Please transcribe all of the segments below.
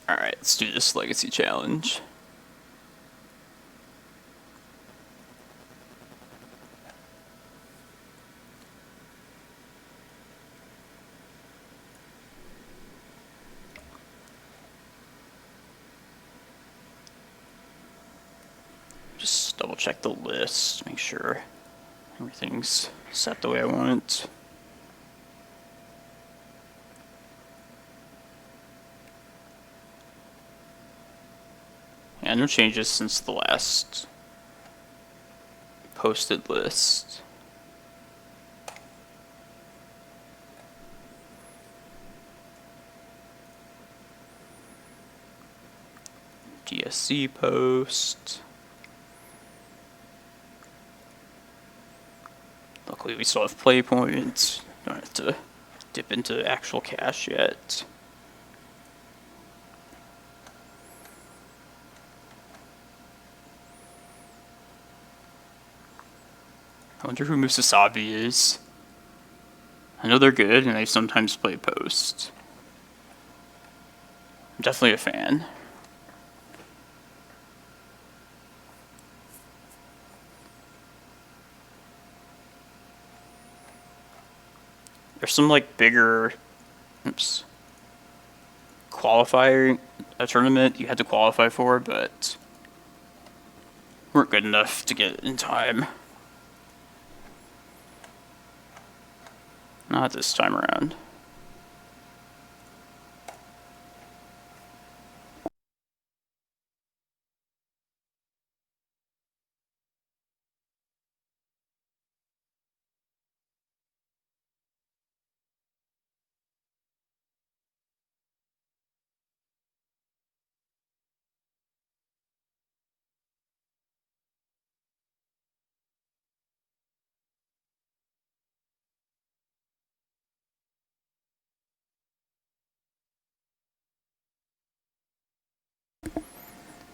Alright, let's do this legacy challenge. Just double check the list, make sure everything's set the way I want. Yeah, no changes since the last posted list. DSC post. Luckily we still have play points. Don't have to dip into actual cash yet. I wonder who Musasabi is. I know they're good, and I sometimes play post. I'm definitely a fan. There's some like bigger qualifier a tournament you had to qualify for, but weren't good enough to get in time. Not this time around.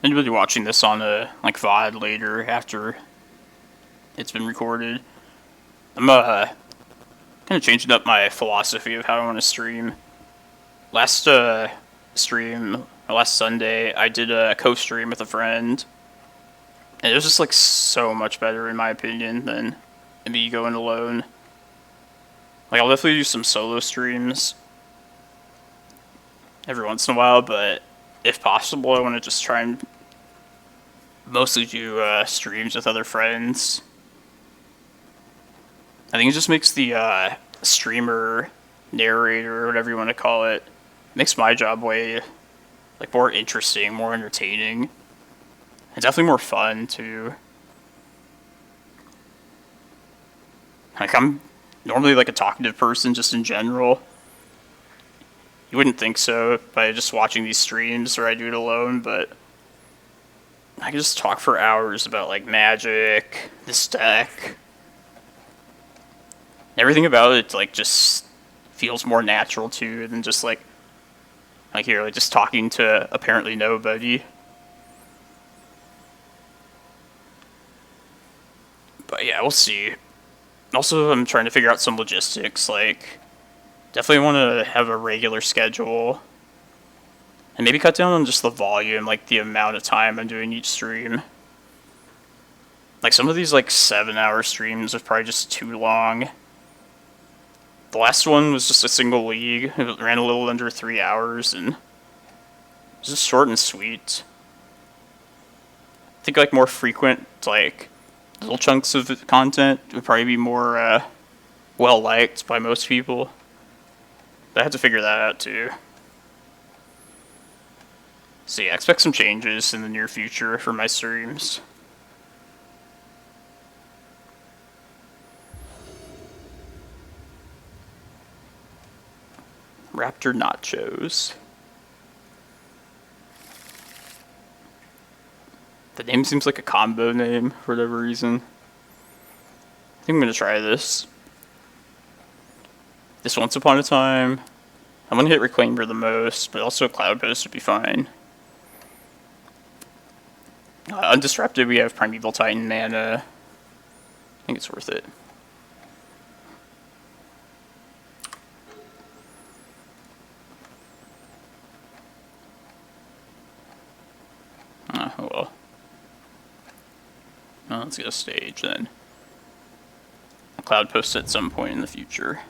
Anybody watching this on a like VOD later after it's been recorded, I'm kind of changing up my philosophy of how I want to stream. Last last Sunday, I did a co-stream with a friend, and it was just like so much better in my opinion than me going alone. Like I'll definitely do some solo streams every once in a while, but if possible, I want to just try and mostly do streams with other friends. I think it just makes the streamer, narrator, or whatever you want to call it, makes my job way like more interesting, more entertaining, and definitely more fun too. Like I'm normally like a talkative person just in general. You wouldn't think so by just watching these streams where I do it alone, but I can just talk for hours about like Magic, this deck. Everything about it like just feels more natural too than just like here, like just talking to apparently nobody. But yeah, we'll see. Also, I'm trying to figure out some logistics, like definitely want to have a regular schedule. And maybe cut down on just the volume, like the amount of time I'm doing each stream. Like some of these like 7-hour streams are probably just too long. The last one was just a single league. It ran a little under 3 hours and it was just short and sweet. I think like more frequent, like little chunks of content would probably be more well liked by most people. But I have to figure that out too. So yeah, expect some changes in the near future for my streams. Raptor Nachos. The name seems like a combo name for whatever reason. I think I'm gonna try this. This Once Upon a Time. I'm gonna hit Reclaimer the most, but also Cloudpost would be fine. Undisrupted, we have Primeval Titan mana. I think it's worth it. Well, let's get a stage then. A Cloudpost at some point in the future.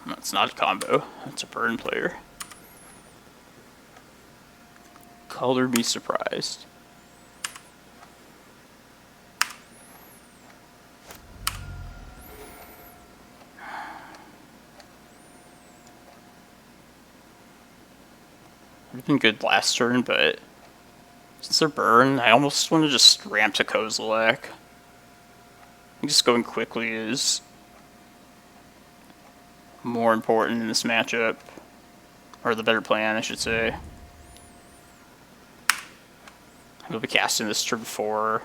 That's not a combo. That's a burn player. Color me surprised. Would have been good last turn, but since they're burn, I almost want to just ramp to Kozilek. I think just going quickly is more important in this matchup. Or the better plan, I should say. I'll be casting this turn 4.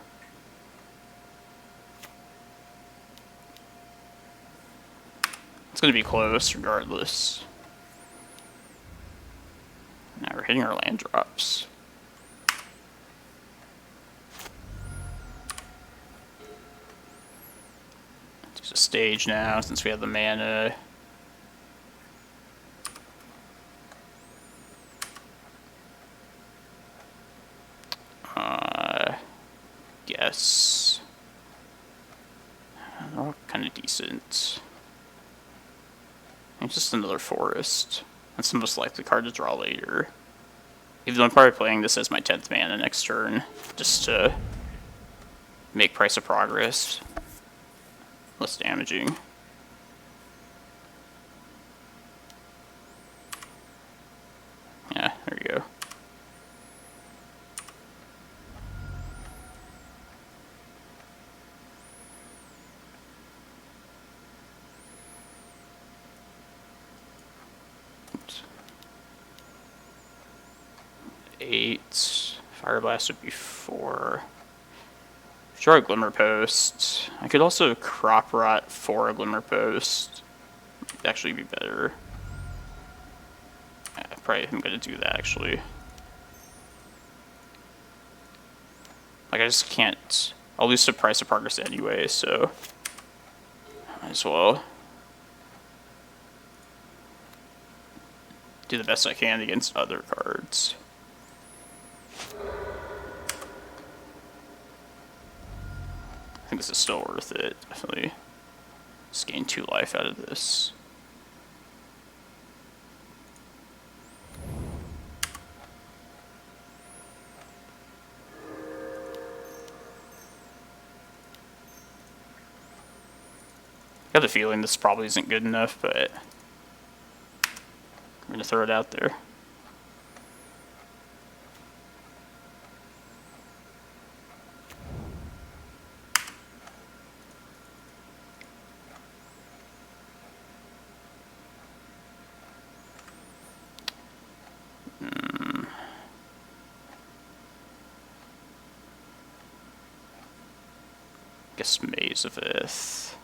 It's going to be close regardless. Now we're hitting our land drops. Let's use a stage now since we have the mana. Guess. Oh, kind of decent. And just another forest. That's the most likely card to draw later. Even though I'm probably playing this as my 10th mana next turn, just to make price of progress less damaging. Yeah, there you go. Fire Blast would be 4. Draw a Glimmerpost. I could also Crop Rot for a Glimmerpost. It'd actually be better. Yeah, probably I'm gonna do that actually. Like I just can't. I'll lose the price of progress anyway, so might as well do the best I can against other cards. I think this is still worth it. Definitely just gain 2 life out of this. I got the feeling this probably isn't good enough, but I'm gonna throw it out there. Guess Maze of Ith.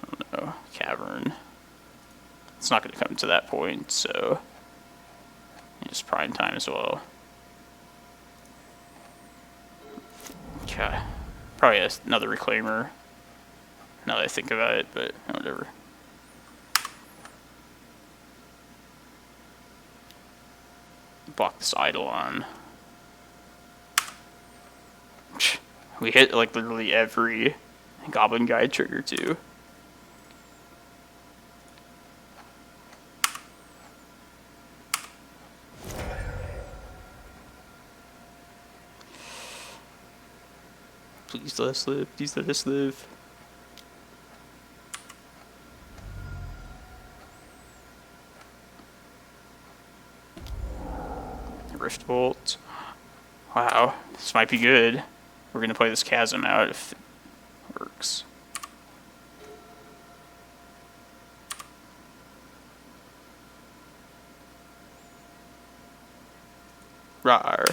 I don't know. Cavern. It's not going to come to that point, so just prime time as well. Okay. Probably another Reclaimer. Now that I think about it, but whatever. Block this Eidolon. We hit like literally every Goblin Guide trigger too. Please let us live. Please let us live. Rift Bolt. Wow, this might be good. We're going to play this Chasm out if it works. Rar.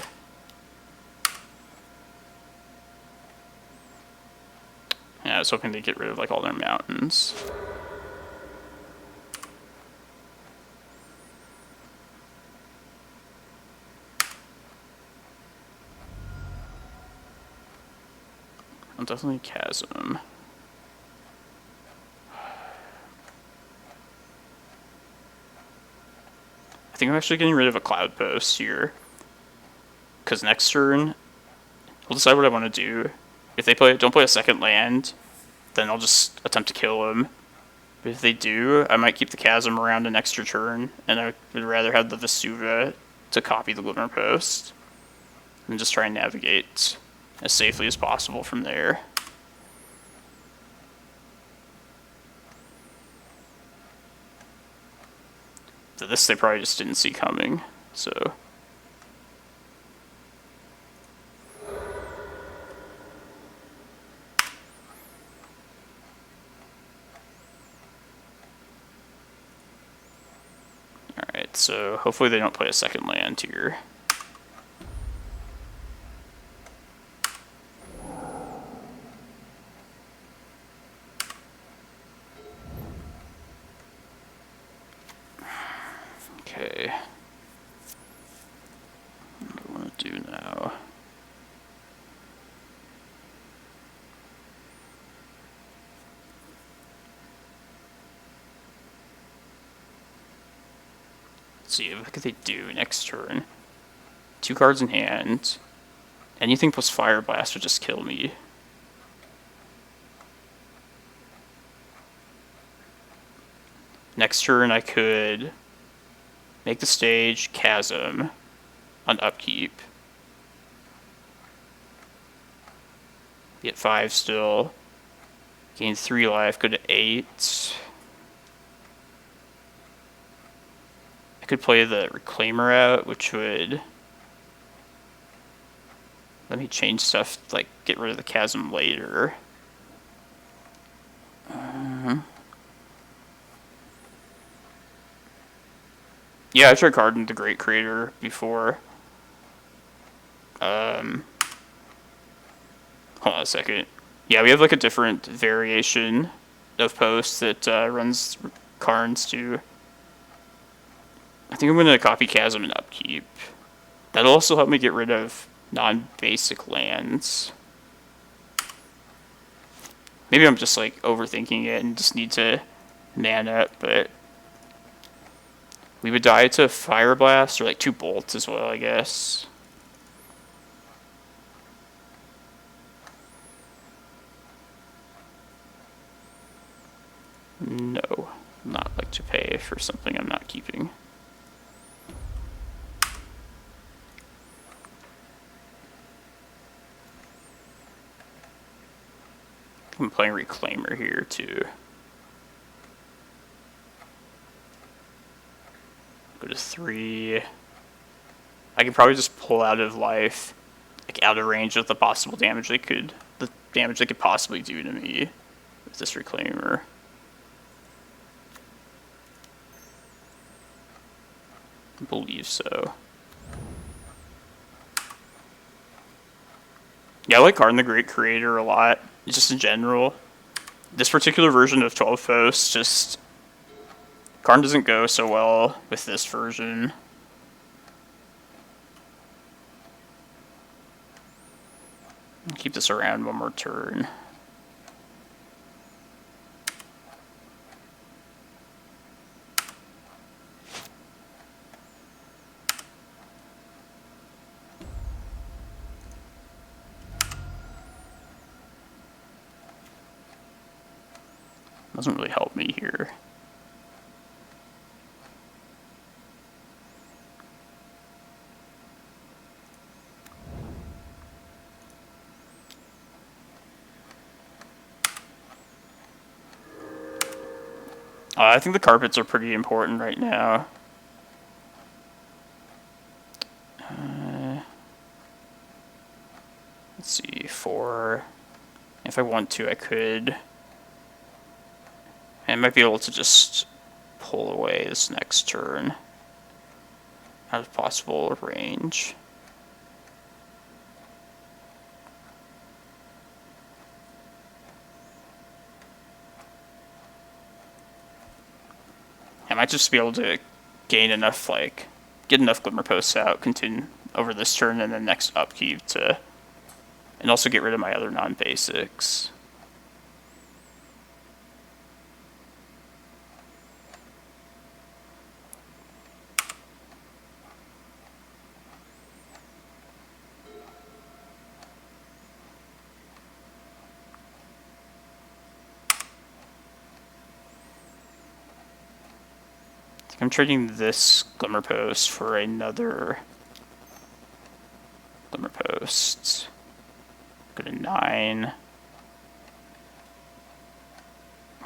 Yeah, I was hoping to get rid of like all their mountains. Definitely Chasm. think I'm actually getting rid of a Cloudpost here. Because next turn, I'll decide what I want to do. If they don't play a second land, then I'll just attempt to kill them. But if they do, I might keep the Chasm around an extra turn, and I would rather have the Vesuva to copy the Glimmerpost, and just try and navigate as safely as possible from there. So this they probably just didn't see coming, so... Alright, so hopefully they don't play a second land here. Okay. What do I want to do now? Let's see, what could they do next turn? 2 cards in hand. Anything plus Fire Blast would just kill me. Next turn I could make the stage Chasm on upkeep. Be at 5 still. Gain 3 life, go to 8. I could play the Reclaimer out, which would let me change stuff, like get rid of the Chasm later. Yeah, I tried carding the Great Creator before. Hold on a second. Yeah, we have like a different variation of post that runs Karns to. I think I'm going to copy Chasm and upkeep. That'll also help me get rid of non-basic lands. Maybe I'm just like overthinking it and just need to man up, but we would die to Fire Blast or like 2 bolts as well, I guess. No, not like to pay for something I'm not keeping. I'm playing Reclaimer here too. Go to 3. I could probably just pull out of life, like out of range of the possible damage they could possibly do to me with this Reclaimer. I believe so. Yeah, I like Karn the Great Creator a lot, just in general. This particular version of 12 Fos, just... Karn doesn't go so well with this version. I'll keep this around one more turn. Doesn't really help me here. I think the carpets are pretty important right now. Let's see, 4. If I want to, I could. I might be able to just pull away this next turn out of possible range. I might just be able to gain enough, like, get enough Glimmerposts out, continue over this turn and then next upkeep to, and also get rid of my other non-basics. think I'm trading this Glimmerpost for another Glimmerpost. Go to 9.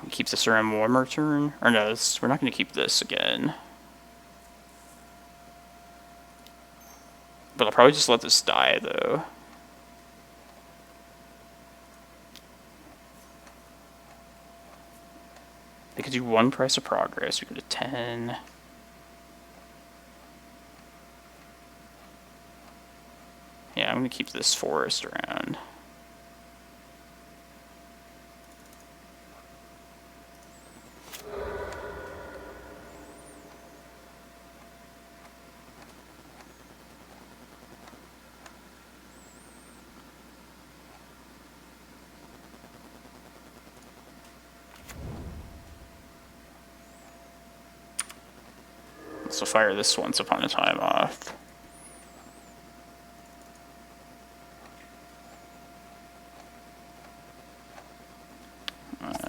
Keep this around one more turn. Or no, we're not going to keep this again. But I'll probably just let this die, though. They could do 1 price of progress. We go to 10. Yeah, I'm going to keep this forest around. So fire this Once Upon a Time off.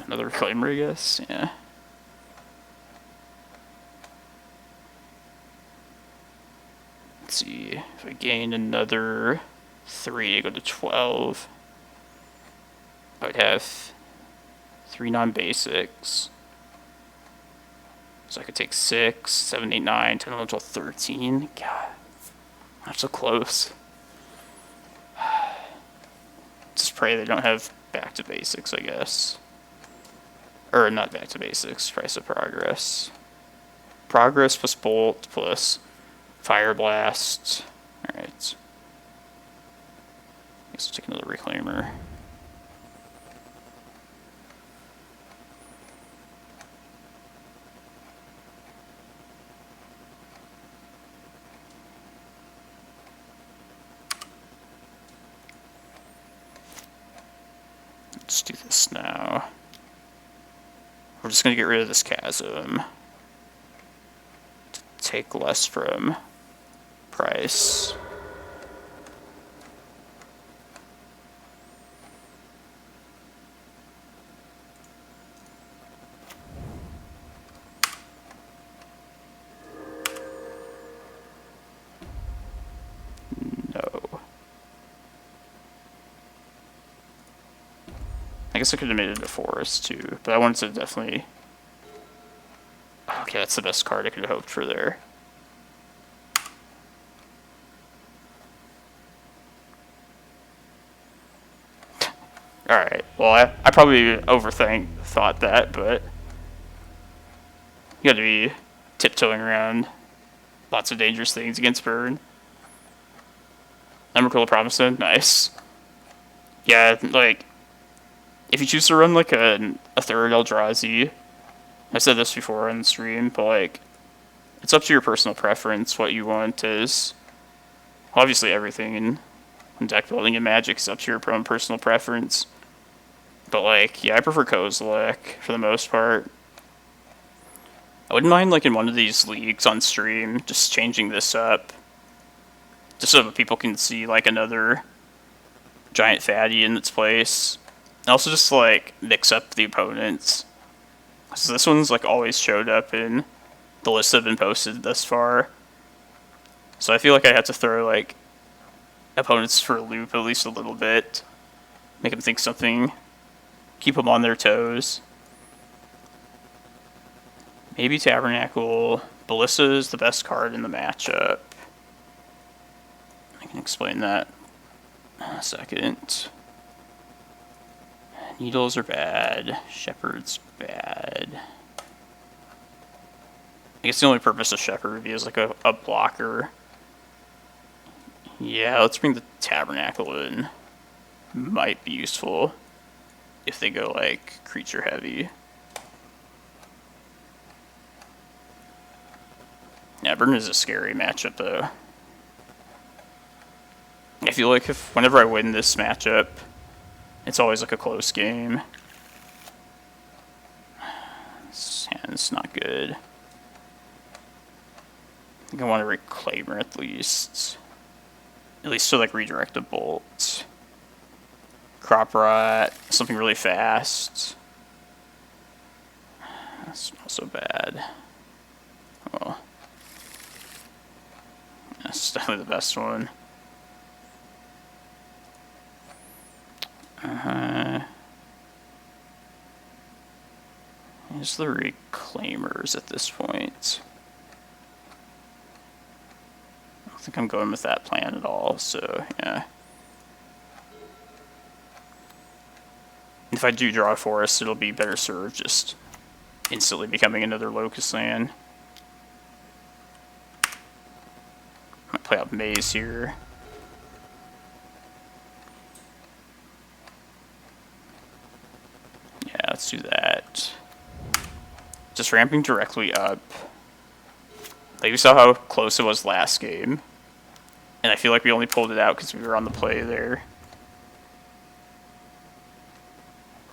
Another Reclaimer, I guess, yeah. Let's see, if I gain another 3, I go to 12. I would have 3 non-basics. So I could take 6, 7, 8, 9, 10, 11, 12, 13. God, I'm so close. Just pray they don't have back to basics, I guess. Or not back to basics, price of progress. Progress plus bolt plus fire blast. Alright. I guess I'll take another Reclaimer. Let's do this now. We're just going to get rid of this chasm to take less from price. No. I guess I could have made it a forest too, but I wanted to definitely... Okay, that's the best card I could have hoped for there. Alright, well I probably thought that, but... You gotta be tiptoeing around lots of dangerous things against burn. Emrakul Promised, nice. Yeah, like... If you choose to run like a third Eldrazi, I said this before on the stream, but like, it's up to your personal preference what you want is. Obviously everything in deck building and Magic is up to your own personal preference. But like, yeah, I prefer Kozilek for the most part. I wouldn't mind like in one of these leagues on stream, just changing this up. Just so that people can see like another giant fatty in its place. And also just like mix up the opponents. So this one's like always showed up in the lists that have been posted thus far. So I feel like I have to throw like opponents for a loop at least a little bit. Make them think something. Keep them on their toes. Maybe Tabernacle. Ballista is the best card in the matchup. I can explain that in a second. Needles are bad. Shepherd's bad. I guess the only purpose of Shepherd would be as like a blocker. Yeah, let's bring the Tabernacle in. Might be useful if they go like creature heavy. Yeah, burn is a scary matchup though. I feel like whenever I win this matchup, it's always like a close game. This hand's not good. I think I want to Reclaimer at least. At least to like redirect a bolt. Crop Rot, something really fast. That's not so bad. Well, that's definitely the best one. Here's the Reclaimers at this point. I don't think I'm going with that plan at all, so yeah. If I do draw a forest, it'll be better served just instantly becoming another Locust land. Might play out Maze here. Yeah, let's do that. Just ramping directly up. Like, we saw how close it was last game. And I feel like we only pulled it out because we were on the play there.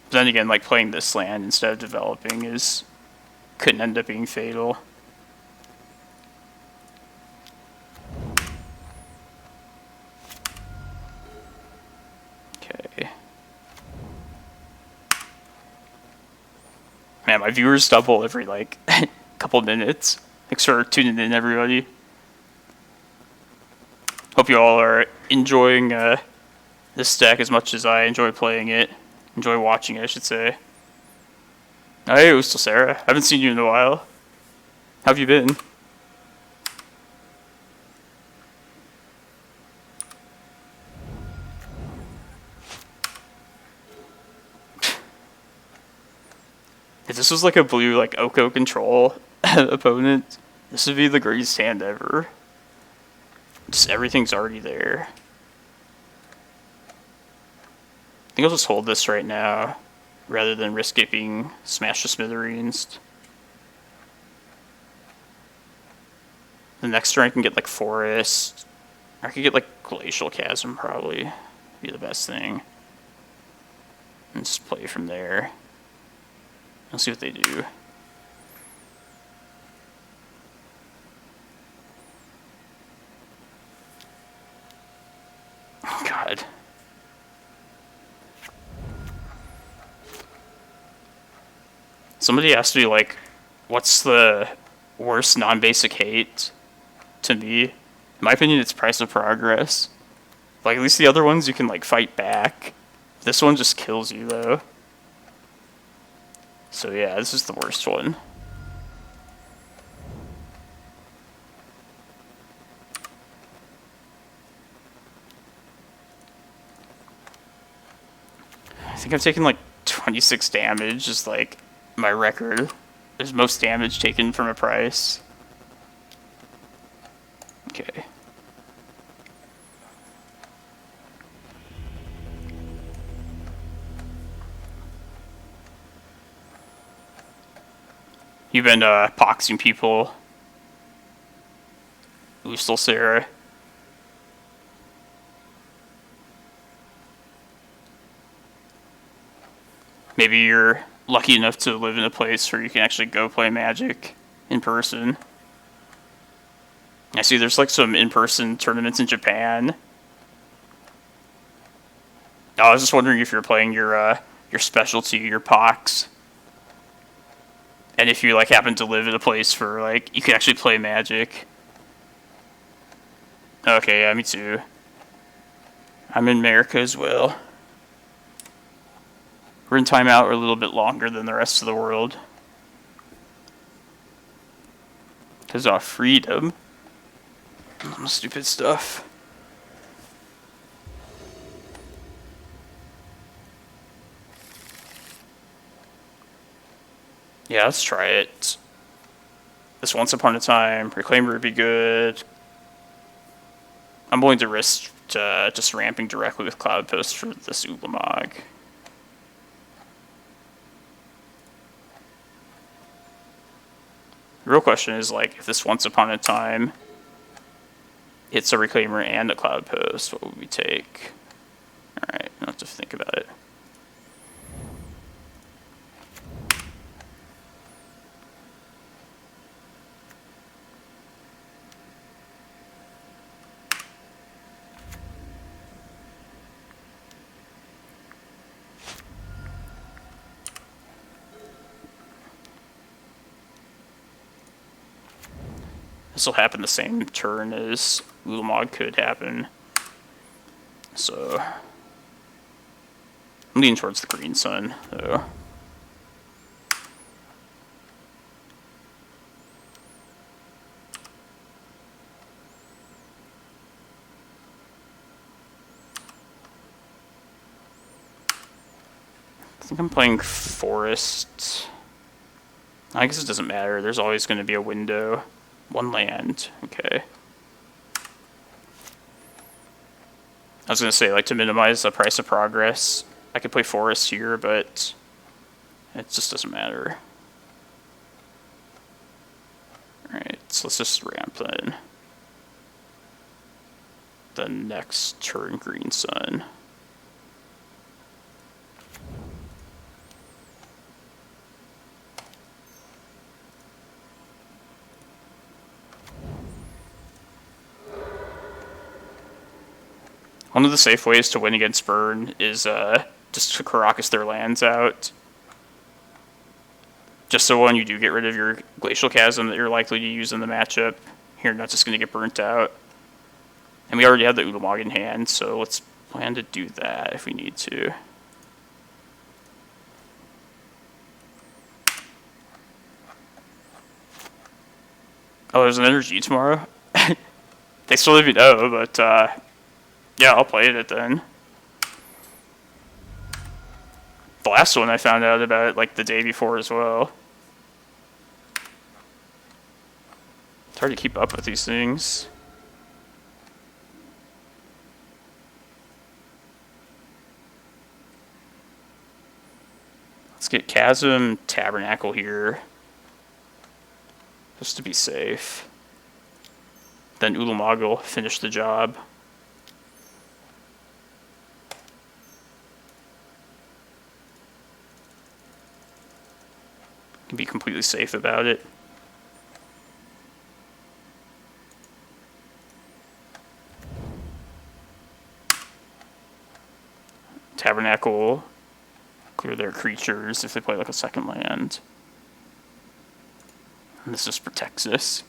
But then again, like, playing this land instead of developing couldn't end up being fatal. Okay. Man, my viewers double every, like, couple minutes. Thanks for tuning in, everybody. Hope you all are enjoying this deck as much as I enjoy playing it. Enjoy watching it, I should say. Hey, Ustal Sarah. Haven't seen you in a while. How have you been? If this was like a blue, like, Oko control opponent, this would be the greatest hand ever. Just everything's already there. I think I'll just hold this right now, rather than risk it being smashed to smithereens. The next turn I can get like Forest. I could get like Glacial Chasm, probably. Be the best thing. And just play from there. I'll see what they do. God. Somebody asked me, like, what's the worst non-basic hate to me? In my opinion, it's Price of Progress. Like, at least the other ones you can, like, fight back. This one just kills you, though. So yeah, this is the worst one. I think I've taken like 26 damage, is like my record. There's most damage taken from a price. Okay. You've been poxing people. Ustal Sarah. Maybe you're lucky enough to live in a place where you can actually go play Magic in person. I see there's like some in-person tournaments in Japan. I was just wondering if you're playing your specialty, your Pox. And if you like happen to live in a place where like you can actually play Magic. Okay, yeah, me too. I'm in America as well. We're in timeout a little bit longer than the rest of the world. Because of freedom. Stupid stuff. Yeah, let's try it. This Once Upon a Time. Reclaimer would be good. I'm willing to risk just ramping directly with Cloudpost for this Ulamog. The real question is, like, if this Once Upon a Time hits a Reclaimer and a Cloudpost, what would we take? Alright, I'll have to think about it. This will happen the same turn as Ulamog could happen. So I'm leaning towards the green sun, though. I think I'm playing Forest. I guess it doesn't matter. There's always going to be a window. One land. Okay. I was going to say, like, to minimize the price of progress, I could play Forest here, but it just doesn't matter. Alright, so let's just ramp then. The next turn, green sun. One of the safe ways to win against burn is just to Karakas their lands out. Just so when you do get rid of your Glacial Chasm that you're likely to use in the matchup, you're not just going to get burnt out. And we already have the Ulamog in hand, so let's plan to do that if we need to. Oh, there's an energy tomorrow? They still let me know, but yeah, I'll play it then. The last one I found out about it like the day before as well. It's hard to keep up with these things. Let's get Chasm, Tabernacle here. Just to be safe. Then Ulamog will finish the job. Can be completely safe about it. Tabernacle, clear their creatures if they play like a second land. And this just protects us.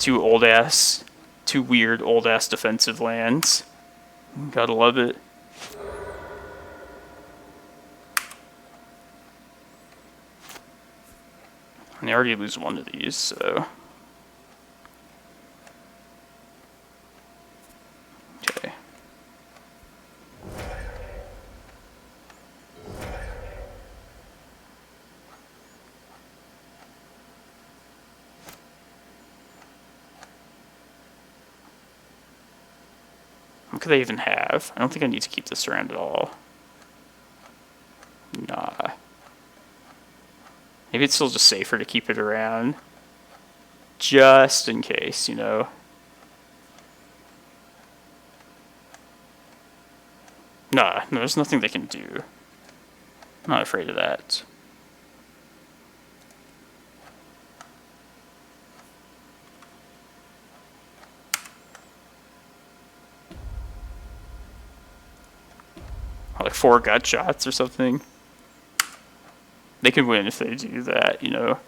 Two weird old ass defensive lands. Gotta love it. And they already lose one of these, so. Okay. What could they even have? I don't think I need to keep this around at all. Nah. Maybe it's still just safer to keep it around. Just in case, you know. Nah, no, there's nothing they can do. I'm not afraid of that. Like 4 gut shots or something. They can win if they do that, you know.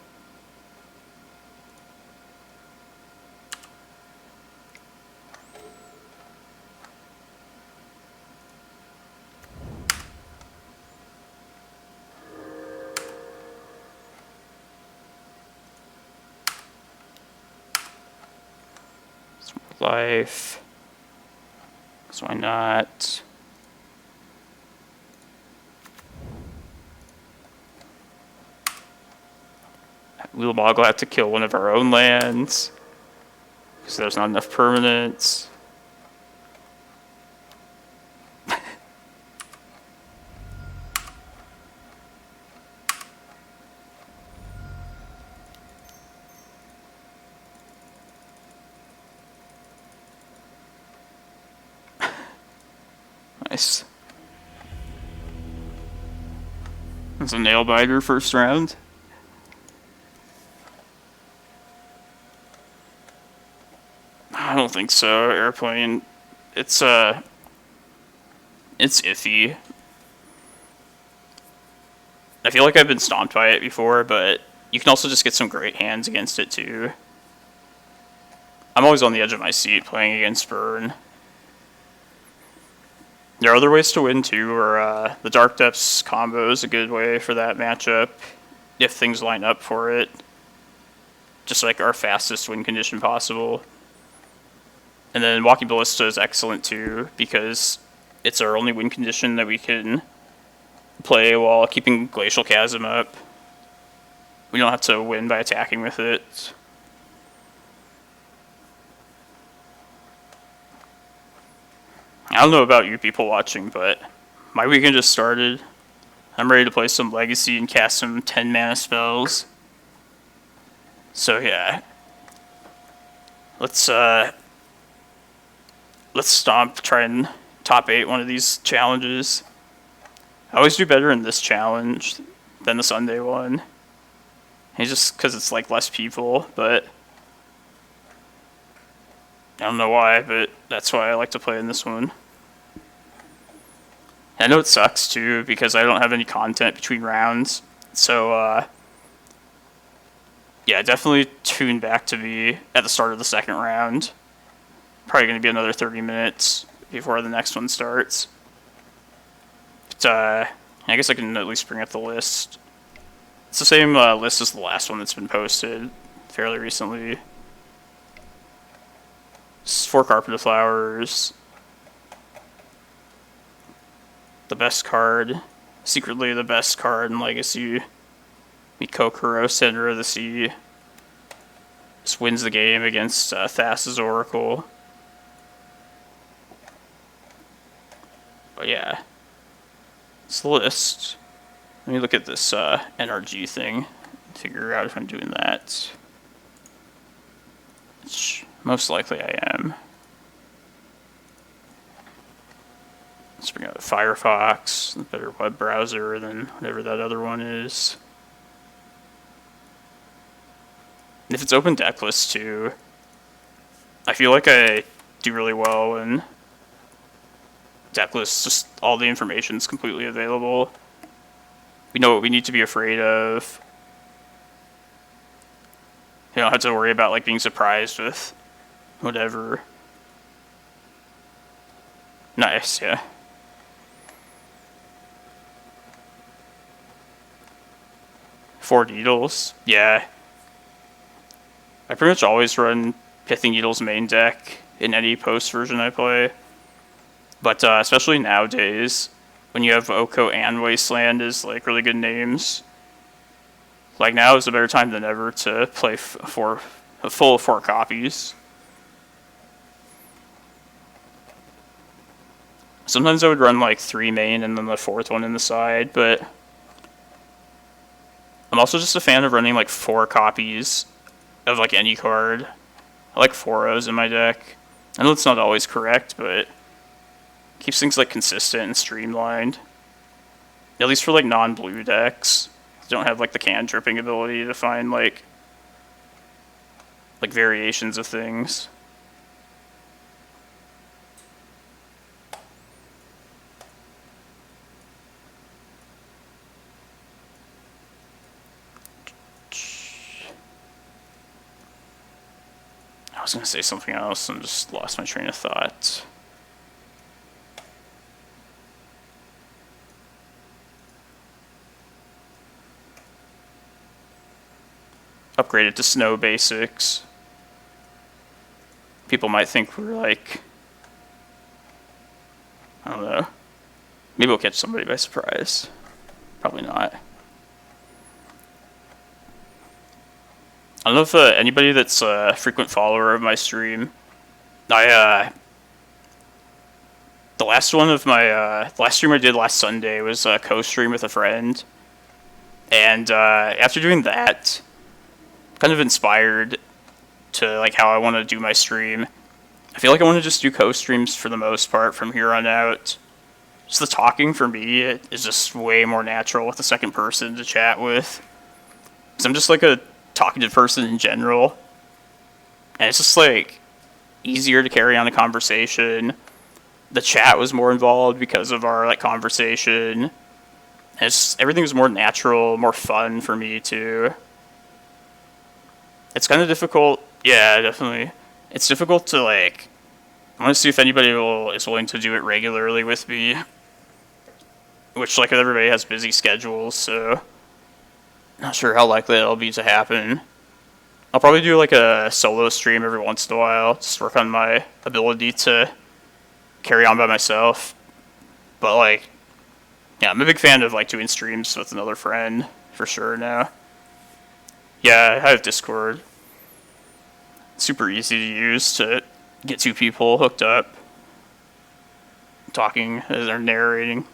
Some more life. So why not? Ulamog will have to kill one of our own lands because there's not enough permanents. Nice. That's a nail biter first round. I don't think so. Airplane, it's iffy. I feel like I've been stomped by it before, but you can also just get some great hands against it too. I'm always on the edge of my seat playing against Burn. There are other ways to win too, or the Dark Depths combo is a good way for that matchup, if things line up for it. Just like our fastest win condition possible. And then Walking Ballista is excellent too, because it's our only win condition that we can play while keeping Glacial Chasm up. We don't have to win by attacking with it. I don't know about you people watching, but my weekend just started. I'm ready to play some Legacy and cast some 10 mana spells. So yeah. Let's stomp, try and top 8 one of these challenges. I always do better in this challenge than the Sunday one. And just because it's like less people, but I don't know why, but that's why I like to play in this one. I know it sucks too, because I don't have any content between rounds. So, yeah, definitely tune back to me at the start of the second round. Probably going to be another 30 minutes before the next one starts. But, I guess I can at least bring up the list. It's the same list as the last one that's been posted fairly recently. 4 Carpet of Flowers. The best card. Secretly the best card in Legacy. Mikokoro, Center of the Sea. Just wins the game against Thassa's Oracle. But yeah. It's the list. Let me look at this NRG thing. Figure out if I'm doing that. Which most likely I am. Let's bring out Firefox, a better web browser than whatever that other one is. And if it's open deck list too, I feel like I do really well when deck lists, just all the information's completely available. We know what we need to be afraid of. You don't have to worry about like being surprised with whatever. Nice, yeah. Four Needles, yeah. I pretty much always run Pithing Needle's main deck in any post version I play. But especially nowadays, when you have Oko and Wasteland as like really good names, like now is a better time than ever to play a full 4 copies. Sometimes I would run like 3 main and then the 4th one in the side, but I'm also just a fan of running like 4 copies of like any card. I like 4-0s in my deck. I know it's not always correct, but it keeps things like consistent and streamlined. At least for like non-blue decks. Don't have like the cantripping ability to find like variations of things. I was going to say something else and just lost my train of thought. Upgraded to snow basics. People might think we're like, I don't know. Maybe we'll catch somebody by surprise. Probably not. I don't know if anybody that's a frequent follower of my stream, the last one of my, last stream I did last Sunday was a co-stream with a friend. And after doing that, kind of inspired to like how I want to do my stream. I feel like I want to just do co-streams for the most part from here on out. Just the talking for me is just way more natural with a second person to chat with. Because I'm just like a talkative person in general. And it's just like easier to carry on a conversation. The chat was more involved because of our like conversation. And it's just, everything was more natural, more fun for me too. It's kind of difficult. Yeah, definitely. It's difficult to like. I want to see if anybody is willing to do it regularly with me. Which, like, everybody has busy schedules, so not sure how likely that'll be to happen. I'll probably do like a solo stream every once in a while, just work on my ability to carry on by myself. But like, yeah, I'm a big fan of like doing streams with another friend for sure now. Yeah, I have Discord. Super easy to use to get two people hooked up, talking as they're narrating.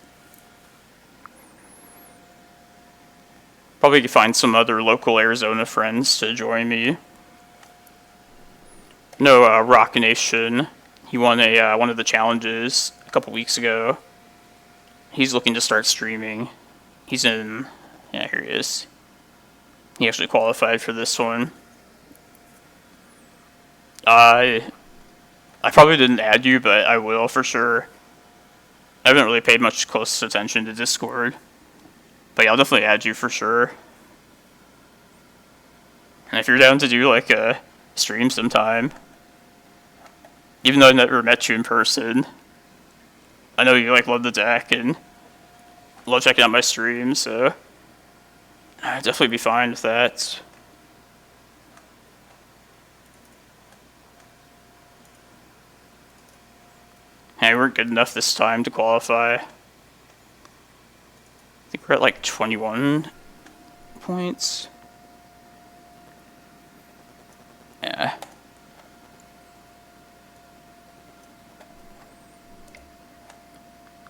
Probably find some other local Arizona friends to join me. No, Rock Nation. He won one of the challenges a couple weeks ago. He's looking to start streaming. He's in... Yeah, here he is. He actually qualified for this one. I probably didn't add you, but I will for sure. I haven't really paid much close attention to Discord. But yeah, I'll definitely add you for sure. And if you're down to do like a stream sometime, even though I never met you in person, I know you like love the deck and love checking out my streams, so I'd definitely be fine with that. Hey, we weren't good enough this time to qualify. I think we're at like 21 points. Yeah.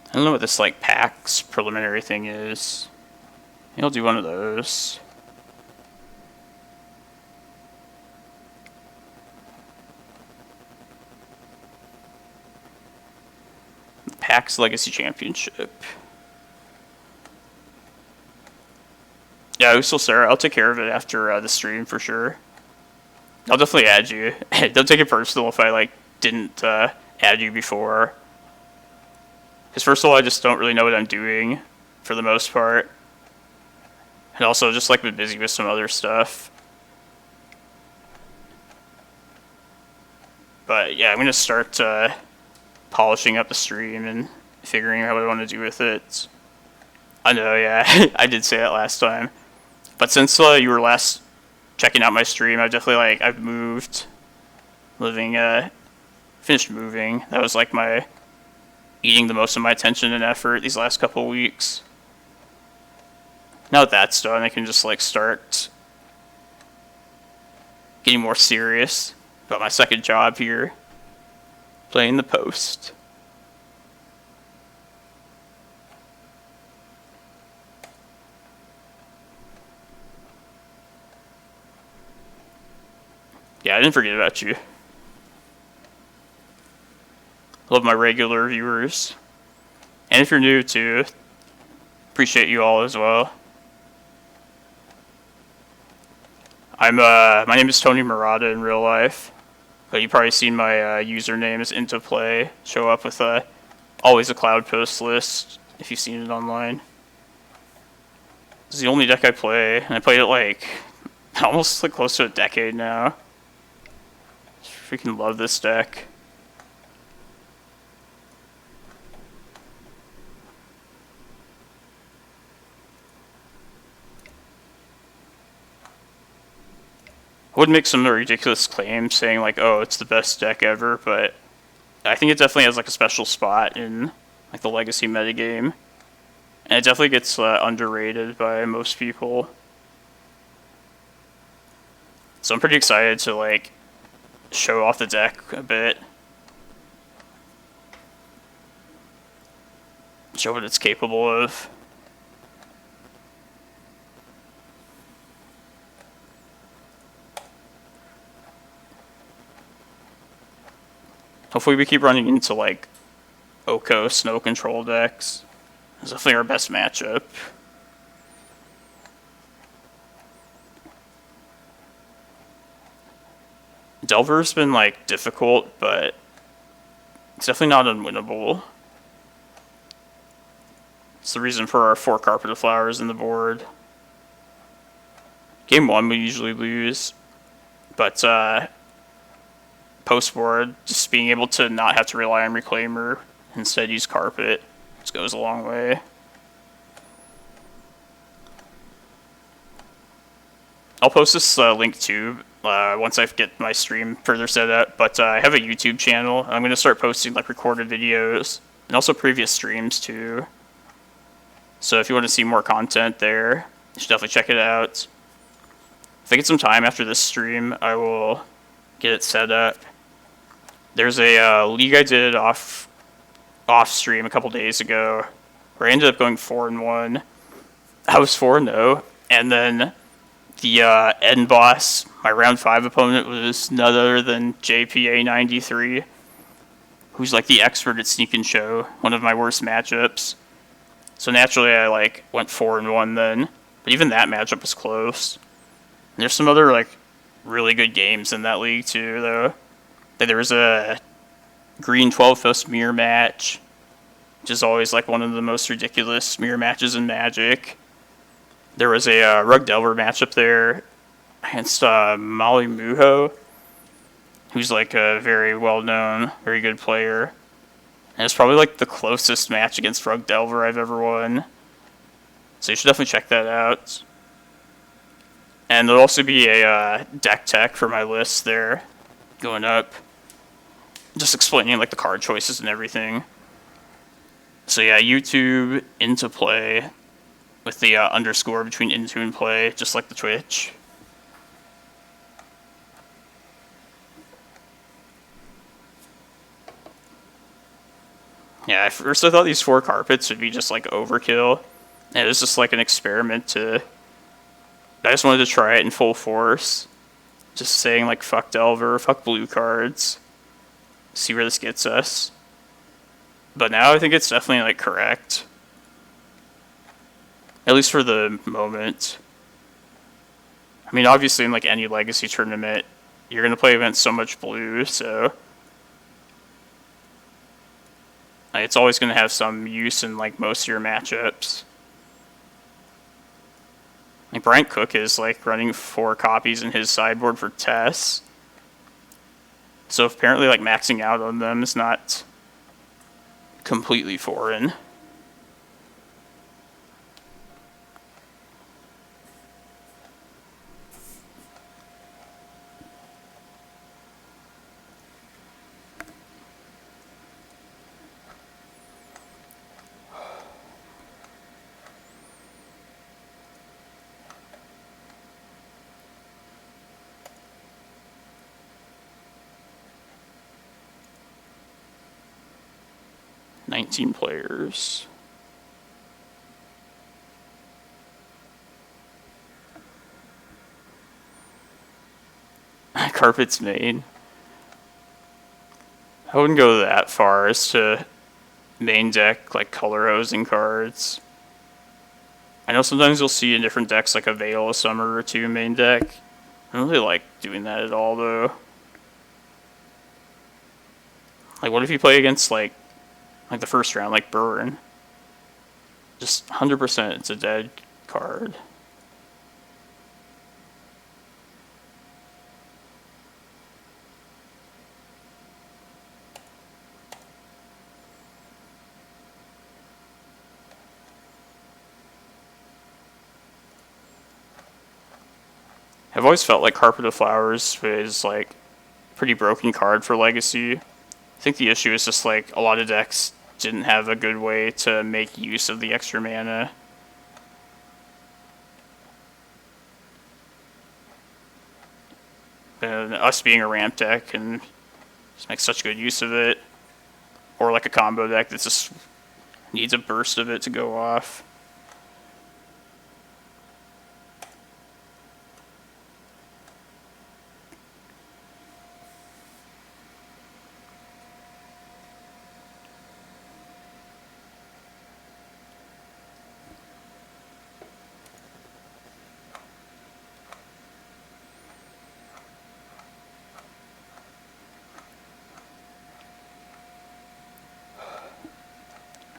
I don't know what this like PAX preliminary thing is. Maybe I'll do one of those. PAX Legacy Championship. Yeah, Usul Sarah, I'll take care of it after the stream for sure. I'll definitely add you. Don't take it personal if I like didn't add you before. Because first of all, I just don't really know what I'm doing for the most part. And also just like been busy with some other stuff. But yeah, I'm going to start polishing up the stream and figuring out what I want to do with it. I know, yeah, I did say that last time. But since you were last checking out my stream, I've moved, finished moving. That was like my eating the most of my attention and effort these last couple weeks. Now that that's done, I can just like start getting more serious about my second job here, playing the post. Yeah, I didn't forget about you. Love my regular viewers. And if you're new too, appreciate you all as well. My name is Tony Murata in real life. But you've probably seen my username is Into Play show up with always a Cloudpost list if you've seen it online. It's the only deck I play, and I played it like almost like close to a decade now. Freaking love this deck. I would make some ridiculous claims saying like, oh, it's the best deck ever, but I think it definitely has like a special spot in like the legacy metagame. And it definitely gets underrated by most people. So I'm pretty excited to like show off the deck a bit. Show what it's capable of. Hopefully we keep running into like Oko snow control decks. It's definitely our best matchup. Delver's been like difficult, but it's definitely not unwinnable. It's the reason for our 4 Carpet of Flowers in the board. Game 1 we usually lose. But post-board, just being able to not have to rely on Reclaimer, instead use Carpet, just goes a long way. I'll post this link too once I get my stream further set up, but I have a YouTube channel. I'm going to start posting like recorded videos and also previous streams too. So if you want to see more content there, you should definitely check it out. If I get some time after this stream, I will get it set up. There's a league I did off stream a couple days ago where I ended up going 4-1. I was 4-0, and then the end boss, my round 5 opponent, was none other than JPA93, who's like the expert at Sneak and Show, one of my worst matchups. So naturally I like went 4-1 then, but even that matchup was close. And there's some other like really good games in that league too, though. There was a green 12-post mirror match, which is always like one of the most ridiculous mirror matches in Magic. There was a Rug Delver matchup there against Molly Muho, who's like a very well-known, very good player. And it's probably like the closest match against Rug Delver I've ever won. So you should definitely check that out. And there'll also be a deck tech for my list there going up. Just explaining like the card choices and everything. So yeah, YouTube into play with the underscore between into and play, just like the Twitch. Yeah, at first I thought these 4 carpets would be just like overkill. And it was just like an experiment to... I just wanted to try it in full force. Just saying like fuck Delver, fuck blue cards. See where this gets us. But now I think it's definitely like correct. At least for the moment. I mean, obviously in like any Legacy tournament, you're going to play against so much blue, so... it's always going to have some use in like most of your matchups. Like Bryant Cook is like running 4 copies in his sideboard for Tess. So apparently like maxing out on them is not completely foreign. Players. Carpets made. I wouldn't go that far as to main deck like color hosing cards. I know sometimes you'll see in different decks like a Vale of Summer or 2 main deck. I don't really like doing that at all though. Like what if you play against like the first round, like Burn? Just 100% it's a dead card. I've always felt like Carpet of Flowers is like a pretty broken card for Legacy. I think the issue is just like a lot of decks didn't have a good way to make use of the extra mana. And us being a ramp deck can just make such good use of it. Or like a combo deck that just needs a burst of it to go off.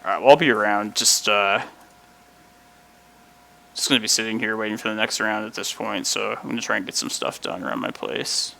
Alright, well, I'll be around. Just just going to be sitting here waiting for the next round at this point, so I'm going to try and get some stuff done around my place.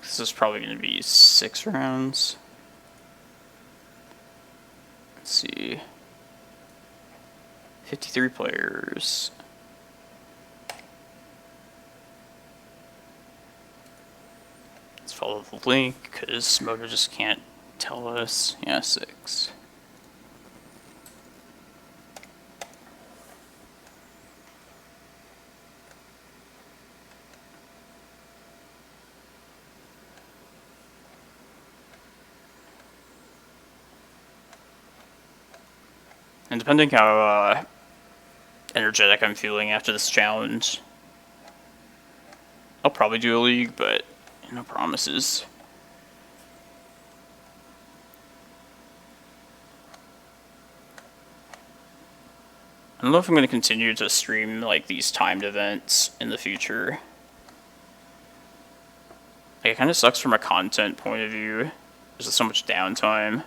This is probably going to be 6 rounds. Let's see. 53 players. Let's follow the link, because Moto just can't tell us. Yeah, 6. And depending how energetic I'm feeling after this challenge, I'll probably do a league, but no promises. I don't know if I'm going to continue to stream like these timed events in the future. Like, it kind of sucks from a content point of view. There's just so much downtime.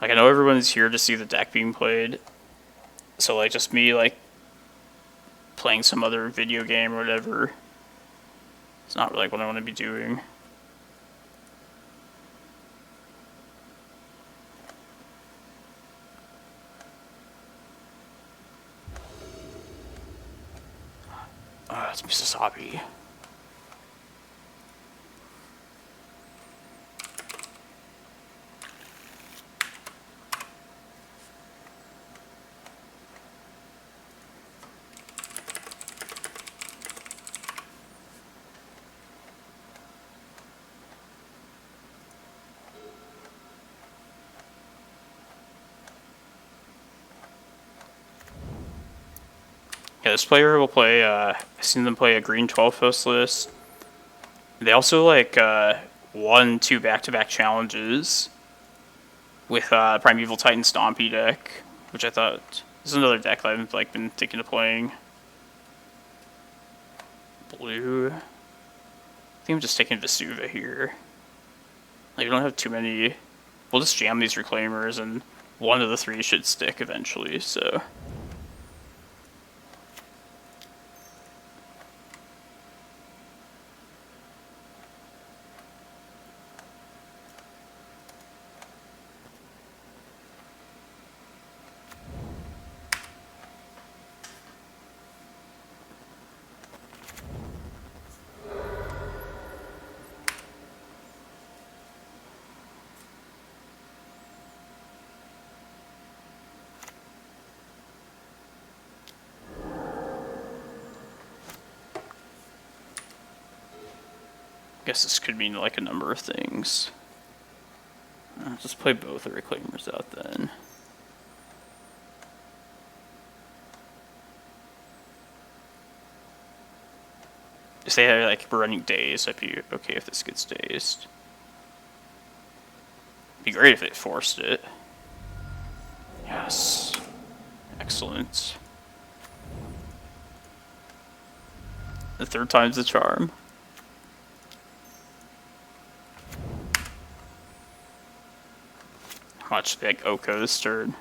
Like, I know everyone's here to see the deck being played, so like just me like playing some other video game or whatever, it's not really like what I want to be doing. It's Mississippi. Yeah, this player will play, I've seen them play a green 12 host list. They also, like, won 2 back-to-back challenges with Primeval Titan Stompy deck, which I thought is another deck that I've, like, been thinking of playing. Blue. I think I'm just taking Vesuva here. Like, we don't have too many. We'll just jam these Reclaimers, and one of the 3 should stick eventually, so. I guess this could mean like a number of things. Just play both the Reclaimers out then. If they had like running days, I'd be okay if this gets dazed. It'd be great if it forced it. Yes. Excellent. The 3rd time's the charm. Watch like Oko's turn.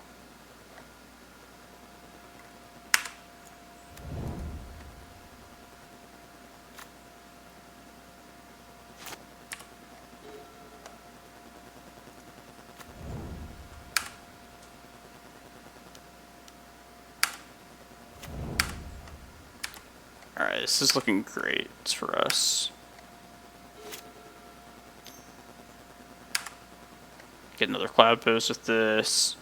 Alright, this is looking great for us. Get another Cloudpost with this.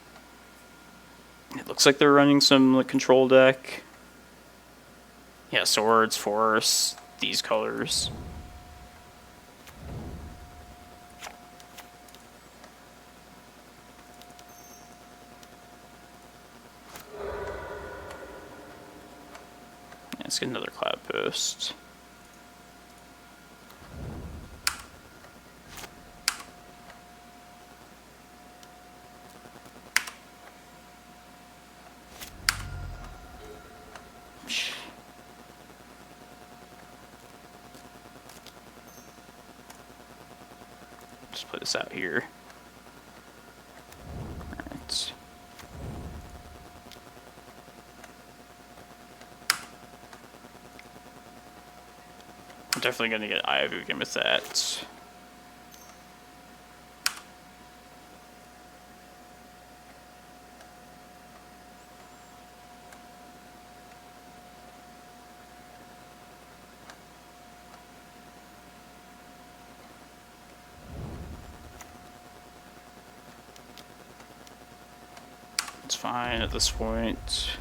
It looks like they're running some like control deck. Yeah, swords, force, these colors. Let's get another Cloudpost. Just play this out here. Alright. definitely going to get Eye of Ugin with that. It's fine at this point.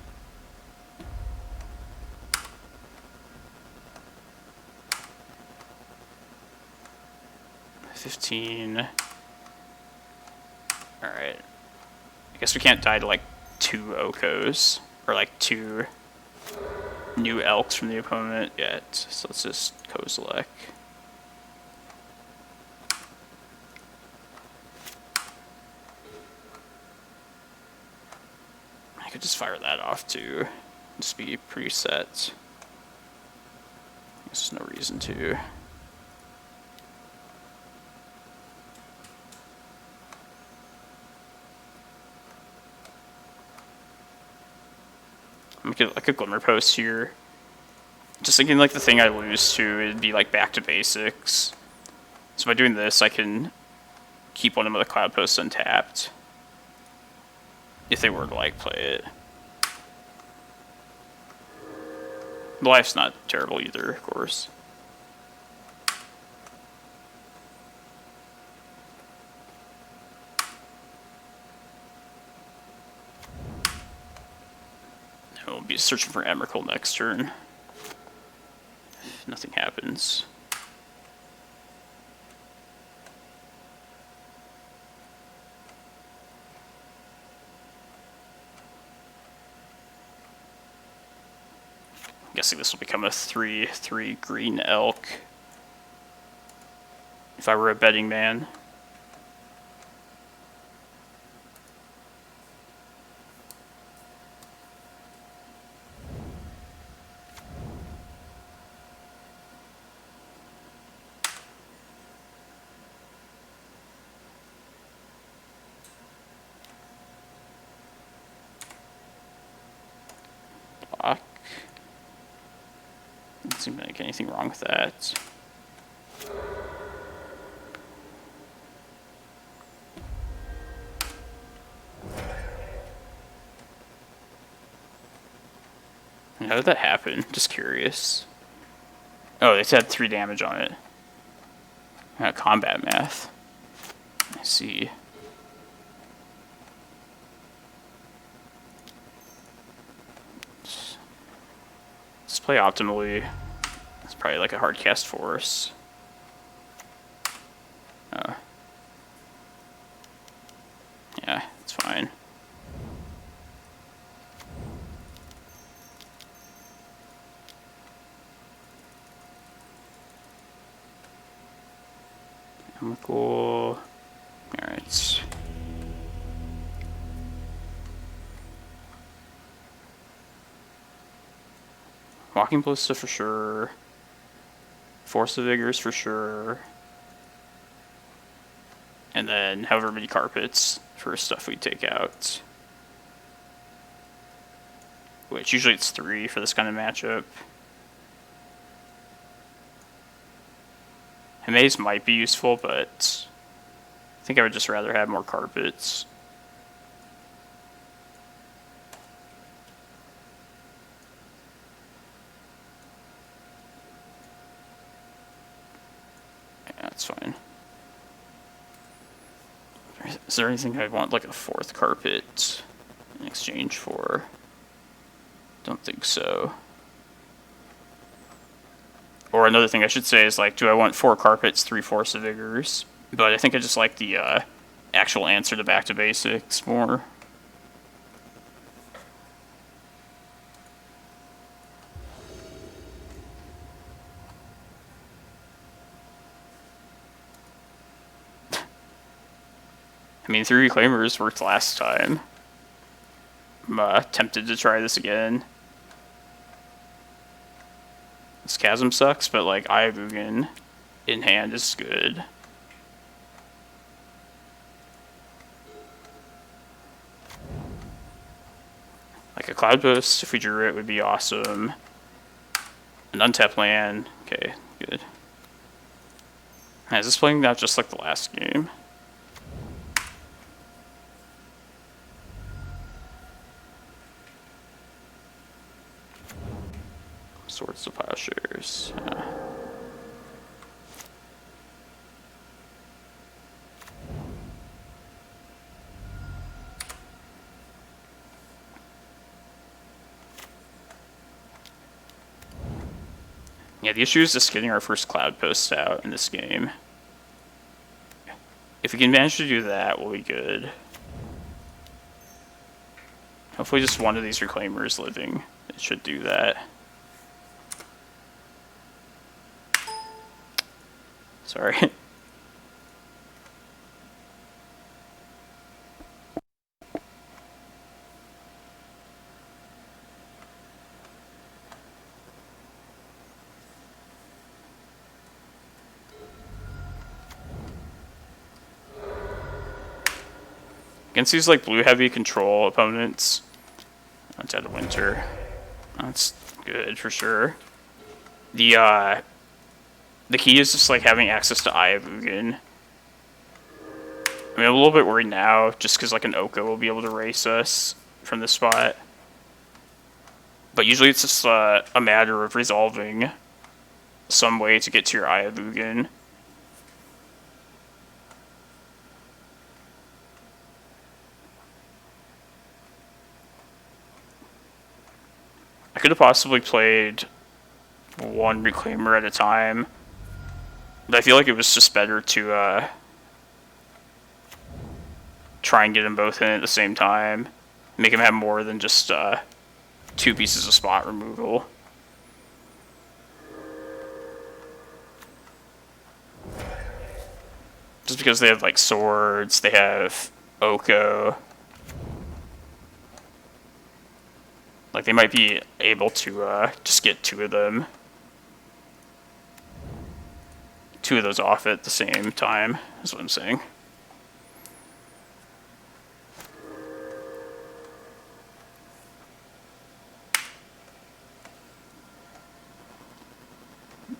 $15. Alright. I guess we can't die to like 2 Okos, or like 2 new elks from the opponent yet, so let's just Kozilek. I could just fire that off too, just be preset. There's no reason to. I'm gonna get like a Glimmerpost here. Just thinking like the thing I lose to, it'd be like back to basics. So by doing this, I can keep one of the Cloudposts untapped. If they were to like play it. The life's not terrible either, of course. We'll be searching for Emrakul next turn. If nothing happens. I'm guessing this will become a 3/3 green elk. If I were a betting man. Doesn't seem to make anything wrong with that. How did that happen? Just curious. Oh, they had 3 damage on it. Combat math. I see. Let's play optimally. It's probably like a hard cast force. Yeah, it's fine. Emrakul. Alright. Walking Ballista for sure. Force of Vigor for sure. And then however many carpets for stuff we take out. Which usually it's 3 for this kind of matchup. A maze might be useful, but I think I would just rather have more carpets. Yeah, that's fine. Is there anything I want like a 4th carpet in exchange for? Don't think so. Or another thing I should say is like, do I want 4 carpets, 3 Force of Vigors? But I think I just like the actual answer to Back to Basics more. I mean, 3 Reclaimers worked last time. I'm tempted to try this again. This Chasm sucks, but like Eye of Ugin in hand is good. Like a Cloudpost, if we drew it, would be awesome. An untapped land, okay. good. Is this playing out just like the last game? Swords to Plowshares. Yeah, the issue is just getting our first Cloudpost out in this game. If we can manage to do that, we'll be good. Hopefully just one of these Reclaimers living. It should do that. Sorry. Against these like blue heavy control opponents, it's Dead of Winter. That's good for sure. The key is just like having access to Eye of Ugin. I mean, I'm a little bit worried now, just because like an Oko will be able to race us from this spot. But usually it's just a matter of resolving some way to get to your Eye of Ugin. I could have possibly played one Reclaimer at a time, but I feel like it was just better to try and get them both in at the same time. Make them have more than just 2 pieces of spot removal. Just because they have like swords, they have Oko. Like they might be able to just get 2 of them. 2 of those off at the same time, is what I'm saying.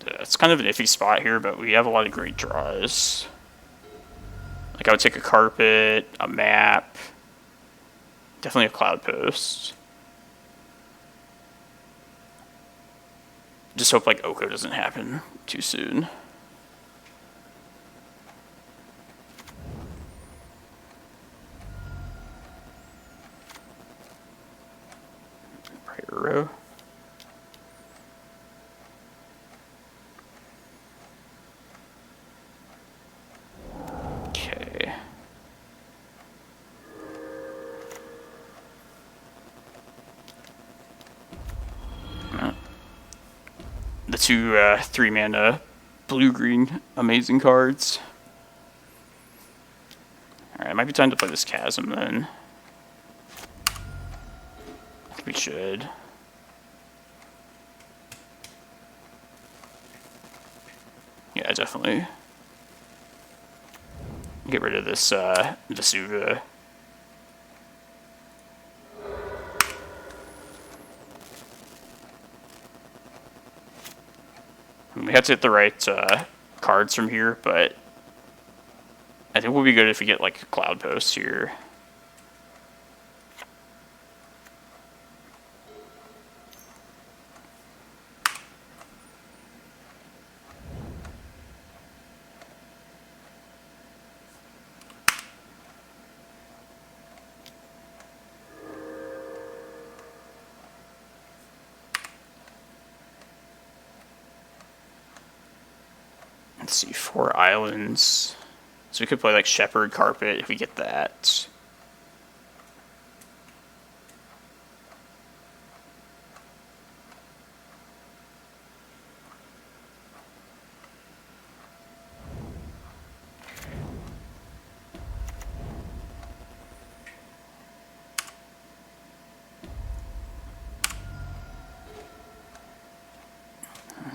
It's kind of an iffy spot here, but we have a lot of great draws. Like I would take a carpet, a map, definitely a Cloudpost. Just hope like Oko doesn't happen too soon. Pyro. Okay. The 2 3-mana blue-green amazing cards. Alright, it might be time to play this Chasm then. I think we should. Yeah, definitely. Get rid of this Vesuva. We have to hit the right cards from here, but I think we'll be good if we get like a Cloudpost here. Let's see, 4 islands. So we could play like Shepherd, Carpet if we get that.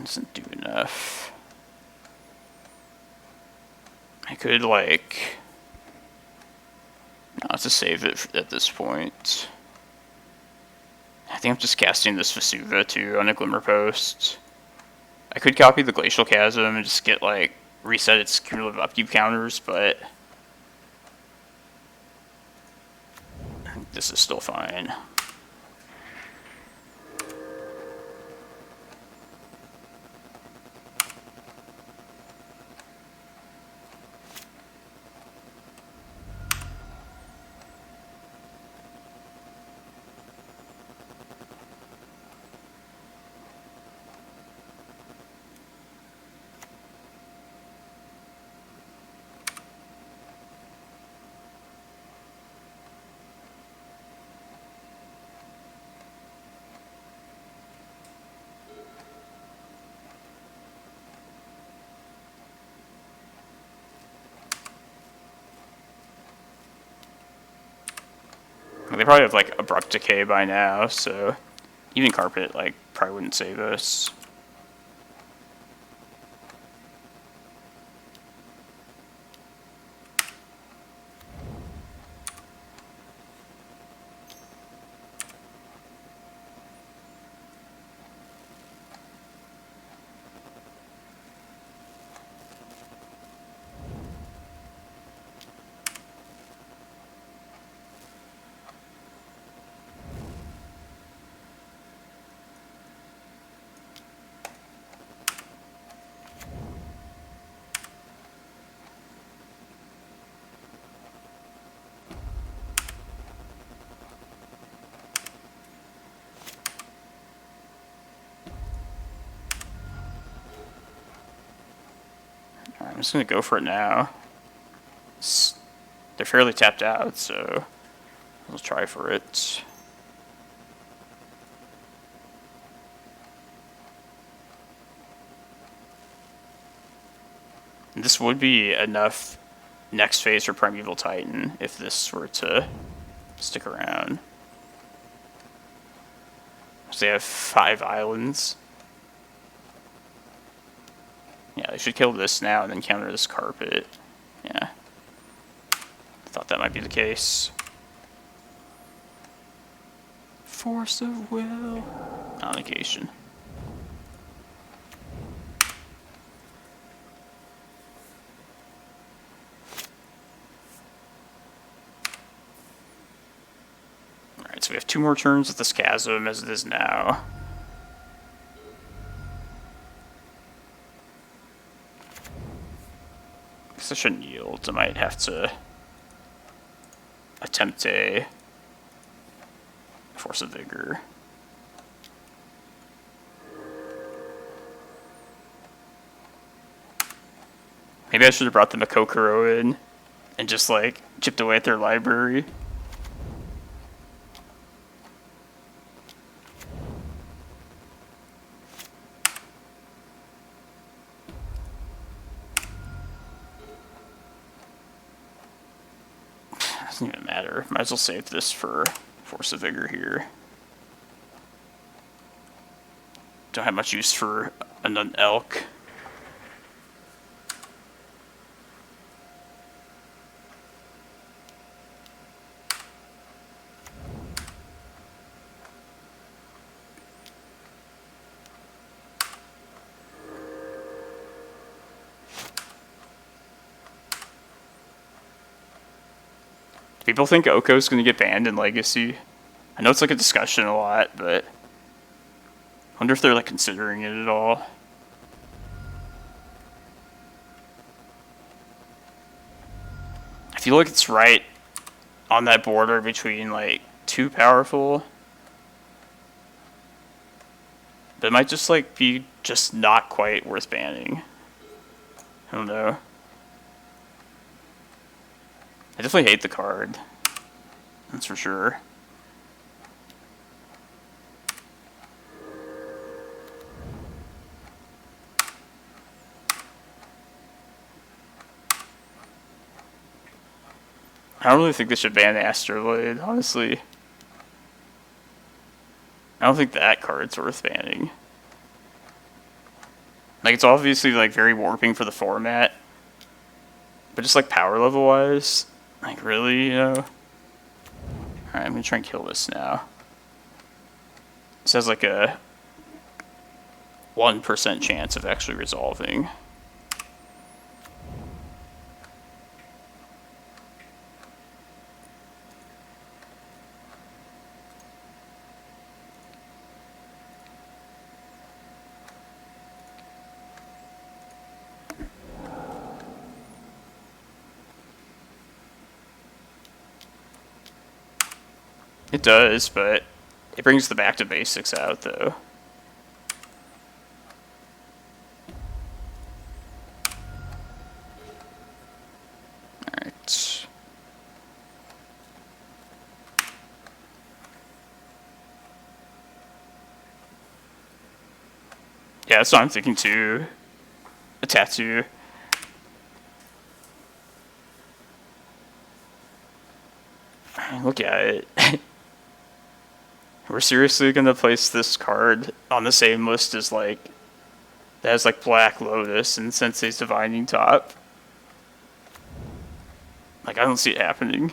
Doesn't do enough. I could, like... No, to save it at this point. I think I'm just casting this Vesuva, too, on a Glimmerpost. I could copy the Glacial Chasm and just get, like, reset its cumulative upkeep counters, but this is still fine. They probably have, like, Abrupt Decay by now, so even Carpet, like, probably wouldn't save us. I'm just going to go for it now. They're fairly tapped out, so we'll try for it. And this would be enough next phase for Primeval Titan if this were to stick around. So they have 5 islands. Yeah, they should kill this now and then counter this Carpet. Yeah. Thought that might be the case. Force of Will. Negation. Alright, so we have 2 more turns with this Chasm as it is now. I shouldn't yield. I might have to attempt a Force of Vigor. Maybe I should have brought the Mikokoro in and just, like, chipped away at their library. Doesn't even matter. Might as well save this for Force of Vigor here. Don't have much use for an elk. People think Oko's going to get banned in Legacy. I know it's like a discussion a lot, but I wonder if they're like considering it at all. I feel like it's right on that border between like too powerful, but it might just like be just not quite worth banning. I don't know. I definitely hate the card. That's for sure. I don't really think they should ban Astroblade, honestly. I don't think that card's worth banning. Like, it's obviously like very warping for the format, but just like power level wise, like, really, you know? Alright, I'm gonna try and kill this now. This has like a 1% chance of actually resolving. It does, but it brings the back to basics out, though. Alright. Yeah, that's what I'm thinking too. A tattoo. Look at it. We're seriously gonna place this card on the same list as, like, that has, like, Black Lotus and Sensei's Divining Top. Like, I don't see it happening.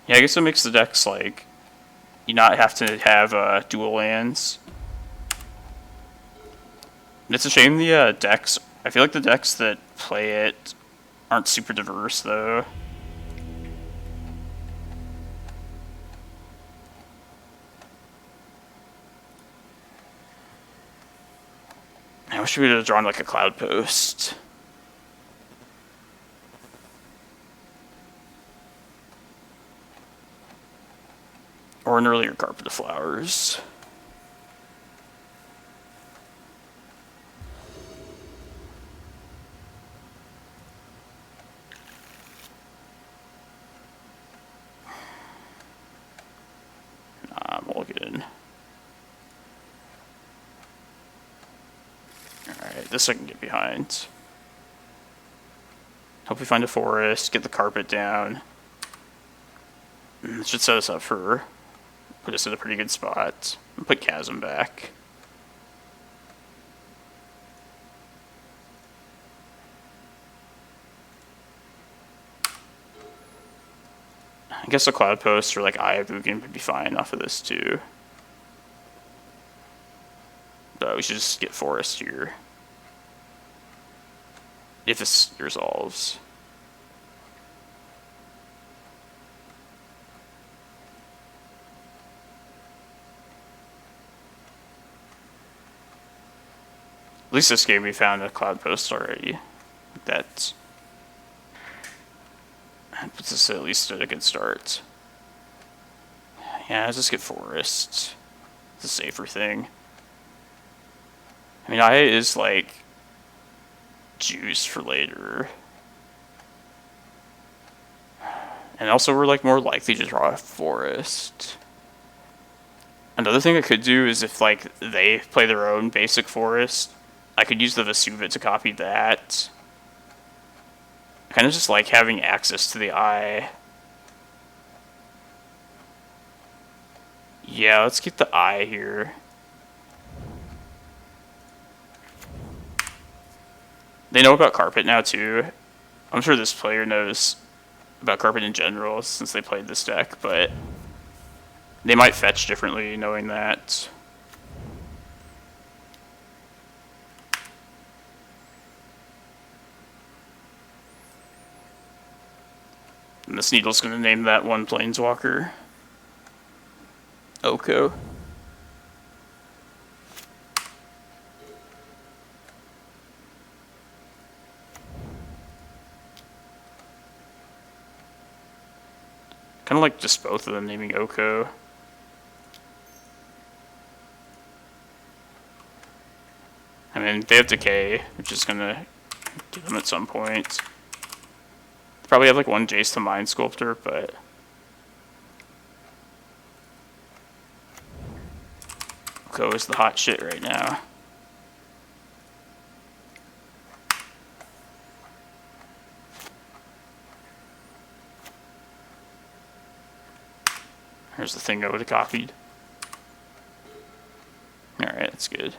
Yeah, I guess it makes the decks, like, you not have to have dual lands. It's a shame the decks, I feel like the decks that play it aren't super diverse, though. I wish we would have drawn, like, a Cloudpost. Or an earlier Carpet of Flowers. Nah, Mulligan. Alright, this I can get behind. Hope we find a forest, get the carpet down. This should set us up for... put us in a pretty good spot. And put Chasm back. I guess a Cloudpost or like Eye of Ugin would be fine off of this too. But we should just get Forest here. If this resolves. At least this game we found a Cloudpost already. That puts us at least at a good start. Yeah, let's just get Forest. It's a safer thing. I mean, Aya is like juice for later. And also we're like more likely to draw a Forest. Another thing I could do is if like they play their own basic Forest, I could use the Vesuva to copy that. I kind of just like having access to the Eye. Yeah, let's keep the Eye here. They know about Carpet now too. I'm sure this player knows about Carpet in general since they played this deck, but they might fetch differently knowing that. And this Needle's going to name that one Planeswalker Oko. Kind of like just both of them naming Oko. I mean, they have Decay, which is going to get them at some point. Probably have like one Jace to Mind Sculptor, but Oko is the hot shit right now. Here's the thing I would have copied. Alright, that's good.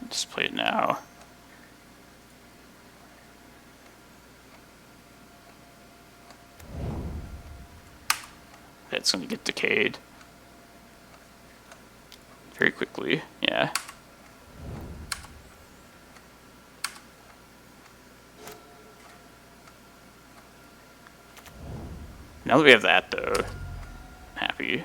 Just play it now. It's going to get decayed very quickly, yeah. Now that we have that, though, happy.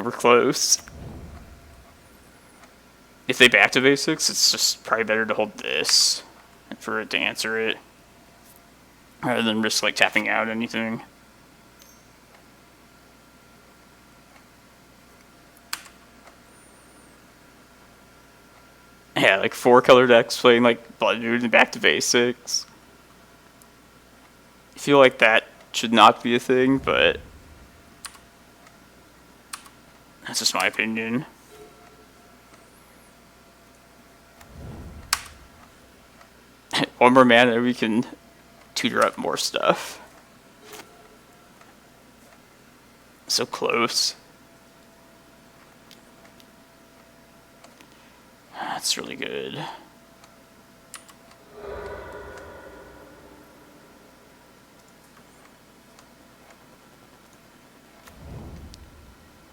We're close. If they back to basics, it's just probably better to hold this and for it to answer it, rather than risk like tapping out anything. Yeah, like 4-color decks playing like Blood Moon and back to basics. I feel like that should not be a thing, but that's just my opinion. One more mana, we can tutor up more stuff. So close. That's really good.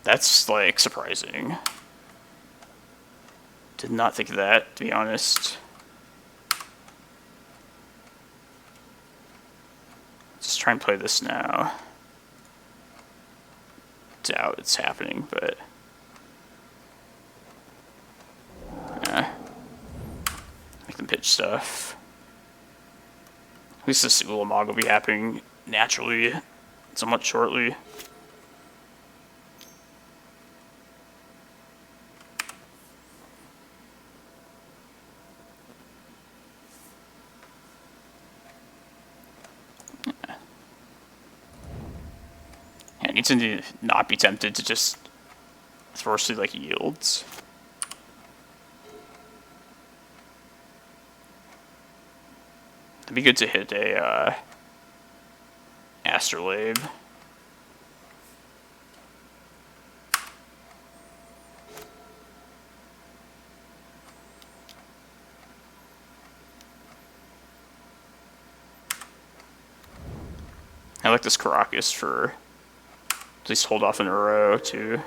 That's, like, surprising. Did not think of that, to be honest. Just try and play this now. Doubt it's happening, but yeah. Make them pitch stuff. At least this Ulamog will be happening naturally somewhat shortly. I need to not be tempted to just throw through like yields. It'd be good to hit a Astrolabe. I like this Karakas for at least hold off in a row, too.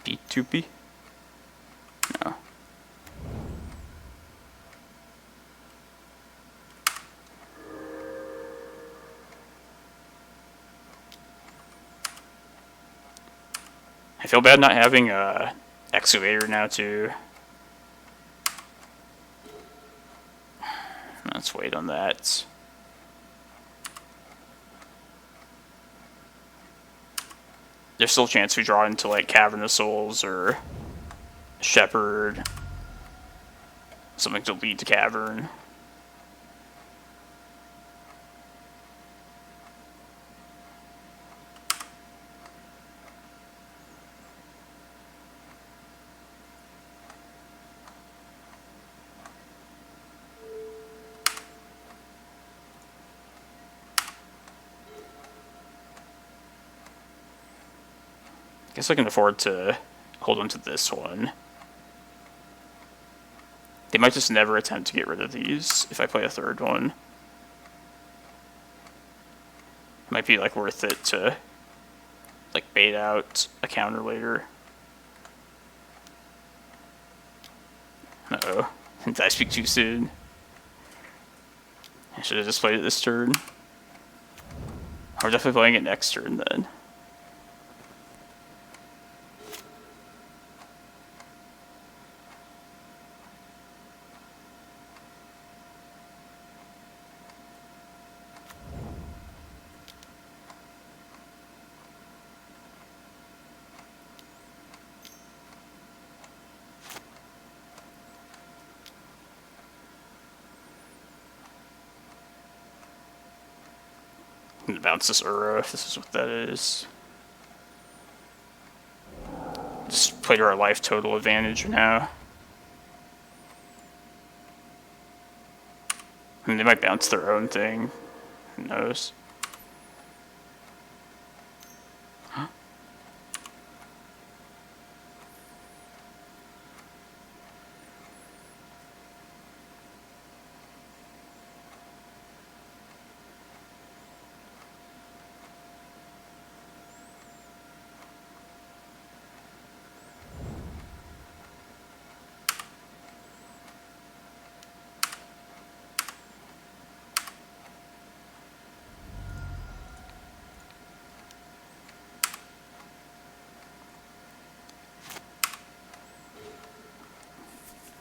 B2P? No. I feel bad not having a Excavator now, too. Let's wait on that. There's still a chance we draw into like Cavern of Souls or Shepherd. Something to lead to Cavern. Guess I can afford to hold on to this one. They might just never attempt to get rid of these if I play a third one. It might be like worth it to like bait out a counter later. Uh-oh. Did I speak too soon? I should have just played it this turn. We're definitely playing it next turn then. I'm gonna bounce this Uro if this is what that is. Just play to our life total advantage now. I mean, they might bounce their own thing. Who knows?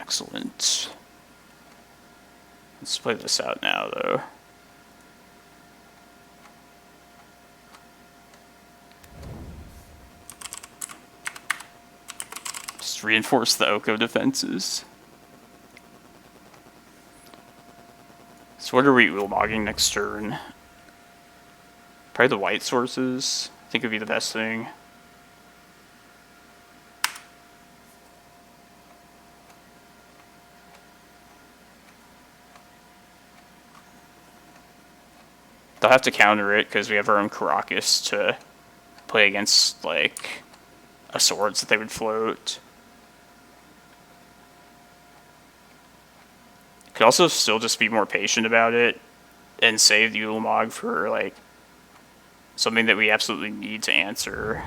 Excellent. Let's play this out now, though. Just reinforce the Oko defenses. So what are we Ulamogging next turn? Probably the white sources. I think would be the best thing. They'll have to counter it because we have our own Karakas to play against, like, a swords that they would float. Could also still just be more patient about it and save the Ulamog for, like, something that we absolutely need to answer.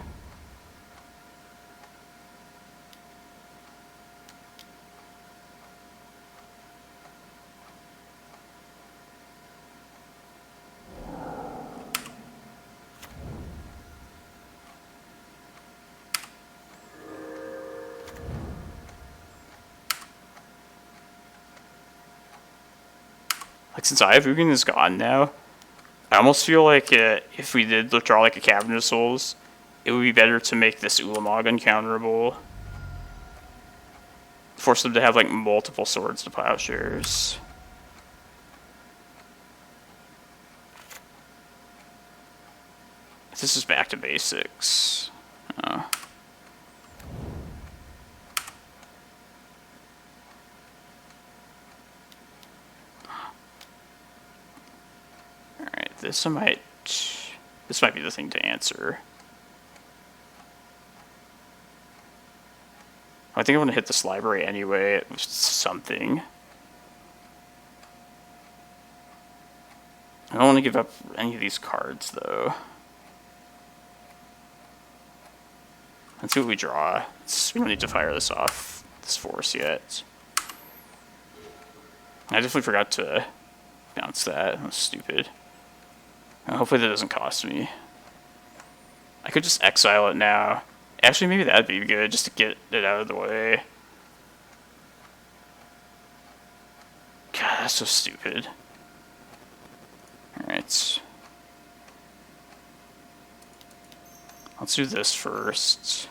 Like, since Eye of Ugin is gone now, I almost feel like if we did draw like a Cavern of Souls, it would be better to make this Ulamog uncounterable. Force them to have like multiple swords to plowshares. This is back to basics. Alright, this might be the thing to answer. I think I want to hit this library anyway with something. I don't want to give up any of these cards, though. Let's see what we draw. We don't need to fire this off, this force yet. I definitely forgot to bounce that. That was stupid. Hopefully that doesn't cost me. I could just exile it now. Actually, maybe that'd be good, just to get it out of the way. God, that's so stupid. Alright. Let's do this first.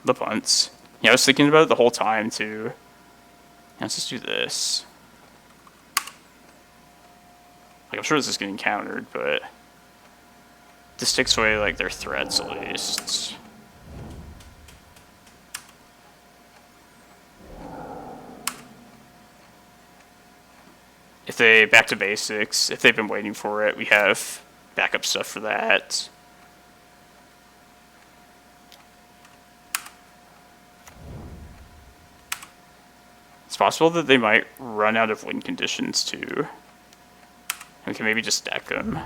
The punts. Yeah, I was thinking about it the whole time, too. Let's just do this. Like, I'm sure this is getting countered, but this takes away, like, their threats, at least. If they back to basics, if they've been waiting for it, we have backup stuff for that. It's possible that they might run out of win conditions, too. We can maybe just deck them.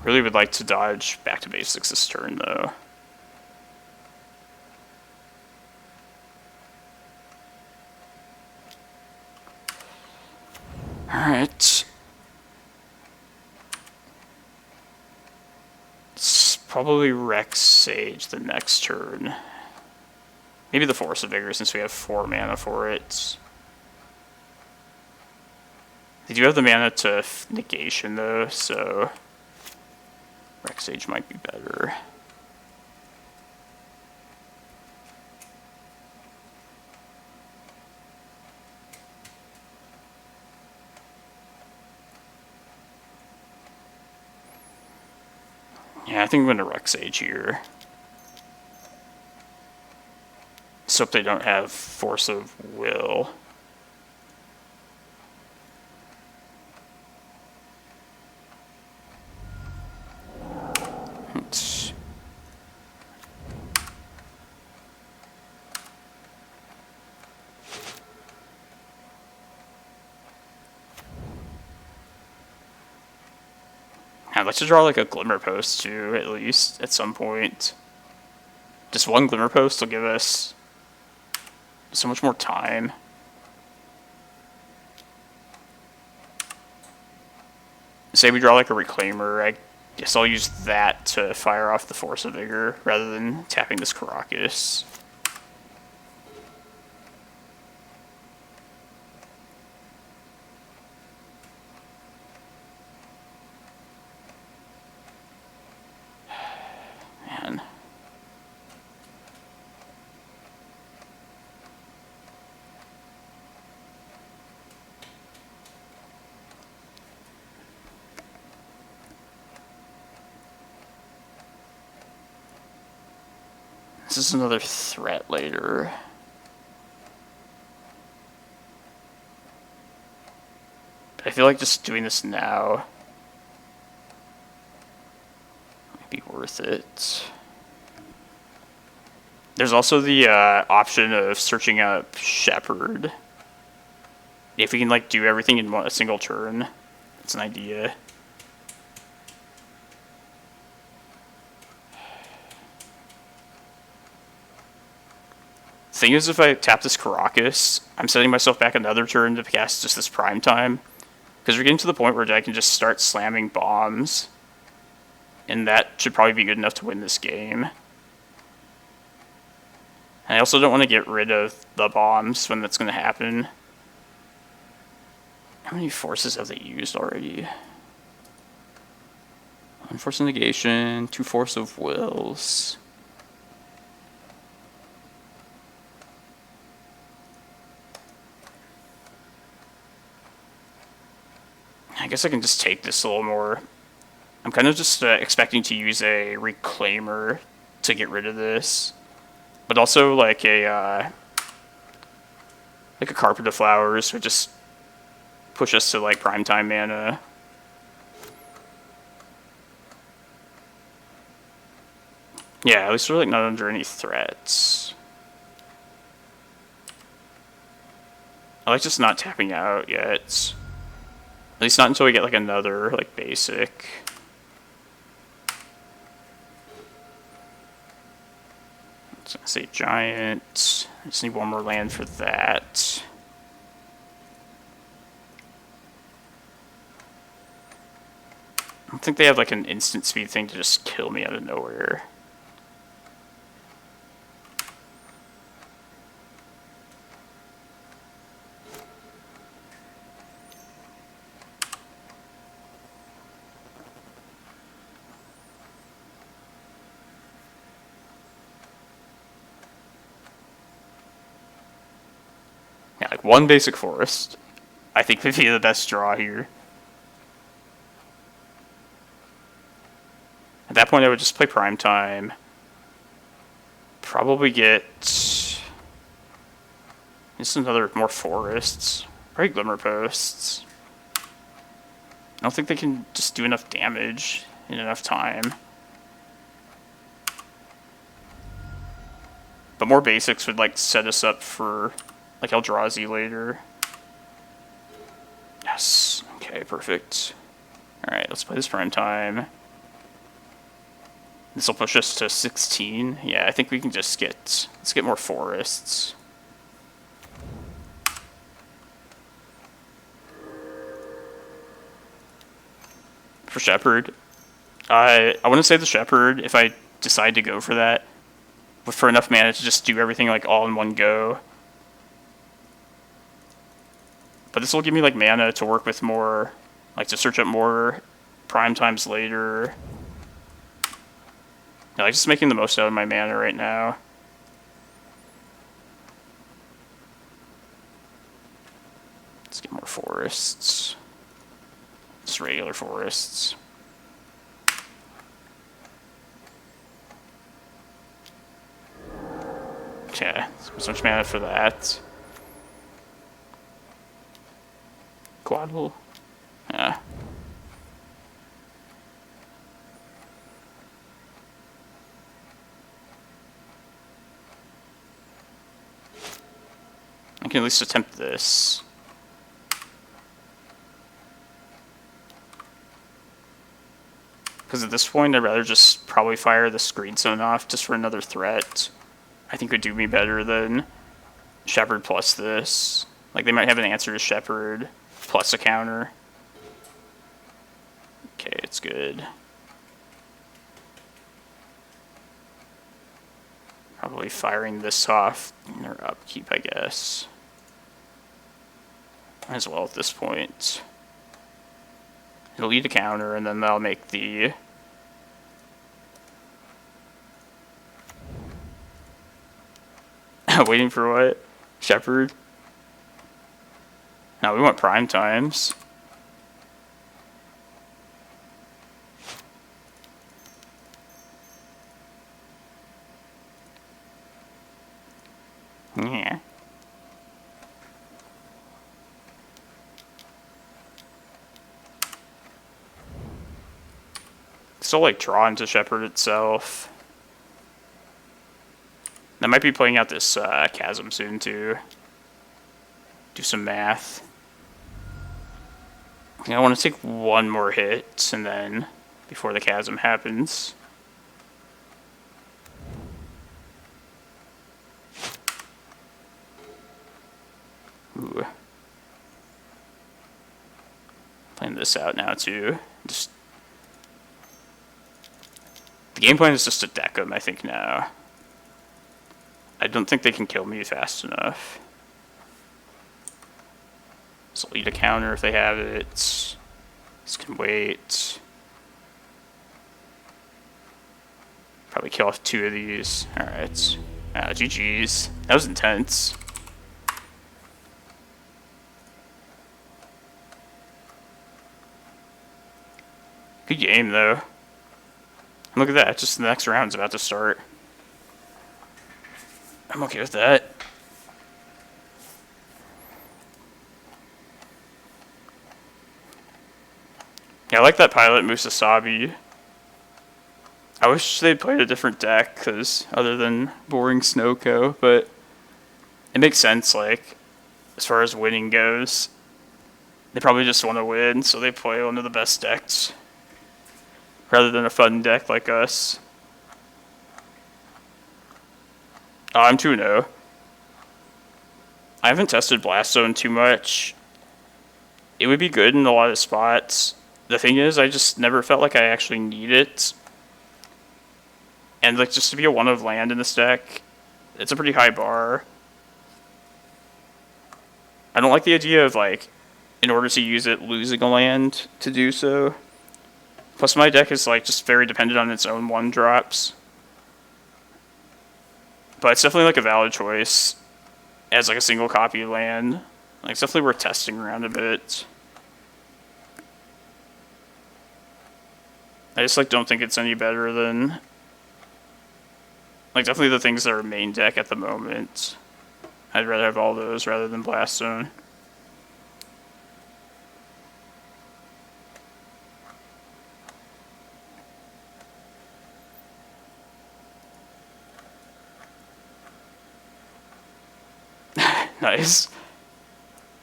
Really would like to dodge back to basics this turn, though. Alright. It's probably Rex Sage the next turn. Maybe the Force of Vigor, since we have 4 mana for it. They do have the mana to negation, though, so Rex Sage might be better. Yeah, I think I'm going to Rec Sage here. Just hope they don't have Force of Will. I'd like to draw like a Glimmerpost too, at least, at some point. Just one Glimmerpost will give us so much more time. Say we draw like a Reclaimer, I guess I'll use that to fire off the Force of Vigor, rather than tapping this Karakas. Man. This is another threat later. But I feel like just doing this now might be worth it. There's also the option of searching up Shepherd. If we can like do everything in a single turn, that's an idea. Thing is, if I tap this Karakas, I'm setting myself back another turn to cast just this prime time. Because we're getting to the point where I can just start slamming bombs. And that should probably be good enough to win this game. And I also don't want to get rid of the bombs when that's going to happen. How many forces have they used already? 1 Force of Negation, 2 Force of Wills. I guess I can just take this a little more. I'm kind of just expecting to use a Reclaimer to get rid of this. But also like a Carpet of Flowers would just push us to like primetime mana. Yeah, at least we're like not under any threats. I like just not tapping out yet. At least not until we get like another like basic. So I say giant. I just need one more land for that. I don't think they have like an instant speed thing to just kill me out of nowhere. Yeah, like one basic forest, I think would be the best draw here. At that point, I would just play Primetime. Probably get just another more forests. Probably Glimmerposts. I don't think they can just do enough damage in enough time. But more basics would like set us up for like Eldrazi later. Yes. Okay, perfect. Alright, let's play this Primetime. This will push us to 16. Yeah, I think we can just let's get more forests. For Shepherd, I want to say the Shepherd, if I decide to go for that, for enough mana to just do everything like all in one go. But this will give me like mana to work with more, like to search up more prime times later. Yeah, like just making the most out of my mana right now. Let's get more forests. Just regular forests. Okay, so much mana for that. Quadruple? Yeah. I can at least attempt this. Because at this point, I'd rather just probably fire the Screen Zone off just for another threat. I think would do me better than Shepherd plus this. Like, they might have an answer to Shepherd plus a counter. Okay, it's good. Probably firing this off in their upkeep, I guess. Might as well at this point. It'll lead a counter, and then they'll make the... Waiting for what? Shepherd? No, we want prime times. Yeah. Still like drawn to Shepherd itself. I might be playing out this chasm soon too. Do some math. I want to take one more hit and then before the chasm happens. Ooh. Playing this out now too. Just the game plan is just to deck them, I think now. I don't think they can kill me fast enough. So I'll eat a counter if they have it. This can wait. Probably kill off 2 of these. Alright. GG's. That was intense. Good game, though. And look at that, just the next round's about to start. I'm okay with that. Yeah, I like that pilot Musasabi. I wish they'd played a different deck, cause other than boring Snowco, but it makes sense, like, as far as winning goes. They probably just want to win, so they play one of the best decks. Rather than a fun deck like us. Oh, I'm 2-0. I haven't tested Blast Zone too much. It would be good in a lot of spots. The thing is, I just never felt like I actually need it. And like just to be a 1 of land in this deck, it's a pretty high bar. I don't like the idea of like, in order to use it, losing a land to do so. Plus my deck is like just very dependent on its own 1-drops. But it's definitely like a valid choice as like a single copy land. Like it's definitely worth testing around a bit. I just like don't think it's any better than like definitely the things that are main deck at the moment. I'd rather have all those rather than Blast Zone. Nice.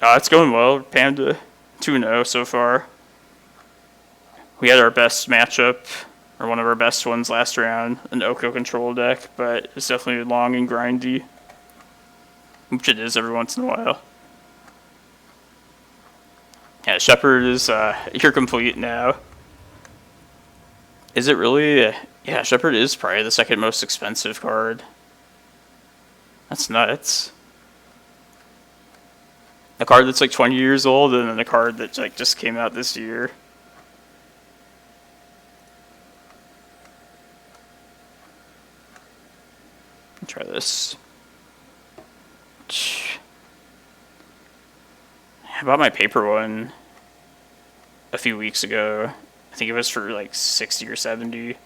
It's going well. Panda 2-0 so far. We had our best matchup, or one of our best ones last round, an Oko control deck, but it's definitely long and grindy. Which it is every once in a while. Yeah, Shepherd is, you're complete now. Is it really? Yeah, Shepherd is probably the second most expensive card. That's nuts. A card that's like 20 years old, and then a card that like just came out this year. Try this. I bought my paper one a few weeks ago. I think it was for like 60 or 70.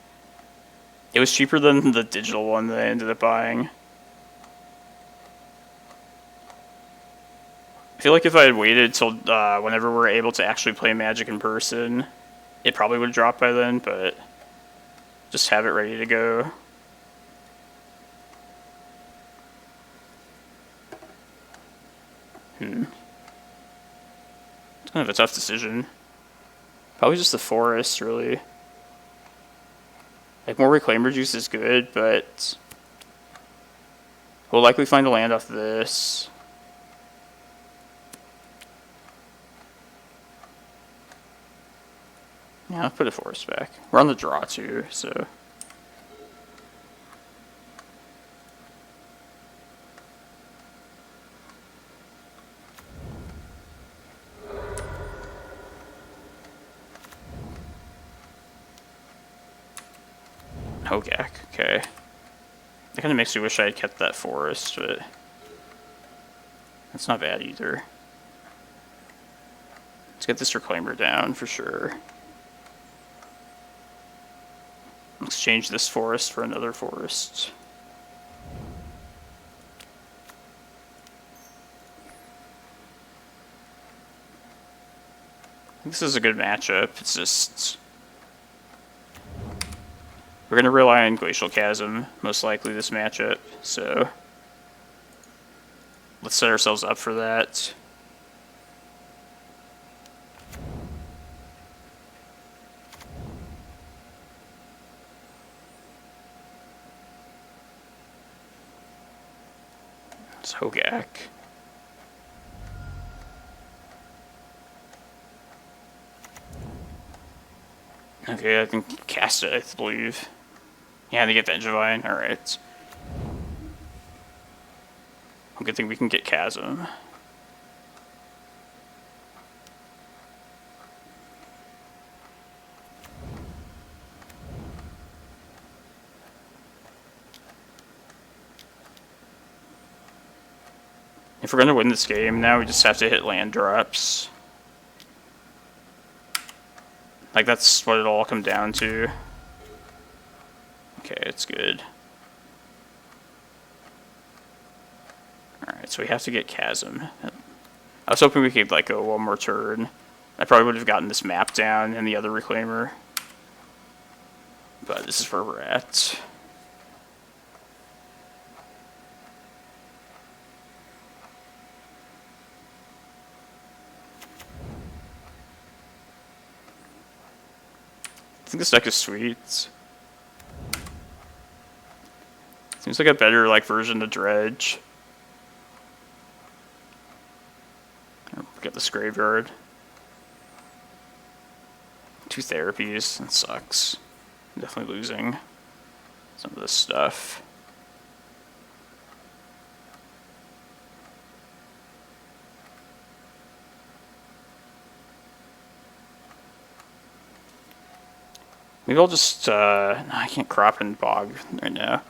It was cheaper than the digital one that I ended up buying. feel like if I had waited till whenever we're able to actually play Magic in person, it probably would have dropped by then, but just have it ready to go. It's kind of a tough decision. Probably just the forest, really. Like, more Reclaimer juice is good, but we'll likely find a land off this. Yeah, I'll put a forest back. We're on the draw, too, so... Hogak, okay. That kind of makes me wish I had kept that forest, but that's not bad either. Let's get this Reclaimer down for sure. Exchange this forest for another forest. This is a good matchup. It's just... we're going to rely on Glacial Chasm, most likely, this matchup, so let's set ourselves up for that. It's Hogak. Okay, I can cast it, I believe. Yeah, they get Vengevine, alright. Good thing we can get Chasm. If we're going to win this game, now we just have to hit land drops. Like, that's what it'll all come down to. Okay, it's good. Alright, so we have to get Chasm. I was hoping we could, like, go one more turn. I probably would have gotten this map down and the other Reclaimer. But this is where we're at. I think this deck is sweet. Seems like a better version of Dredge. Get this graveyard. 2 therapies, that sucks. Definitely losing some of this stuff. Maybe I'll just, I can't crop and bog right now.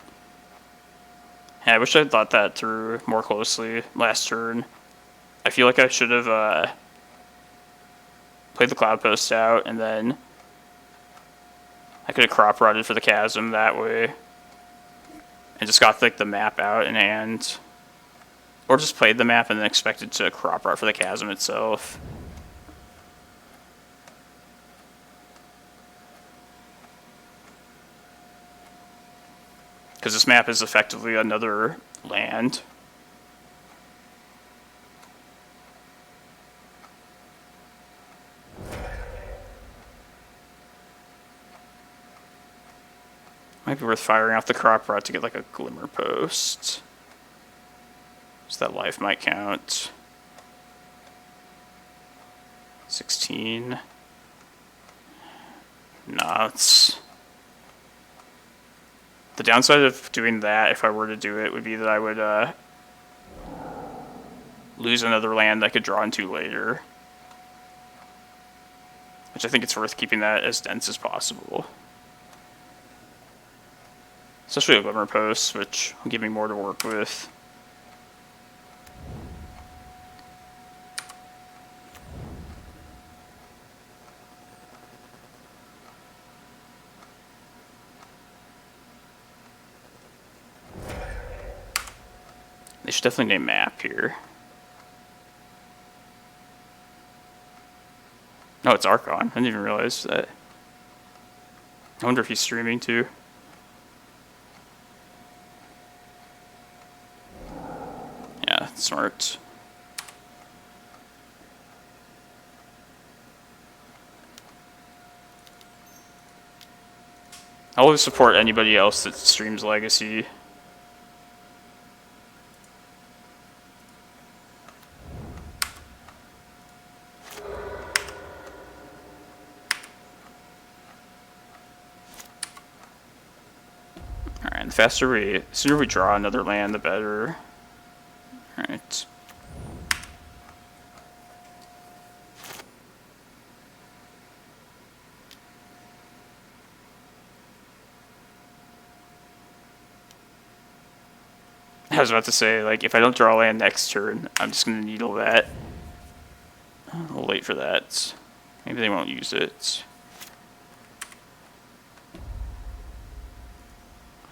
Yeah, I wish I had thought that through more closely last turn. I feel like I should have played the Cloudpost out, and then I could have crop rotted for the Chasm that way. And just got the map out in hand. Or just played the map and then expected to crop rot for the Chasm itself. Because this map is effectively another land. Might be worth firing off the crop rot to get a Glimmerpost. So that life might count. 16. Nah, it's... The downside of doing that, if I were to do it, would be that I would lose another land I could draw into later. Which I think it's worth keeping that as dense as possible. Especially a Glimmerpost, which will give me more to work with. They should definitely name map here. No, it's Archon. I didn't even realize that. I wonder if he's streaming too. Yeah, smart. I always support anybody else that streams Legacy. Alright, the sooner we draw another land, the better. Alright. I was about to say, like, if I don't draw land next turn, I'm just going to needle that. We'll wait for that. Maybe they won't use it.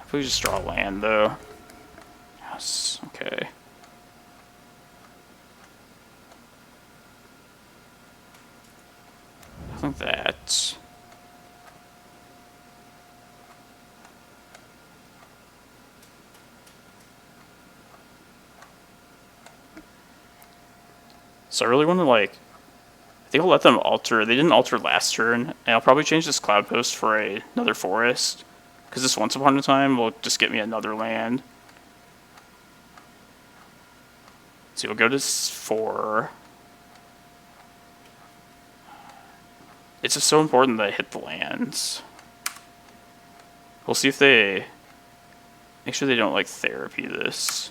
If we just draw land, though. Yes, okay. I think that. So I really want to, like, I think I'll let them alter. They didn't alter last turn, and I'll probably change this Cloudpost for another forest, because this Once Upon a Time will just get me another land. So we'll go to 4. It's just so important that I hit the lands. We'll see if they... Make sure they don't, like, therapy this.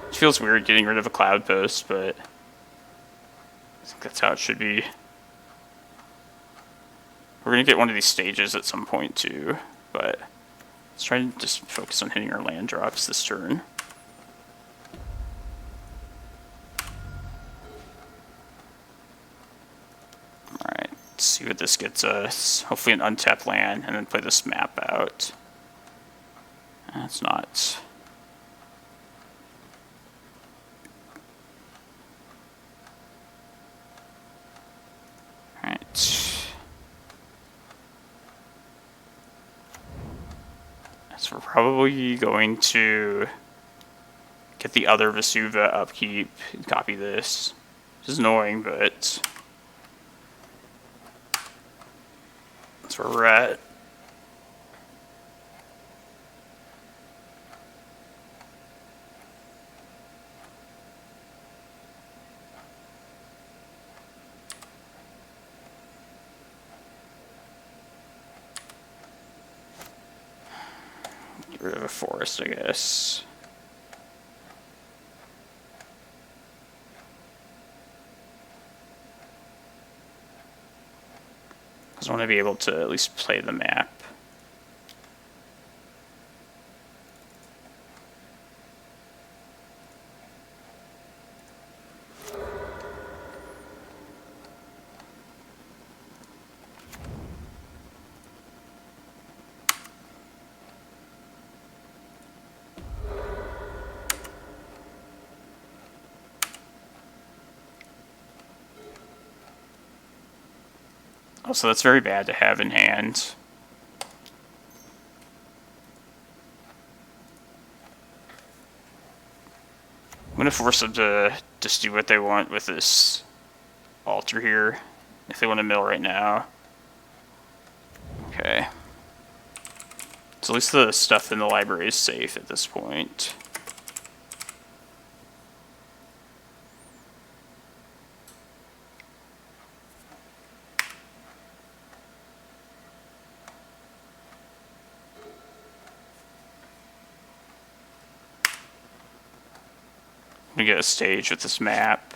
It feels weird getting rid of a Cloudpost, but I think that's how it should be. We're going to get one of these stages at some point too, but let's try to just focus on hitting our land drops this turn. Alright, let's see what this gets us. Hopefully an untapped land, and then play this map out. That's not... So we're probably going to get the other Vesuva upkeep and copy this. Which is annoying, but that's where we're at. Get rid of a forest, I guess. Because I want to be able to at least play the map. Also, that's very bad to have in hand. I'm going to force them to just do what they want with this altar here, if they want to mill right now. Okay. So at least the stuff in the library is safe at this point. I'm gonna get a stage with this map.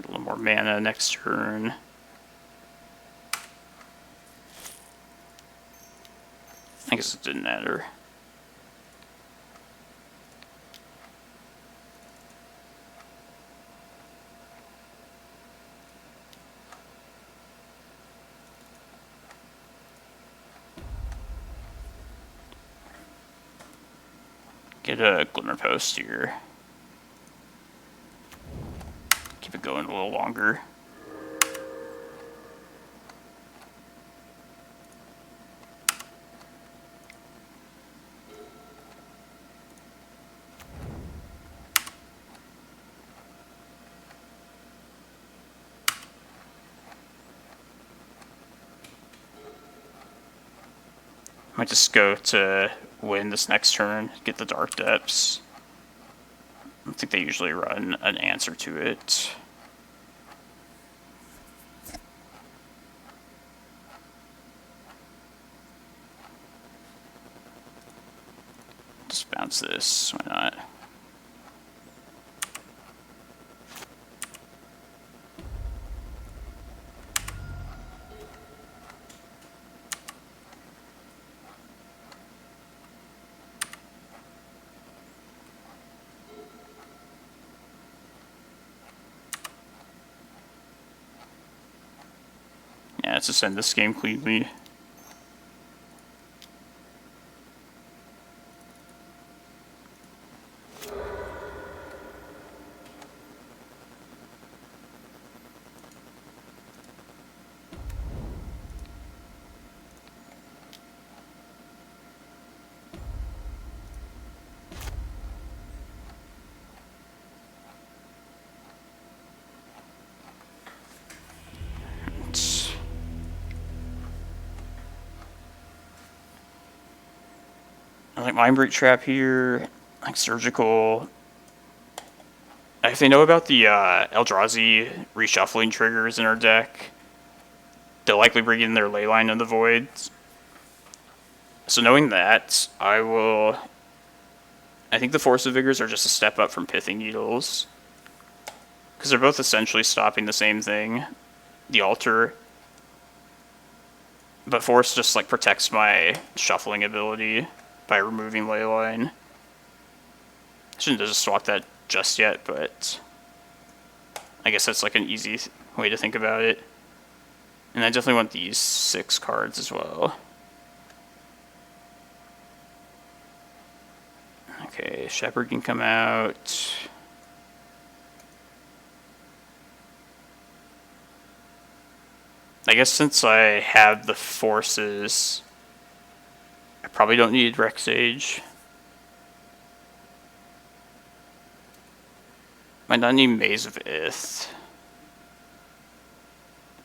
Get a little more mana next turn. I guess it didn't matter. Get a Glimmerpost here. Keep it going a little longer. Might just go to win this next turn, get the Dark Depths. I think they usually run an answer to it. Just bounce this, why not? Yeah, let's just end this game cleanly. I like Mindbreak Trap here, like Surgical. If they know about the Eldrazi reshuffling triggers in our deck, they'll likely bring in their Leyline of the Void. So knowing that, I think the Force of Vigors are just a step up from Pithing Needles. Because they're both essentially stopping the same thing, the Altar. But Force just like protects my shuffling ability by removing Leyline. I shouldn't just swap that just yet, but I guess that's like an easy way to think about it. And I definitely want these 6 cards as well. Okay, Shepherd can come out. I guess since I have the forces, I probably don't need Rec Sage. Might not need Maze of Ith.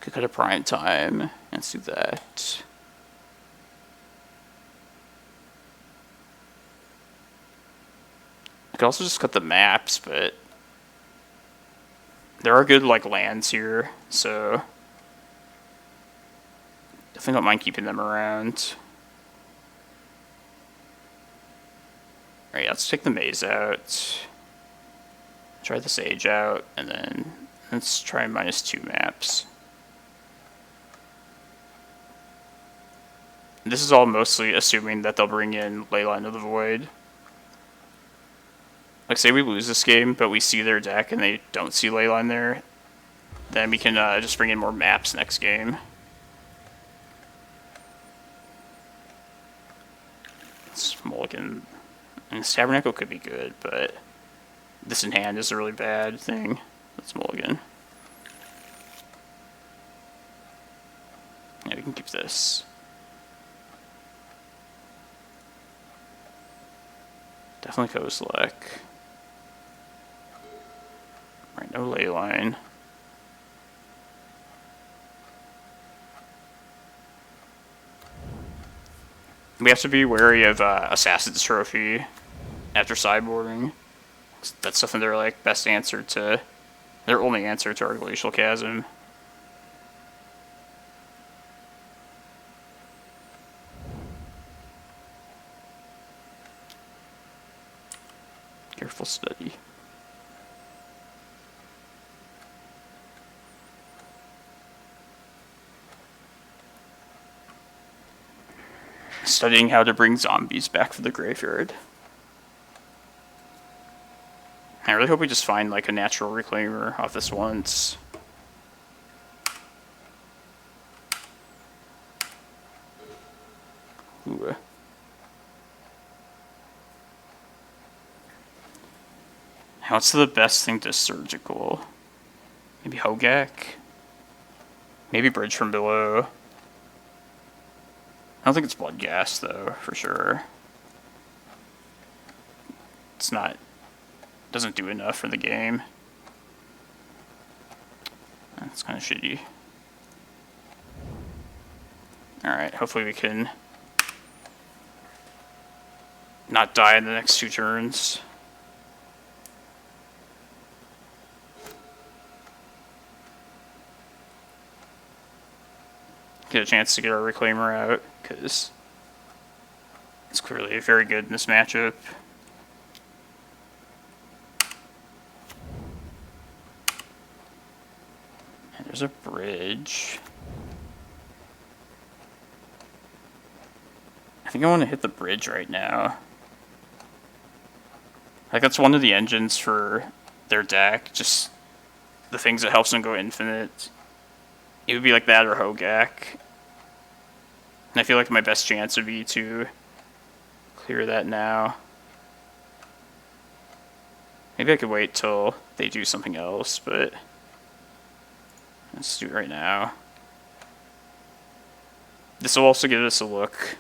Could cut a Prime Time. Let's do that. I could also just cut the maps, but there are good like lands here, so definitely don't mind keeping them around. Alright, let's take the maze out. Try the Sage out, and then let's try -2 maps. This is all mostly assuming that they'll bring in Leyline of the Void. Like, say we lose this game, but we see their deck and they don't see Leyline there, then we can just bring in more maps next game. Let's mulligan. And this Tabernacle could be good, but this in hand is a really bad thing. Let's mulligan. Yeah, we can keep this. Definitely Kozilek. Right, no Leyline. We have to be wary of Assassin's Trophy after sideboarding. That's definitely their like best answer to, their only answer to our Glacial Chasm. Careful study. studying how to bring zombies back from the graveyard. I really hope we just find like a natural reclaimer off this once. Ooh. What's the best thing to surgical? Maybe Hogak? Maybe Bridge from Below. I don't think it's Blood Gas though, for sure. It's not... doesn't do enough for the game. That's kind of shitty. Alright, hopefully we can not die in the next 2 turns. Get a chance to get our Reclaimer out, because it's clearly very good in this matchup. And there's a bridge. I think I want to hit the bridge right now. Like, that's one of the engines for their deck, just the things that helps them go infinite. It would be like that or Hogak. And I feel like my best chance would be to clear that now. Maybe I could wait till they do something else, but let's do it right now. This will also give us a look.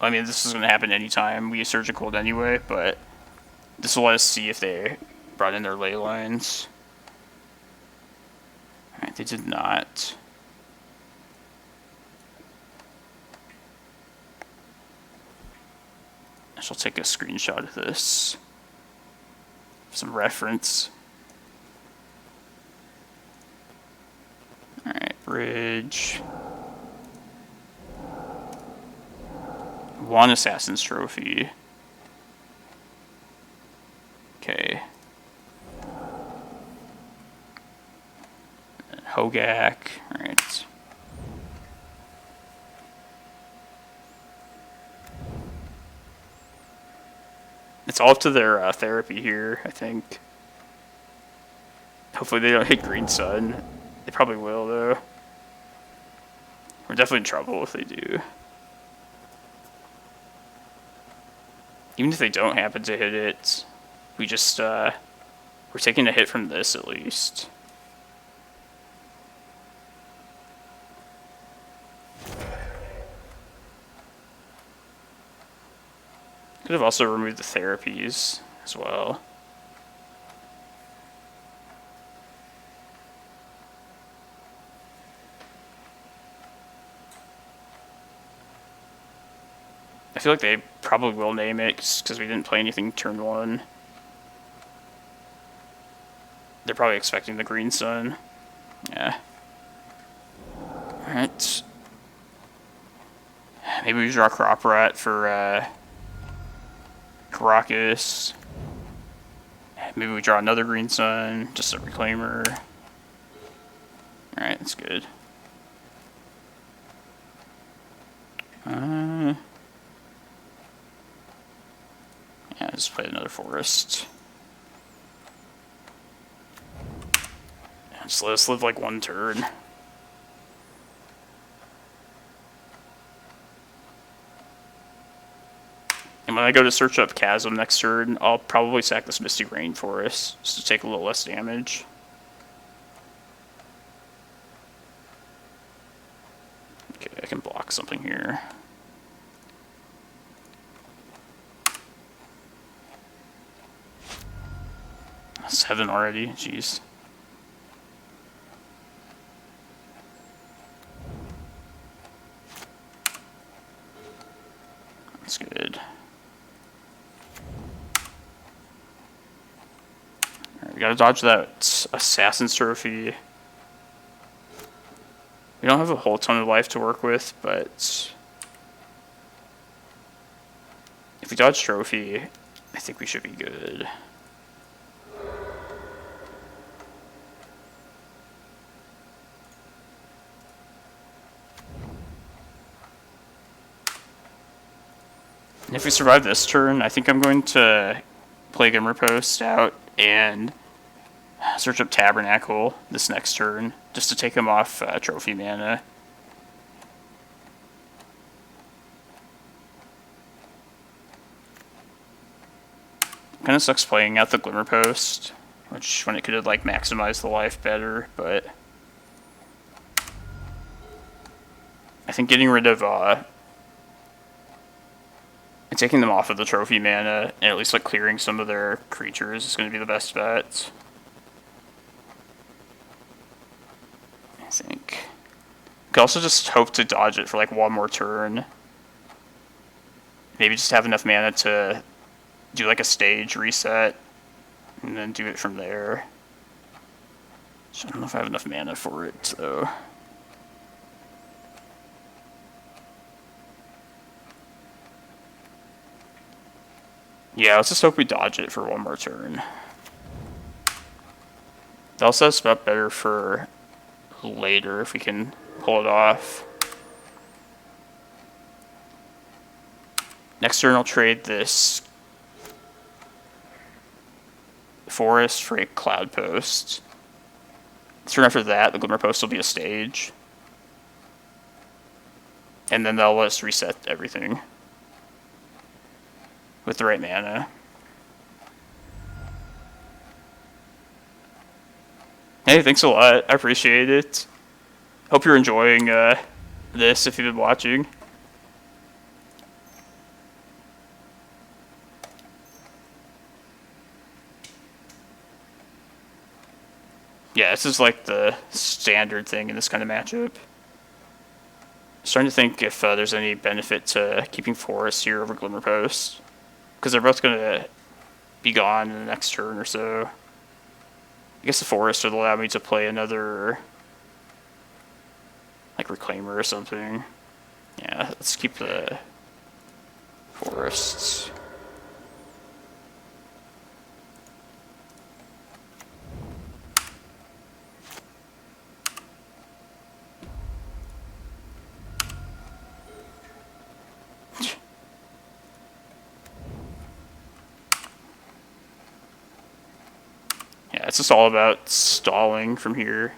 I mean, this is going to happen anytime we surgical anyway, but this will let us see if they brought in their ley lines. Alright, they did not. I shall take a screenshot of this. Some reference. Alright, bridge. 1 Assassin's Trophy. Okay. Hogak. Alright. It's all up to their therapy here, I think. Hopefully they don't hit Green Sun. They probably will, though. We're definitely in trouble if they do. Even if they don't happen to hit it, we just, we're taking a hit from this at least. Could have also removed the therapies as well. I feel like they probably will name it because we didn't play anything turn 1. They're probably expecting the Green Sun. Yeah. Alright. Maybe we draw Crop Rat for Karakas. Maybe we draw another Green Sun, just a Reclaimer. Alright, that's good. Yeah, just play another Forest. Yeah, just let us live like 1 turn. And when I go to search up Chasm next turn, I'll probably sack this Misty Rainforest just to take a little less damage. Okay, I can block something here. 7 already, jeez. That's good. Alright, we gotta dodge that Assassin's Trophy. We don't have a whole ton of life to work with, but if we dodge Trophy, I think we should be good. If we survive this turn, I think I'm going to play Glimmerpost out and search up Tabernacle this next turn, just to take him off trophy mana. Kind of sucks playing out the Glimmerpost, which when it could have like maximized the life better, but I think getting rid of and taking them off of the trophy mana and at least like clearing some of their creatures is going to be the best bet. I think. Could also just hope to dodge it for like one more turn. Maybe just have enough mana to do like a stage reset and then do it from there. So I don't know if I have enough mana for it, so. Yeah, let's just hope we dodge it for one more turn. That'll set us up better for later if we can pull it off. Next turn I'll trade this forest for a Cloudpost. Turn after that, the Glimmerpost will be a stage. And then they'll let us reset everything with the right mana. Hey, thanks a lot. I appreciate it. Hope you're enjoying this if you've been watching. Yeah, this is like the standard thing in this kind of matchup. I'm starting to think if there's any benefit to keeping Forest here over Glimmerpost, because they're both going to be gone in the next turn or so. I guess the Forest would allow me to play another, like, Reclaimer or something. Yeah, let's keep the Forests. Yeah, it's just all about stalling from here.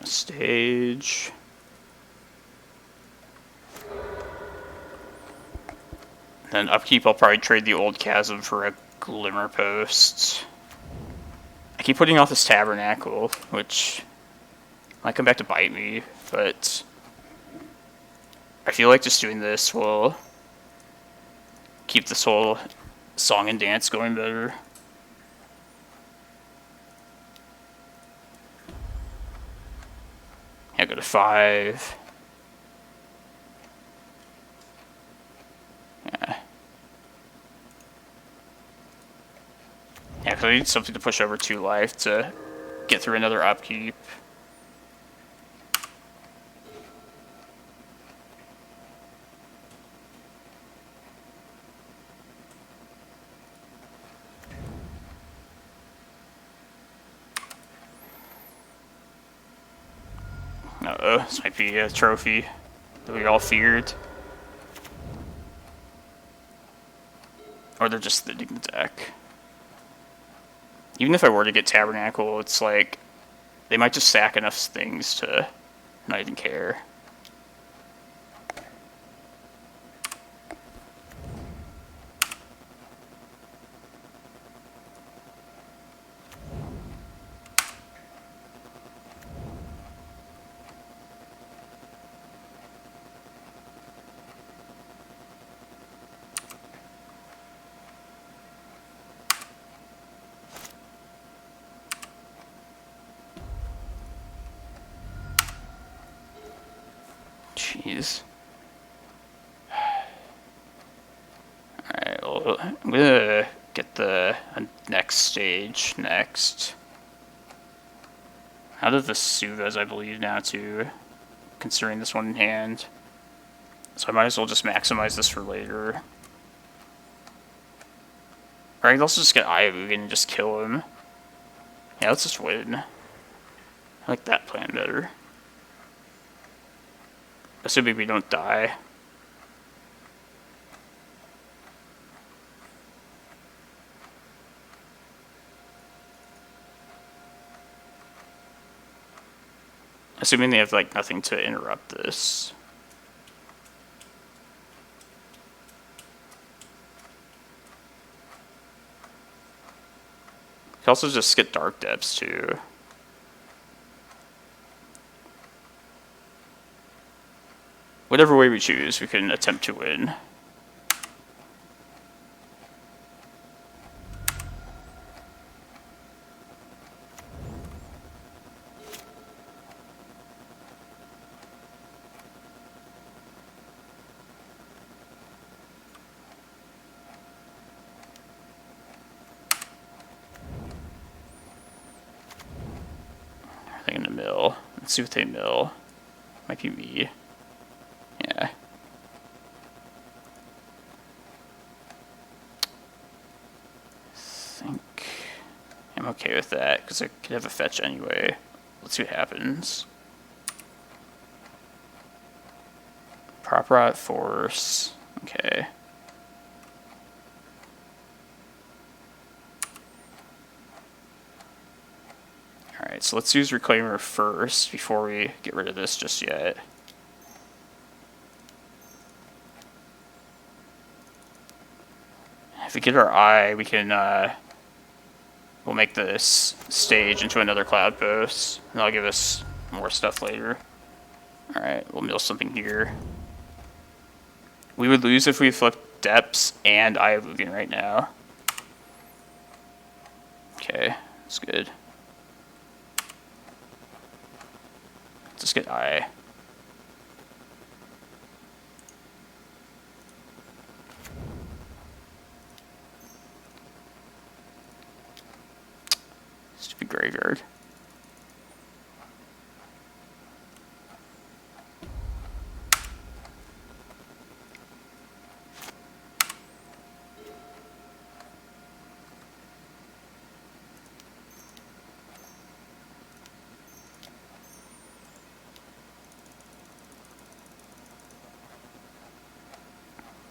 Stage. Then upkeep, I'll probably trade the old Chasm for a Glimmerpost. I keep putting off this Tabernacle, which might come back to bite me, but I feel like just doing this will keep this whole song and dance going better. Yeah, go to 5. Yeah. Yeah, because I need something to push over 2 life to get through another upkeep. Uh-oh, this might be a trophy that we all feared. Or they're just thinning the deck. Even if I were to get Tabernacle, it's like, they might just sack enough things to not even care. Jeez. Alright, well, I'm gonna get the next stage next. Out of the Vesuvas, I believe, now, too, considering this one in hand. So I might as well just maximize this for later. Or I can also just get Eye of Ugin and just kill him. Yeah, let's just win. I like that plan better. Assuming we don't die. Assuming they have, like, nothing to interrupt this. You can also just get Dark Depths, too. Whatever way we choose, we can attempt to win. I think in the mill. Let's see what they mill. Might be me. Yeah. I think I'm okay with that, because I could have a fetch anyway. Let's see what happens. Prop Rot Force. Okay. Alright, so let's use Reclaimer first before we get rid of this just yet. If we get our eye, we can, we'll make this stage into another Cloudpost, and that'll give us more stuff later. Alright, we'll mill something here. We would lose if we flipped Depths and Eye of Ugin right now. Okay, that's good. Let's get Eye. Stupid graveyard.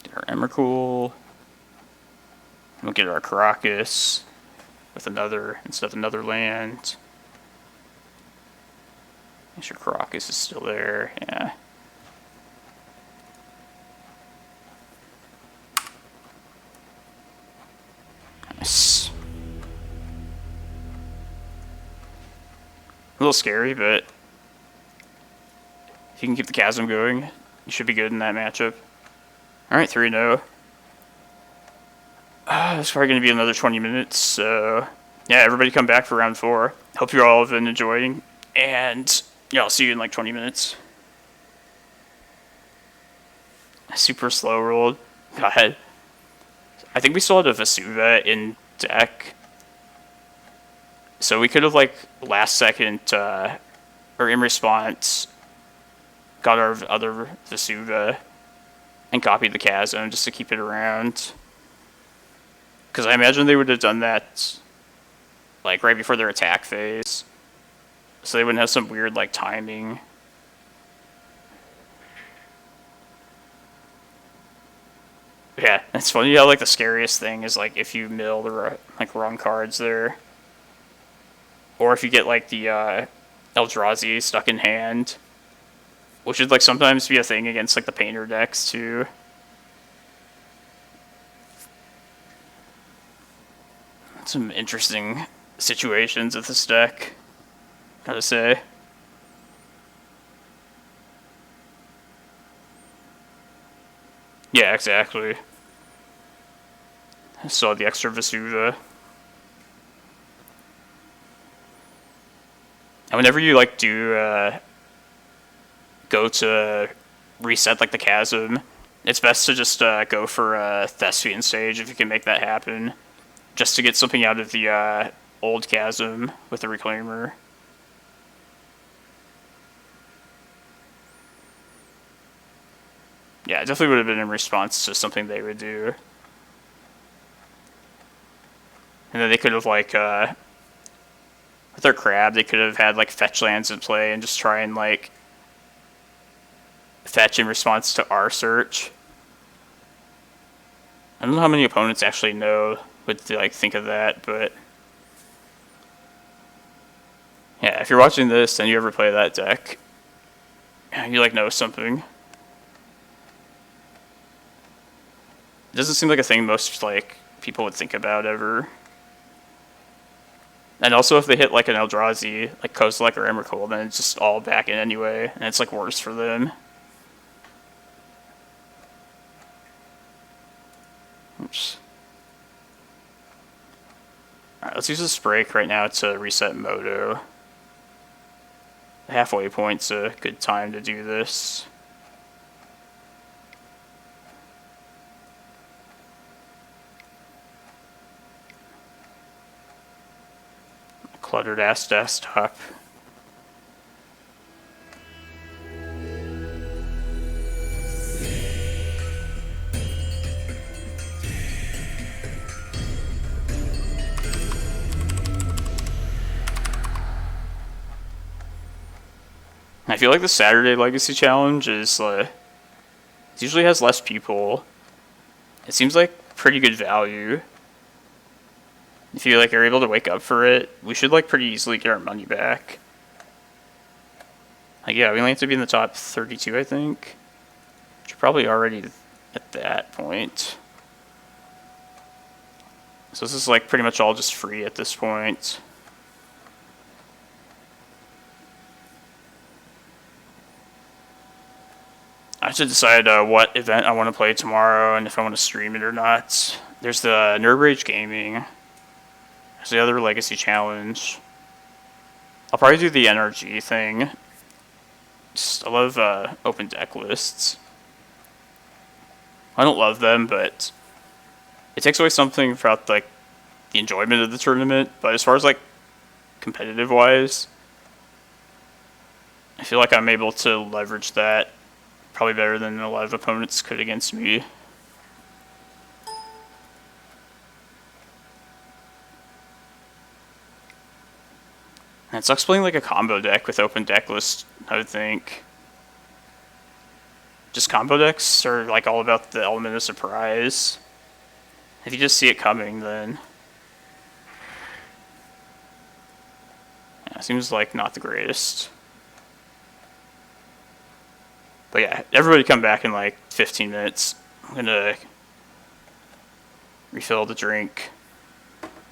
Get our Emrakul. We'll get our Karakas with another, instead of another land. Make sure Karakas is still there, yeah. Nice. A little scary, but if you can keep the chasm going, you should be good in that matchup. Alright, 3-0. It's probably going to be another 20 minutes, so yeah, everybody come back for round 4. Hope you all have been enjoying, and yeah, I'll see you in like 20 minutes. Super slow rolled. God. I think we still had a Vesuva in deck, so we could have like last second, or in response, got our other Vesuva and copied the chasm just to keep it around. Because I imagine they would have done that like right before their attack phase, so they wouldn't have some weird like timing. Yeah, it's funny how like the scariest thing is like if you mill the like wrong cards there, or if you get like the Eldrazi stuck in hand, which would like sometimes be a thing against like the painter decks too. Some interesting situations with this deck, gotta say. Yeah, exactly. I saw the extra Vesuva. And whenever you like do go to reset like the chasm, it's best to just go for Thespian Sage if you can make that happen, just to get something out of the old chasm with the Reclaimer. Yeah, it definitely would have been in response to something they would do. And then they could have like with their crab, they could have had like fetch lands in play and just try and like fetch in response to our search. I don't know how many opponents actually know would like think of that, but yeah, if you're watching this and you ever play that deck, you like know something. It doesn't seem like a thing most like people would think about ever. And also if they hit like an Eldrazi, like Kozilek or Emrakul, then it's just all back in anyway, and it's like worse for them. Oops. Alright, let's use this break right now to reset Moto. The halfway point's a good time to do this. Cluttered ass desktop. I feel like the Saturday Legacy Challenge is it usually has less people. It seems like pretty good value. If you like are able to wake up for it, we should like pretty easily get our money back. Like yeah, we only have to be in the top 32, I think. Which are probably already at that point. So this is like pretty much all just free at this point. I have to decide what event I want to play tomorrow and if I want to stream it or not. There's the Nerd Rage Gaming. There's the other Legacy Challenge. I'll probably do the NRG thing. I love open deck lists. I don't love them, but it takes away something from like the enjoyment of the tournament. But as far as like competitive wise, I feel like I'm able to leverage that probably better than a lot of opponents could against me. And it sucks playing like a combo deck with open deck list, I would think. Just combo decks are like all about the element of surprise. If you just see it coming, then yeah, it seems like not the greatest. But yeah, everybody come back in like 15 minutes. I'm gonna refill the drink,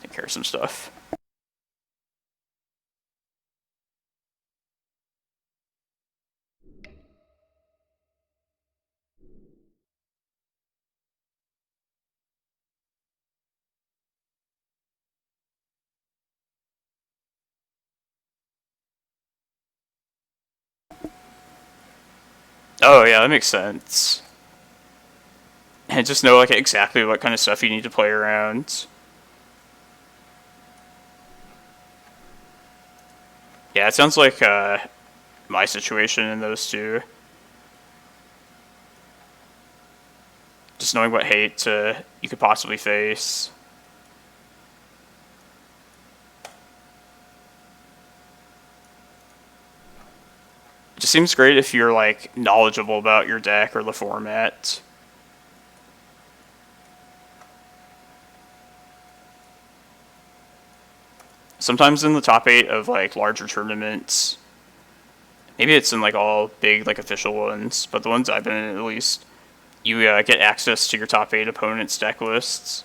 take care of some stuff. Oh yeah, that makes sense. And just know like exactly what kind of stuff you need to play around. Yeah, it sounds like my situation in those two. Just knowing what hate you could possibly face. It just seems great if you're like knowledgeable about your deck or the format. Sometimes in the top 8 of like larger tournaments, maybe it's in like all big like official ones, but the ones I've been in at least, you get access to your top 8 opponents' deck lists.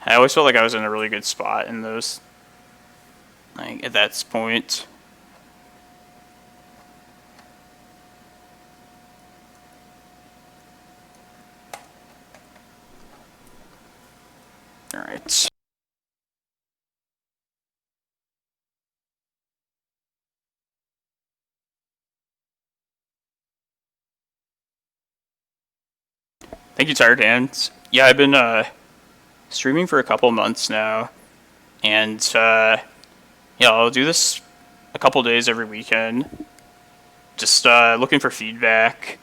I always felt like I was in a really good spot in those, like at that point. All right. Thank you, Tired Hands. Yeah, I've been streaming for a couple months now, and yeah, I'll do this a couple days every weekend. Just looking for feedback.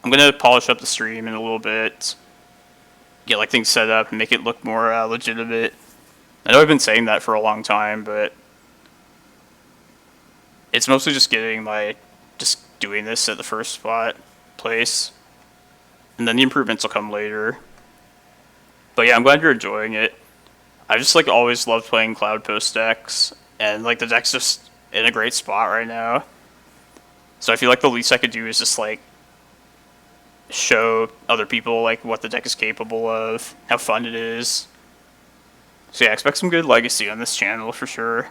I'm gonna polish up the stream in a little bit, get like things set up and make it look more legitimate. I know I've been saying that for a long time, but it's mostly just just doing this at the first spot place, and then the improvements will come later. But yeah, I'm glad you're enjoying it. I just like always loved playing Cloudpost decks, and like the deck's just in a great spot right now. So I feel like the least I could do is just like show other people like what the deck is capable of, how fun it is. So yeah, expect some good legacy on this channel for sure.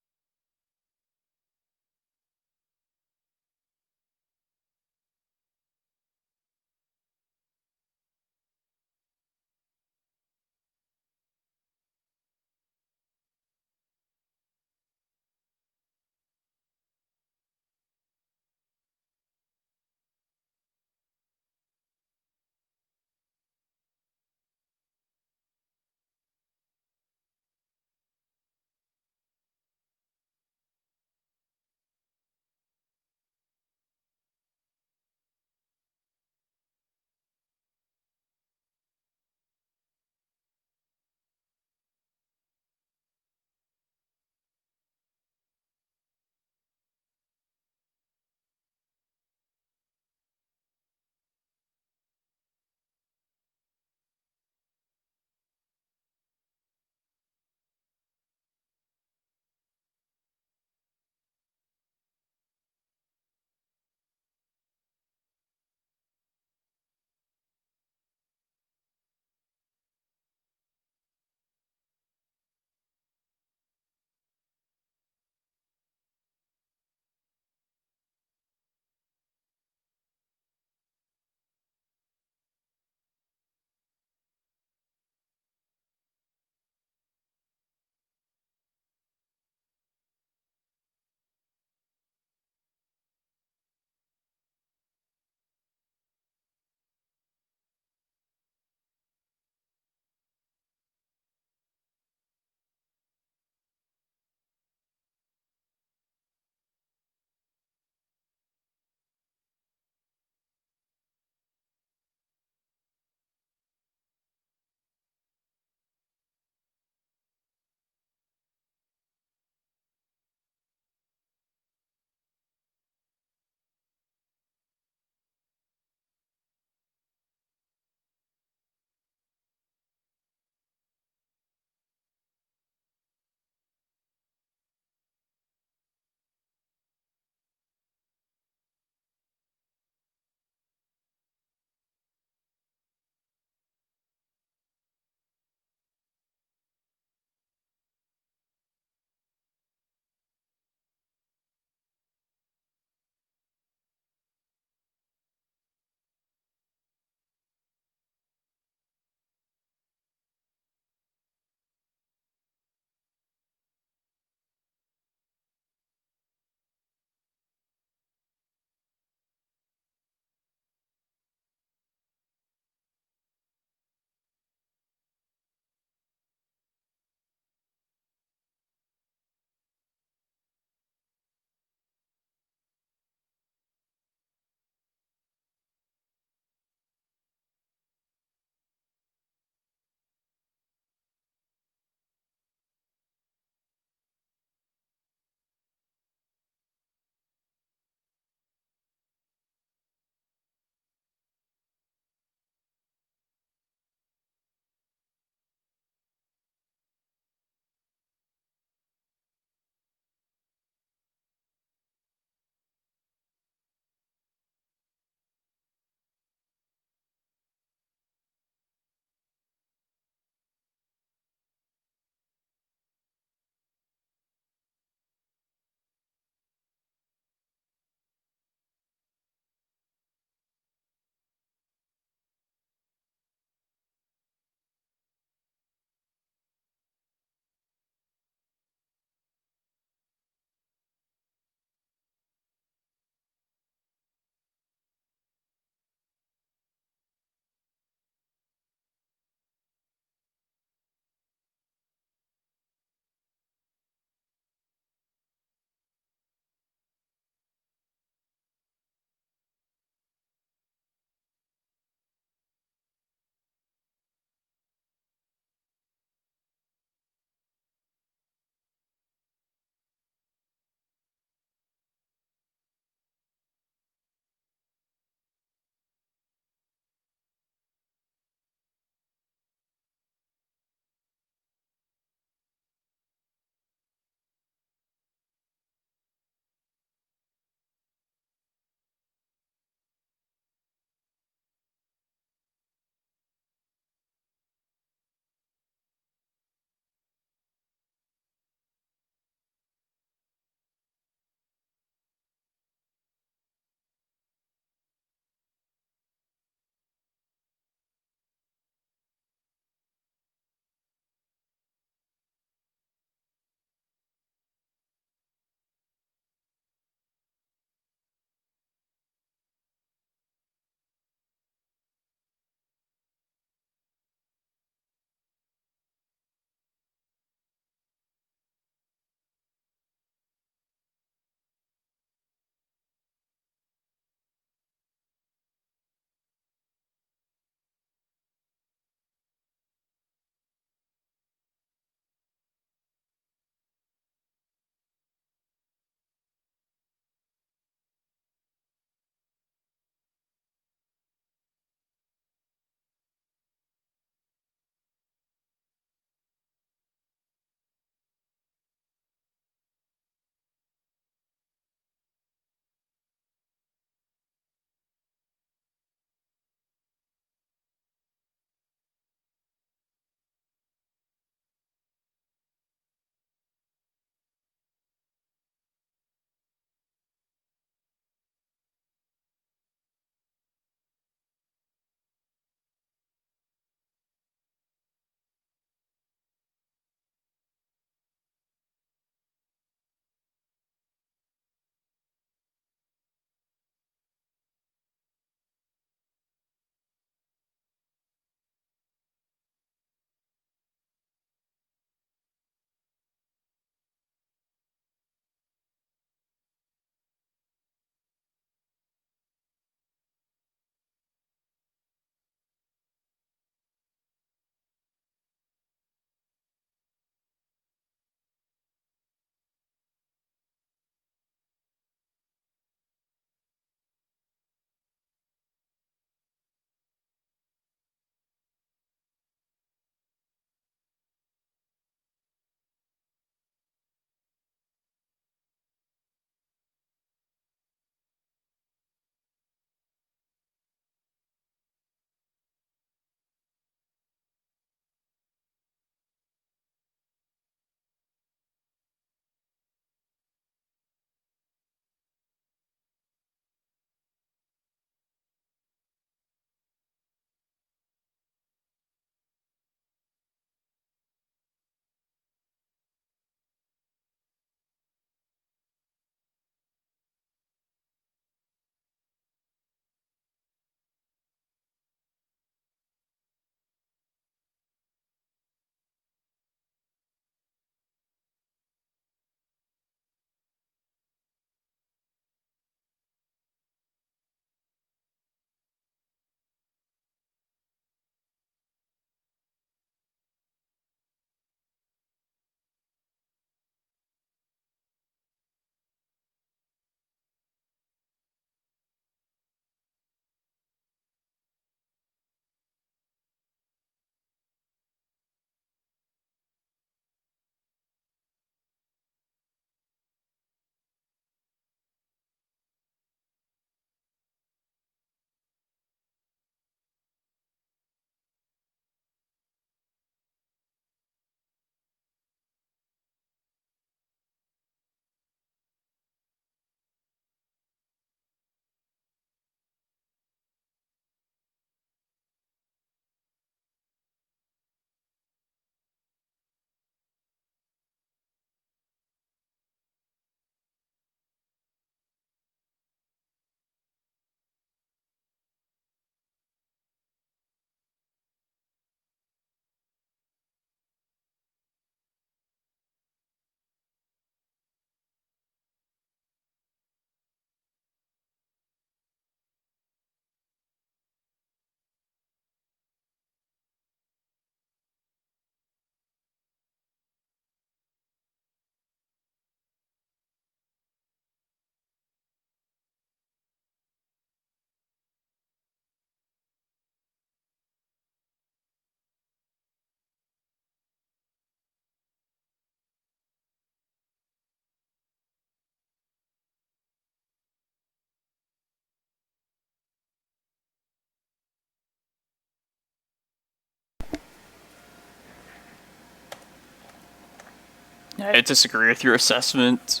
I disagree with your assessment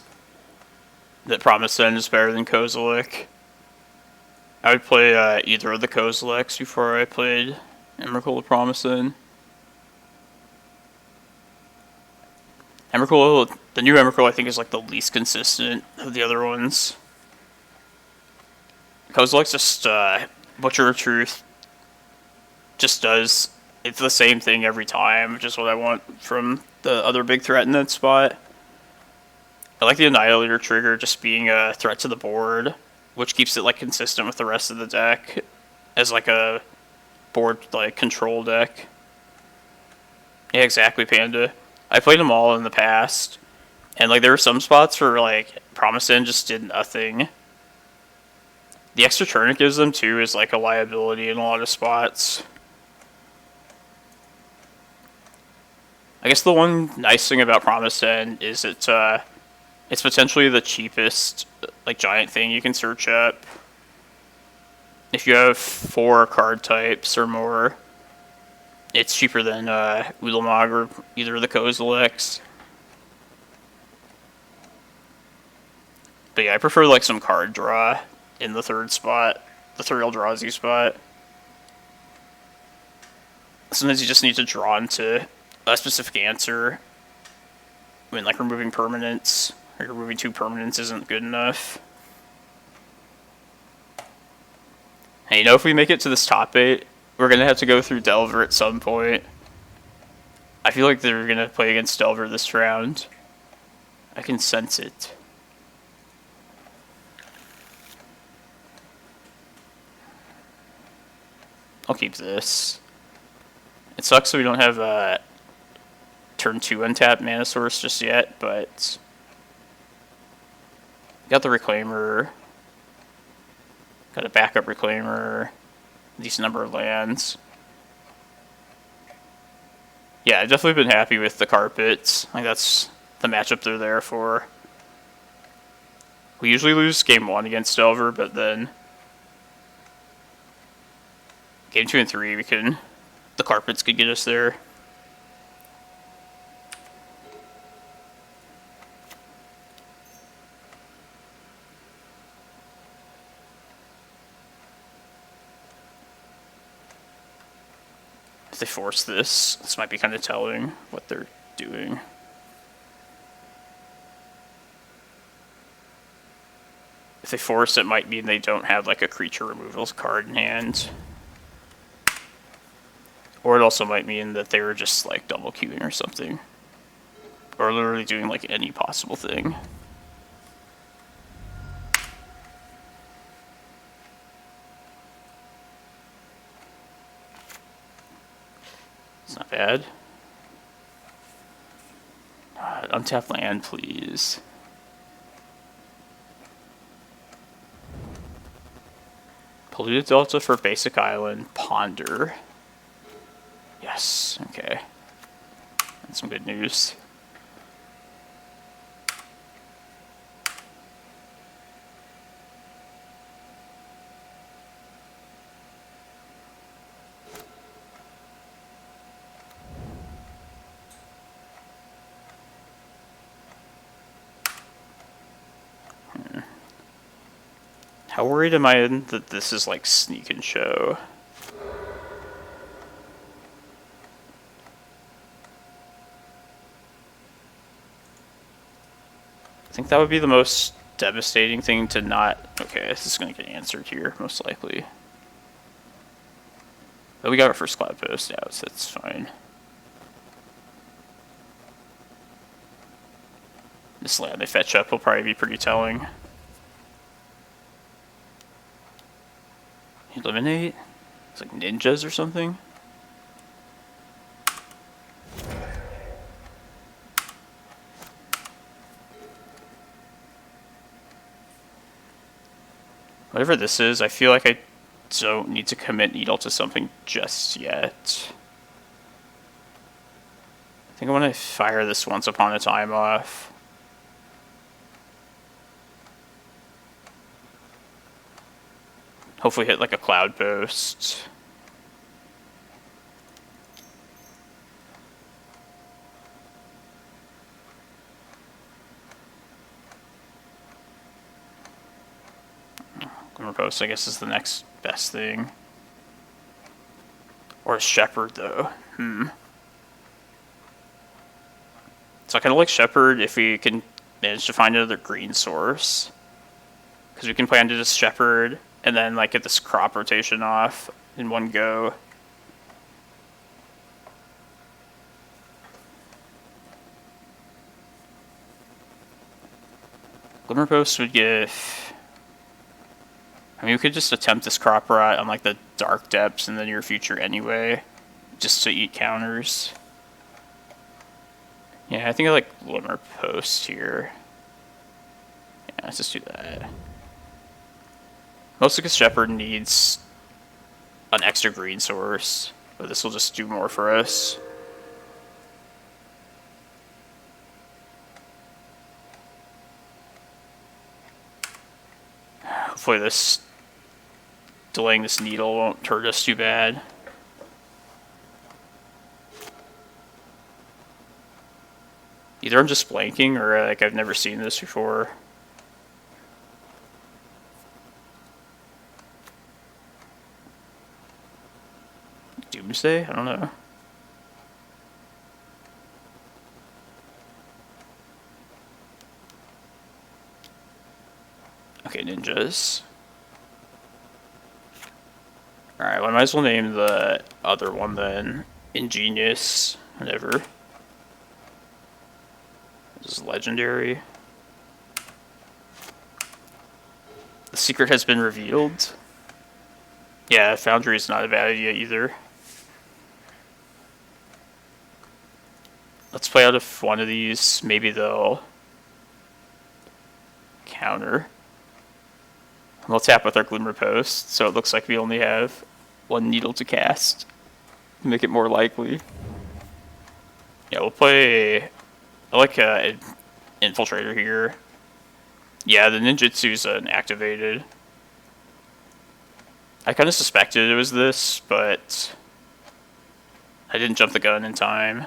that Promised End is better than Kozilek. I would play either of the Kozileks before I played Emrakul or Promised End. Emrakul, the new Emrakul, I think is like the least consistent of the other ones. Kozilek's just Butcher of Truth. Just does, it's the same thing every time, which is what I want from the other big threat in that spot. I like the Annihilator trigger just being a threat to the board, which keeps it like consistent with the rest of the deck as like a board like control deck. Yeah, exactly, Panda. I played them all in the past, and like there were some spots where like Promised End just did nothing. The extra turn it gives them too is like a liability in a lot of spots. I guess the one nice thing about Promised End is it's potentially the cheapest like giant thing you can search up. If you have 4 card types or more, it's cheaper than Ulamog or either of the Kozileks. But yeah, I prefer like some card draw in the third spot, the third Eldrazi spot. Sometimes you just need to draw into a specific answer when like removing permanents or removing 2 permanents isn't good enough. And you know, if we make it to this top 8, we're going to have to go through Delver at some point. I feel like they're going to play against Delver this round. I can sense it. I'll keep this. It sucks that we don't have turn 2 untapped mana source just yet, but got the Reclaimer. Got a backup Reclaimer. Decent number of lands. Yeah, I've definitely been happy with the carpets. Like that's the matchup they're there for. We usually lose game 1 against Delver, but then game 2 and 3 the carpets could get us there. If they force this might be kind of telling what they're doing. If they force, it might mean they don't have like a creature removal card in hand. Or it also might mean that they were just like double queuing or something. Or literally doing like any possible thing. It's not bad. Untap land, please. Polluted Delta for basic island. Ponder. Yes, okay. That's some good news. How worried am I that this is like sneak and show? I think that would be the most devastating thing to not... Okay, this is going to get answered here, most likely. But we got our first Cloudpost out, so that's fine. This land they fetch up will probably be pretty telling. Eliminate? It's like ninjas or something? Whatever this is, I feel like I don't need to commit Needle to something just yet. I think I want to fire this Once Upon a Time off. Hopefully hit like a Cloudpost. Glimmerpost, I guess, is the next best thing. Or a Shepherd, though. So I kind of like Shepherd if we can manage to find another green source. Because we can plan to just Shepherd, and then like get this crop rotation off in one go. Glimmerpost would give... I mean, we could just attempt this crop rot on like the dark depths in the near future anyway, just to eat counters. Yeah, I think I like Glimmerpost here. Yeah, let's just do that. Mostly because Shepherd needs an extra green source, but this will just do more for us. Hopefully this delaying this needle won't hurt us too bad. Either I'm just blanking or like I've never seen this before. Doomsday? I don't know. Okay, ninjas. Alright, well, I might as well name the other one then. Ingenious. Whatever. This is legendary. The secret has been revealed. Yeah, Foundry is not a bad idea either. Let's play out of one of these. Maybe they'll counter. We'll tap with our Glimmerpost, so it looks like we only have one needle to cast to make it more likely. Yeah, we'll play... I like Infiltrator here. Yeah, the ninjutsu's activated. I kind of suspected it was this, but I didn't jump the gun in time.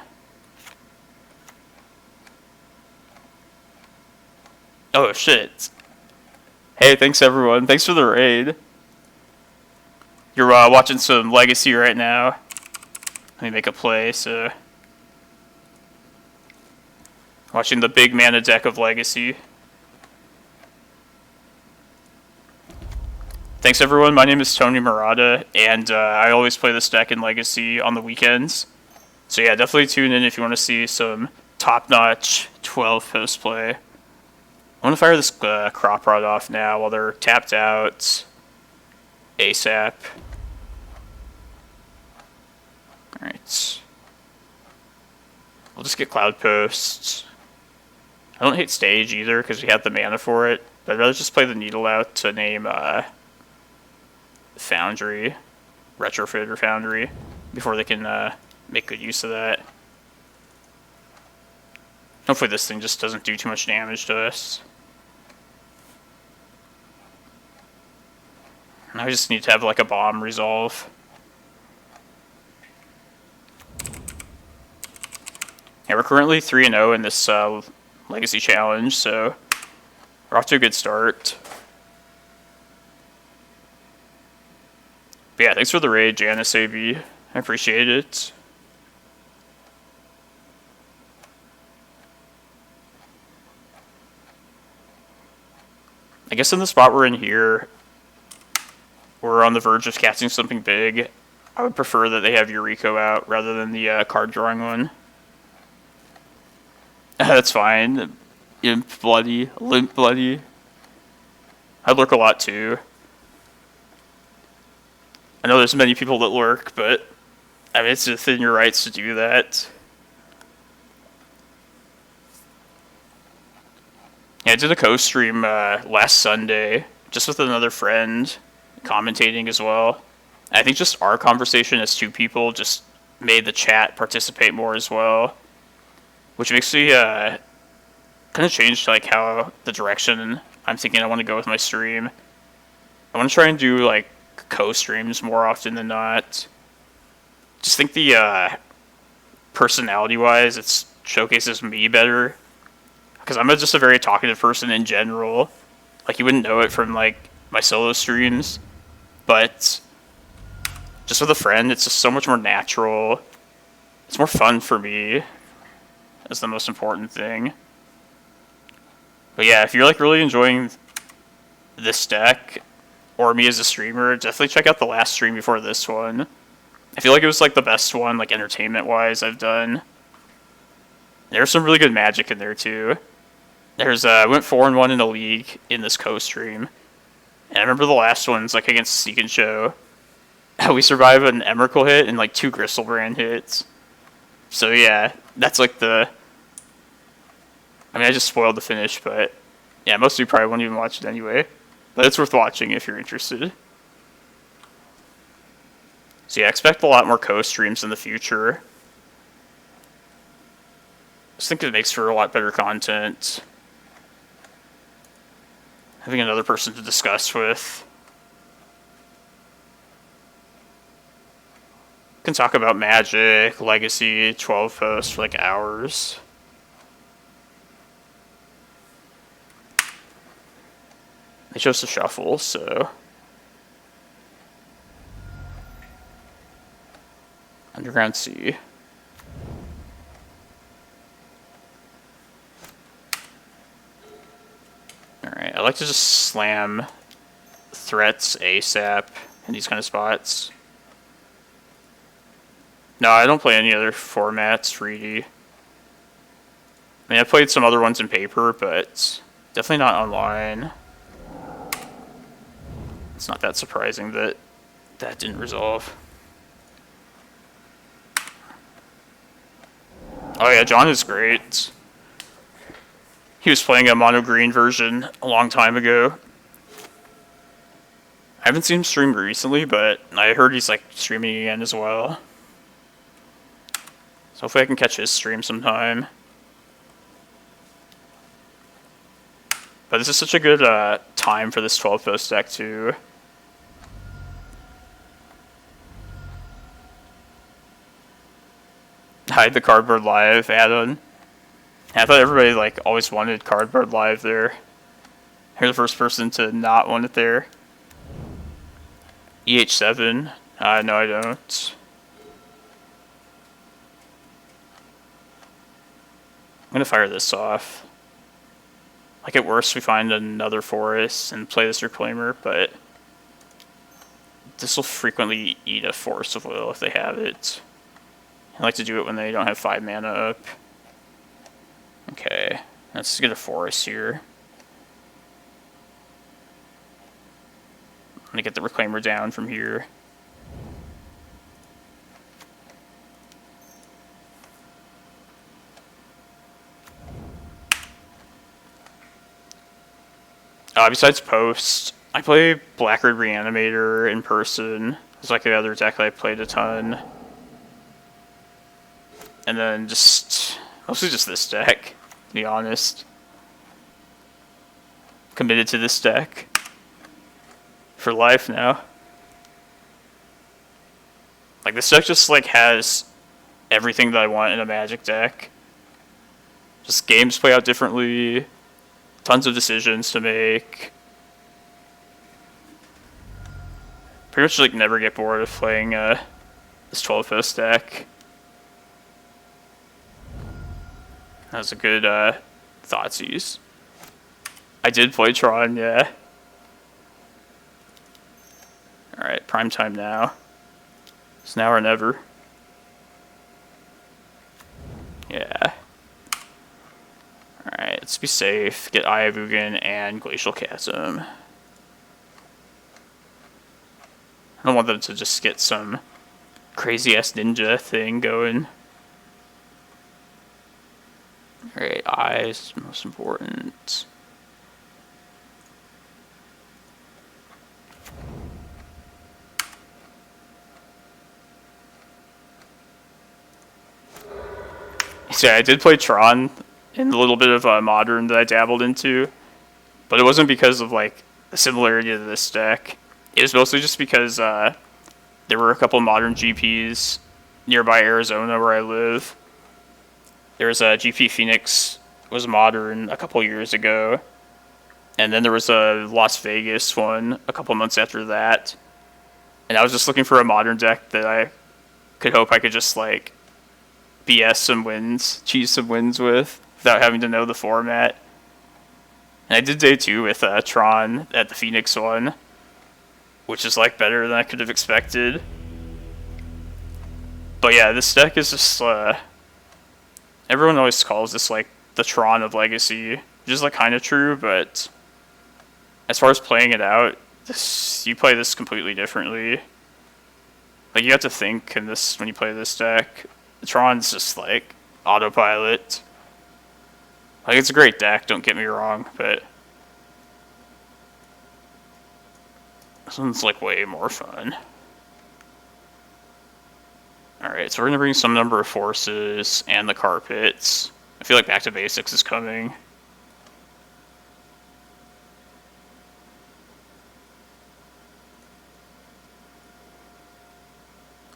Oh shit. Hey, thanks everyone. Thanks for the raid. You're watching some Legacy right now. Let me make a play, so... Watching the big mana deck of Legacy. Thanks everyone, my name is Tony Murata, and I always play this deck in Legacy on the weekends. So yeah, definitely tune in if you want to see some top-notch 12 post-play. I want to fire this crop rod off now while they're tapped out ASAP. Alright. We'll just get Cloudpost. I don't hate Stage either because we have the mana for it, but I'd rather just play the Needle out to name Foundry, Retrofit or Foundry, before they can make good use of that. Hopefully this thing just doesn't do too much damage to us. Now we just need to have like a bomb resolve. Yeah, we're currently 3-0 in this Legacy Challenge, so we're off to a good start. But yeah, thanks for the raid, Janice AB. I appreciate it. I guess in the spot we're in here, we're on the verge of casting something big. I would prefer that they have Yuriko out rather than the card drawing one. That's fine. Imp Bloody, Limp Bloody. I lurk a lot too. I know there's many people that lurk, but I mean, it's within your rights to do that. Yeah, I did a co-stream last Sunday, just with another friend, commentating as well. I think just our conversation as two people just made the chat participate more as well, which makes me kind of change like how the direction I'm thinking I want to go with my stream. I want to try and do like co-streams more often than not. Just think the personality-wise, it showcases me better. Because I'm just a very talkative person in general. Like, you wouldn't know it from, like, my solo streams, but just with a friend, it's just so much more natural. It's more fun for me. That's the most important thing. But yeah, if you're like really enjoying this deck, or me as a streamer, definitely check out the last stream before this one. I feel like it was like the best one, like entertainment-wise, I've done. There's some really good magic in there too. There's I went 4-1 in a league in this co-stream, and I remember the last one's like against Seek and Show. We survived an Emrakul hit and like 2 Gristlebrand hits. So yeah, that's like the. I mean, I just spoiled the finish, but yeah, most of you probably won't even watch it anyway. But it's worth watching if you're interested. So yeah, expect a lot more co-streams in the future. I just think it makes for a lot better content. Having another person to discuss with. Can talk about Magic, Legacy, 12 posts for like hours. They chose to shuffle, so. Underground Sea. Alright, I like to just slam threats ASAP in these kind of spots. No, I don't play any other formats, really. I mean, I played some other ones in paper, but definitely not online. It's not that surprising that that didn't resolve. Oh yeah, John is great. He was playing a mono green version a long time ago. I haven't seen him stream recently, but I heard he's like streaming again as well. So hopefully I can catch his stream sometime. But this is such a good time for this 12 post deck too. Hide the Cardboard Live add-on. I thought everybody like always wanted Cardboard Live there. You're the first person to not want it there. EH7? No, I don't. I'm gonna fire this off. Like at worst, we find another forest and play this Reclaimer, but this will frequently eat a Force of Will if they have it. I like to do it when they don't have 5 mana up. Okay, let's get a forest here. I'm gonna get the Reclaimer down from here. Besides Post, I play Blackroot Reanimator in person. It's like the other deck that I played a ton. And then mostly just this deck, to be honest. Committed to this deck. For life now. Like, this deck just, like, has everything that I want in a Magic deck. Just games play out differently. Tons of decisions to make. Pretty much, like, never get bored of playing, this 12 post deck. That was a good, Thoughtseize. I did play Tron, yeah. Alright, prime time now. It's now or never. Yeah. Alright, let's be safe. Get Eye of Ugin and Glacial Chasm. I don't want them to just get some crazy-ass ninja thing going. Alright, eyes, most important. So yeah, I did play Tron in a little bit of Modern that I dabbled into, but it wasn't because of like the similarity to this deck. It was mostly just because there were a couple Modern GPs nearby Arizona where I live. There was a GP Phoenix was Modern a couple years ago, And then there was a Las Vegas one a couple months after that. And I was just looking for a modern deck that I could hope I could just, like, BS some wins, cheese some wins with, without having to know the format. And I did day 2 with Tron at the Phoenix one, which is, like, better than I could have expected. But yeah, this deck is just, everyone always calls this, like, the Tron of Legacy, which is, like, kind of true, but as far as playing it out, you play this completely differently. Like, you have to think in this when you play this deck. Tron's just, like, autopilot. Like, it's a great deck, don't get me wrong, but this one's, like, way more fun. Alright, so we're gonna bring some number of forces and the carpets. I feel like Back to Basics is coming.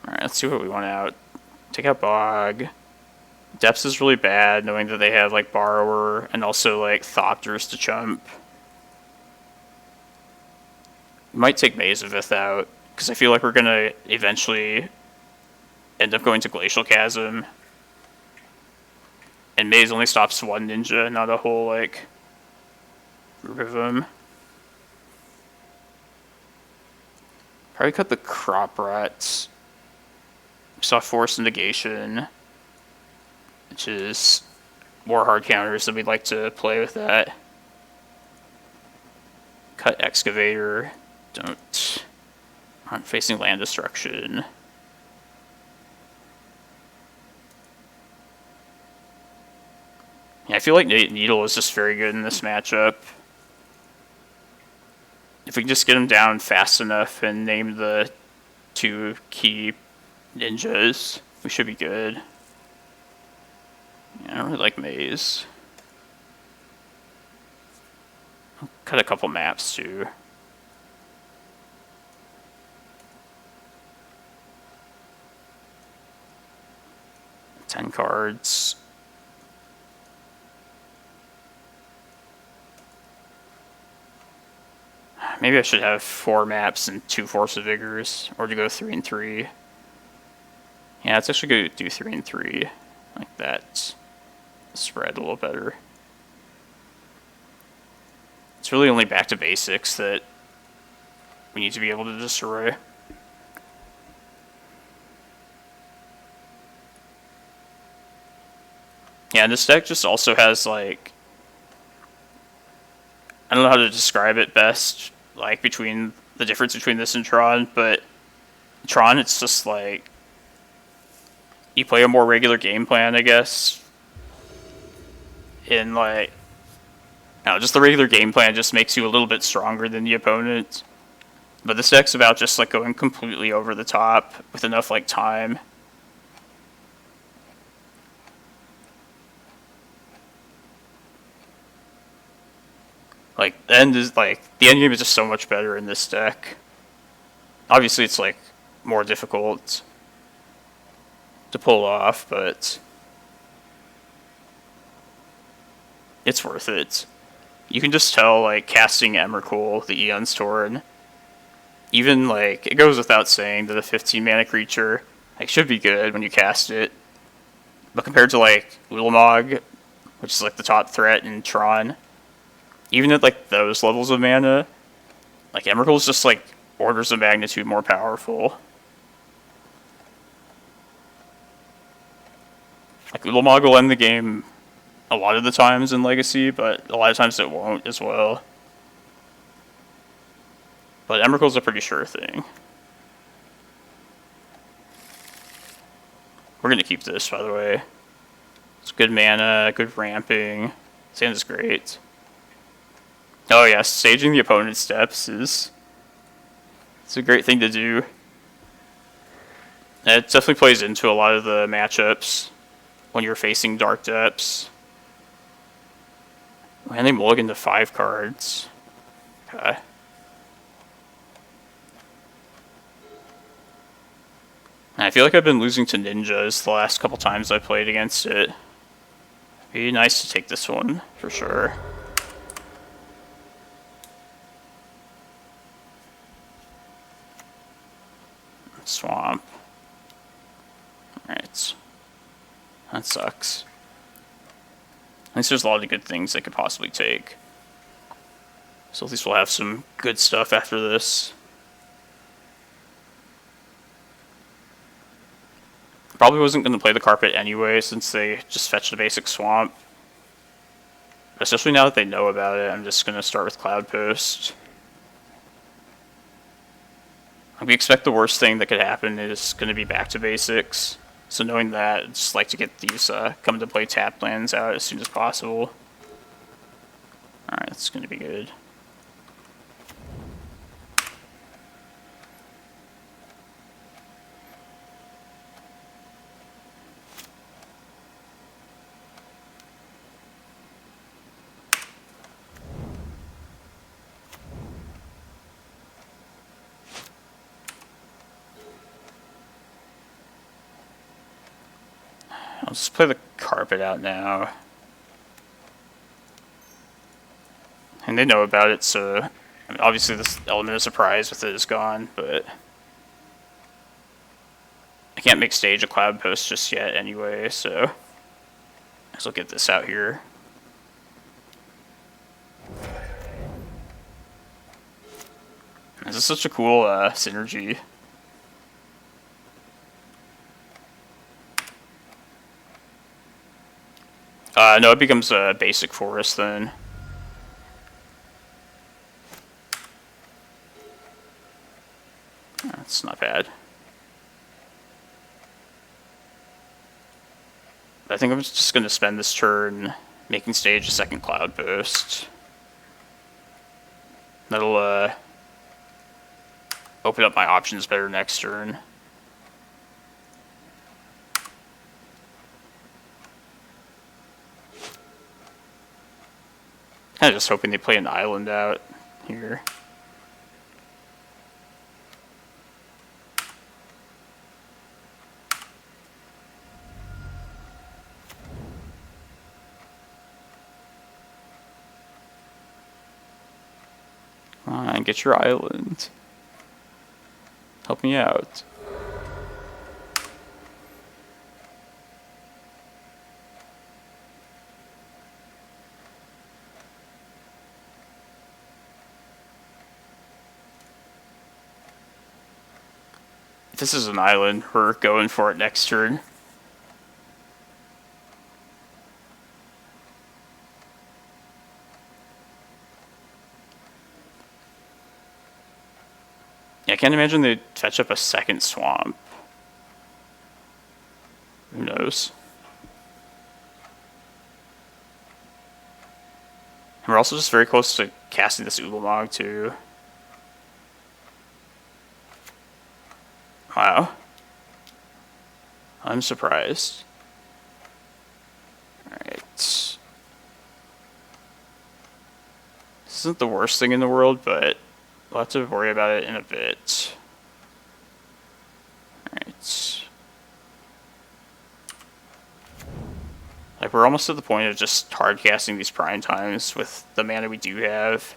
Alright, let's see what we want out. Take out Bog. Depths is really bad, knowing that they have, like, Borrower and also, like, Thopters to chump. We might take Maze of Ith out, because I feel like we're gonna eventually end up going to Glacial Chasm. And Maze only stops one ninja, not a whole, like, group of them. Probably cut the Crop Rot. We saw Force Negation, which is more hard counters than we'd like to play with that. Cut Excavator. Aren't facing land destruction. Yeah, I feel like Needle is just very good in this matchup. If we can just get him down fast enough and name the 2 key ninjas, we should be good. Yeah, I don't really like Maze. I'll cut a couple maps too. Ten cards. Maybe I should have 4 maps and 2 Force of Vigors, or to go 3 and 3. Yeah, let's actually go do 3 and 3. Like that. Spread a little better. It's really only Back to Basics that we need to be able to destroy. Yeah, and this deck just also has, like, I don't know how to describe it best, like, between the difference between this and Tron, but Tron, it's just like you play a more regular game plan, I guess. In, like, I don't know, just the regular game plan just makes you a little bit stronger than the opponent. But this deck's about just, like, going completely over the top with enough, like, time. Like, the end game is just so much better in this deck. Obviously, it's, like, more difficult to pull off, but it's worth it. You can just tell, like, casting Emrakul, the Aeons Torn, even, like, it goes without saying that a 15 mana creature, like, should be good when you cast it. But compared to, like, Ulamog, which is, like, the top threat in Tron, even at, like, those levels of mana, like, Emrakul's just, like, orders of magnitude more powerful. Like, Ulamog will end the game a lot of the times in Legacy, but a lot of times it won't as well. But Emrakul's a pretty sure thing. We're going to keep this, by the way. It's good mana, good ramping. Sand is great. Oh yeah, staging the opponent's steps it's a great thing to do. And it definitely plays into a lot of the matchups when you're facing Dark Depths. Man, they mulligan to 5 cards. Okay. I feel like I've been losing to ninjas the last couple times I played against it. Be nice to take this one, for sure. swamp. Alright. That sucks. At least there's a lot of good things they could possibly take. So at least we'll have some good stuff after this. Probably wasn't going to play the carpet anyway, since they just fetched a basic swamp. Especially now that they know about it, I'm just going to start with Cloudpost. We expect the worst thing that could happen is going to be back to basics. So knowing that, I'd just like to get these come to play tap lands out as soon as possible. Alright, that's going to be good. I'll just play the carpet out now. And they know about it, so I mean, obviously this element of surprise with it is gone, but I can't make stage a Cloudpost just yet anyway, so I guess I'll get this out here. This is such a cool synergy. No, it becomes a basic forest then. That's not bad. I think I'm just going to spend this turn making stage a second Cloudpost. That'll open up my options better next turn. Kind of just hoping they play an island out here. Come on, get your island. Help me out. If this is an island, we're going for it next turn. Yeah, I can't imagine they'd fetch up a second swamp. Who knows? And we're also just very close to casting this Ulamog too. Wow. I'm surprised. Alright. This isn't the worst thing in the world, but we'll have to worry about it in a bit. Alright. Like, we're almost at the point of just hard casting these prime times with the mana we do have.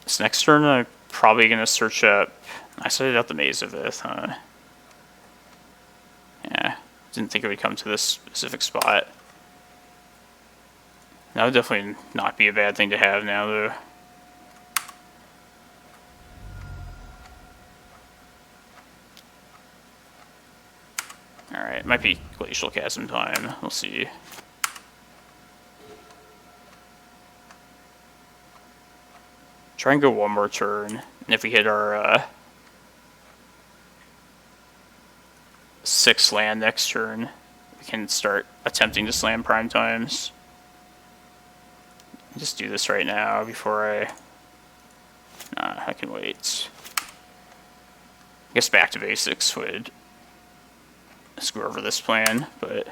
This next turn, I'm probably going to search up... I studied out the Maze of Ith, huh? Yeah, didn't think it would come to this specific spot. That would definitely not be a bad thing to have now, though. Alright, it might be Glacial Chasm time. We'll see. Try and go one more turn, and if we hit our 6th land next turn, we can start attempting to slam prime times. Just do this right now before I Nah, I can wait. I guess back to basics would screw over this plan, but...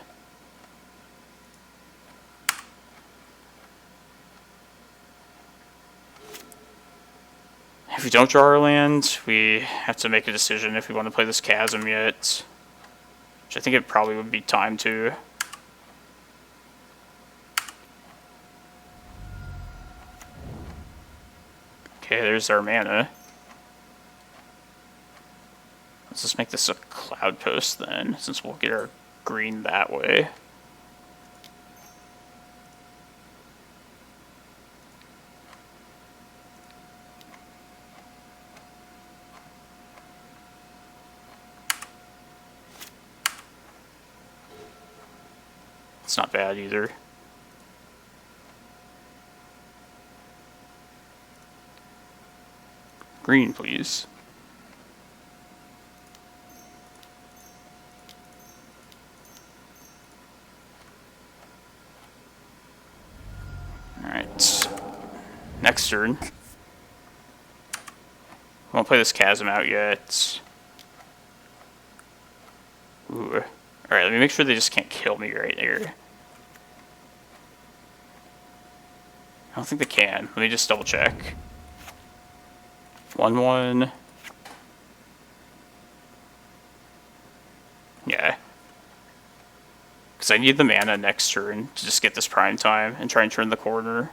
If we don't draw our land, we have to make a decision if we want to play this Chasm yet. Which I think it probably would be time to. Okay, there's our mana. Let's just make this a Cloudpost then, since we'll get our green that way. It's not bad either. Green, please. Alright. Next turn. Won't play this Chasm out yet. Ooh. Alright, let me make sure they just can't kill me right here. I don't think they can. Let me just double check. 1-1. Yeah. Because I need the mana next turn to just get this prime time and try and turn the corner.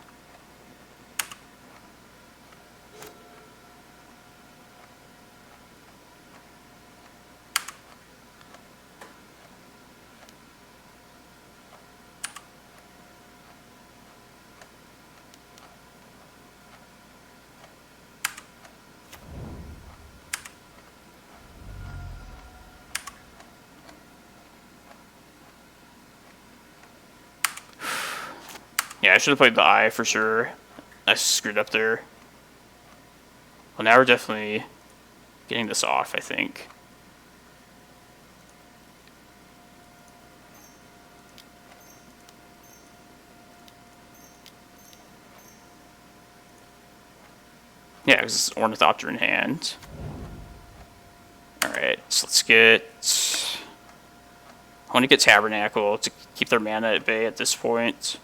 Yeah, I should have played the Eye for sure. I screwed up there. Well, now we're definitely getting this off, I think. Yeah, because it's Ornithopter in hand. Alright, so let's get... I want to get Tabernacle to keep their mana at bay at this point.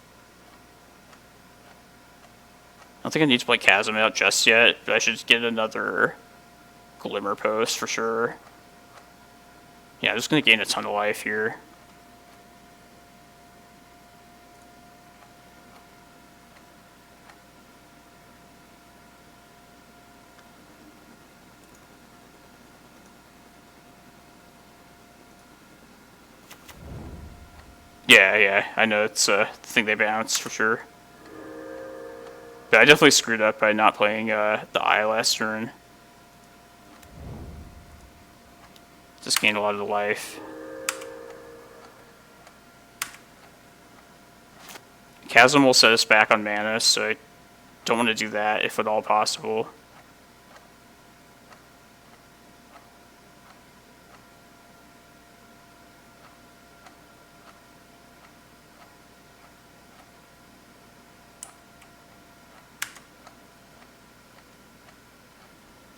I don't think I need to play Chasm out just yet, but I should get another Glimmerpost for sure. Yeah, I'm just going to gain a ton of life here. Yeah, I know it's the thing they bounced for sure. But I definitely screwed up by not playing the Eye last turn. Just gained a lot of the life. Chasm will set us back on mana, so I don't want to do that if at all possible.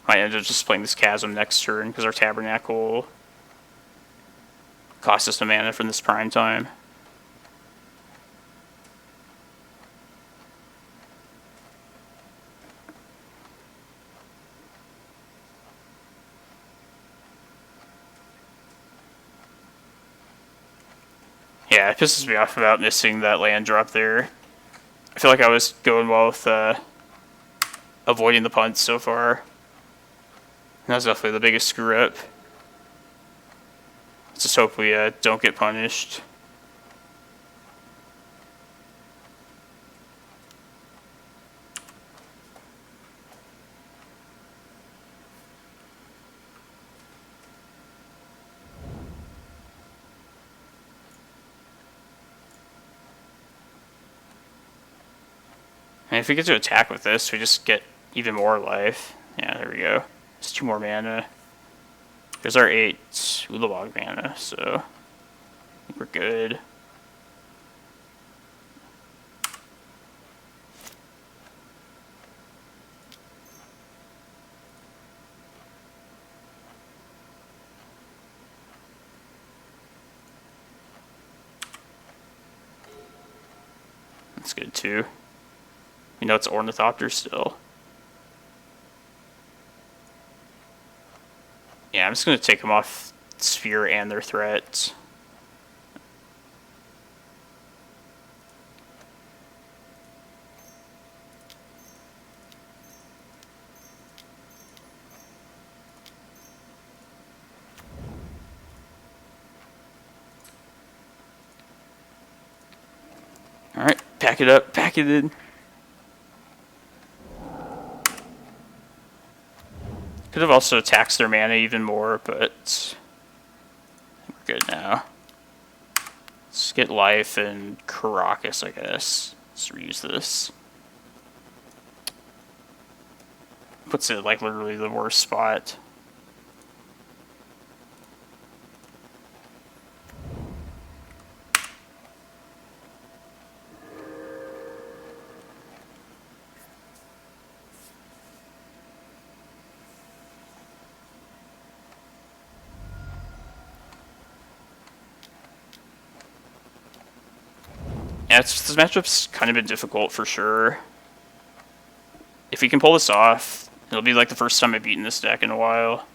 I ended up just playing this Chasm next turn because our Tabernacle cost us the mana from this prime time. Yeah, it pisses me off about missing that land drop there. I feel like I was going well with avoiding the punts so far. That was definitely the biggest screw up. Let's just hope we don't get punished. And if we get to attack with this, we just get even more life. Yeah, there we go. Just 2 more mana. There's our 8 Ulamog mana, so I think we're good. That's good too. You know, it's Ornithopter still. Yeah, I'm just going to take them off Sphere and their threats. Alright, pack it up, pack it in. Could have also taxed their mana even more, but we're good now. Let's get life and Karakas, I guess. Let's reuse this. Puts it like literally the worst spot. Yeah, this matchup's kind of been difficult for sure. If we can pull this off, it'll be like the first time I've beaten this deck in a while.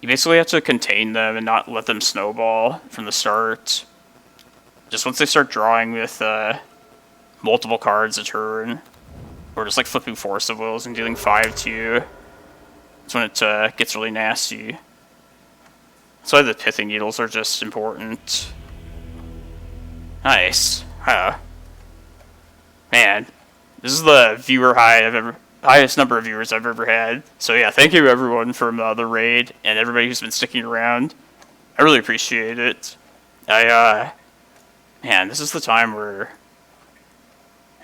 You basically have to contain them and not let them snowball from the start. Just once they start drawing with multiple cards a turn, or just like flipping Force of Wills and dealing 5 to you, that's when it gets really nasty. That's why the Pithing Needles are just important. Nice. Man, this is the viewer highest number of viewers I've ever had. So yeah, thank you everyone from the raid and everybody who's been sticking around. I really appreciate it. Man, this is the time where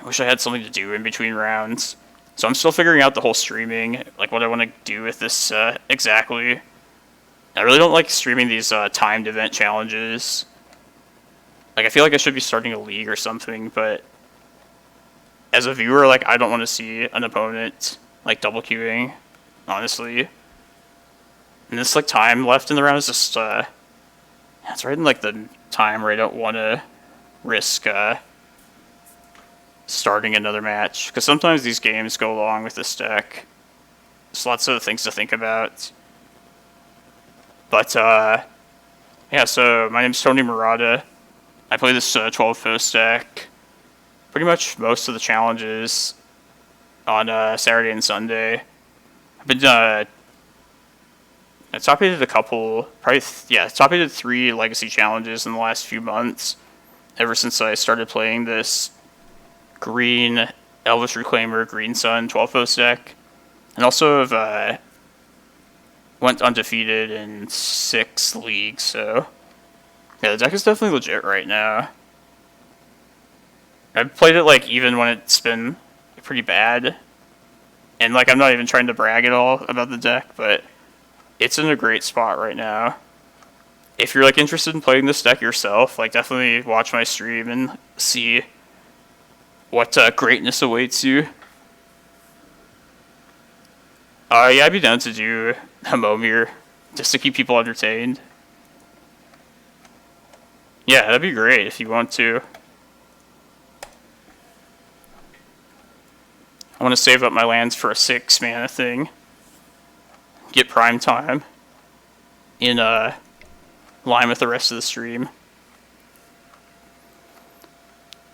I wish I had something to do in between rounds. So I'm still figuring out the whole streaming, like what I want to do with this exactly. I really don't like streaming these timed event challenges. Like, I feel like I should be starting a league or something, but as a viewer, like, I don't want to see an opponent, like, double queuing, honestly. And this, like, time left in the round is just, it's right in, like, the time where I don't want to risk, starting another match. Because sometimes these games go along with this deck. There's lots of things to think about. But, yeah, so my name's Tony Murata. I play this 12-post deck pretty much most of the challenges on Saturday and Sunday. I've been I top-aided a couple, top-aided 3 legacy challenges in the last few months, ever since I started playing this green Elvish Reclaimer Green Sun 12-post deck. And also have went undefeated in 6 leagues, so yeah, the deck is definitely legit right now. I've played it, like, even when it's been pretty bad. And, like, I'm not even trying to brag at all about the deck, but it's in a great spot right now. If you're, like, interested in playing this deck yourself, like, definitely watch my stream and see what greatness awaits you. Yeah, I'd be down to do a Momir, just to keep people entertained. Yeah, that'd be great if you want to. I want to save up my lands for a 6 mana thing. Get prime time in line with the rest of the stream.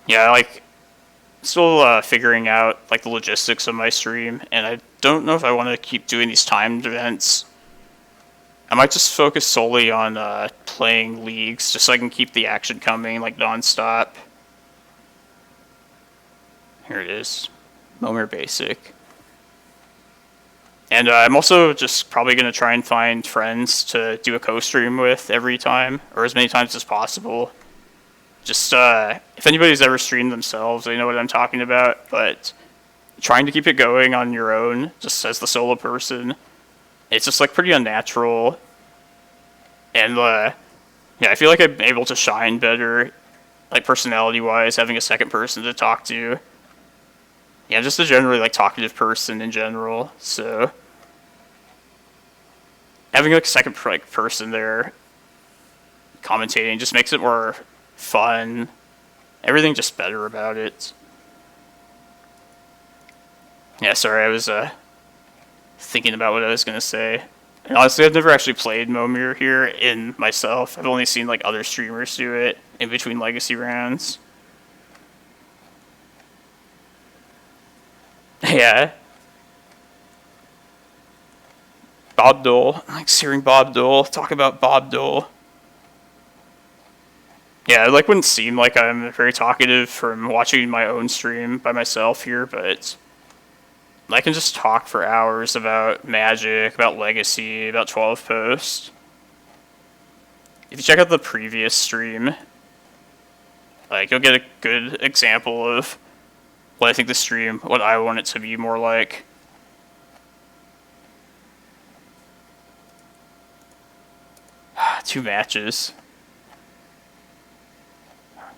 Yeah, like, still figuring out like the logistics of my stream, and I don't know if I want to keep doing these timed events. I might just focus solely on playing leagues, just so I can keep the action coming, like, non-stop. Here it is. Momir Basic. And I'm also just probably going to try and find friends to do a co-stream with every time, or as many times as possible. Just, if anybody's ever streamed themselves, they know what I'm talking about, but trying to keep it going on your own, just as the solo person, it's just, like, pretty unnatural. And, yeah, I feel like I'm able to shine better, like, personality-wise, having a second person to talk to. Yeah, just a generally, like, talkative person in general, so having, like, a second, like, person there commentating just makes it more fun everything just better about it. Yeah, sorry, I was thinking about what I was gonna say. And honestly, I've never actually played Momir here in myself. I've only seen like other streamers do it in between legacy rounds. Yeah. Bob Dole. I like hearing Bob Dole. Talk about Bob Dole. Yeah, it like wouldn't seem like I'm very talkative from watching my own stream by myself here, but I can just talk for hours about Magic, about Legacy, about 12 Post. If you check out the previous stream, like you'll get a good example of what I think the stream, what I want it to be more like. Two matches.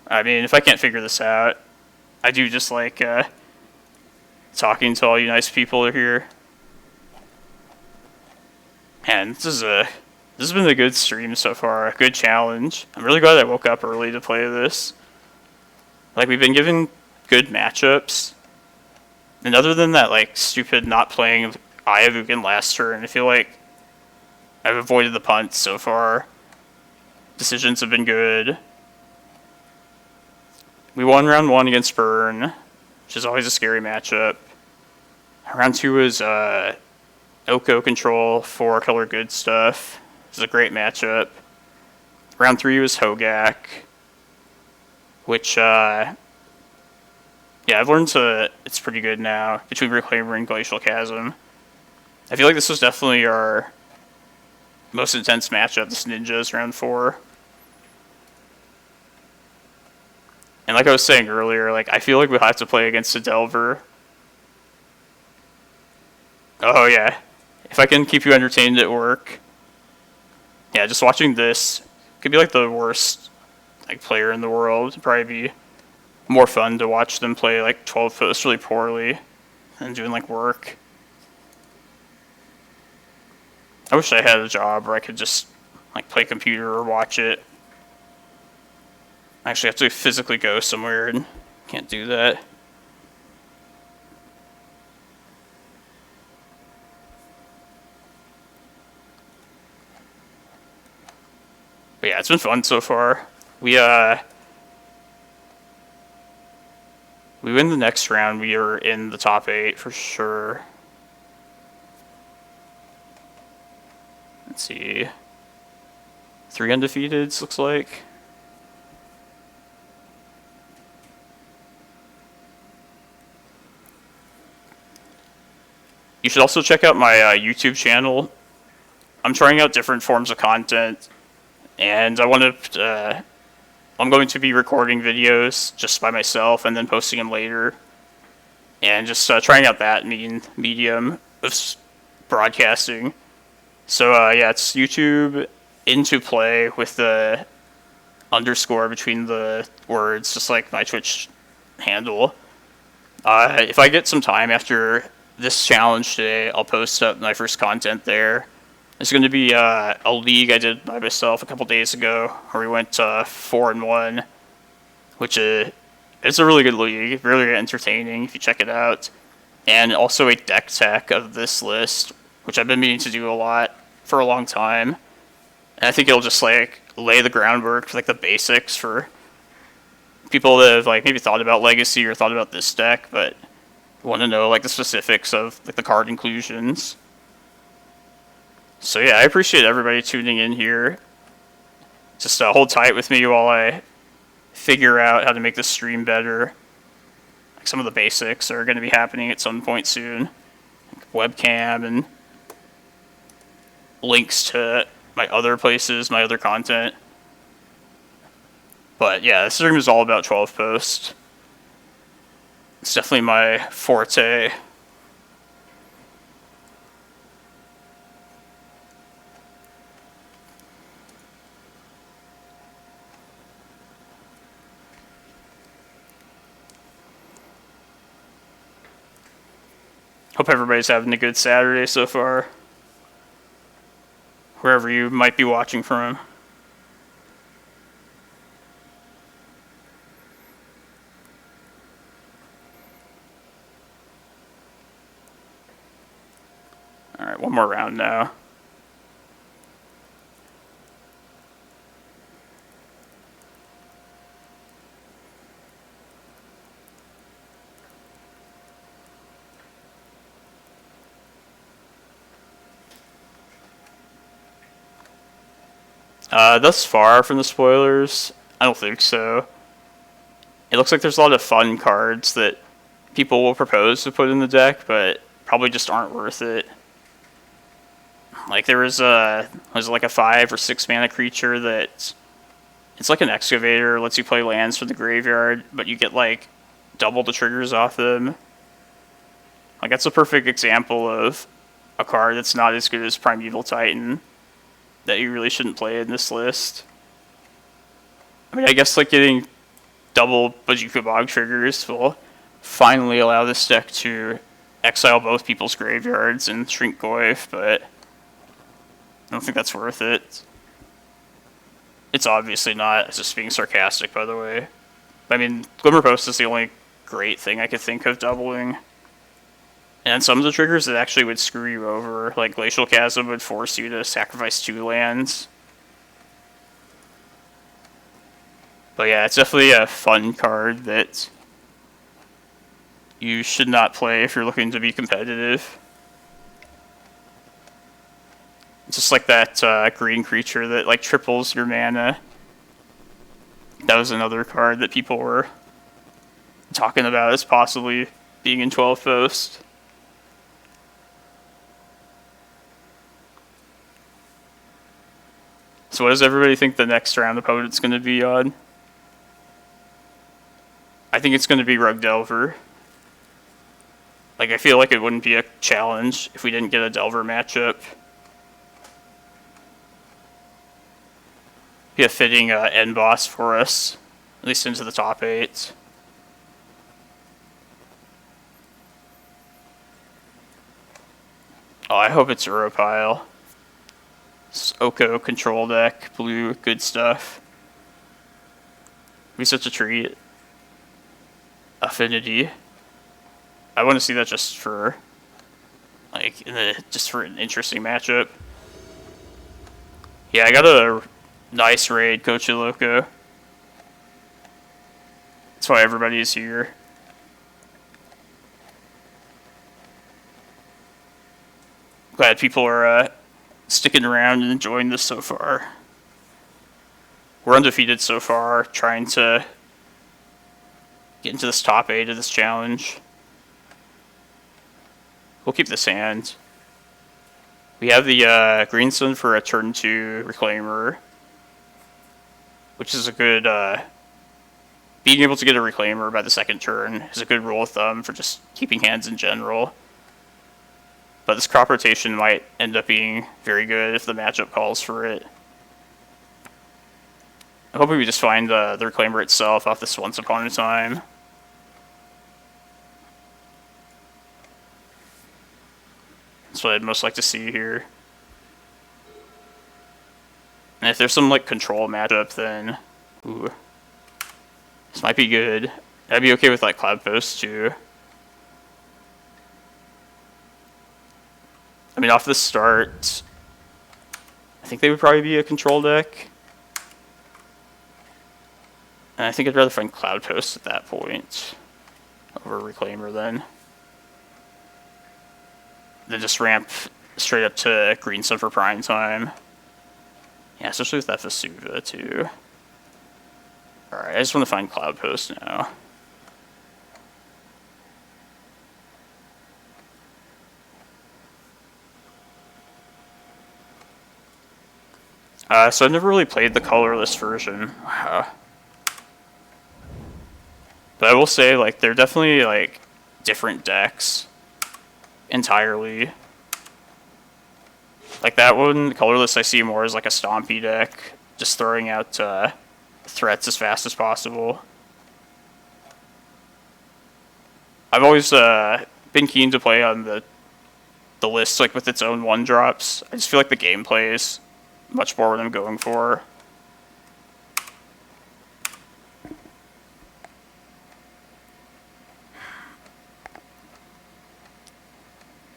I mean, if I can't figure this out, I do just like talking to all you nice people here. And this has been a good stream so far, a good challenge. I'm really glad I woke up early to play this. Like, we've been given good matchups. And other than that, like, stupid not playing Eye of Ugin last turn, I feel like I've avoided the punts so far. Decisions have been good. We won round 1 against Burn, which is always a scary matchup. Round 2 was Oko control, 4-color good stuff. This is a great matchup. Round 3 was Hogak, which, yeah, I've learned it's pretty good now, between Reclaimer and Glacial Chasm. I feel like this was definitely our most intense matchup, this Ninjas, round 4. And like I was saying earlier, like, I feel like we'll have to play against a Delver. Oh, yeah. If I can keep you entertained at work. Yeah, just watching this could be like the worst like player in the world. It'd probably be more fun to watch them play like 12 Post really poorly than doing like work. I wish I had a job where I could just like play computer or watch it. I actually have to physically go somewhere and can't do that. But yeah, it's been fun so far. We win the next round, we are in the top 8 for sure. Let's see. 3 undefeateds, looks like. You should also check out my YouTube channel. I'm trying out different forms of content, and I'm going to be recording videos just by myself and then posting them later, and just trying out that medium of broadcasting. So yeah, it's YouTube into play with the underscore between the words, just like my Twitch handle. If I get some time after this challenge today, I'll post up my first content there. It's going to be a league I did by myself a couple days ago, where we went 4-1, which it's a really good league, really entertaining if you check it out. And also a deck tech of this list, which I've been meaning to do a lot for a long time. And I think it'll just like lay the groundwork for like the basics for people that have like maybe thought about Legacy or thought about this deck, but want to know like the specifics of like the card inclusions. So yeah, I appreciate everybody tuning in here. Just hold tight with me while I figure out how to make this stream better. Like some of the basics are going to be happening at some point soon. Like webcam and links to my other places, my other content. But yeah, this stream is all about 12 Post. It's definitely my forte. Hope everybody's having a good Saturday so far, wherever you might be watching from. around now. Thus far from the spoilers, I don't think so. It looks like there's a lot of fun cards that people will propose to put in the deck, but probably just aren't worth it. Like there was like a 5 or 6 mana creature that it's like an excavator, lets you play lands from the graveyard, but you get like double the triggers off them. Like that's a perfect example of a card that's not as good as Primeval Titan that you really shouldn't play in this list. I mean, I guess like getting double Bojuka Bog triggers will finally allow this deck to exile both people's graveyards and shrink Goyf, but I don't think that's worth it. It's obviously not. It's just being sarcastic, by the way. I mean, Glimmerpost is the only great thing I could think of doubling. And some of the triggers that actually would screw you over, like Glacial Chasm would force you to sacrifice 2 lands. But yeah, it's definitely a fun card that you should not play if you're looking to be competitive. It's just like that green creature that like triples your mana. That was another card that people were talking about as possibly being in 12th Post. So what does everybody think the next round opponent's going to be on? I think it's going to be Rug Delver. Like, I feel like it wouldn't be a challenge if we didn't get a Delver matchup. Be a fitting end boss for us, at least into the top 8. Oh, I hope it's Uropile. Oko control deck, blue, good stuff. Be such a treat. Affinity. I want to see that just for, like, just for an interesting matchup. Yeah, I got a nice raid, Coach Loco. That's why everybody's here. Glad people are sticking around and enjoying this so far. We're undefeated so far, trying to get into this top 8 of this challenge. We'll keep this hand. We have the Greenstone for a turn 2 Reclaimer, which is a good... being able to get a Reclaimer by the second turn is a good rule of thumb for just keeping hands in general. But this crop rotation might end up being very good if the matchup calls for it. I'm hoping we just find the Reclaimer itself off this Once Upon a Time. That's what I'd most like to see here. And if there's some like control matchup, then ooh, this might be good. I'd be okay with like Cloudpost too. I mean, off the start, I think they would probably be a control deck. And I think I'd rather find Cloudpost at that point over Reclaimer then. Then just ramp straight up to Greenstone for prime time. Yeah, especially with that Vesuva too. Alright, I just want to find Cloudpost now. So I've never really played the colorless version. But I will say, like, they're definitely, like, different decks. Entirely. Like, that one, colorless, I see more as, like, a stompy deck. Just throwing out threats as fast as possible. I've always been keen to play on the list, like, with its own 1-drops. I just feel like the gameplay is much more what I'm going for.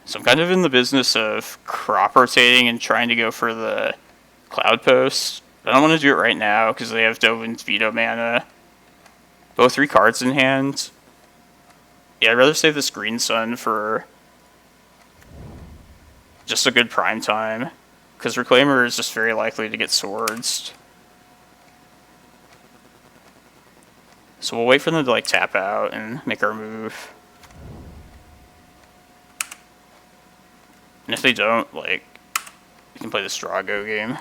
So I'm kind of in the business of crop rotating and trying to go for the Cloudpost. I don't want to do it right now because they have Dovin's Veto mana. Both 3 cards in hand. Yeah, I'd rather save this Green Sun for just a good prime time. Because Reclaimer is just very likely to get swords. So we'll wait for them to like tap out and make our move. And if they don't, like, we can play this Drago game.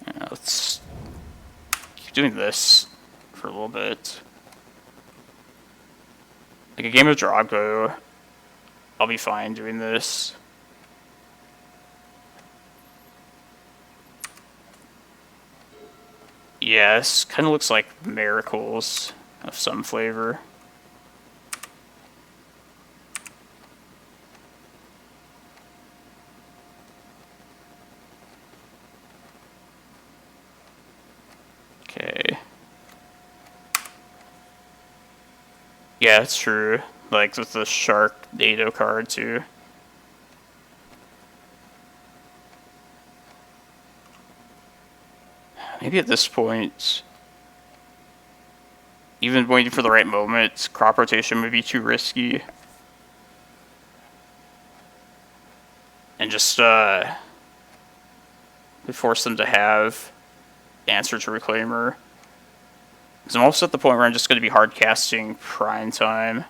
Yeah, let's keep doing this for a little bit. Like a game of Drago, I'll be fine doing this. Yes, kind of looks like miracles of some flavor. Okay. Yeah, it's true. Like with the Sharknado card too. Maybe at this point, even waiting for the right moment, crop rotation would be too risky. And just force them to have answer to Reclaimer. Because I'm almost at the point where I'm just going to be hard casting Prime Time.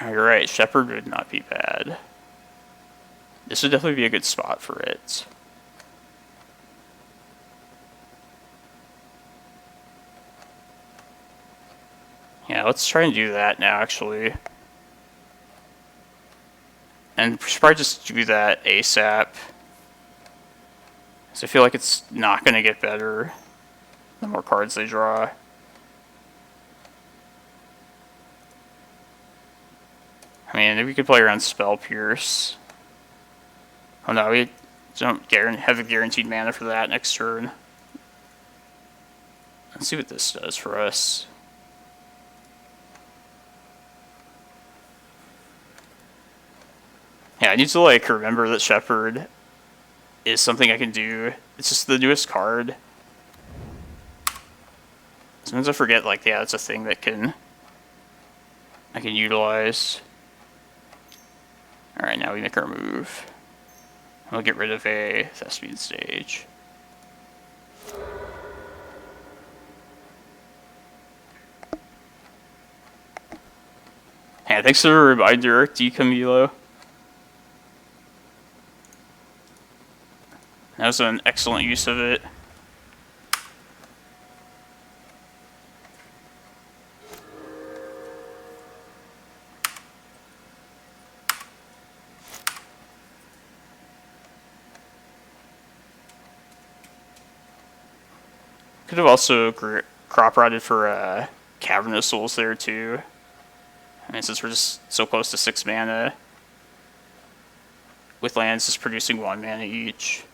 Oh, you're right, Shepherd would not be bad. This would definitely be a good spot for it. Yeah, let's try and do that now, actually. And we should probably just do that ASAP. So I feel like it's not going to get better the more cards they draw. I mean, maybe we could play around Spell Pierce. Oh no, we don't have a guaranteed mana for that next turn. Let's see what this does for us. Yeah, I need to like remember that Shepherd is something I can do. It's just the newest card. Sometimes I forget, like, yeah, it's a thing that I can utilize. Alright, now we make our move. We'll get rid of a Thespian Sage. Hey, thanks for the reminder, D. Camilo. That was an excellent use of it. Could have also crop rotted for Cavern of Souls there too. I mean, since we're just so close to 6 mana, with lands just producing 1 mana each.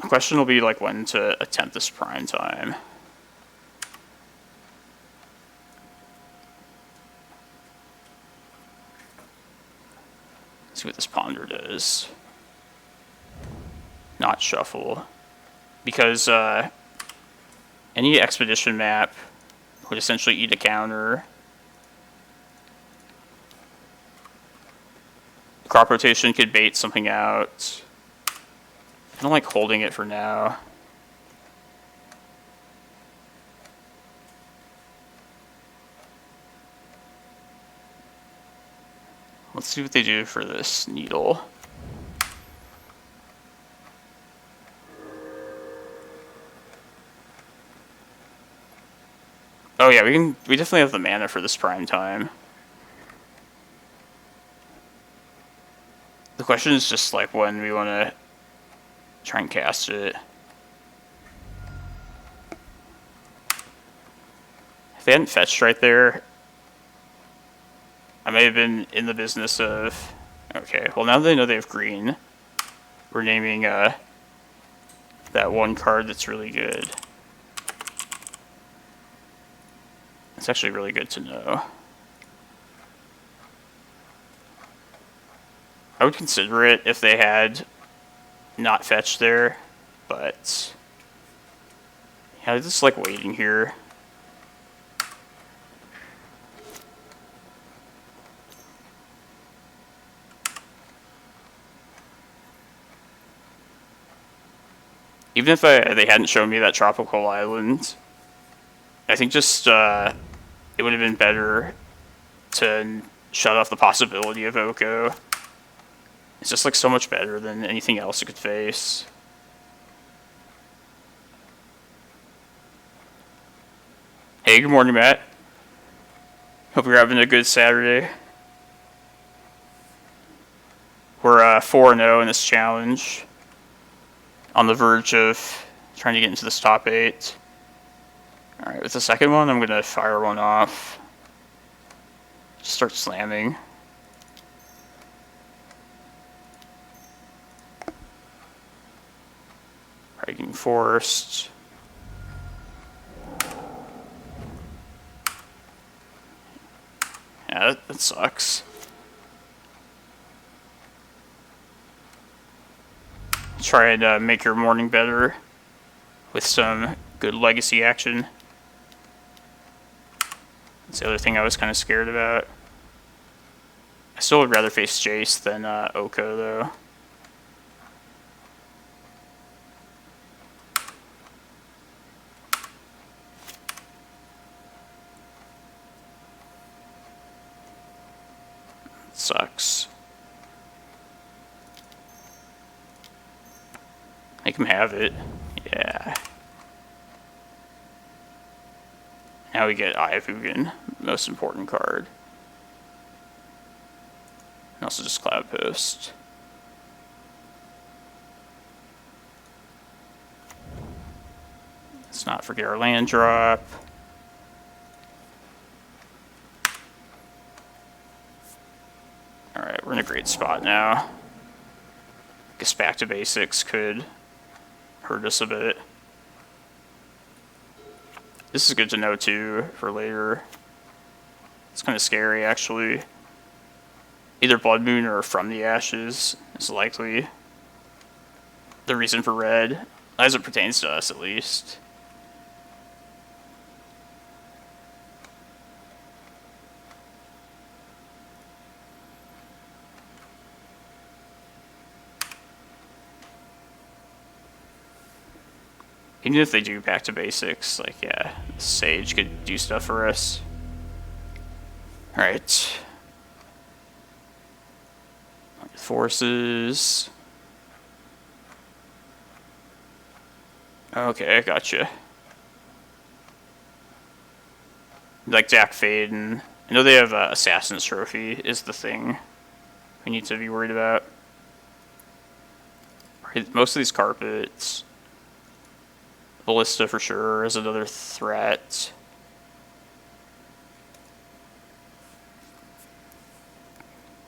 The question will be like when to attempt this prime time. Let's see what this Ponder does. Not shuffle. Because any expedition map would essentially eat a counter. Crop rotation could bait something out. I don't like holding it for now. Let's see what they do for this needle. Oh yeah, we definitely have the mana for this prime time. The question is just like when we want to try and cast it. If they hadn't fetched right there, I may have been in the business of... Okay, well now they know they have green. We're naming that one card that's really good. It's actually really good to know. I would consider it if they had not fetched there, but yeah, I just like waiting here. Even if they hadn't shown me that tropical island, I think just it would have been better to shut off the possibility of Oko. It's just like so much better than anything else it could face. Hey, good morning, Matt. Hope you're having a good Saturday. We're 4-0 in this challenge. On the verge of trying to get into this top 8. Alright, with the second one, I'm going to fire one off. Just start slamming. Getting forced. Yeah, that sucks. Try and make your morning better with some good legacy action. That's the other thing I was kind of scared about. I still would rather face Jace than Oko, though. Sucks. Make him have it. Yeah. Now we get Eye of Ugin, most important card. And also just Cloudpost. Let's not forget our land drop. Alright, we're in a great spot now. Guess back to basics could hurt us a bit. This is good to know too for later. It's kind of scary actually. Either Blood Moon or From the Ashes is likely the reason for red, as it pertains to us at least. Even if they do back to basics, like, yeah, Sage could do stuff for us. Alright. Forces. Okay, I gotcha. Like Jack Fade, and I know they have Assassin's Trophy is the thing we need to be worried about. Most of these carpets. Ballista for sure is another threat.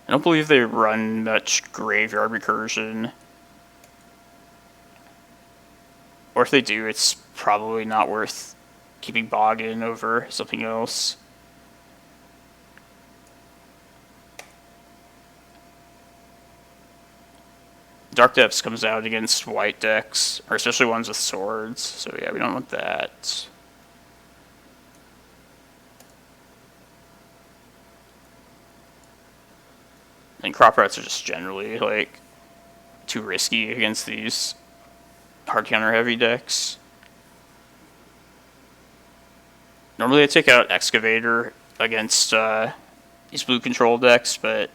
I don't believe they run much graveyard recursion. Or if they do, it's probably not worth keeping Bog in over something else. Dark Depths comes out against white decks, or especially ones with swords, so yeah, we don't want that. And Crop Rats are just generally, like, too risky against these hard counter heavy decks. Normally I take out Excavator against these blue control decks, but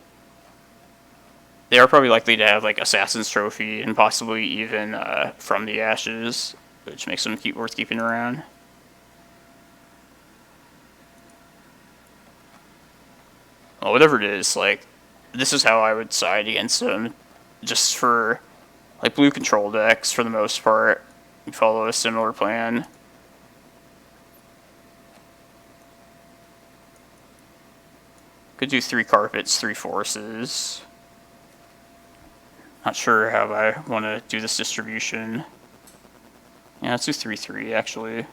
they are probably likely to have like Assassin's Trophy and possibly even From the Ashes, which makes them worth keeping around. Well, whatever it is, like, this is how I would side against them. just for like blue control decks for the most part. We follow a similar plan. Could do 3 carpets, 3 forces. Not sure how I want to do this distribution. Yeah, let's do 3-3 actually.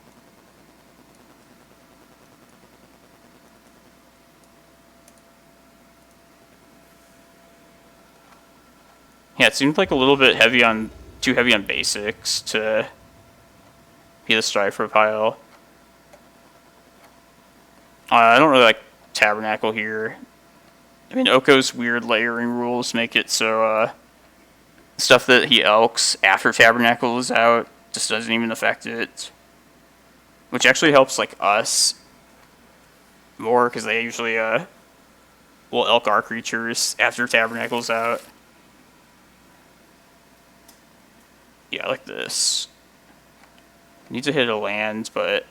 Yeah, it seemed like a little bit heavy on, too heavy on basics to be the Strifer pile. I don't really like Tabernacle here. I mean, Oko's weird layering rules make it so stuff that he elks after Tabernacle is out just doesn't even affect it. Which actually helps like us more because they usually will elk our creatures after Tabernacle's out. Yeah, I like this. Need to hit a land, but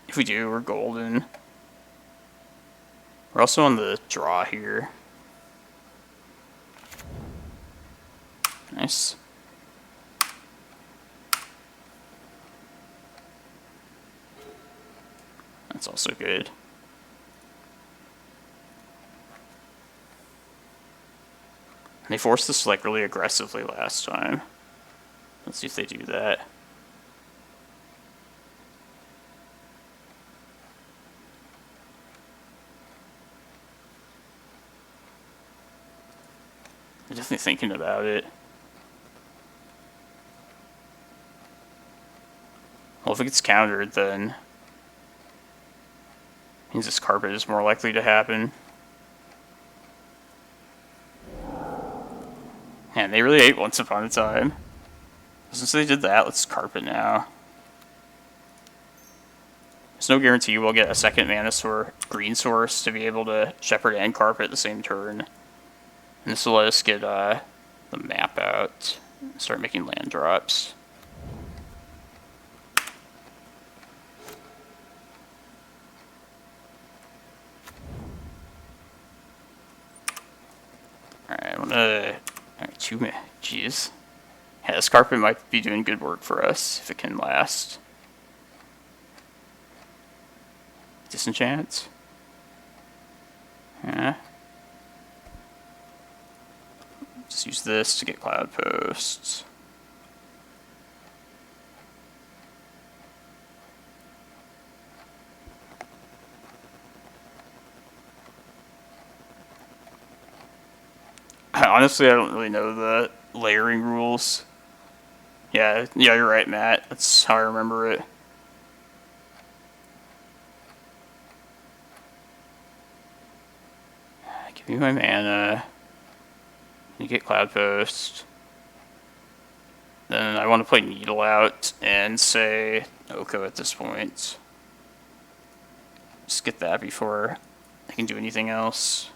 if we do, we're golden. We're also on the draw here. Nice. That's also good. They forced this like really aggressively last time. Let's see if they do that. They're definitely thinking about it. Well, if it gets countered, then means this carpet is more likely to happen. Man, they really ate Once Upon a Time. Since they did that, let's carpet now. There's no guarantee we'll get a second mana green source to be able to shepherd and carpet the same turn. And this will let us get the map out and start making land drops. Alright, I'm gonna... Alright, 2 mana. Jeez. Yeah, this carpet might be doing good work for us if it can last. Disenchant. Yeah. Just use this to get Cloudposts. Honestly, I don't really know the layering rules. Yeah, you're right, Matt. That's how I remember it. Give me my mana. You get Cloudpost. Then I want to play Needle out and say Oko at this point. Just get that before I can do anything else.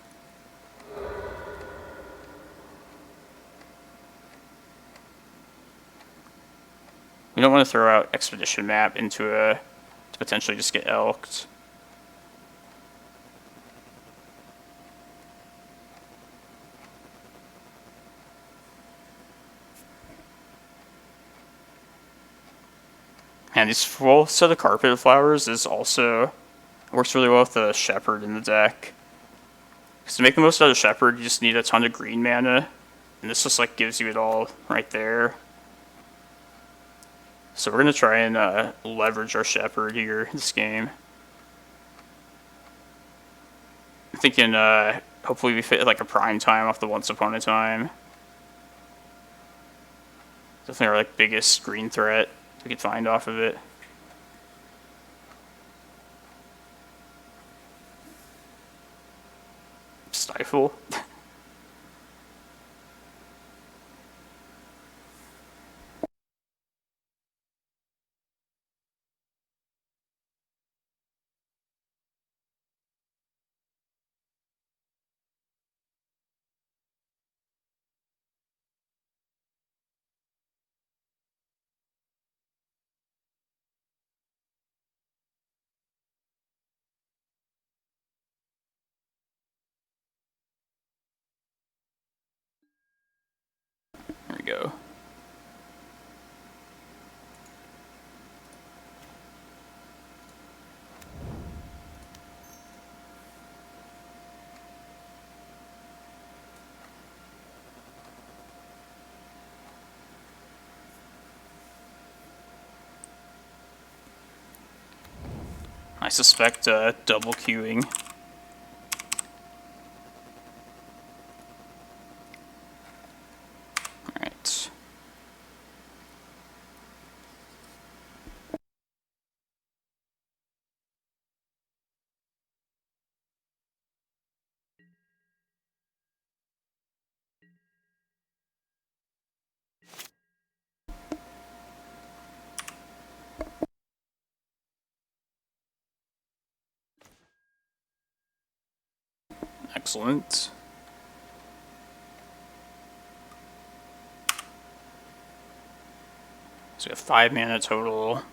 We don't want to throw out Expedition Map into to potentially just get elked. And this full set of Carpet Flowers is also works really well with the Shepherd in the deck. Because to make the most out of Shepherd, you just need a ton of green mana, and this just like gives you it all right there. So we're gonna try and leverage our Shepherd here this game. I'm thinking hopefully we fit like a prime time off the Once Upon a Time. Definitely our like biggest green threat we could find off of it. Stifle. I suspect double queuing. Alright. Excellent. So we have 5 mana total.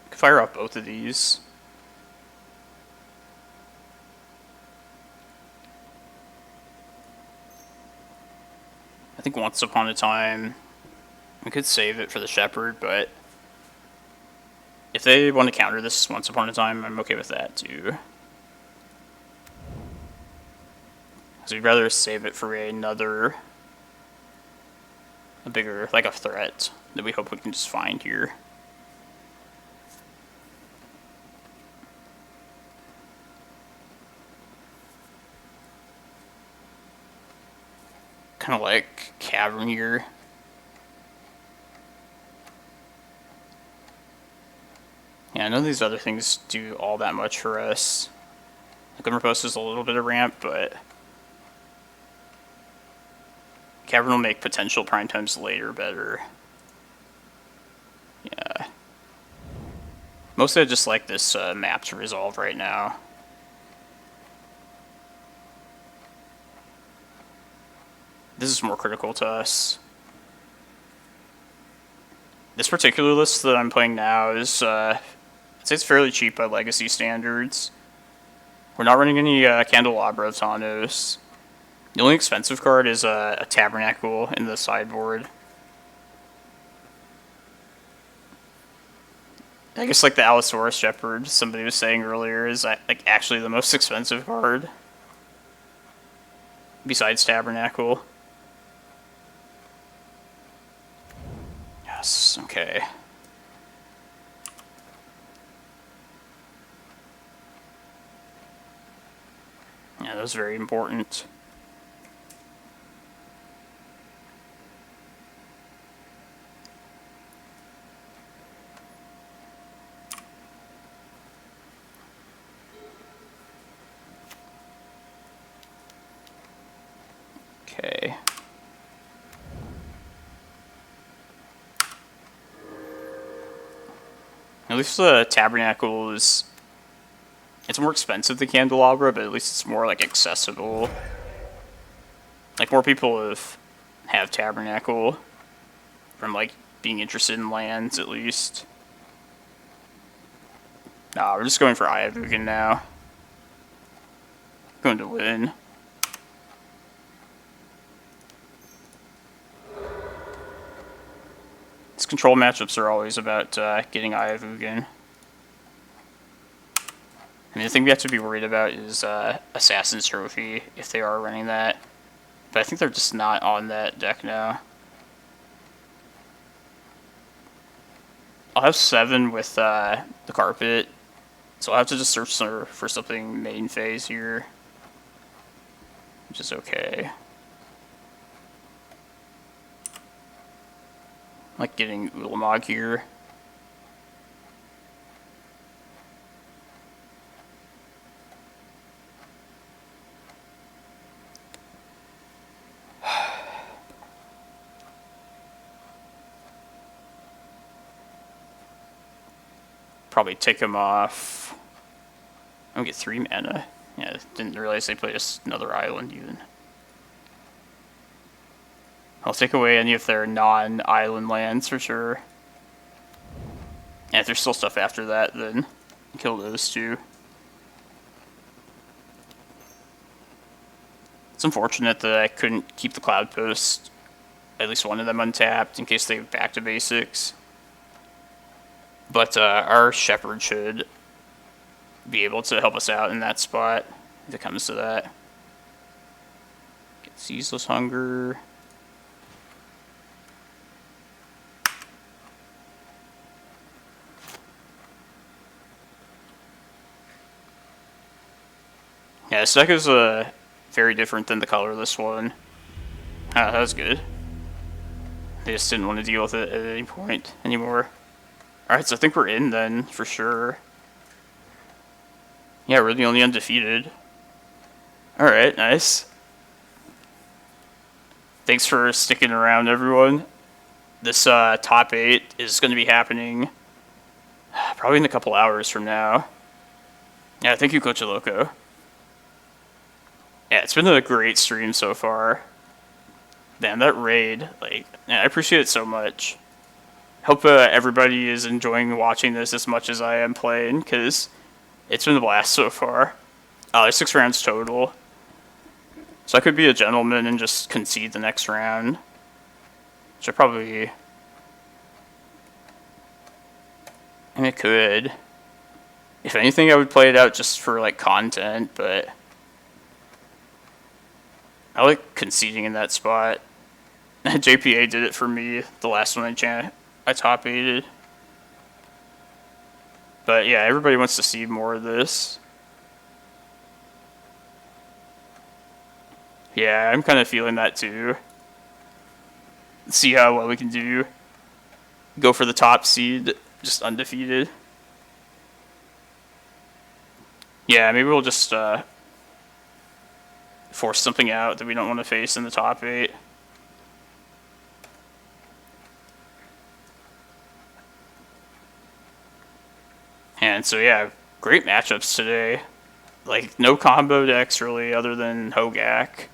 Could fire up both of these. I think once upon a time we could save it for the Shepherd, but if they want to counter this once upon a time, I'm okay with that too. So we'd rather save it for a bigger, like a threat that we hope we can just find here. Kind of like Cavern here. Yeah, none of these other things do all that much for us. The Glimmerpost is a little bit of ramp, but Cavern will make potential prime times later better. Yeah. Mostly I just like this map to resolve right now. This is more critical to us. This particular list that I'm playing now is, I'd say it's fairly cheap by Legacy standards. We're not running any Candelabra of Thanos. The only expensive card is a Tabernacle in the sideboard. I guess like the Allosaurus Shepherd, somebody was saying earlier, is like actually the most expensive card besides Tabernacle. Yes, okay. Yeah, that was very important. Okay. At least the Tabernacle is... It's more expensive than Candelabra, but at least it's more, like, accessible. Like, more people have Tabernacle from, like, being interested in lands, at least. Nah, we're just going for Eye of Ugin now. Going to win. These control matchups are always about getting Eye of Ugin. I mean, the thing we have to be worried about is Assassin's Trophy, if they are running that. But I think they're just not on that deck now. I'll have 7 with the Carpet, so I'll have to just search for something main phase here, which is okay. I like getting Ulamog here. Probably take him off. I'm gonna get 3 mana. Yeah, didn't realize they played another island even. I'll take away any of their non-island lands for sure. And if there's still stuff after that, then kill those two. It's unfortunate that I couldn't keep the Cloudpost, at least one of them untapped, in case they go back to basics. But our Shepherd should be able to help us out in that spot, if it comes to that. Get Ceaseless Hunger. Yeah, this deck is very different than the colorless one. Ah, that was good. They just didn't want to deal with it at any point anymore. Alright, so I think we're in then, for sure. Yeah, we're the only undefeated. Alright, nice. Thanks for sticking around, everyone. This top 8 is going to be happening probably in a couple hours from now. Yeah, thank you, Coach Loco. Yeah, it's been a great stream so far. Man, that raid, like, yeah, I appreciate it so much. Hope everybody is enjoying watching this as much as I am playing, because it's been a blast so far. There's 6 rounds total. So I could be a gentleman and just concede the next round. Which I probably... I mean, I could. If anything, I would play it out just for, like, content, but... I like conceding in that spot. JPA did it for me, the last one I top 8'd. But yeah, everybody wants to see more of this. Yeah, I'm kind of feeling that too. Let's see how well we can do. Go for the top seed, just undefeated. Yeah, maybe we'll just force something out that we don't want to face in the top 8. And so yeah, great matchups today. Like, no combo decks really other than Hogak.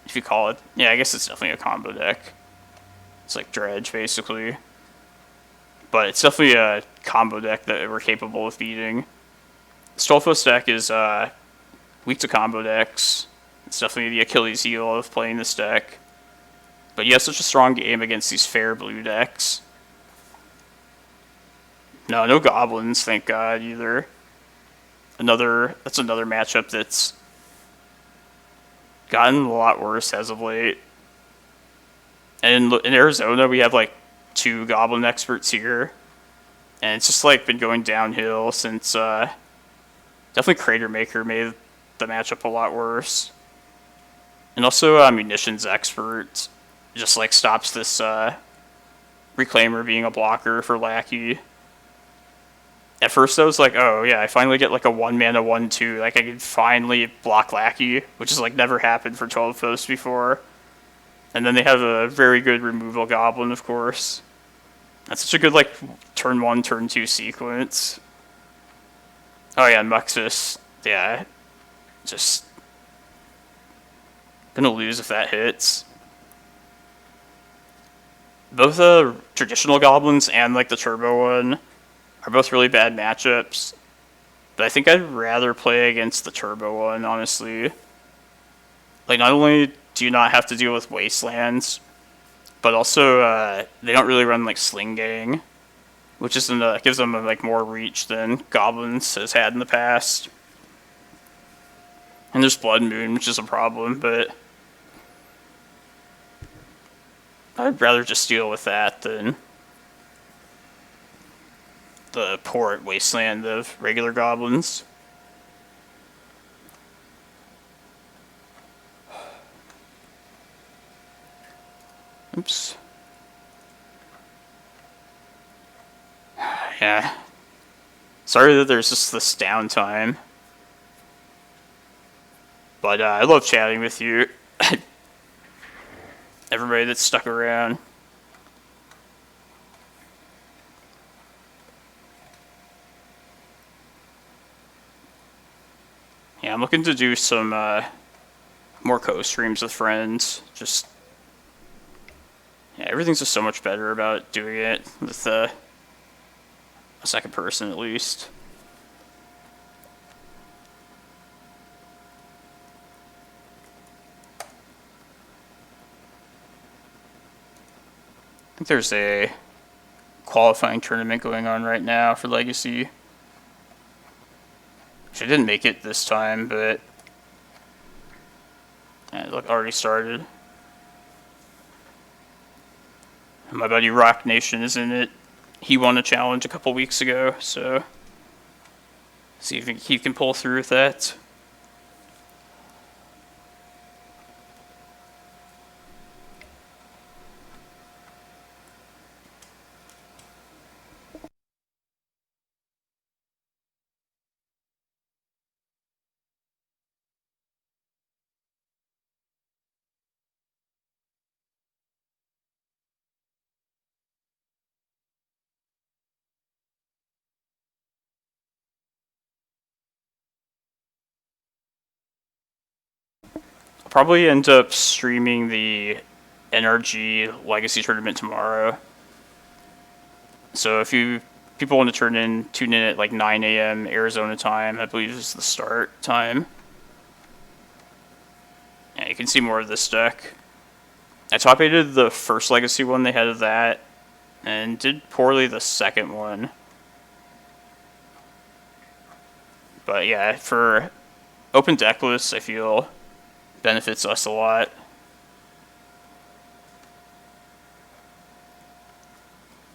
If you call it. Yeah, I guess it's definitely a combo deck. It's like Dredge, basically. But it's definitely a combo deck that we're capable of beating. Stolfos deck is weak to combo decks. It's definitely the Achilles heel of playing this deck. But he has such a strong game against these fair blue decks. No goblins, thank God, either. That's another matchup that's gotten a lot worse as of late. And in Arizona, we have like 2 goblin experts here. And it's just like been going downhill since definitely Crater Maker made the matchup a lot worse. And also Munitions Expert just like stops this Reclaimer being a blocker for Lackey. At first I was like, oh yeah, I finally get like a 1-mana 1/2, like I could finally block Lackey, which has like never happened for 12 posts before. And then they have a very good removal goblin, of course. That's such a good like turn 1, turn 2 sequence. Oh yeah, Muxus, yeah, just gonna lose if that hits. Both the traditional goblins and like the turbo one are both really bad matchups. But I think I'd rather play against the turbo one, honestly. Like, not only do you not have to deal with wastelands, but also they don't really run like Sling Gang, which is gives them like more reach than goblins has had in the past. And there's Blood Moon, which is a problem, but I'd rather just deal with that than the port wasteland of regular goblins. Oops. Yeah. Sorry that there's just this downtime. But I love chatting with you. Everybody that's stuck around. Yeah, I'm looking to do some more co-streams with friends. Just, yeah, everything's just so much better about doing it with a second person at least. I think there's a qualifying tournament going on right now for Legacy. Which I didn't make it this time, but yeah, it already started. My buddy Rock Nation is in it. He won a challenge a couple weeks ago, so see if he can pull through with that. probably end up streaming the NRG Legacy Tournament tomorrow. So if people want to tune in at like 9 a.m. Arizona time, I believe is the start time. Yeah, you can see more of this deck. I top 8'd the first Legacy one they had of that, and did poorly the second one. But yeah, for open deck lists, I feel benefits us a lot.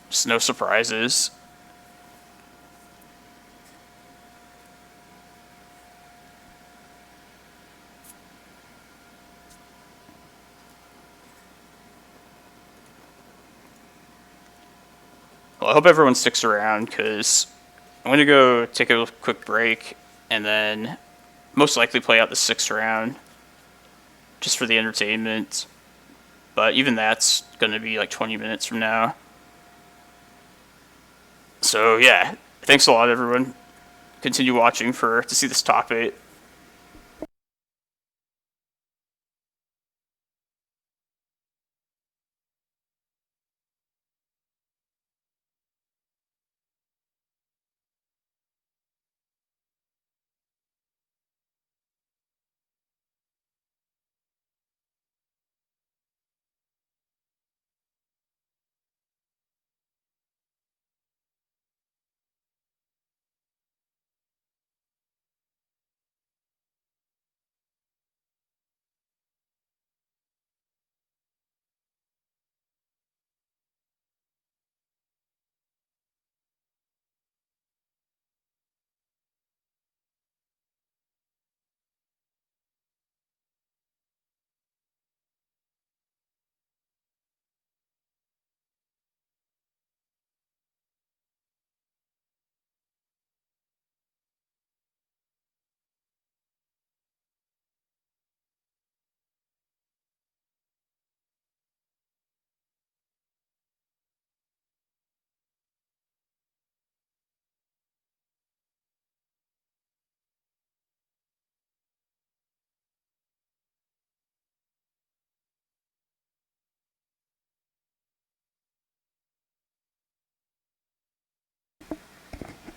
Just no surprises. Well, I hope everyone sticks around, because I'm going to go take a quick break, and then most likely play out the 6th round, just for the entertainment. But even that's going to be like 20 minutes from now. So yeah, thanks a lot, everyone. Continue watching to see this top 8.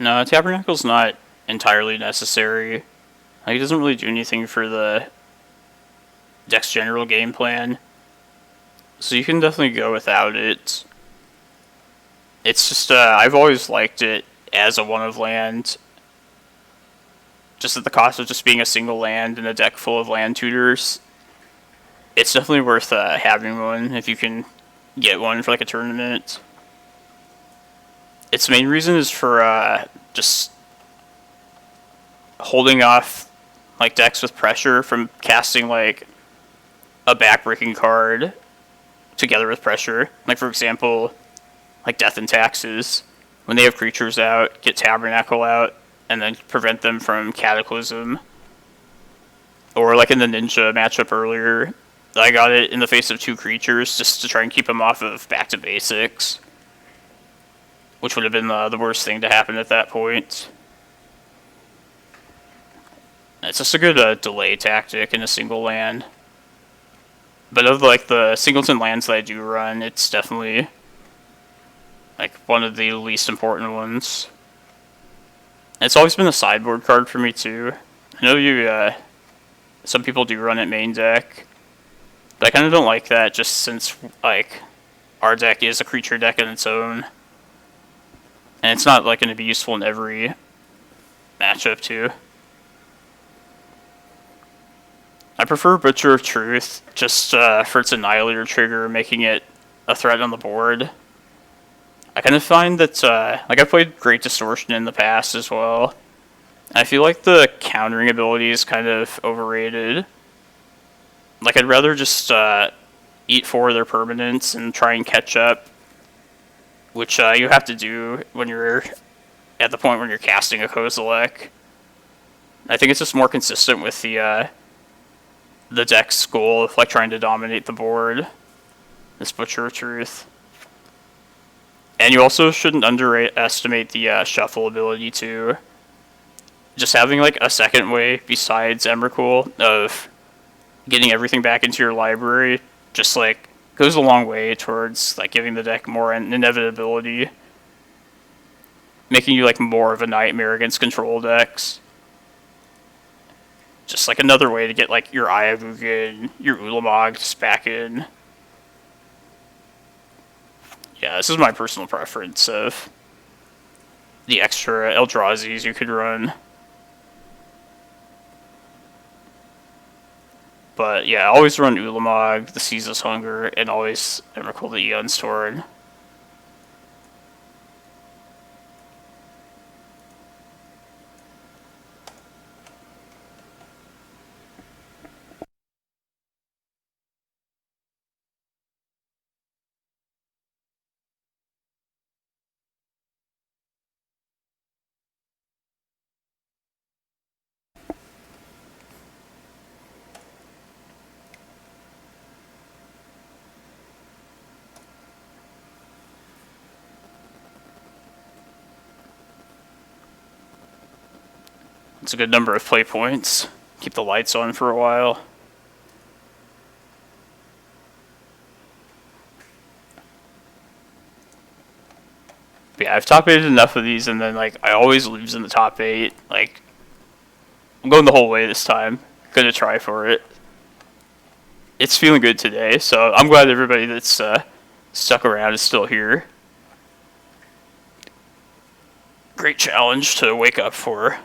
No, Tabernacle's not entirely necessary. Like, it doesn't really do anything for the deck's general game plan, so you can definitely go without it. It's just, I've always liked it as a one of land, just at the cost of just being a single land in a deck full of land tutors. It's definitely worth having one if you can get one for like a tournament. Its main reason is for just holding off like decks with pressure from casting like a backbreaking card together with pressure. Like, for example, like Death and Taxes. When they have creatures out, get Tabernacle out, and then prevent them from Cataclysm. Or like in the Ninja matchup earlier, I got it in the face of 2 creatures just to try and keep them off of Back to Basics, which would have been the worst thing to happen at that point. It's just a good delay tactic in a single land. But of like the singleton lands that I do run, it's definitely like one of the least important ones. It's always been a sideboard card for me too. I know some people do run it main deck, but I kind of don't like that, just since like our deck is a creature deck in its own, and it's not like going to be useful in every matchup too. I prefer Butcher of Truth, just for its Annihilator trigger, making it a threat on the board. I kind of find that, like, I've played Great Distortion in the past as well. I feel like the countering ability is kind of overrated. Like, I'd rather just eat 4 of their permanents and try and catch up, which you have to do when you're at the point when you're casting a Kozilek. I think it's just more consistent with the deck's goal of like trying to dominate the board. This Butcher of Truth. And you also shouldn't underestimate the shuffle ability too. Just having like a second way besides Emrakul of getting everything back into your library just like goes a long way towards like giving the deck more inevitability, making you like more of a nightmare against control decks. Just like another way to get like your Eye of Ugin, your Ulamog just back in. Yeah, this is my personal preference of the extra Eldrazi's you could run. But yeah, always run Ulamog, the Ceaseless Hunger, and always Emrakul the Aeons Torn. It's a good number of play points. Keep the lights on for a while. But yeah, I've top 8'd enough of these, and then like I always lose in the top 8. Like, I'm going the whole way this time. Gonna try for it. It's feeling good today, so I'm glad everybody that's stuck around is still here. Great challenge to wake up for.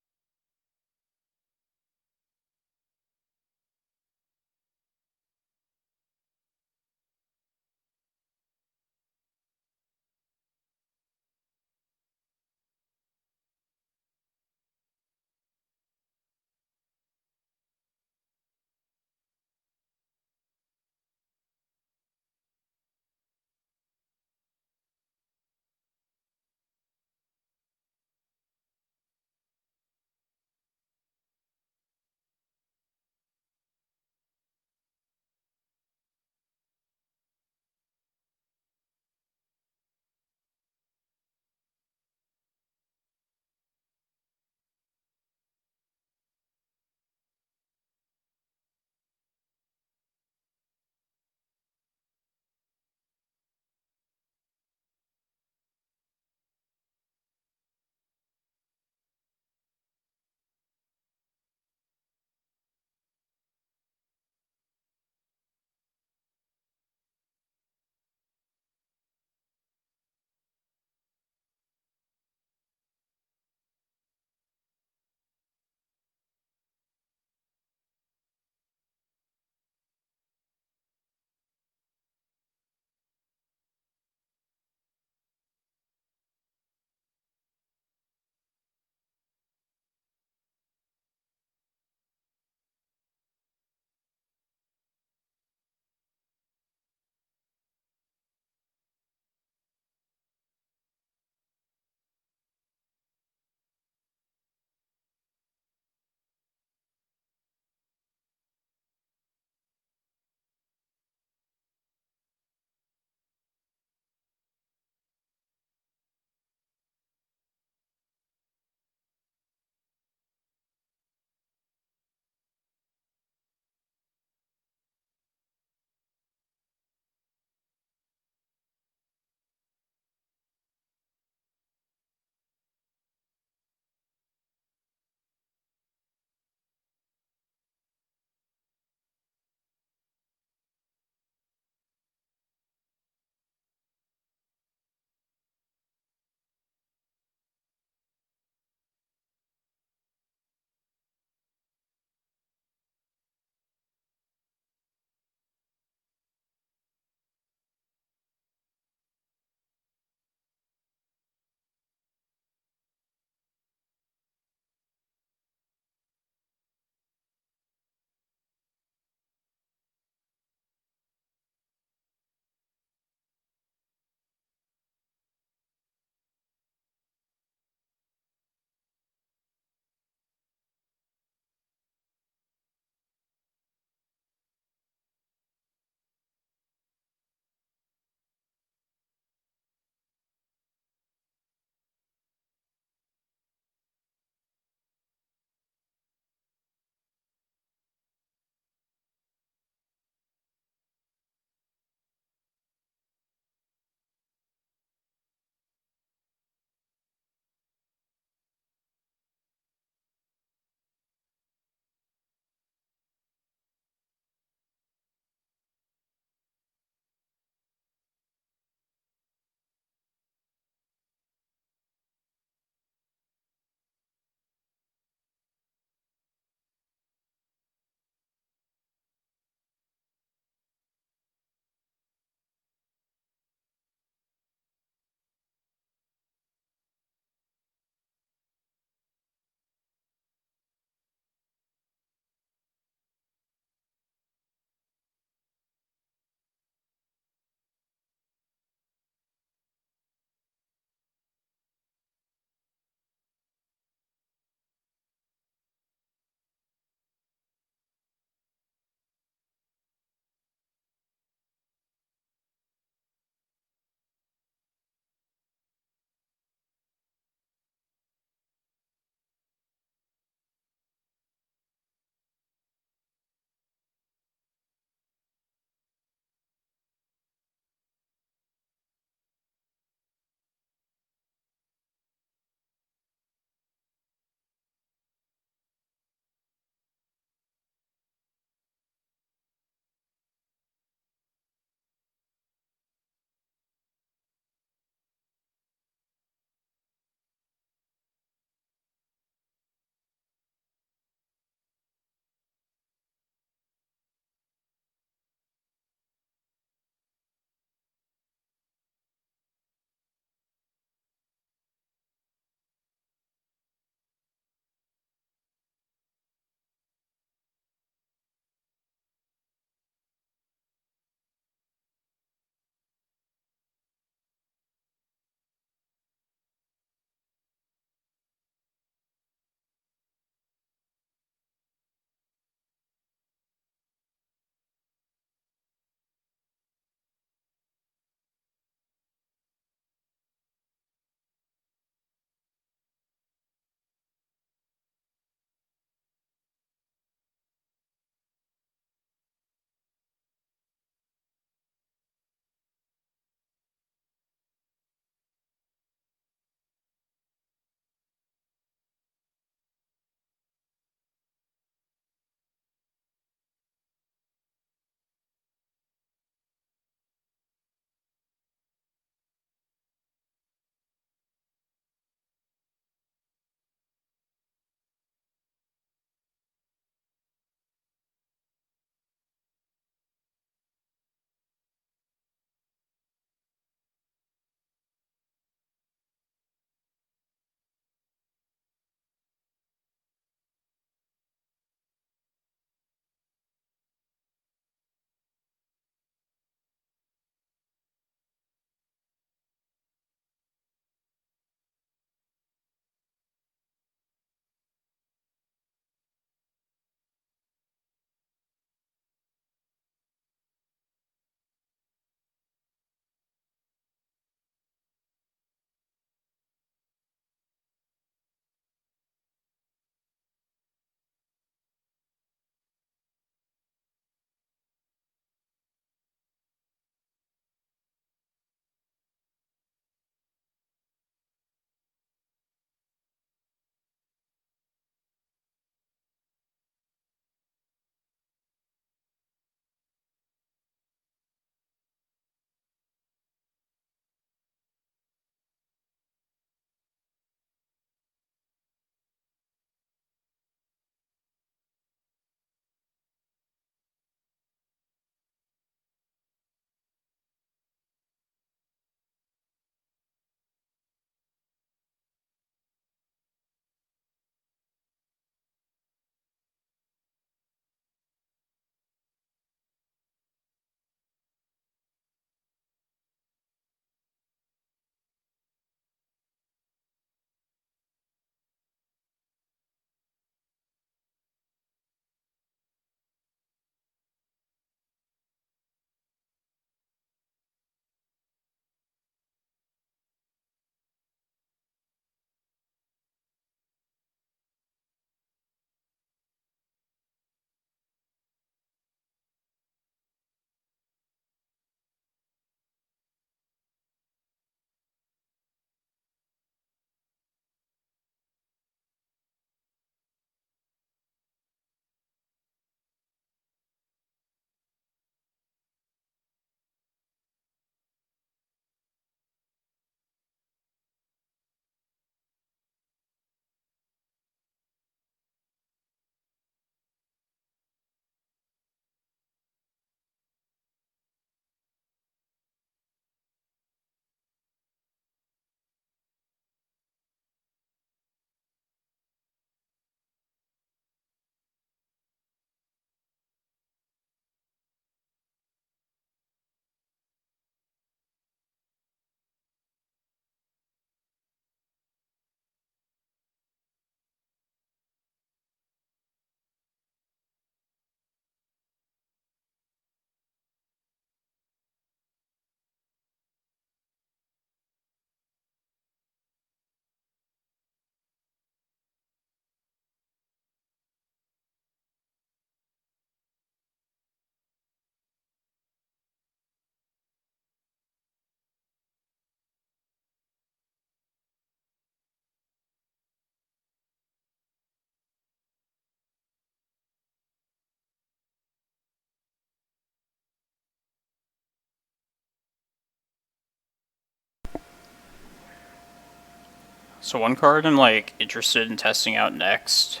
So one card I'm like interested in testing out next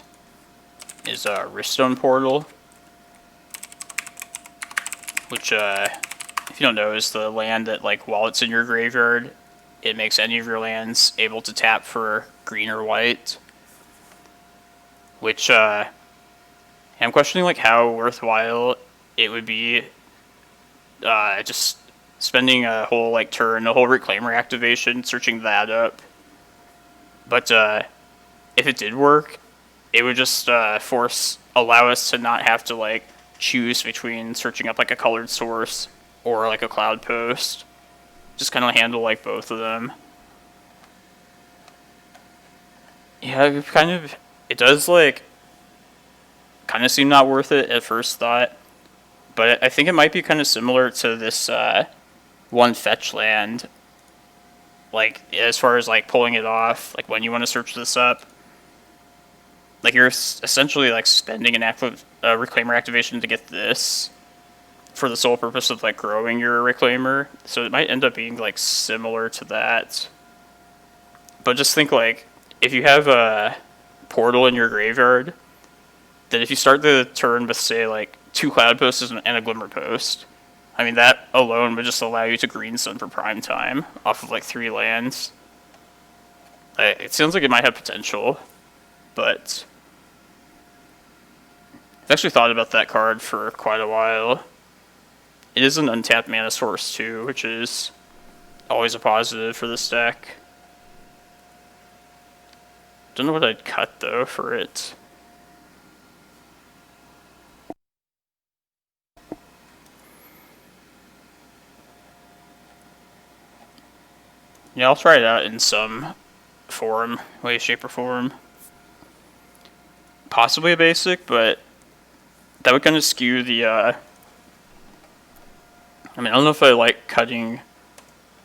is Riftstone Portal, which if you don't know, is the land that like while it's in your graveyard, it makes any of your lands able to tap for green or white. Which I'm questioning like how worthwhile it would be just spending a whole like turn, a whole Reclaimer activation, searching that up. But if it did work, it would just allow us to not have to like choose between searching up like a colored source or like a Cloudpost. Just kind of handle like both of them. Yeah, it does like kind of seem not worth it at first thought, but I think it might be kind of similar to this one fetch land. Like as far as like pulling it off, like when you want to search this up, like you're essentially like spending an Reclaimer activation to get this for the sole purpose of like growing your Reclaimer. So it might end up being like similar to that. But just think like if you have a portal in your graveyard, then if you start the turn with say like 2 Cloudposts and a Glimmerpost, I mean that alone would just allow you to green sun for prime time off of like 3 lands. It sounds like it might have potential, but I've actually thought about that card for quite a while. It is an untapped mana source too, which is always a positive for this deck. Don't know what I'd cut though for it. Yeah, I'll try it out in some form, way, shape, or form. Possibly a basic, but that would kind of skew the, I don't know if I like cutting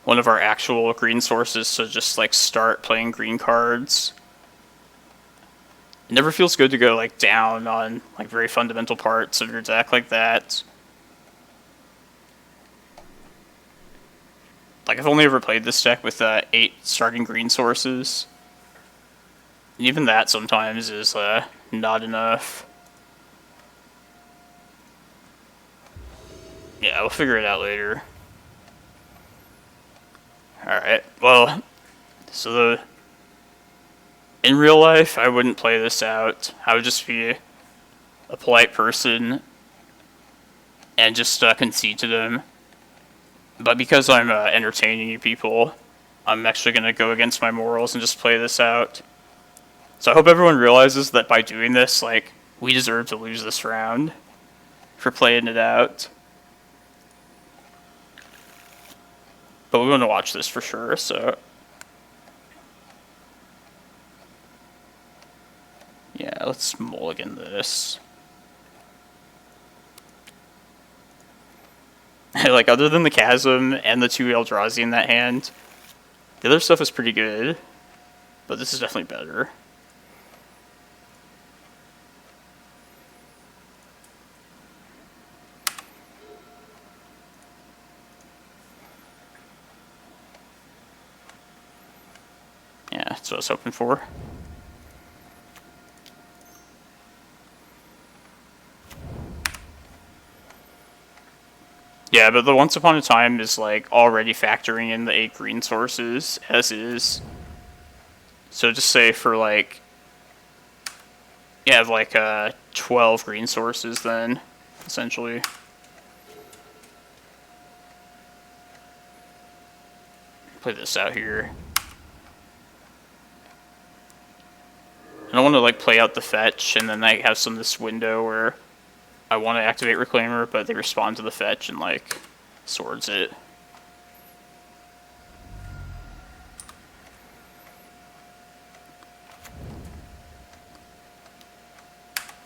one of our actual green sources to just, like, start playing green cards. It never feels good to go, like, down on, like, very fundamental parts of your deck like that. Like, I've only ever played this deck with 8 starting green sources. And even that sometimes is not enough. Yeah, we'll figure it out later. Alright, well, so in real life, I wouldn't play this out. I would just be a polite person and just concede to them. But because I'm entertaining you people, I'm actually going to go against my morals and just play this out. So I hope everyone realizes that by doing this, like, we deserve to lose this round for playing it out. But we want to watch this for sure, so... yeah, let's mulligan this. Like, other than the Chasm and the 2 Eldrazi in that hand, the other stuff is pretty good, but this is definitely better. Yeah, that's what I was hoping for. Yeah, but the Once Upon a Time is, like, already factoring in the 8 green sources, as is. So just say for, like... you have, like, 12 green sources then, essentially. Play this out here. I don't want to, like, play out the fetch, and then I have this window where I want to activate Reclaimer, but they respond to the fetch and, like, swords it.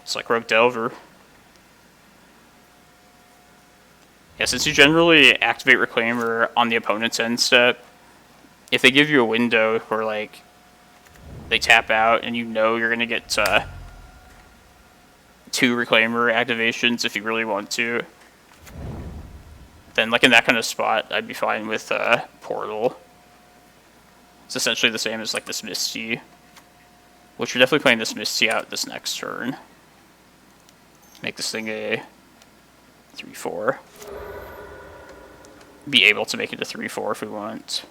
It's like Rogue Delver. Yeah, since you generally activate Reclaimer on the opponent's end step, if they give you a window where, like, they tap out and you know you're going to get 2 Reclaimer activations if you really want to, then, like, in that kind of spot, I'd be fine with Portal. It's essentially the same as like this Misty, which we're definitely playing this Misty out this next turn. Make this thing a 3/4. Be able to make it a 3/4 if we want.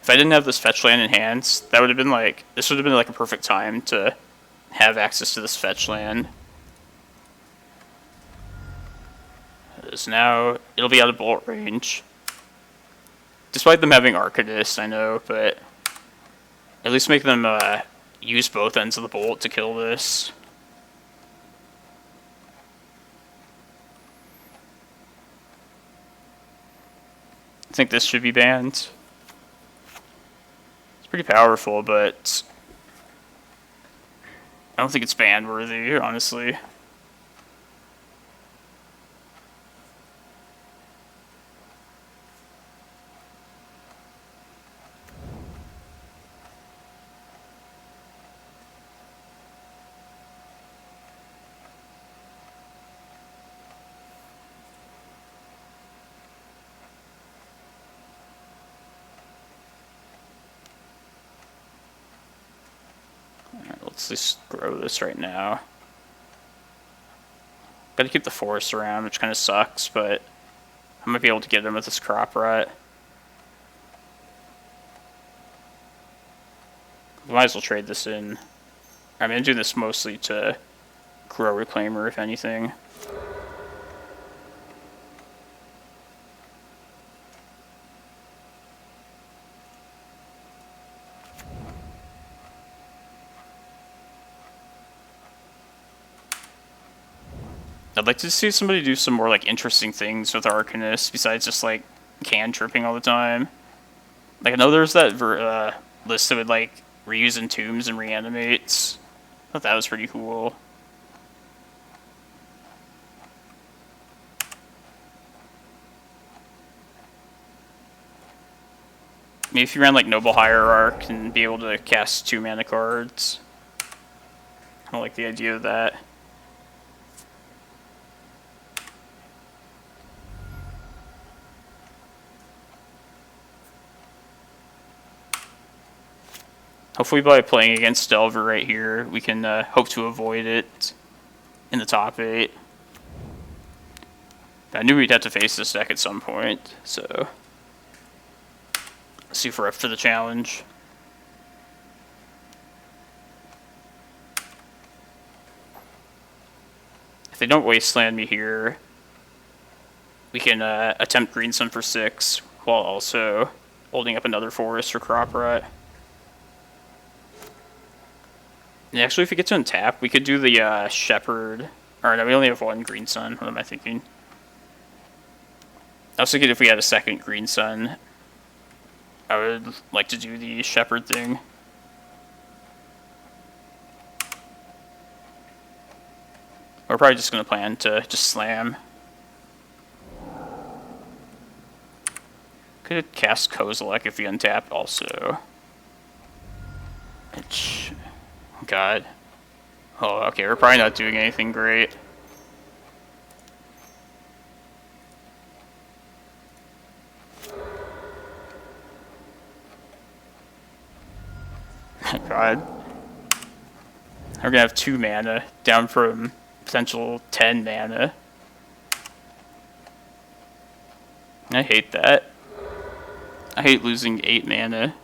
If I didn't have this fetch land in hand, that would have been like, this would have been like a perfect time to have access to this fetch land. Because now it'll be out of bullet range. Despite them having Arcanist, I know, but at least make them use both ends of the bolt to kill this. I think this should be banned. It's pretty powerful, but I don't think it's ban worthy, honestly. Let's just grow this right now. Gotta keep the forest around, which kind of sucks, but I might be able to get him with this crop rot. Might as well trade this in. I'm gonna do this mostly to grow Reclaimer, if anything. I'd like to see somebody do some more like interesting things with Arcanist besides just like cantripping all the time. Like I know there's that list that would like reuse entombs and reanimates. I thought that was pretty cool. Maybe if you ran like Noble Hierarch and be able to cast 2 mana cards. I like the idea of that. Hopefully by playing against Delver right here, we can hope to avoid it in the top 8. I knew we'd have to face this deck at some point, so let's see if we're up for the challenge. If they don't wasteland me here, we can attempt Green Sun for 6, while also holding up another forest for crop rot. And actually, if we get to untap, we could do the Shepherd. Or no, we only have 1 Green Sun. What am I thinking? I was thinking if we had a second Green Sun, I would like to do the Shepherd thing. We're probably just going to plan to just slam. Could cast Kozilek if we untap also. Which... God. Oh, okay, we're probably not doing anything great. God. We're gonna have 2 mana, down from potential 10 mana. I hate that. I hate losing 8 mana.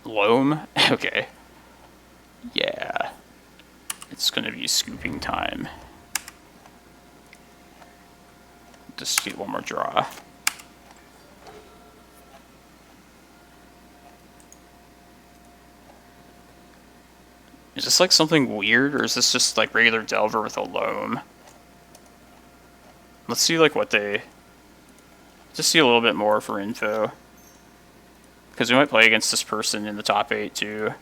Loam? Okay. Yeah. It's gonna be scooping time. Just get one more draw. Is this like something weird, or is this just like regular Delver with a Loam? Let's see like what they... Just see a little bit more for info. Because we might play against this person in the top 8 too.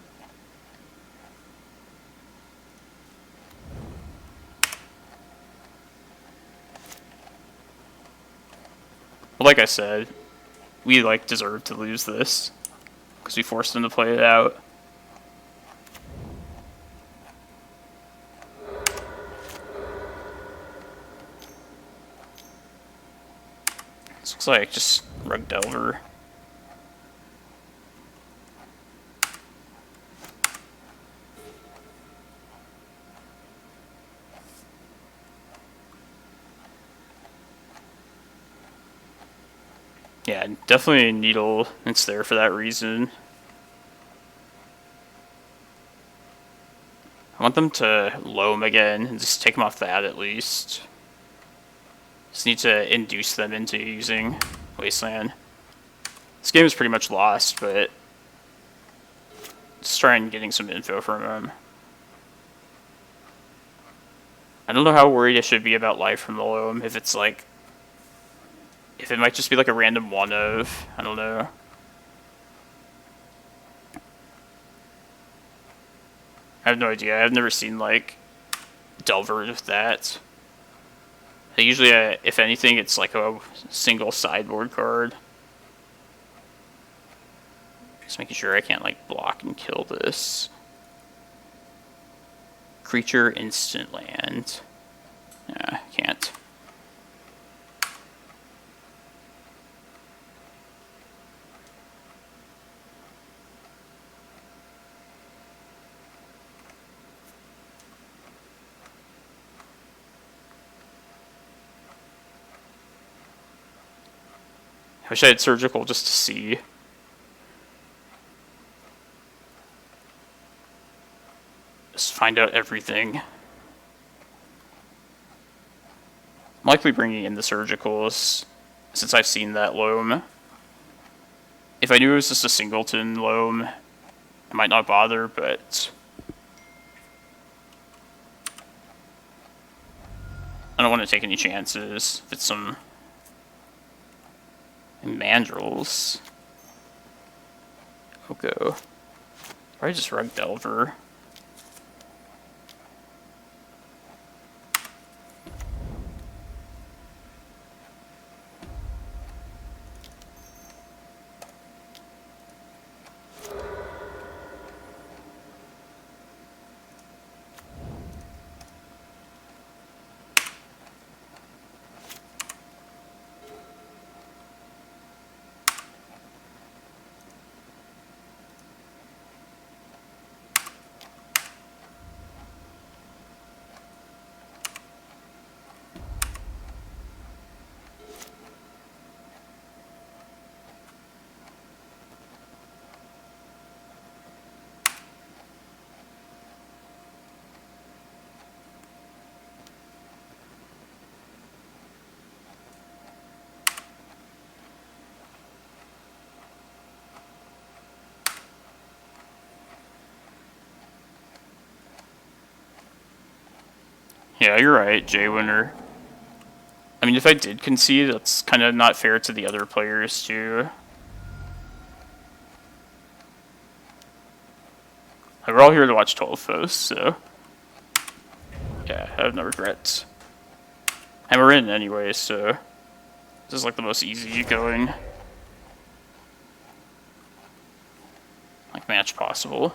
Well, like I said, we like deserve to lose this. because we forced them to play it out. This looks like just Rug Delver. Yeah, definitely a Needle. It's there for that reason. I want them to loam again and just take them off that at least. Just need to induce them into using Wasteland. This game is pretty much lost, but just trying getting some info from them. I don't know how worried I should be about life from the loam, if it's like... If it might just be like a random one of, I don't know. I have no idea. I've never seen like Delver with that. Usually, if anything, it's like a single sideboard card. Just making sure I can't like block and kill this. Creature instant land. Yeah, can't. I wish I had Surgical just to see. Just find out everything. I'm likely bringing in the Surgicals, since I've seen that loam. If I knew it was just a singleton loam, I might not bother, but... I don't want to take any chances if it's some... Mandrills. Okay. Probably just Rug Delver. Yeah, you're right, Jay Winner. I mean, if I did concede, that's kind of not fair to the other players, too. We're all here to watch 12 posts, so... Yeah, I have no regrets. And we're in anyway, so... This is like the most easy going... like, match possible.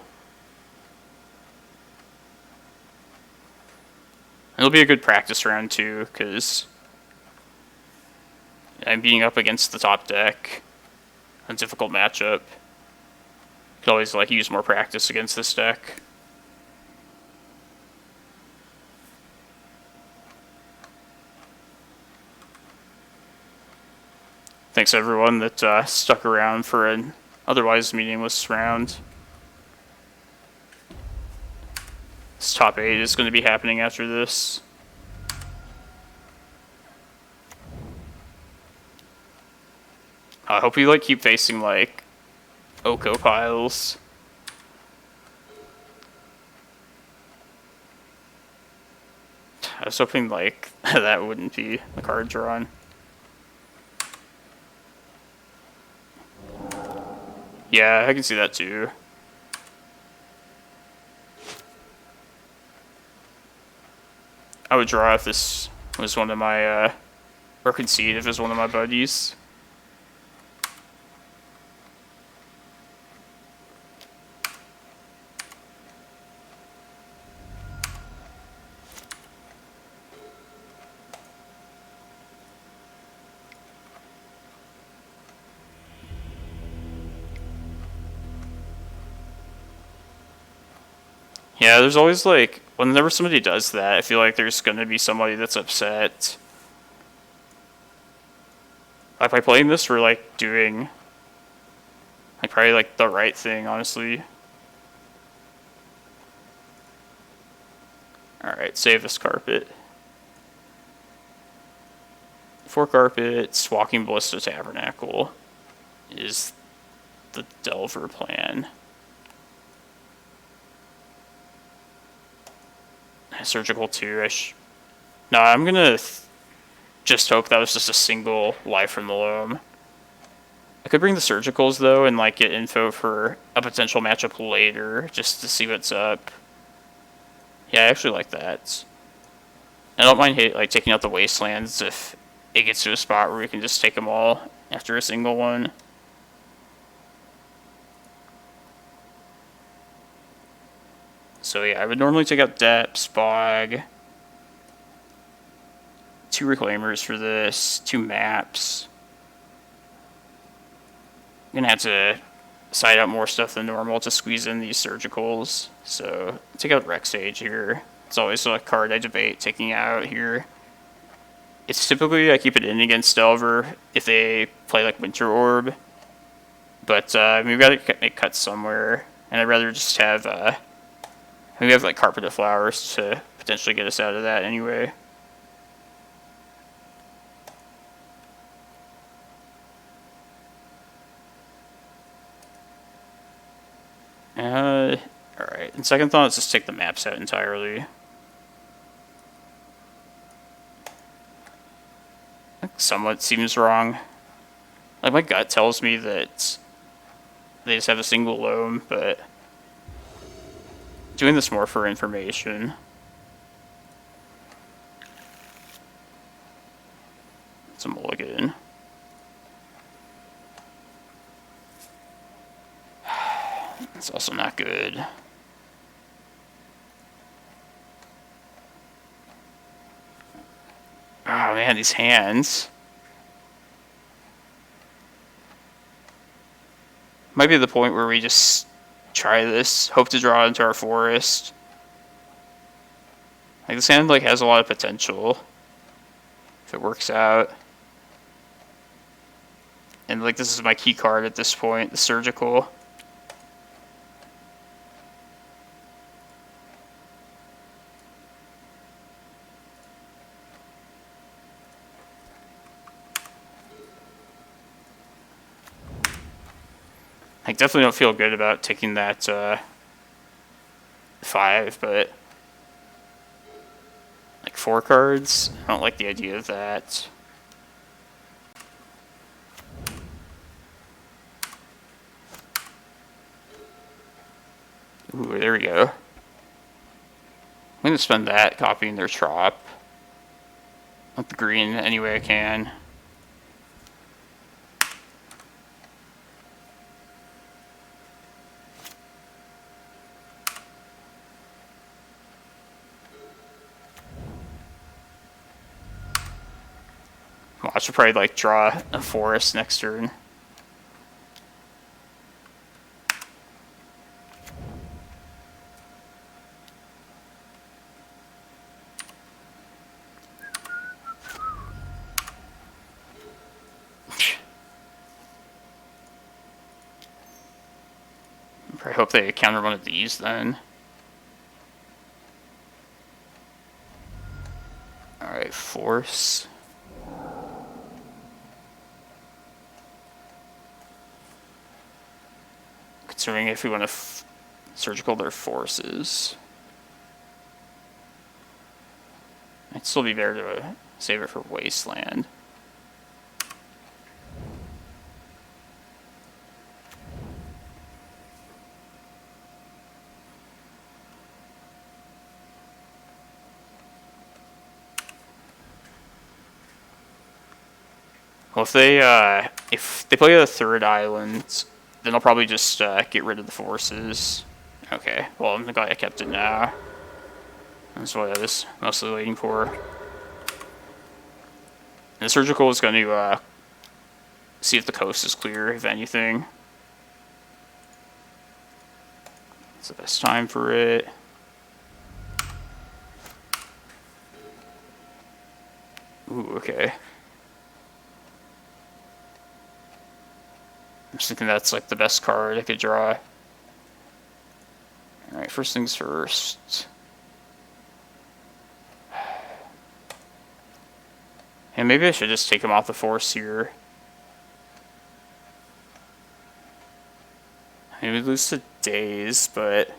It'll be a good practice round too, because I'm beating up against the top deck. A difficult matchup. Could always like use more practice against this deck. Thanks everyone that stuck around for an otherwise meaningless round. This top 8 is going to be happening after this. I hope you like keep facing like Oko piles. I was hoping like that wouldn't be the card drawn. Yeah, I can see that too. I would draw if this was one of my, or concede if it was one of my buddies. Yeah, there's always, like, whenever somebody does that, I feel like there's gonna be somebody that's upset. Like, by playing this, we're, like, doing, like, probably, like, the right thing, honestly. Alright, save this carpet. 4 carpets, Walking Ballista, Tabernacle is the Delver plan. Surgical 2, no, I'm gonna just hope that was just a single life from the loam. I could bring the surgicals though and like get info for a potential matchup later just to see what's up. Yeah, I actually like that. I don't mind like taking out the wastelands if it gets to a spot where we can just take them all after a single one. So yeah, I would normally take out Depths, Bog, 2 Reclaimers for this, 2 maps. I'm gonna have to side out more stuff than normal to squeeze in these surgicals. So take out Rec Sage here. It's always a card I debate taking out here. It's typically I keep it in against Delver if they play like Winter Orb. But we've got to make cuts somewhere. And I'd rather just have we have like Carpet of Flowers to potentially get us out of that anyway. Alright. In second thought, let's just take the maps out entirely. That somewhat seems wrong. Like, my gut tells me that they just have a single loam, but doing this more for information. It's a mulligan. It's also not good. Oh man, these hands. Might be the point where we just try this, hope to draw into our forest. Like, this hand like has a lot of potential if it works out. And like, this is my key card at this point, the surgical. I definitely don't feel good about taking that 5, but like 4 cards, I don't like the idea of that. Ooh, there we go. I'm going to spend that copying their trop. With the green any way I can. Well, I should probably like draw a forest next turn. I hope they counter one of these then. Alright, force. Considering if we want to surgical their forces. It'd still be better to save it for Wasteland. Well, if they play the 3rd island, then I'll probably just get rid of the forces. Okay, well, I'm glad I kept it now. That's what I was mostly waiting for. And the surgical is going to see if the coast is clear, if anything. It's the best time for it. Ooh, okay. I'm just thinking that's like the best card I could draw. Alright, first things first. And maybe I should just take him off the force here. Maybe lose to Daze, but...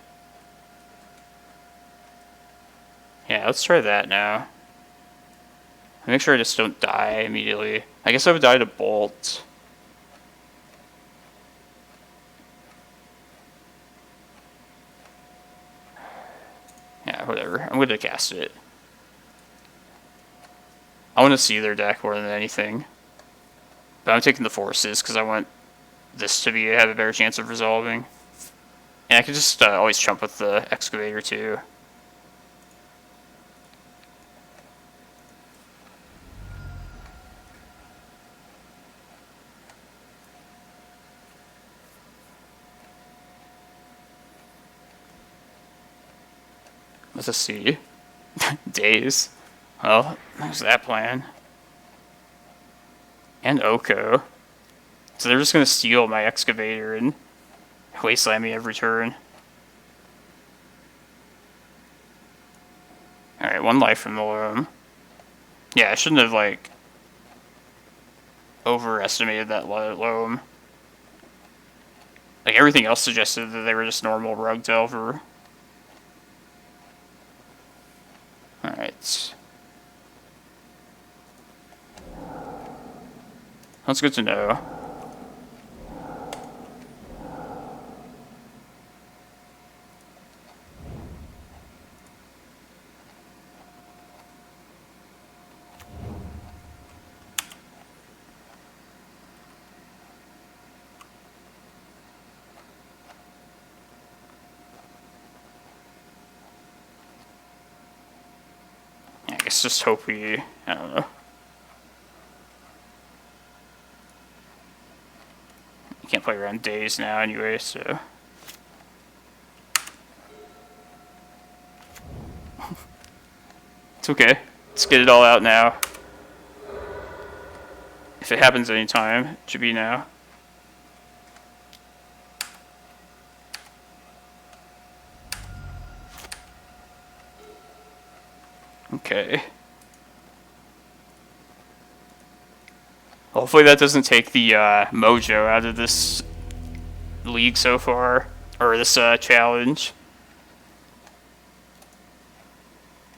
yeah, let's try that now. Make sure I just don't die immediately. I guess I would die to Bolt. Yeah, whatever. I'm gonna cast it. I want to see their deck more than anything. But I'm taking the forces because I want this to have a better chance of resolving. And I can just always chump with the excavator too. Let's just see. Days. Well, there's that plan. And Oko. So they're just going to steal my excavator and wasteland me every turn. Alright, 1 life from the loam. Yeah, I shouldn't have, like, overestimated that loam. Like, everything else suggested that they were just normal Rug Delver. Alright. That's good to know. I guess just hope I don't know. You can't play around Days now anyway, so... it's okay. Let's get it all out now. If it happens anytime, it should be now. Okay. Hopefully that doesn't take the mojo out of this league so far, or this challenge.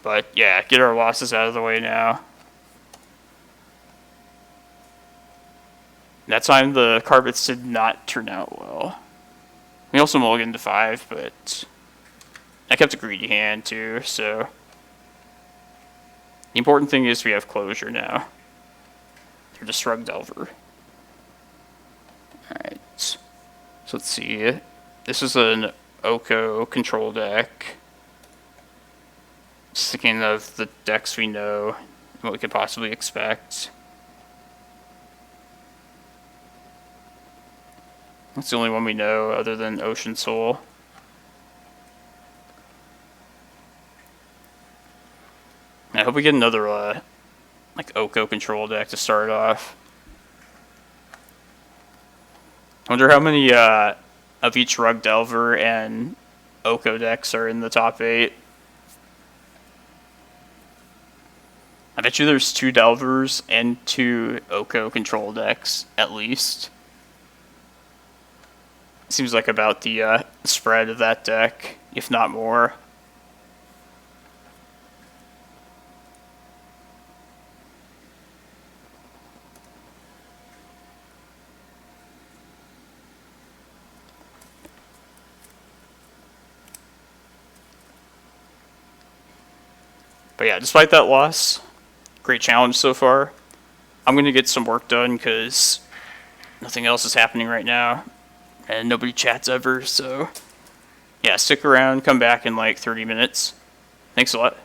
But yeah, get our losses out of the way now. That time the carpets did not turn out well. We also mulliganed to 5, but I kept a greedy hand too, so... the important thing is we have closure now. They're just Rug Delver. Alright. So let's see. This is an Oko control deck. Just thinking of the decks we know, what we could possibly expect. That's the only one we know other than Ocean Soul. I hope we get another, like, Oko control deck to start off. I wonder how many, of each Rug Delver and Oko decks are in the top 8. I bet you there's 2 Delvers and 2 Oko control decks, at least. Seems like about the, spread of that deck, if not more. But yeah, despite that loss, great challenge so far. I'm going to get some work done because nothing else is happening right now. And nobody chats ever, so... yeah, stick around, come back in like 30 minutes. Thanks a lot.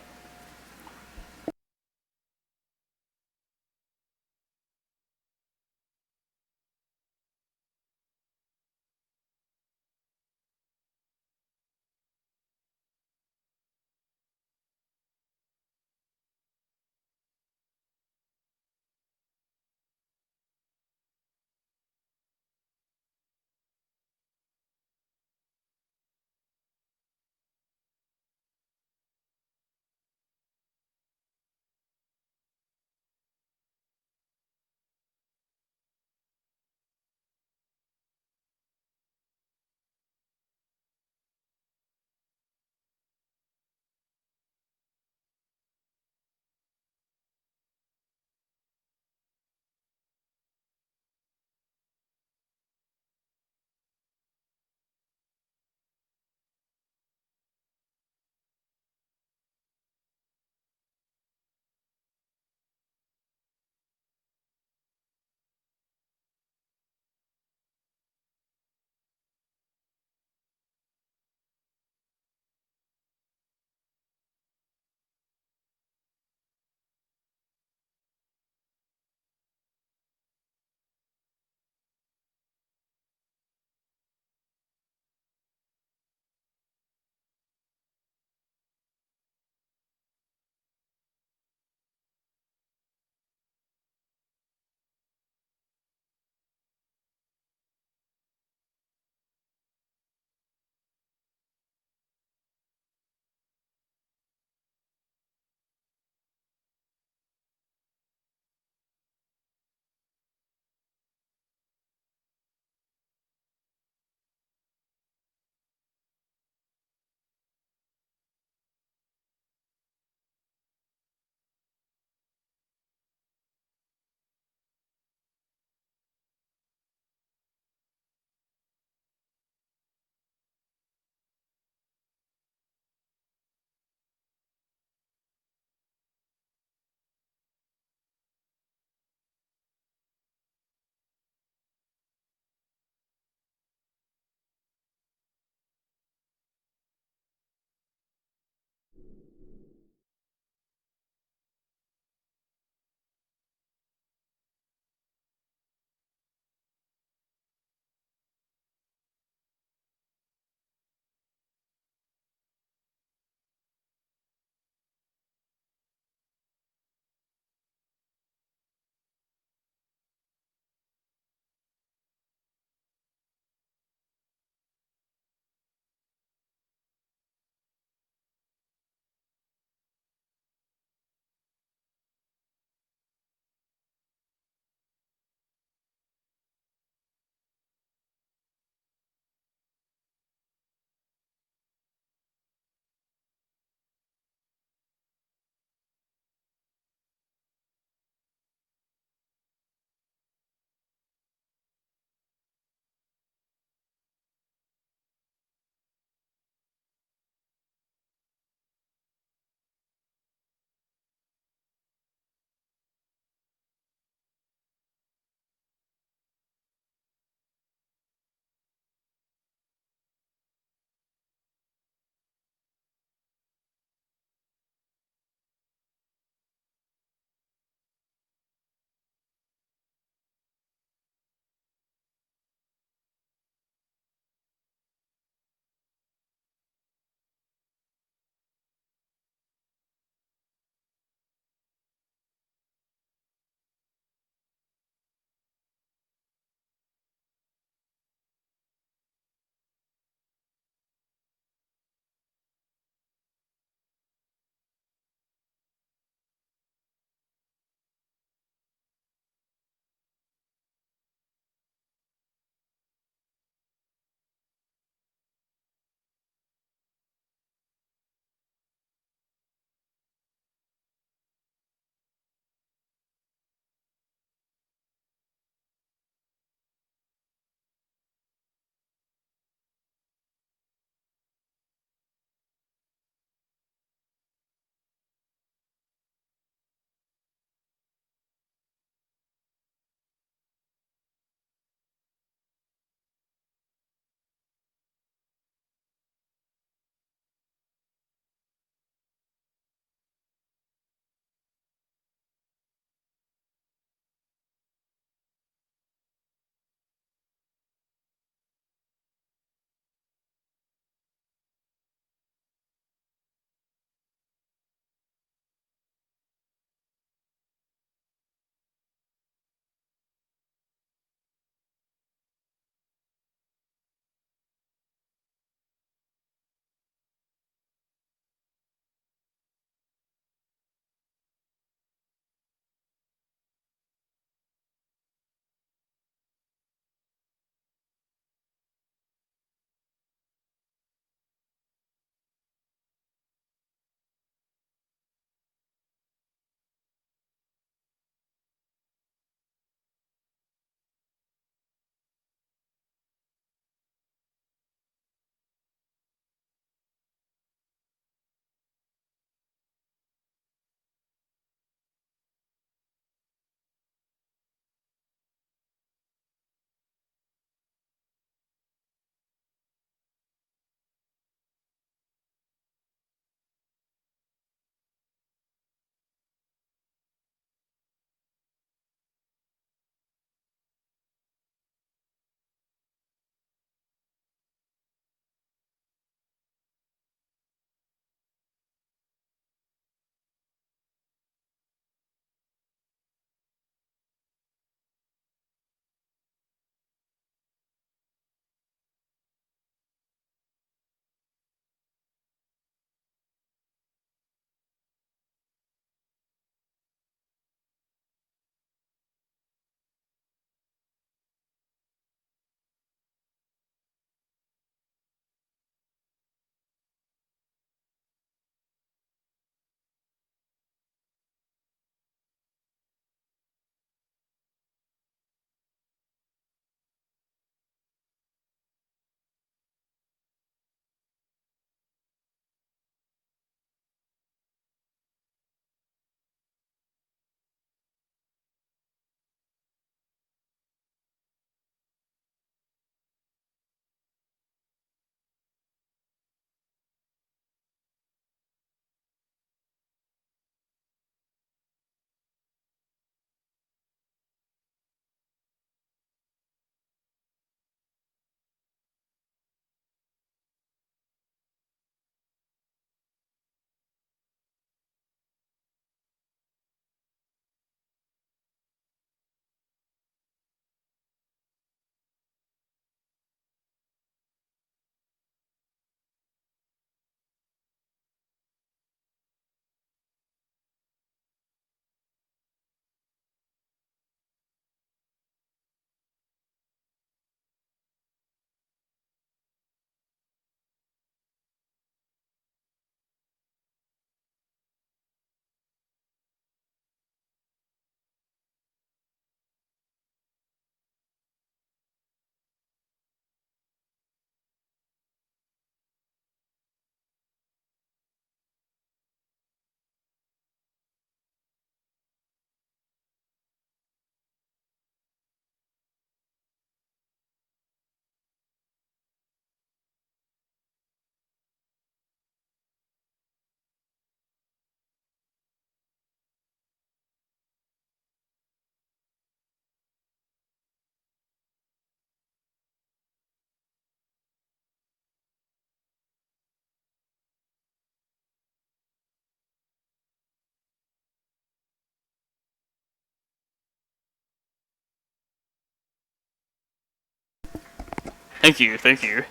Thank you, thank you.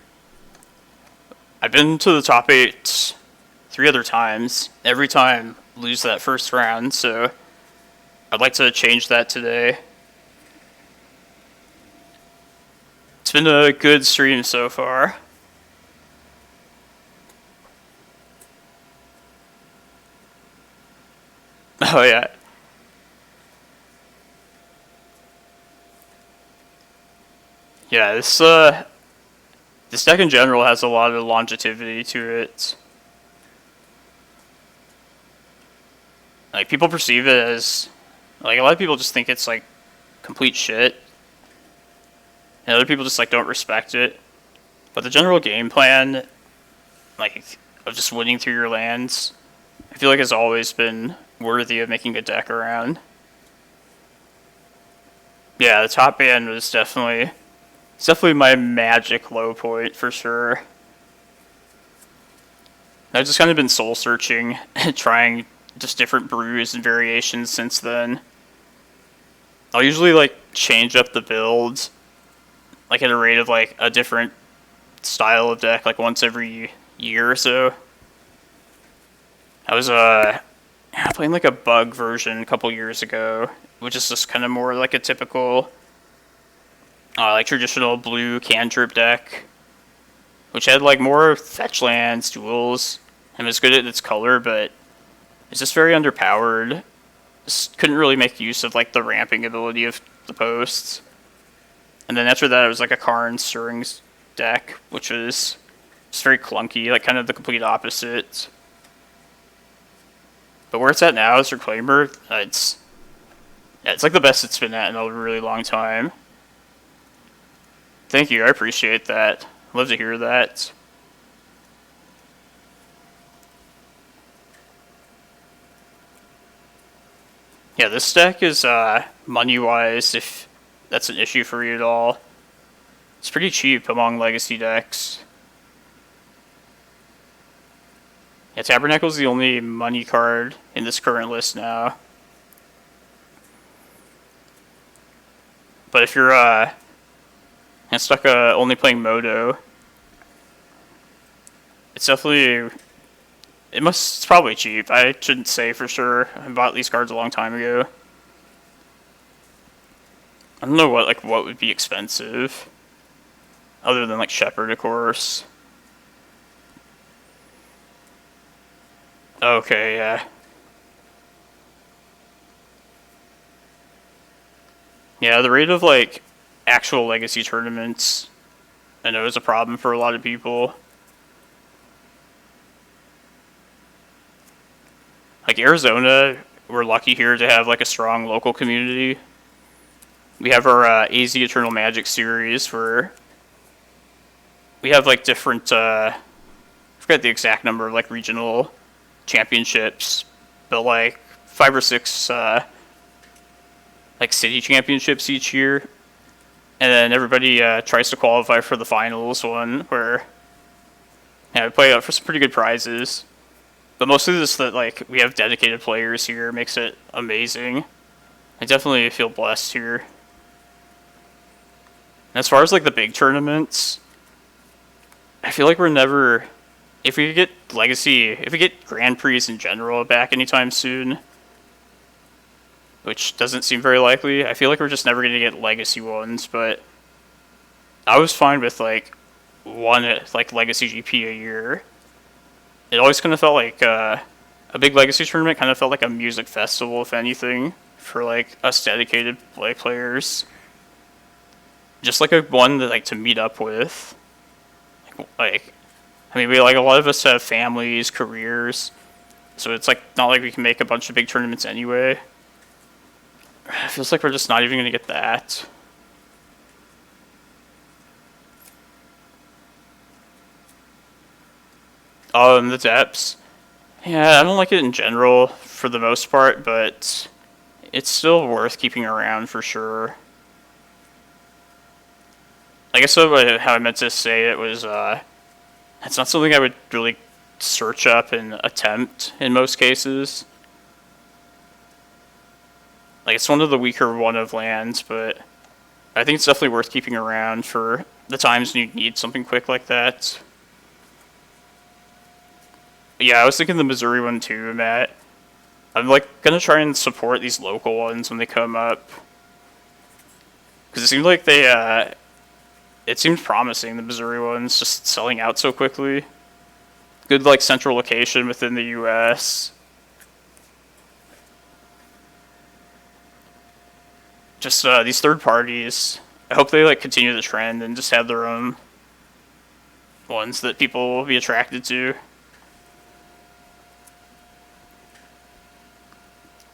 I've been to the top 8 3 other times. Every time, lose that first round, so I'd like to change that today. It's been a good stream so far. Oh yeah. Yeah, this deck in general has a lot of longevity to it. Like, people perceive it as, like, a lot of people just think it's like complete shit. And other people just like don't respect it. But the general game plan, like, of just winning through your lands, I feel like has always been worthy of making a deck around. Yeah, the top band was definitely, it's definitely my magic low point for sure. I've just kind of been soul searching, trying just different brews and variations since then. I'll usually like change up the builds, like at a rate of like a different style of deck, like once every year or so. I was playing like a bug version a couple years ago, which is just kind of more like a typical like traditional blue cantrip deck, which had like more fetch lands, duels, and was good at its color, but it's just very underpowered. Just couldn't really make use of like the ramping ability of the posts. And then after that, it was like a Karn Stirrings deck, which was just very clunky, like kind of the complete opposite. But where it's at now is Reclaimer. It's like the best it's been at in a really long time. Thank you, I appreciate that. Love to hear that. Yeah, this deck is money-wise, if that's an issue for you at all. It's pretty cheap among legacy decks. Yeah, Tabernacle is the only money card in this current list now. But if you're stuck only playing Modo, it's definitely, it's probably cheap. I shouldn't say for sure. I bought these cards a long time ago. I don't know what would be expensive, other than like Shepherd, of course. Okay, yeah. Yeah, the rate of like actual legacy tournaments, I know, is a problem for a lot of people. Like Arizona, we're lucky here to have like a strong local community. We have our AZ Eternal Magic series where we have like different, I forget the exact number of like regional championships, but like 5 or 6 like city championships each year. And then everybody tries to qualify for the finals one, where we play out for some pretty good prizes. But mostly just that like we have dedicated players here makes it amazing. I definitely feel blessed here. And as far as like the big tournaments, I feel like we're never, if we get Legacy, if we get Grand Prix in general back anytime soon, which doesn't seem very likely, I feel like we're just never going to get Legacy ones. But I was fine with like one like Legacy GP a year. It always kind of felt like a big Legacy tournament kind of felt like a music festival, if anything, for like us dedicated players. Just like a one that like to meet up with. Like, I mean, we like a lot of us have families, careers, so it's like not like we can make a bunch of big tournaments anyway. It feels like we're just not even gonna get that. Oh, and the depths. Yeah, I don't like it in general for the most part, but it's still worth keeping around for sure. I guess how I meant to say it was, it's not something I would really search up and attempt in most cases. Like, it's one of the weaker one of lands, but I think it's definitely worth keeping around for the times when you need something quick like that. But yeah, I was thinking the Missouri one too, Matt. I'm like gonna try and support these local ones when they come up. Because it seemed like it seemed promising, the Missouri ones, just selling out so quickly. Good, like, central location within the US. Just, these third parties, I hope they, like, continue the trend and just have their own ones that people will be attracted to.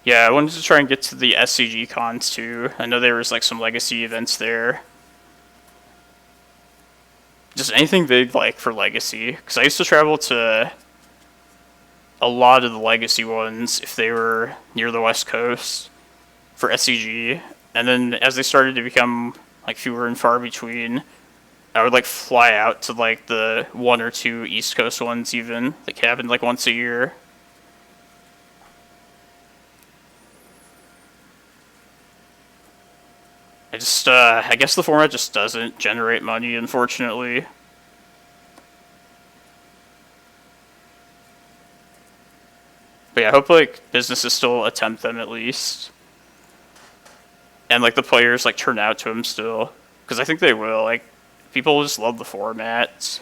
Yeah, I wanted to try and get to the SCG cons, too. I know there was, like, some legacy events there. Just anything big, like, for Legacy. Because I used to travel to a lot of the Legacy ones if they were near the West Coast for SCG. And then as they started to become, like, fewer and far between, I would, like, fly out to, like, the 1 or 2 East Coast ones even. That happened, like, once a year. I guess the format just doesn't generate money, unfortunately. But yeah, I hope, like, businesses still attempt them at least. And, like, the players, like, turn out to them still. Because I think they will. Like, people just love the format.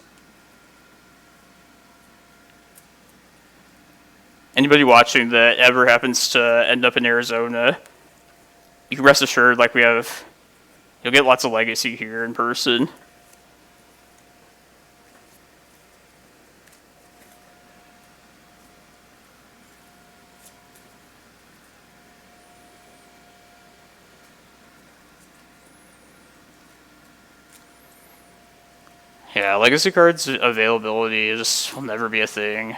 Anybody watching that ever happens to end up in Arizona, you can rest assured, like, you'll get lots of Legacy here in person. Yeah, Legacy cards availability just will never be a thing.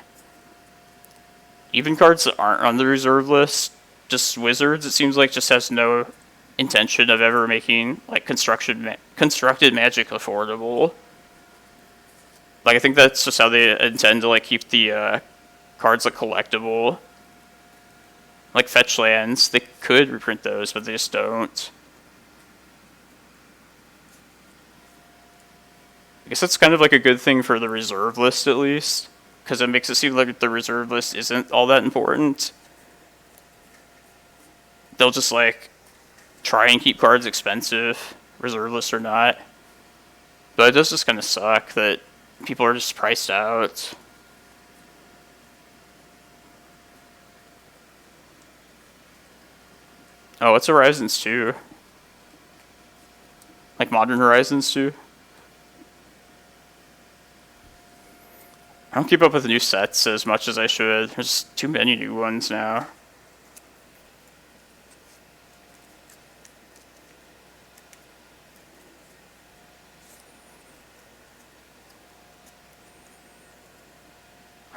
Even cards that aren't on the reserve list, just Wizards, it seems like just has no intention of ever making, like, constructed Magic affordable. Like, I think that's just how they intend to, like, keep the cards, like, collectible. Like, fetch lands, they could reprint those, but they just don't. I guess that's kind of, like, a good thing for the reserve list, at least. Because it makes it seem like the reserve list isn't all that important. They'll just, like, try and keep cards expensive, reserve list or not. But it does just kind of suck that people are just priced out. Oh, what's Horizons 2? Like Modern Horizons 2? I don't keep up with the new sets as much as I should. There's too many new ones now.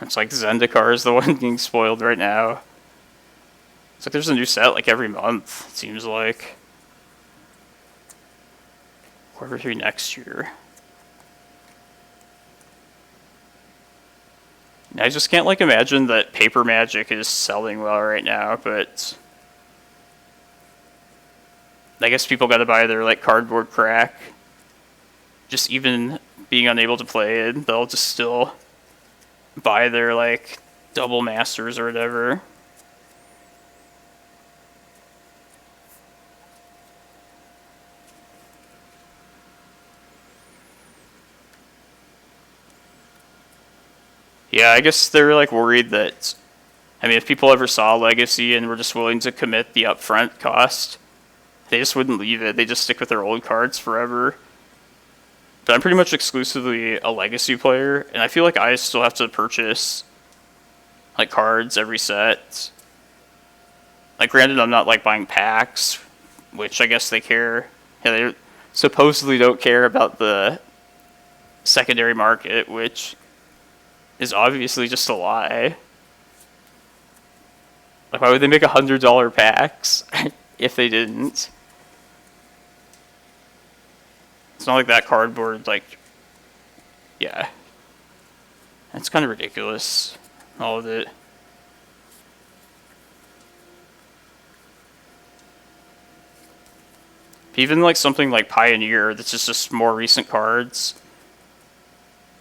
It's like Zendikar is the one being spoiled right now. It's like there's a new set like every month, it seems like. Quarter 3 next year. I just can't, like, imagine that paper Magic is selling well right now, but I guess people gotta buy their, like, cardboard crack. Just even being unable to play it, they'll just still buy their, like, double masters or whatever. Yeah, I guess they're, like, worried that, I mean, if people ever saw Legacy and were just willing to commit the upfront cost, they just wouldn't leave it. They just stick with their old cards forever. But I'm pretty much exclusively a Legacy player, and I feel like I still have to purchase, like, cards every set. Like, granted, I'm not, like, buying packs, which I guess they care. Yeah, they supposedly don't care about the secondary market, which is obviously just a lie. Like, why would they make $100 packs if they didn't? It's not like that cardboard, like, yeah. It's kind of ridiculous, all of it. Even like something like Pioneer, that's just more recent cards.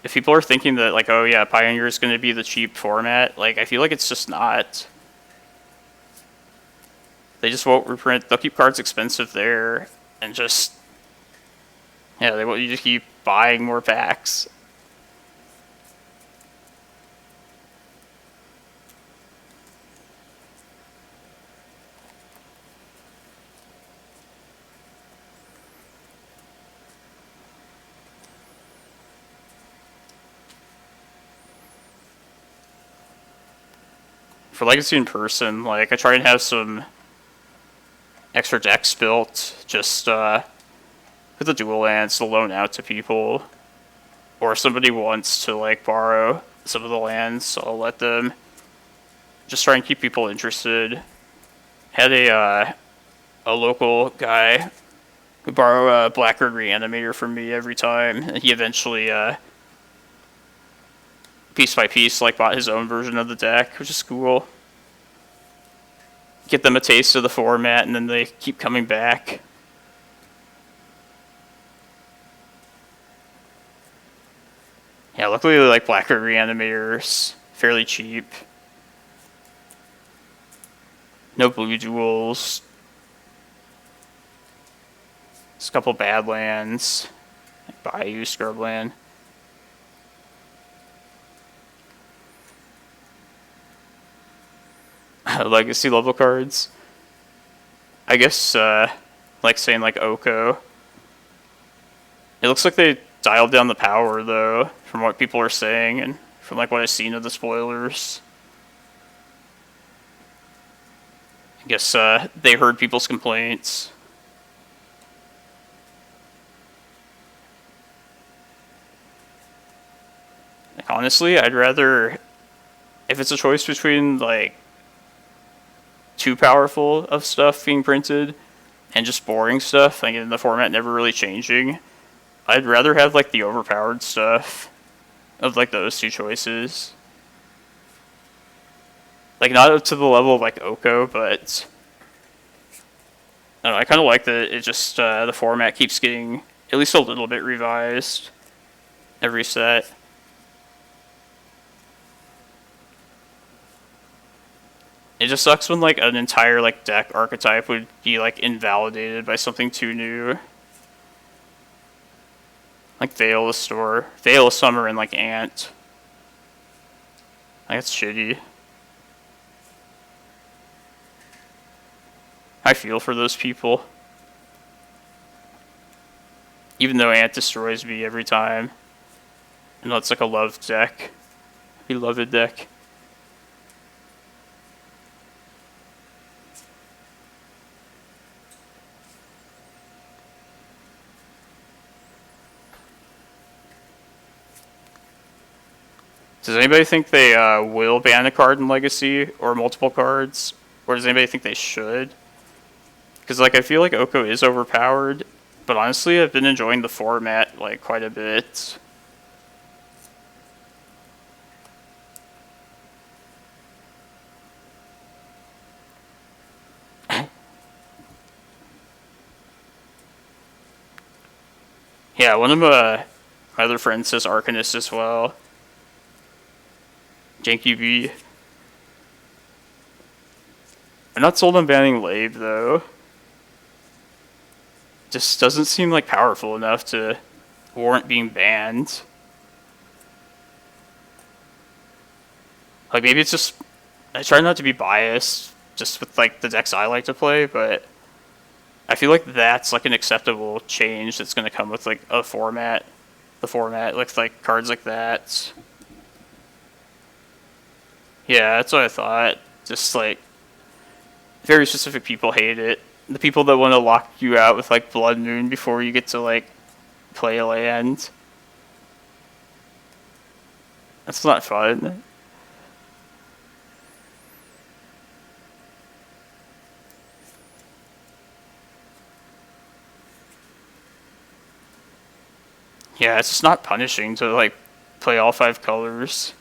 If people are thinking that like, oh yeah, Pioneer is going to be the cheap format, like I feel like it's just not. They just won't reprint. They'll keep cards expensive there, and just they want you to keep buying more packs. For Legacy in person, like I try and have some extra decks built, just with the dual lands to loan out to people, or if somebody wants to like borrow some of the lands, I'll let them. Just try and keep people interested. Had a local guy who borrow a Blackguard Reanimator from me every time, and he eventually piece by piece like bought his own version of the deck, which is cool. Get them a taste of the format, and then they keep coming back. Yeah, luckily like Blackguard Reanimator's fairly cheap. No blue duels. Just a couple bad lands. Like Bayou, Scrubland. Legacy level cards. I guess, like saying like Oko. It looks like they dialed down the power though, from what people are saying and from like what I've seen of the spoilers. I guess they heard people's complaints. Like, honestly, I'd rather, if it's a choice between like too powerful of stuff being printed and just boring stuff, like in the format never really changing, I'd rather have like the overpowered stuff of like those two choices. Like not up to the level of like Oko, but I don't know, I kind of like that it just the format keeps getting at least a little bit revised every set. It just sucks when like an entire like deck archetype would be like invalidated by something too new. Like Vale of Summer, and like Ant. Like, that's shitty. I feel for those people. Even though Ant destroys me every time. I know it's like a loved deck. Beloved deck. Does anybody think they will ban a card in Legacy, or multiple cards? Or does anybody think they should? Because like I feel like Oko is overpowered, but honestly I've been enjoying the format like quite a bit. Yeah, one of my other friends says Arcanist as well. Janky B. I'm not sold on banning Labe though. Just doesn't seem like powerful enough to warrant being banned. Like maybe it's just, I try not to be biased just with like the decks I like to play, but I feel like that's like an acceptable change that's going to come with like a format. The format with like cards like that. Yeah, that's what I thought. Just like very specific people hate it. The people that want to lock you out with like Blood Moon before you get to like play a land. That's not fun. Yeah, it's just not punishing to like play all 5 colors.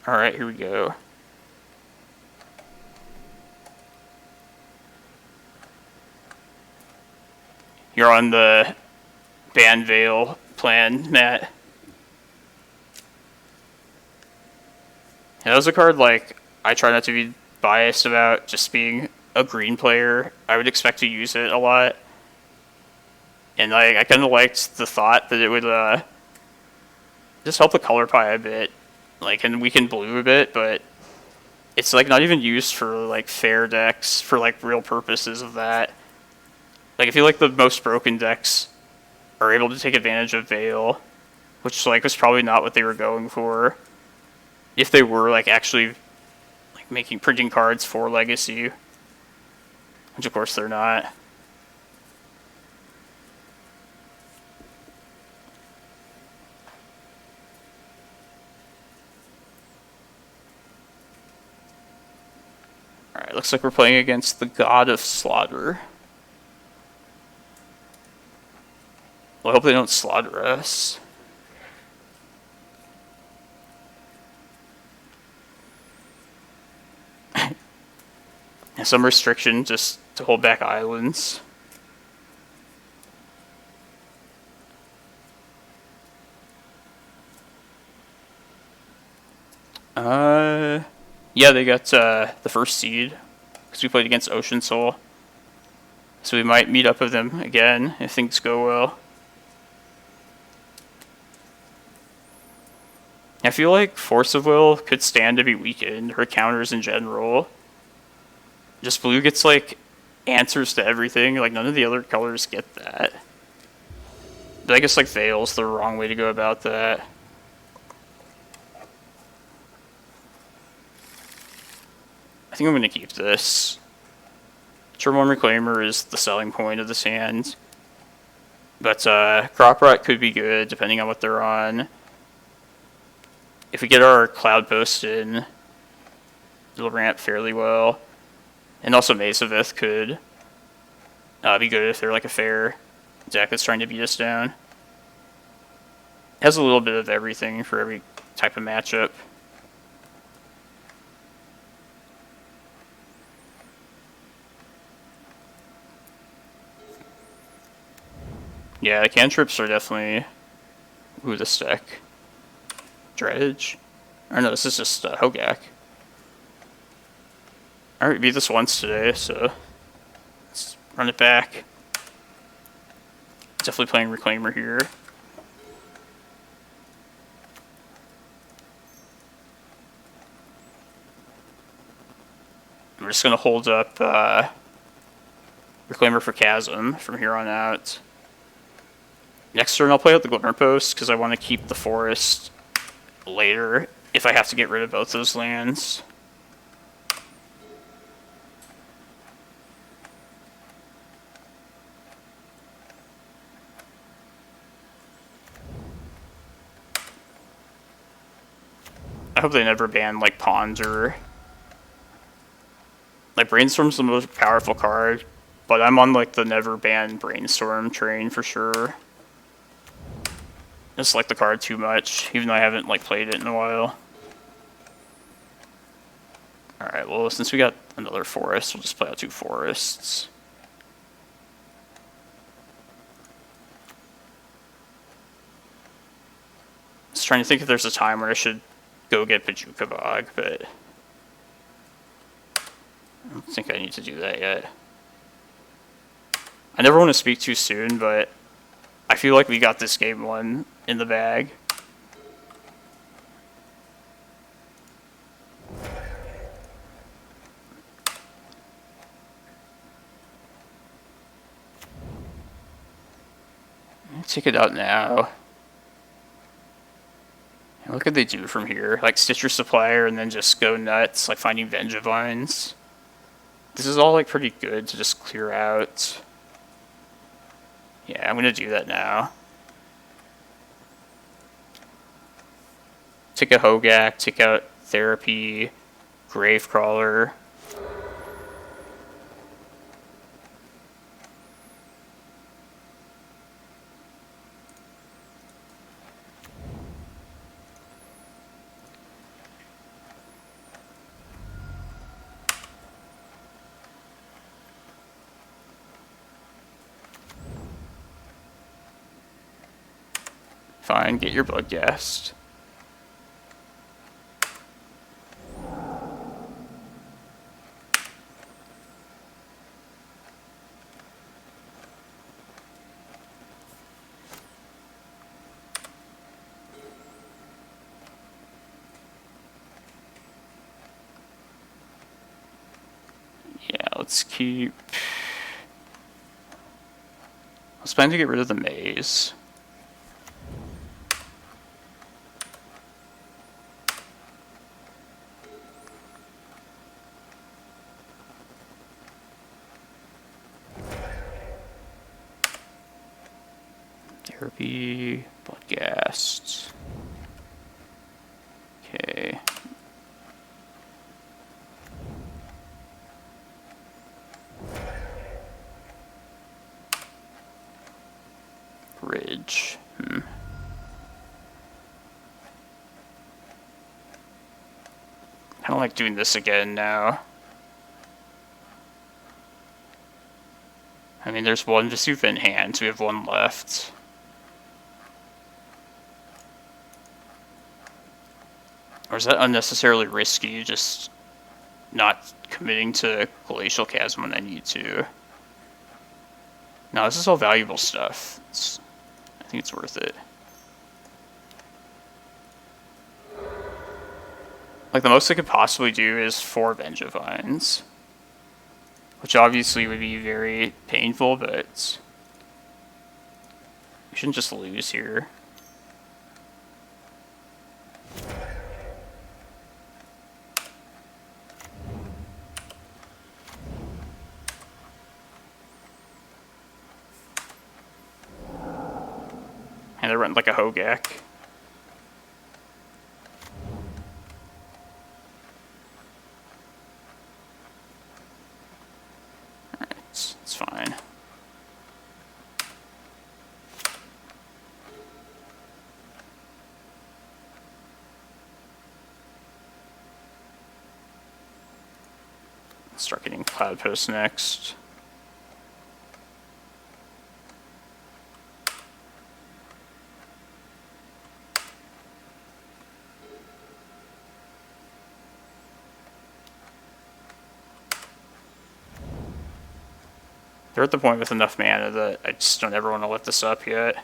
Alright, here we go. you're on the ban Vale plan, Matt. And that was a card, like, I try not to be biased about just being a green player. I would expect to use it a lot. And, like, I kind of liked the thought that it would, just help the color pie a bit. Like, and weaken blue a bit, but it's, like, not even used for, like, fair decks, for, like, real purposes of that. Like, I feel like the most broken decks are able to take advantage of Vale, which, like, was probably not what they were going for. If they were, like, actually, like, printing cards for Legacy. Which, of course, they're not. Alright, looks like we're playing against the God of Slaughter. Well, I hope they don't slaughter us. And some restriction just to hold back islands. Yeah, they got the first seed because we played against Ocean Soul. So we might meet up with them again if things go well. I feel like Force of Will could stand to be weakened, her counters in general. Just blue gets, like, answers to everything. Like, none of the other colors get that. But I guess, like, Vale's the wrong way to go about that. I think I'm going to keep this. Elvish Reclaimer is the selling point of this hand. But Crop Rot could be good, depending on what they're on. If we get our Cloudpost in, it'll ramp fairly well. And also Maze of Ith could be good if they're like a fair deck that's trying to beat us down. It has a little bit of everything for every type of matchup. Yeah, the cantrips are definitely... Ooh, this deck. Dredge? Or no, this is just Hogak. I already beat this once today, so let's run it back. Definitely playing Reclaimer here. We're just going to hold up Reclaimer for Chasm from here on out. Next turn I'll play out the Glimmerpost because I want to keep the forest later if I have to get rid of both those lands. I hope they never ban, like, Ponder. Like, Brainstorm's the most powerful card, but I'm on, like, the never ban Brainstorm train for sure. I just like the card too much, even though I haven't, like, played it in a while. Alright, well, since we got another forest, we'll just play out 2 forests. Just trying to think if there's a time where I should go get Bojuka Bog, but I don't think I need to do that yet. I never want to speak too soon, but I feel like we got this game one in the bag. Take it out now. What could they do from here? Like, stitch your supplier and then just go nuts, like finding Vengevines. This is all, like, pretty good to just clear out. Yeah, I'm gonna do that now. Take a Hogak, take out Therapy, Gravecrawler. Fine, get your Bloodghast. Yeah, let's keep... I was planning to get rid of the maze. Therapy, Bloodghast. Okay. Bridge. I don't like doing this again now. I mean, there's one Vesuva in hand, so we have one left. Or is that unnecessarily risky, just not committing to Glacial Chasm when I need to? No, this is all valuable stuff. I think it's worth it. Like, the most I could possibly do is 4 Vengevines. Which obviously would be very painful, but... we shouldn't just lose here. And I went like a Hogak. Alright, it's fine. Let's start getting Cloudpost next. They're at the point with enough mana that I just don't ever want to lift this up yet.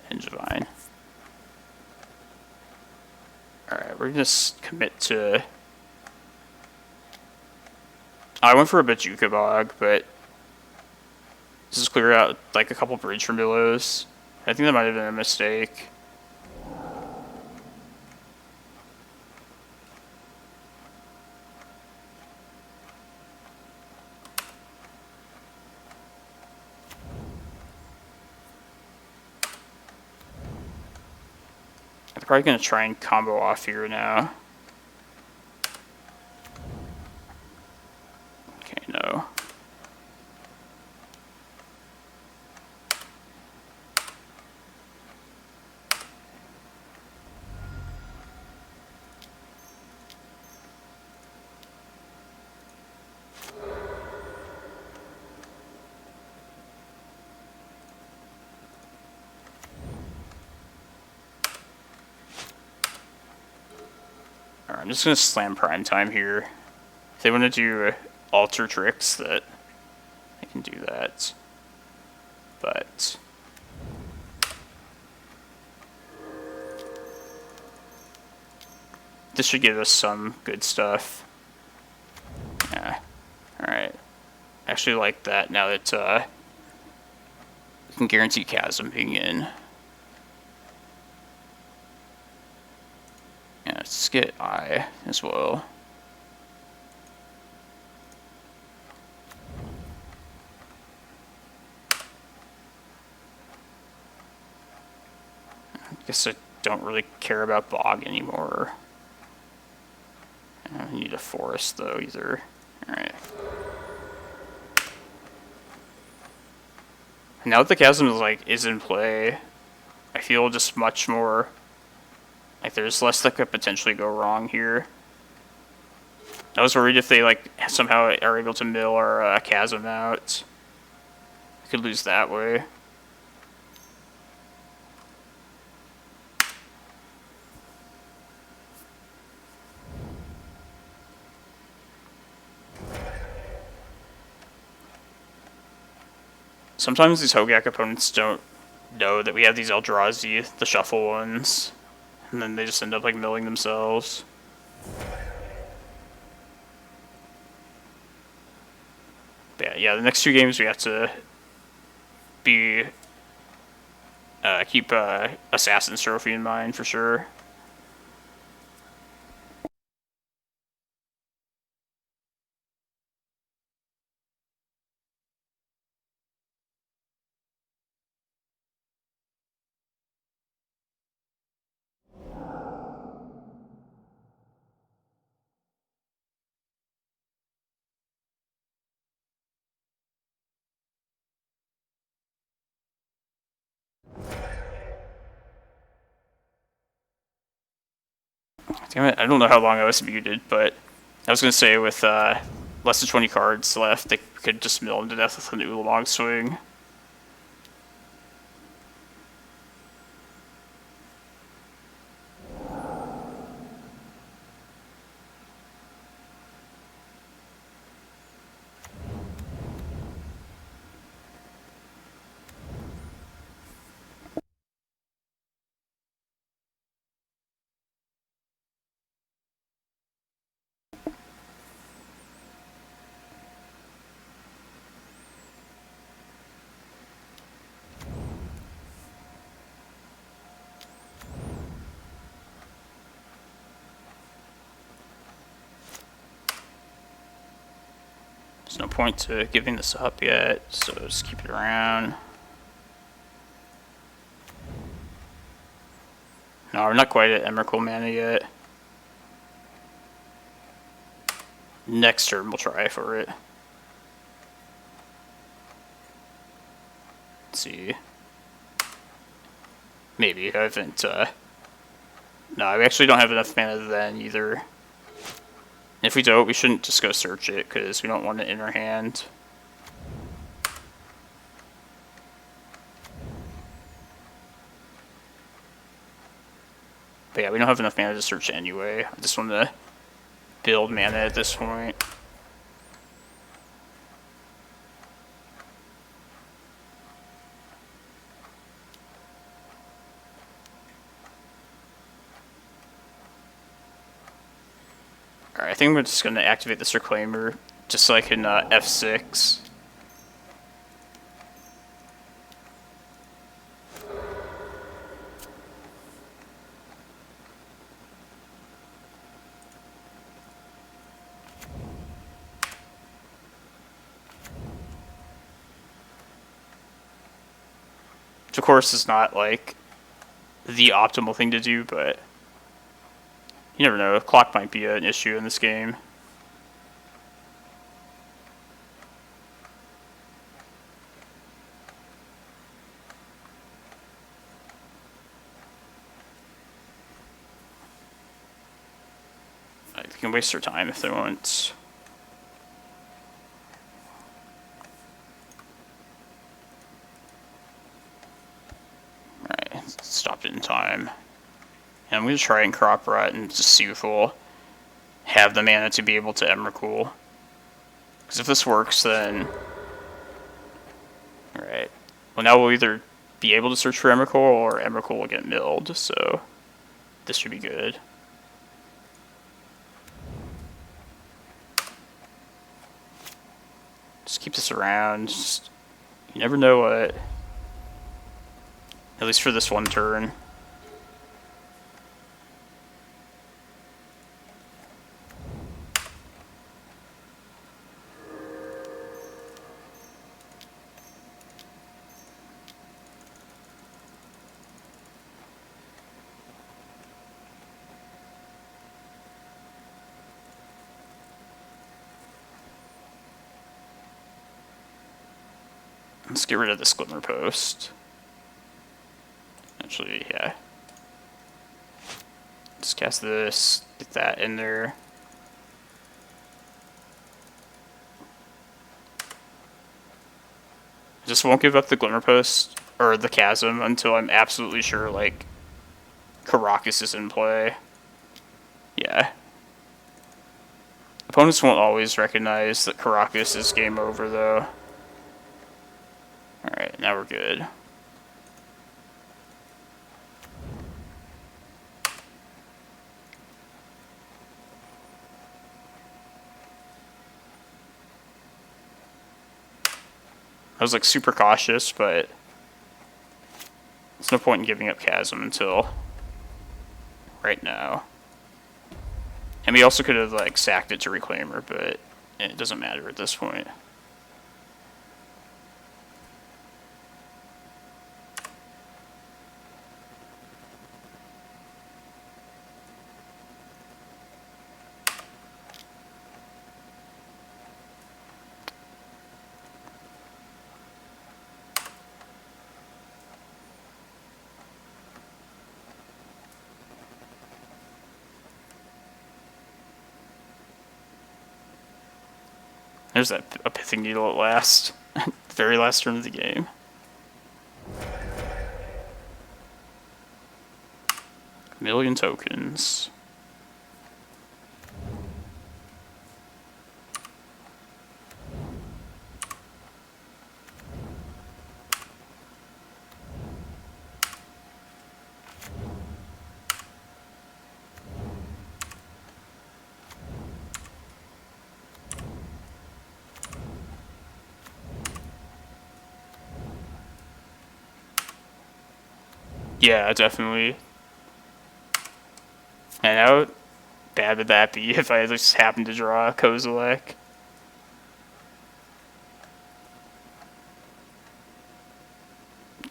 Vengevine. Alright, we're gonna commit to... I went for a Bojuka Bog, but... this is clear out like a couple bridge from belows. I think that might have been a mistake. I'm probably going to try and combo off here now. Okay, no. I'm just going to slam Prime Time here. If they want to do alter tricks, that I can do that. But this should give us some good stuff. Yeah. Alright. I actually like that now that we can guarantee Chasm being in. Yeah, let's get Eye as well. I guess I don't really care about Bog anymore. I don't need a forest though either. Alright. Now that the chasm is in play, I feel just much more like there's less that could potentially go wrong here. I was worried if they somehow are able to mill our chasm out, we could lose that way. Sometimes these Hogak opponents don't know that we have these Eldrazi, the shuffle ones, and then they just end up milling themselves. But yeah, the next 2 games we have to keep Assassin's Trophy in mind for sure. Damn it, I don't know how long I was muted, but I was going to say with less than 20 cards left, they could just mill him to death with an Ulamog swing. There's no point to giving this up yet, so just keep it around. No, we're not quite at Emrakul mana yet. Next turn we'll try for it. Let's see. Maybe I haven't. No, we actually don't have enough mana then either. If we don't, we shouldn't just go search it, because we don't want it in our hand. But yeah, we don't have enough mana to search anyway. I just want to build mana at this point. Alright, I think we're just going to activate this Reclaimer, just so I can F6. Which of course is not the optimal thing to do, but you never know, clock might be an issue in this game. They can waste their time if they want. Alright, stopped it in time. And I'm going to try and crop rot and just see if we'll have the mana to be able to Emrakul. Because if this works, then... Alright. Well, now we'll either be able to search for Emrakul, or Emrakul will get milled, so... This should be good. Just keep this around. Just, you never know what... At least for this one turn. Let's get rid of this Glimmerpost. Actually, yeah. Just cast this, get that in there. I just won't give up the Glimmerpost, or the Chasm, until I'm absolutely sure, like, Karakas is in play. Yeah. Opponents won't always recognize that Karakas is game over, though. Alright, now we're good. I was like super cautious, but there's no point in giving up Chasm until right now. And we also could have like sacked it to Reclaimer, but it doesn't matter at this point. There's a Pithing Needle at last. Very last turn of the game. Million tokens. Yeah, definitely. And how bad would that be if I just happened to draw a Kozilek?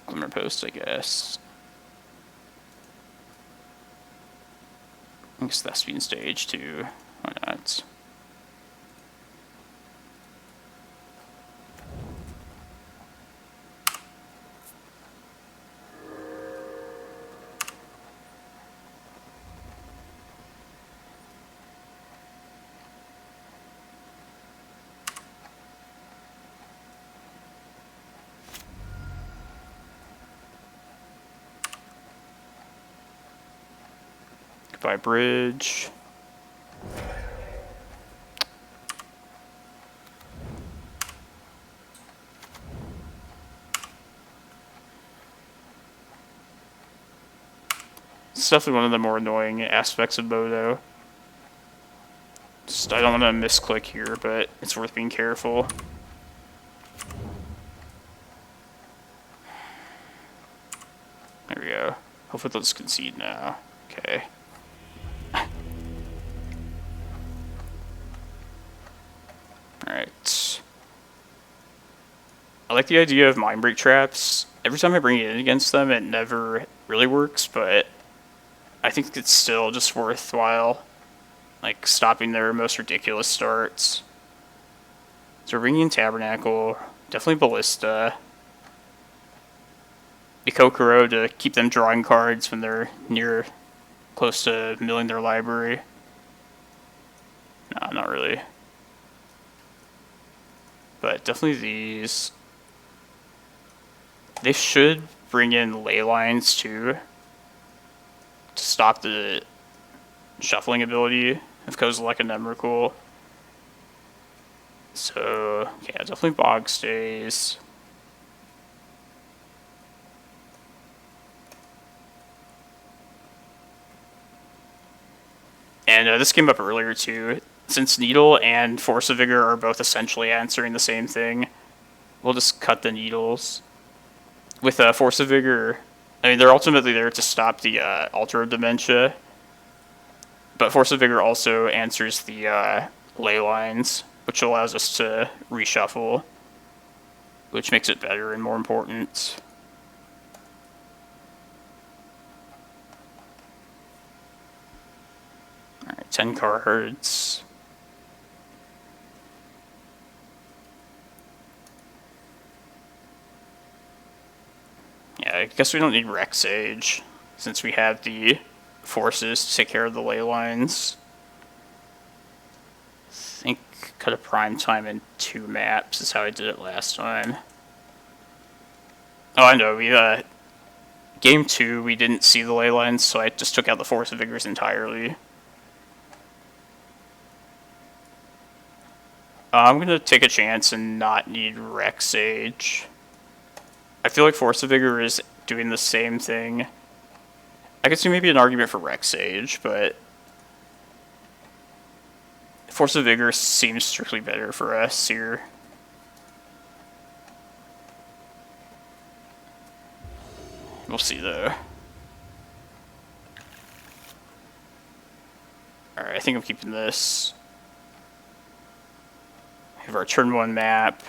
Glimmerpost, I guess. I guess Thespian Stage too. Why not? Goodbye, bridge. It's definitely one of the more annoying aspects of Bodo. Just, I don't want to misclick here, but it's worth being careful. There we go. Hopefully they'll just concede now. Okay. Alright. I like the idea of Mindbreak Traps. Every time I bring it in against them, it never really works, but I think it's still just worthwhile, like, stopping their most ridiculous starts. So we're bringing in Tabernacle, definitely Ballista. Mikokoro to keep them drawing cards when they're close to milling their library. No, not really. But definitely these. They should bring in ley lines too, to stop the shuffling ability of Kozilek and Emrakul. So, yeah, definitely Bog stays. And this came up earlier too. Since Needle and Force of Vigor are both essentially answering the same thing, we'll just cut the Needles. With Force of Vigor, I mean, they're ultimately there to stop the Altar of Dementia, but Force of Vigor also answers the ley lines, which allows us to reshuffle, which makes it better and more important. Alright, 10 cards. I guess we don't need Rec Sage, since we have the forces to take care of the ley lines. I think cut a prime time in 2 maps is how I did it last time. Oh, I know, we, game 2, we didn't see the ley lines, so I just took out the Force of Vigors entirely. I'm gonna take a chance and not need Rec Sage. I feel like Force of Vigor is doing the same thing. I could see maybe an argument for Rec Sage, but Force of Vigor seems strictly better for us here. We'll see though. Alright, I think I'm keeping this. We have our turn 1 map,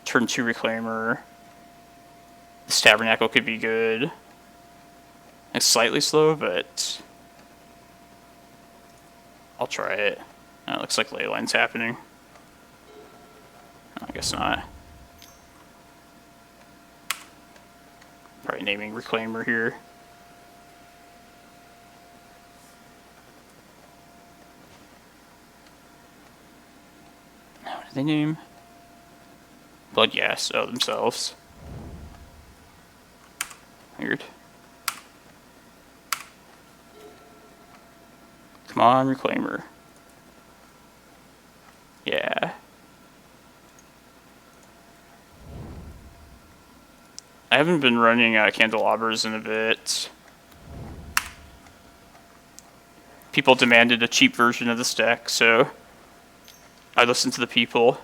turn 2 Reclaimer. This Tabernacle could be good. It's slightly slow, but I'll try it. Oh, it looks like ley line's happening. I guess not. Probably naming Reclaimer here. What did they name? Bloodghast, oh, themselves. Weird. Come on, Reclaimer. Yeah. I haven't been running candelabras in a bit. People demanded a cheap version of this deck, so I listened to the people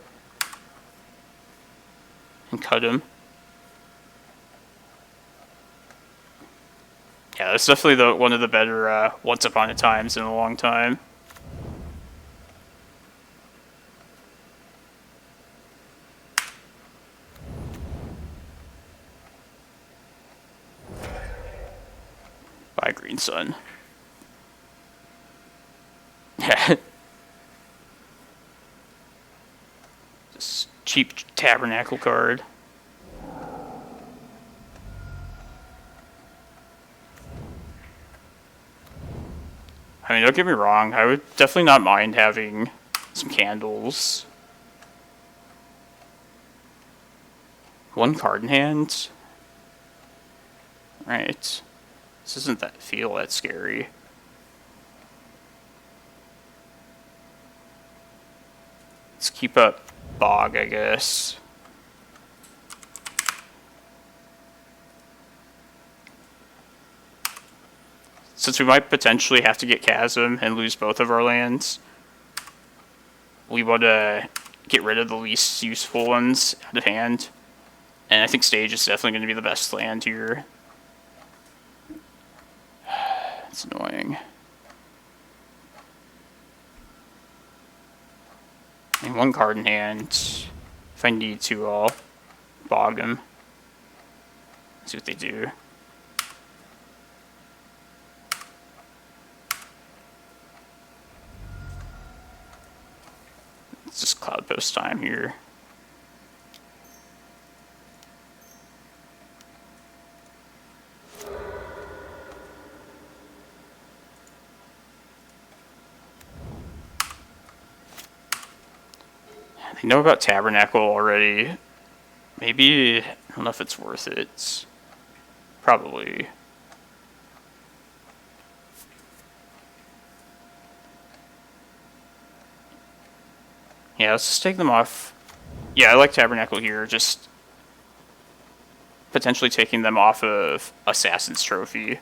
and cut him. Yeah, that's definitely one of the better Once Upon a Times in a long time. Bye, Green Sun. This cheap Tabernacle card. I mean, don't get me wrong, I would definitely not mind having some candles. 1 card in hand? Right. This doesn't feel that scary. Let's keep up Bog, I guess. Since we might potentially have to get Chasm and lose both of our lands, we want to get rid of the least useful ones out of hand. And I think Stage is definitely going to be the best land here. It's annoying. I mean, 1 card in hand. If I need to, I'll bog them. See what they do. It's just Cloudpost time here. They know about Tabernacle already. Maybe, I don't know if it's worth it. Probably. Yeah, let's just take them off. Yeah, I like Tabernacle here, just potentially taking them off of Assassin's Trophy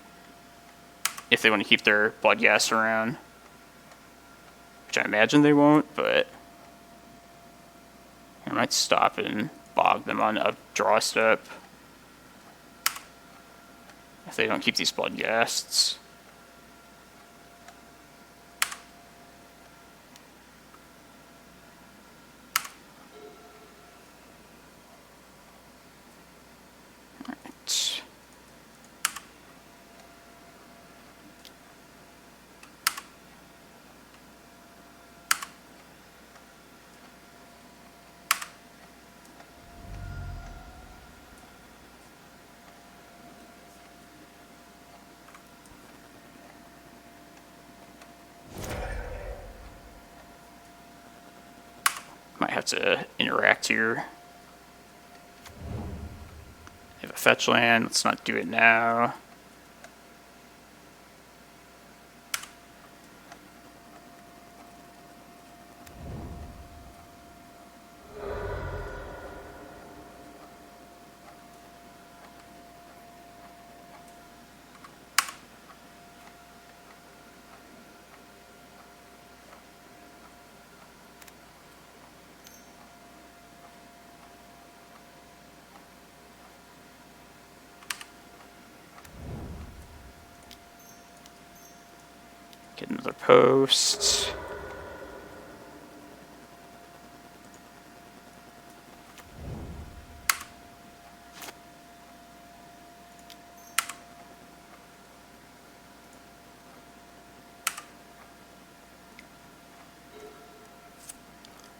if they want to keep their Bloodghast around. Which I imagine they won't, but I might stop and bog them on a draw step if they don't keep these Bloodghasts. Might have to interact here. I have a fetch land. Let's not do it now. Get another post.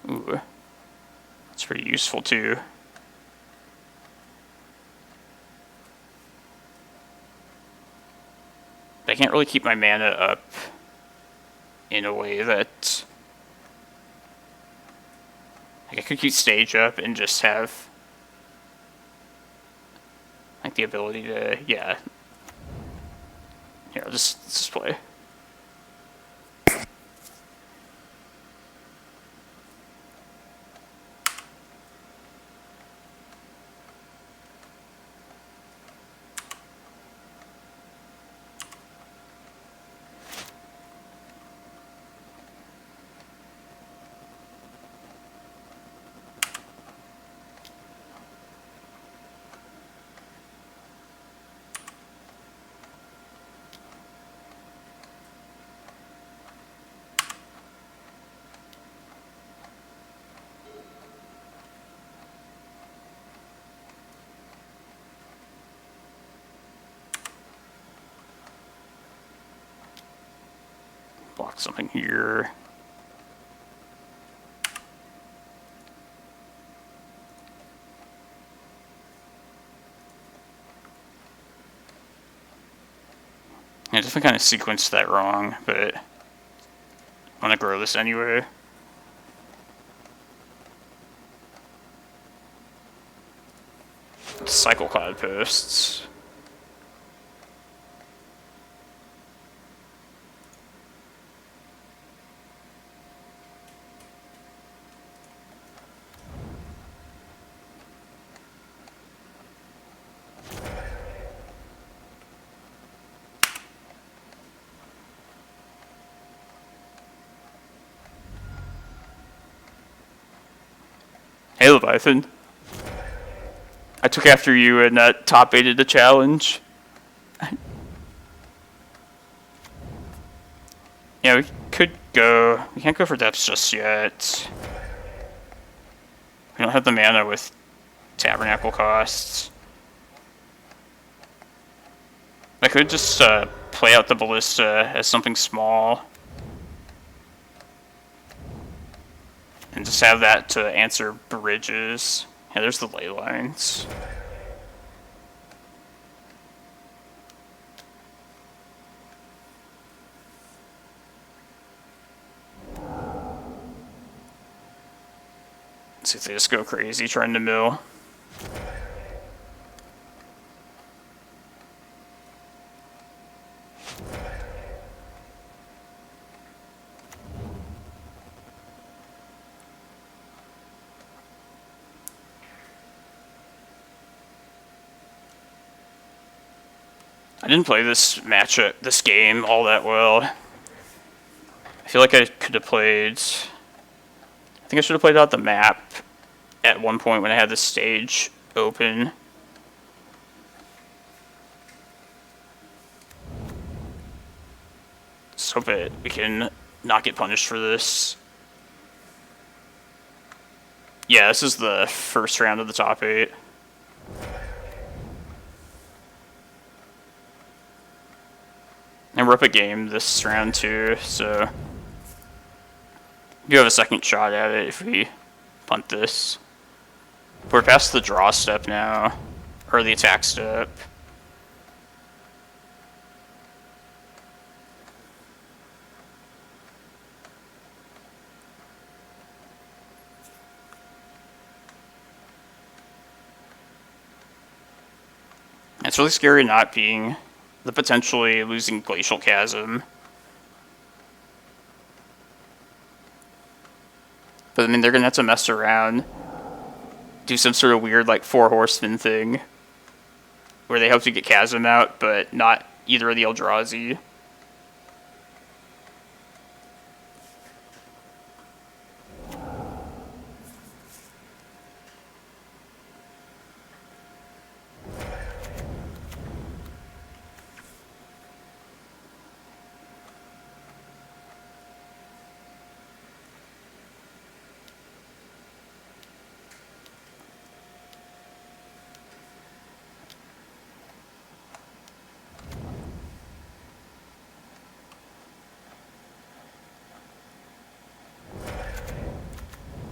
Ooh, that's pretty useful too. I can't really keep my mana up in a way that like I could keep stage up and just have like the ability to here, let's just play. Block something here. I definitely kind of sequenced that wrong, but I want to grow this anyway. Cycle Cloudposts. Hey, Leviathan. I took after you and top 8'd the challenge. Yeah, we could go. We can't go for depths just yet. We don't have the mana with Tabernacle costs. I could just play out the Ballista as something small. And just have that to answer bridges. Yeah, there's the ley lines. Let's see if they just go crazy trying to mill. I didn't play this matchup, this game, all that well. I feel like I could have played... I think I should have played out the map at one point when I had the stage open. Let's hope we can not get punished for this. Yeah, this is the first round of the top 8. And we're up a game this round too, so you have a second shot at it if we punt this. We're past the draw step now, or the attack step. It's really scary not being the potentially losing Glacial Chasm. But I mean, they're gonna have to mess around, do some sort of weird like Four Horsemen thing, where they hope to get Chasm out, but not either of the Eldrazi.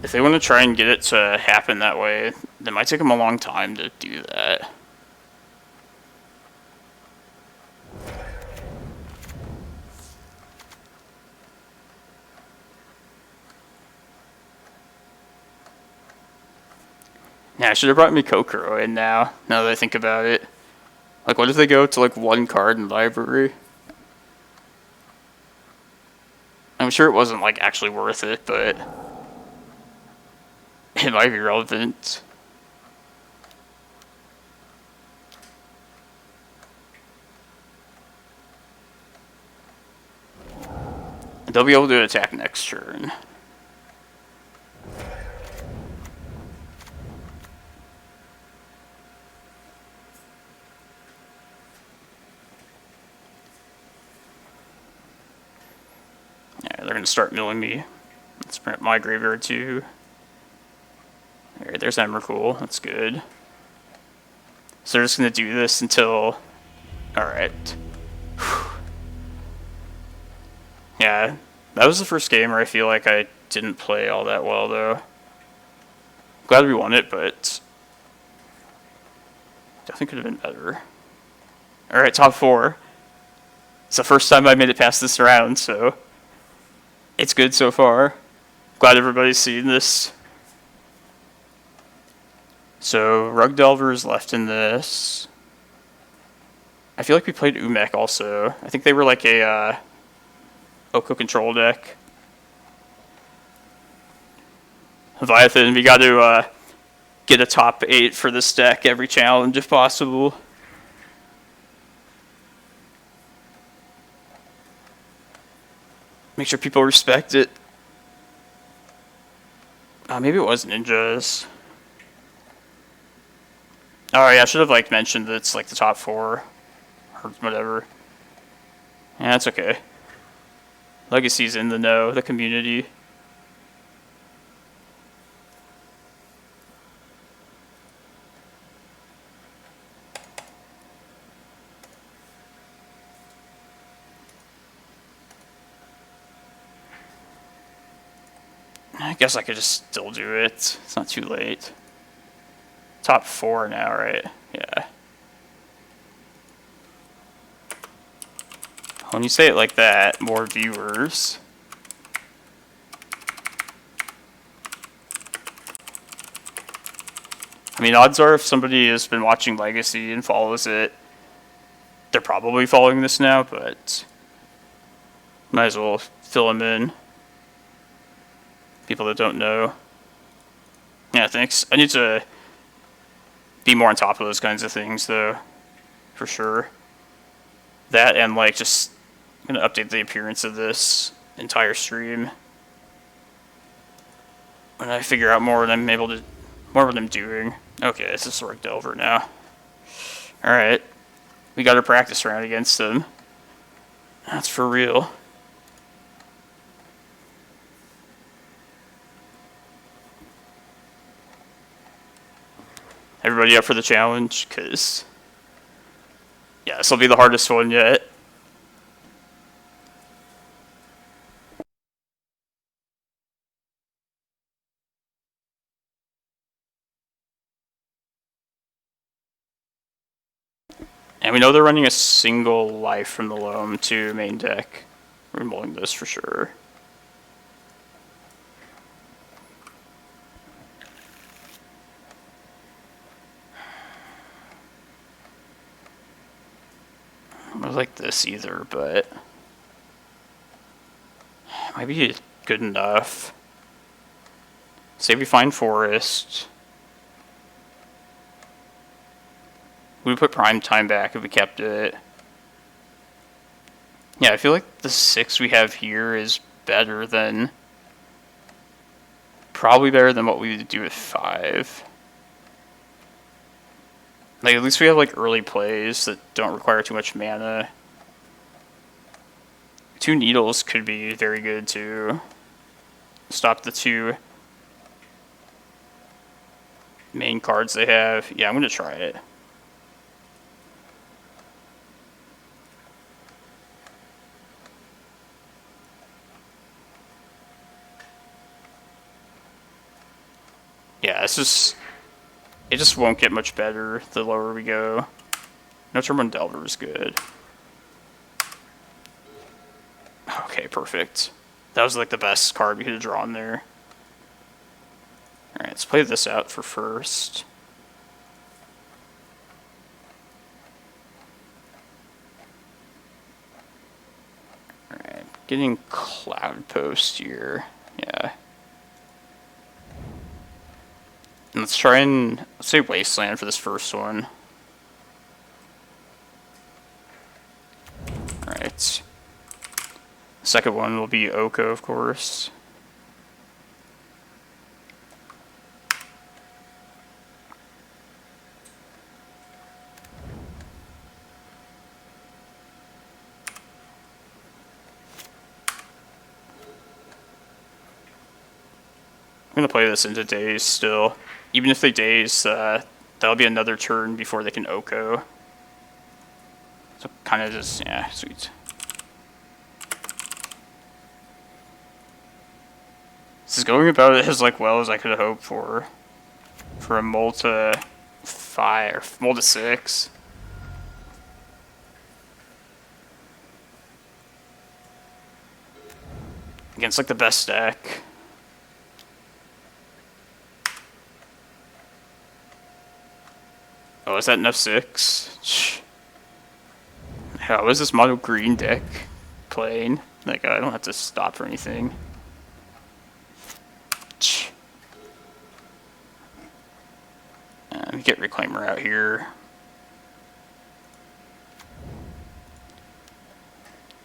If they want to try and get it to happen that way, it might take them a long time to do that. Yeah, I should have brought Mikokoro in now that I think about it. Like, what if they go to, like, one card in library? I'm sure it wasn't, like, actually worth it, but it might be relevant. They'll be able to attack next turn. Yeah, they're going to start milling me. Let's print my graveyard too. Alright, there's Emrakul. That's good. So they're just going to do this until... Alright. Yeah, that was the first game where I feel like I didn't play all that well, though. Glad we won it, but... definitely could have been better. Alright, top 4. It's the first time I made it past this round, so... it's good so far. Glad everybody's seen this. So, Rug Delver is left in this. I feel like we played Umek also. I think they were like a Oko control deck. Leviathan, we got to get a top 8 for this deck every challenge if possible. Make sure people respect it. Maybe it was Ninjas. Oh yeah, I should have like mentioned that it's like the top 4 or whatever. Yeah, that's okay. Legacy's in the know, the community. I guess I could just still do it. It's not too late. Top 4 now, right? Yeah. When you say it like that, more viewers. I mean, odds are if somebody has been watching Legacy and follows it, they're probably following this now, but might as well fill them in. People that don't know. Yeah, thanks. I need to be more on top of those kinds of things, though, for sure. That and, like, just I'm going to update the appearance of this entire stream. When I figure out more what I'm able to, more what I'm doing. Okay, it's a Sword Delver now. Alright. We got a practice round against them. That's for real. Everybody up for the challenge? Because, yeah, this will be the hardest one yet. And we know they're running a single life from the loam to main deck. We're mulling this for sure. don't really like this either, but it might be good enough. Say we find Forest. We would put Prime Time back if we kept it. Yeah, I feel like the 6 we have here is better than... Probably better than what we would do with 5. Like, at least we have, like, early plays that don't require too much mana. 2 Needles could be very good, too. Stop the 2 main cards they have. Yeah, I'm going to try it. Yeah, it just won't get much better the lower we go. No Turbo Delver is good. Okay, perfect. That was like the best card we could have drawn there. Alright, let's play this out for first. Alright, getting Cloudpost here. Yeah. And let's try and, let's say Wasteland for this first one. Alright. The second one will be Oko, of course. I'm going to play this into Daze still. Even if they Daze, that'll be another turn before they can Oko. So kind of just, yeah, sweet. This is going about as like well as I could have hoped for a Molta 5 or Molta 6. Against like the best deck. Oh, is that an F6? How is this mono green deck playing? Like, I don't have to stop for anything. Get Reclaimer out here.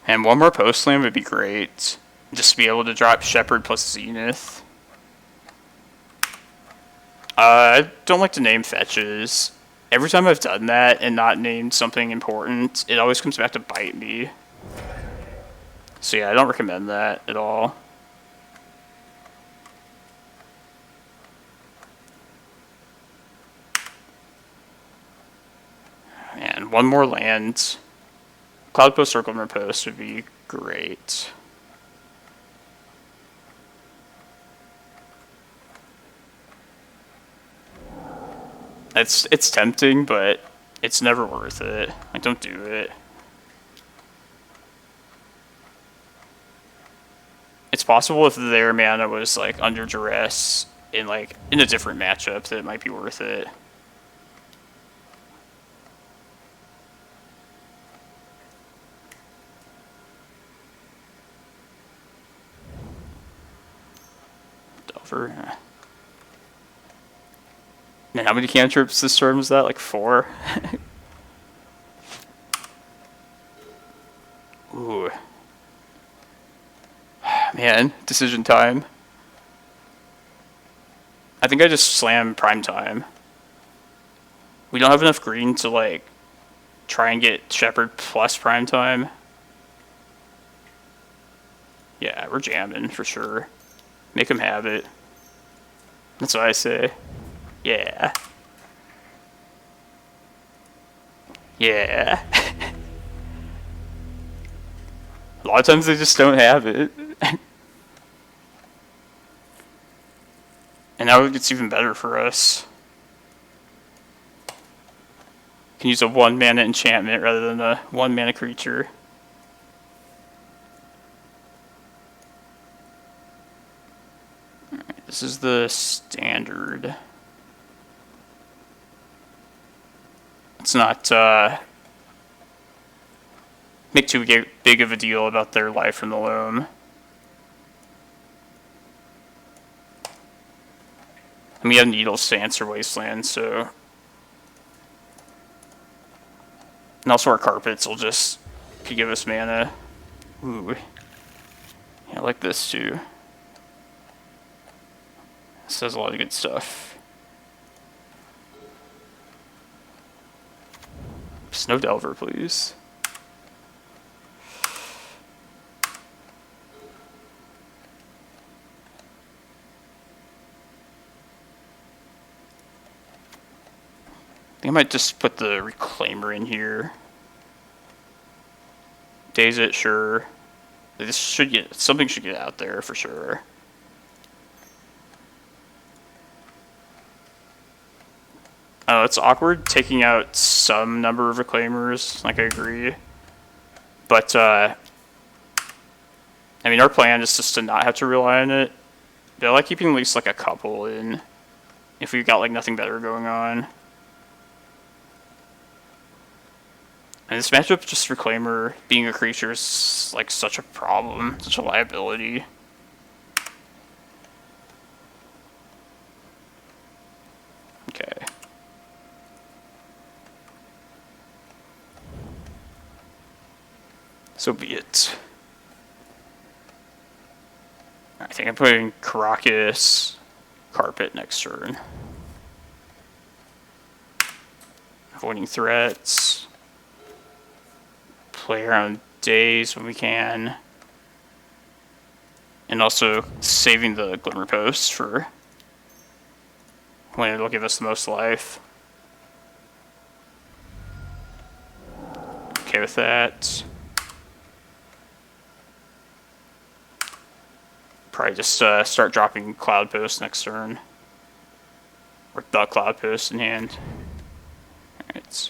And one more post land would be great. Just to be able to drop Shepherd plus Zenith. I don't like to name fetches. Every time I've done that and not named something important, it always comes back to bite me. So yeah, I don't recommend that at all. And one more land. Cloudpost or Glimmerpost would be great. It's tempting, but it's never worth it. Like, don't do it. It's possible if their mana was like under duress in a different matchup that it might be worth it. Delver. Man, how many cantrips this turn was that? Like 4? Ooh. Man, decision time. I think I just slam Prime Time. We don't have enough green to like try and get Shepherd plus Prime Time. Yeah, we're jamming for sure. Make him have it. That's what I say. Yeah. Yeah. A lot of times they just don't have it. And now it gets even better for us. Can use a 1-mana enchantment rather than a 1-mana creature. Alright, this is the standard. It's not make too big of a deal about their life in the loam. And we have Needles to answer Wasteland, so... And also our Carpets will just could give us mana. Ooh. Yeah, I like this too. This has a lot of good stuff. Snow Delver, please. I think I might just put the Reclaimer in here. Daze it, sure. This should get, something should get out there for sure. It's awkward taking out some number of Reclaimers, like I agree. But, I mean, our plan is just to not have to rely on it. But I like keeping at least like a couple in, if we've got like nothing better going on. And this matchup, just Reclaimer being a creature is like such a problem, such a liability. Okay. So be it. I think I'm putting Karakas, Carpet next turn. Avoiding threats. Play around Daze when we can. And also saving the Glimmerpost for when it'll give us the most life. Okay with that. Probably just start dropping Cloudpost next turn. Or the Cloudpost in hand. Alright.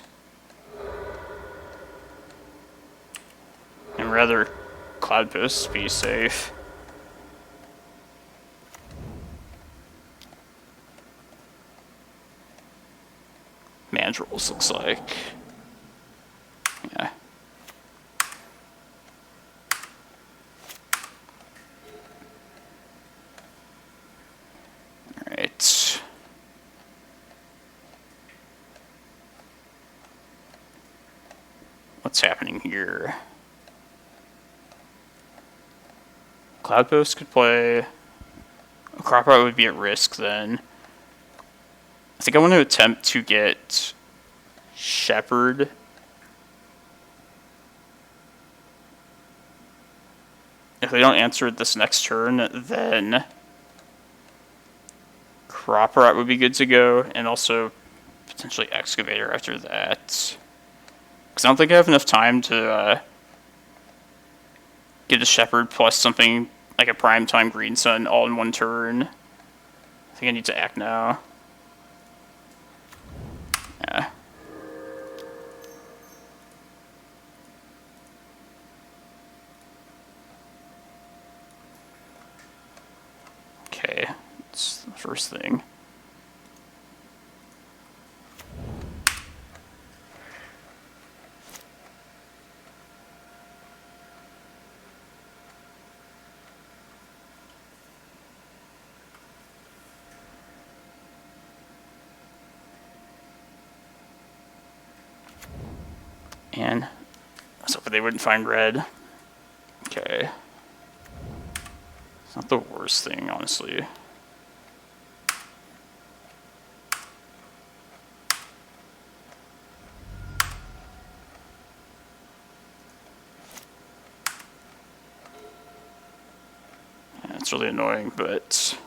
And rather Cloudpost be safe. Mandrills looks like. Yeah. Alright. What's happening here? Cloudpost could play. A crop out would be at risk then. I think I want to attempt to get Shepherd. If they don't answer it this next turn, then Crop Rot would be good to go, and also potentially Excavator after that. Because I don't think I have enough time to get a Shepherd plus something like a Primetime Green Sun all in one turn. I think I need to act now. Yeah. Okay, that's the first thing. And I was hoping they wouldn't find red. Okay. It's not the worst thing, honestly. Yeah, it's really annoying, but...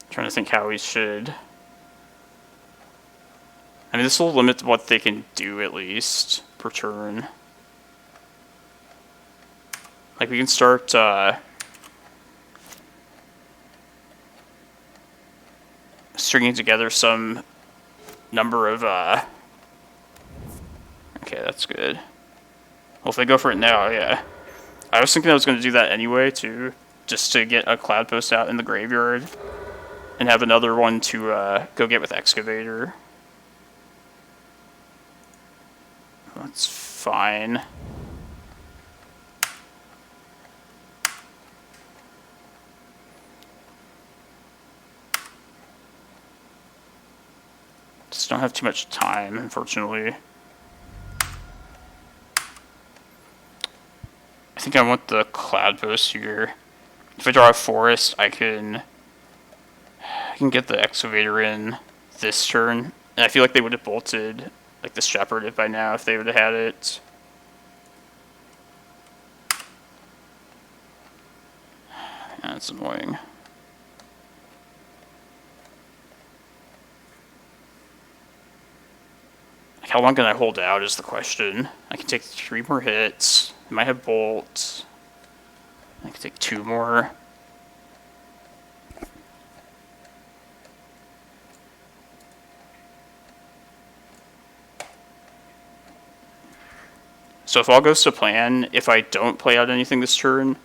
Trying to think how we should. I mean, this will limit what they can do at least per turn. Like we can start stringing together some number of. Okay, that's good. Well, if they go for it now, yeah. I was thinking I was going to do that anyway too, just to get a Cloudpost out in the graveyard. and have another one to go get with Excavator. That's fine. Just don't have too much time, unfortunately. I think I want the Cloudpost here. If I draw a forest, I can get the Excavator in this turn. And I feel like they would have bolted like the Shepherd by now if they would have had it. That's annoying. Like, how long can I hold out is the question. I can take 3 more hits. I might have bolt. I can take 2 more. So if all goes to plan, if I don't play out anything this turn,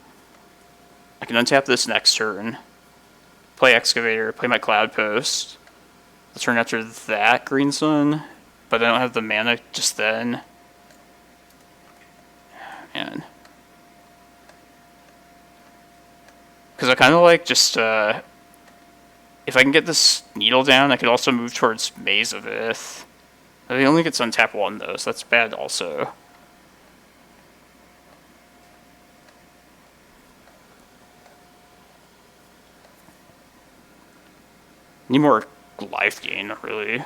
I can untap this next turn, play Excavator, play my Cloudpost. The turn after that, Green Sun, but I don't have the mana just then. Man. Because I kind of like just, if I can get this Needle down, I could also move towards Maze of Ith. It only gets untap 1 though, so that's bad also. Need more life gain, really.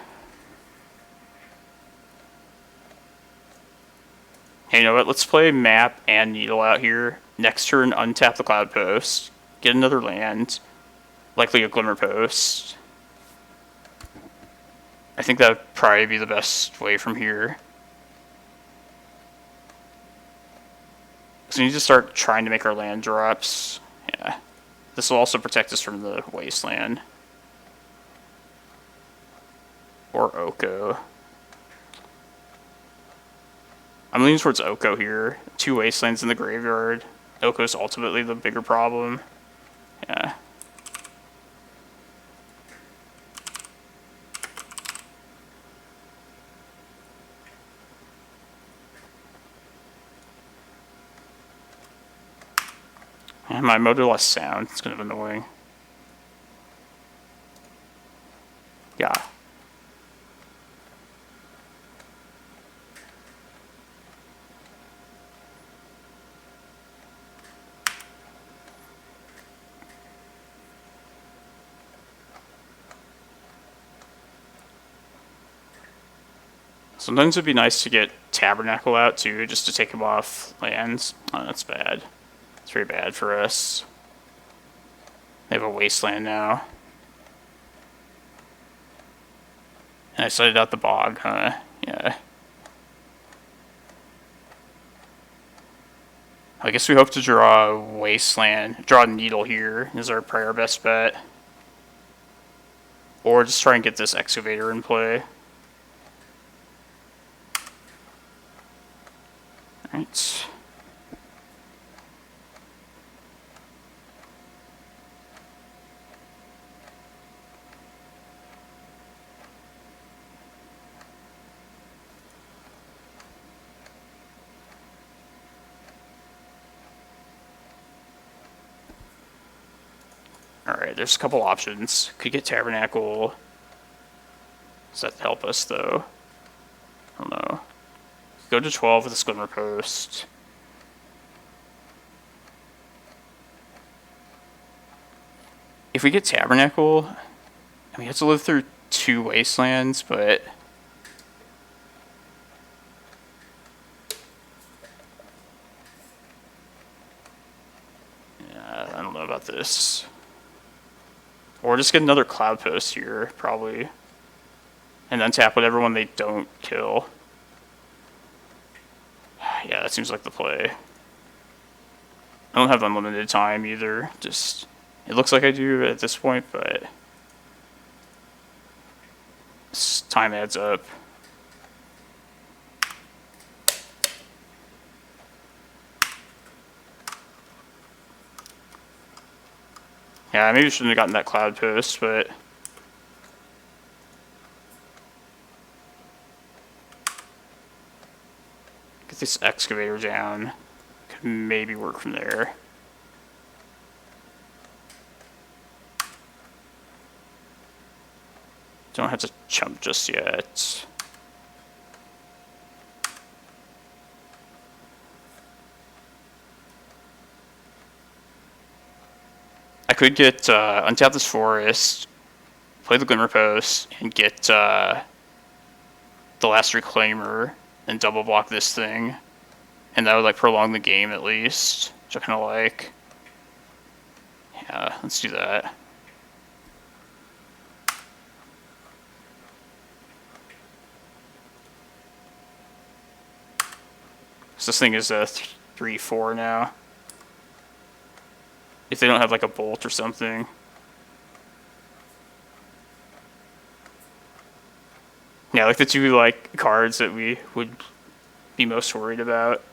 Hey, you know what? Let's play Map and Needle out here. Next turn, untap the Cloudpost. Get another land. Likely a Glimmerpost. I think that would probably be the best way from here. So we need to start trying to make our land drops. Yeah. This will also protect us from the Wasteland. Or Oko. I'm leaning towards Oko here. 2 Wastelands in the graveyard. Oko's ultimately the bigger problem. Yeah. And my mode lost sound. It's kind of annoying. Yeah. Sometimes it'd be nice to get Tabernacle out too, just to take him off lands. Oh, that's bad. It's very bad for us. They have a Wasteland now. And I cited out the Bog, huh? Yeah. I guess we hope to draw a Wasteland. Draw a Needle here is our probably our best bet. Or just try and get this Excavator in play. Alright. Alright, there's a couple options. Could get Tabernacle. Does that help us though? I don't know. Go to 12 with a Glimmerpost. If we get Tabernacle, I mean, we have to live through 2 Wastelands, but yeah, I don't know about this. Or just get another Cloudpost here, probably, and then tap whatever one they don't kill. Yeah, that seems like the play. I don't have unlimited time either. Just, it looks like I do at this point, but time adds up. Yeah, maybe shouldn't have gotten that Cloudpost, but... Get this Excavator down. Could maybe work from there. Don't have to chump just yet. I could get untap this forest, play the Glimmerpost, and get the last Reclaimer, and double block this thing, and that would like prolong the game at least, which I kind of like. Yeah, let's do that. So this thing is a 3/4 now. If they don't have like a bolt or something. Yeah, like the two like cards that we would be most worried about.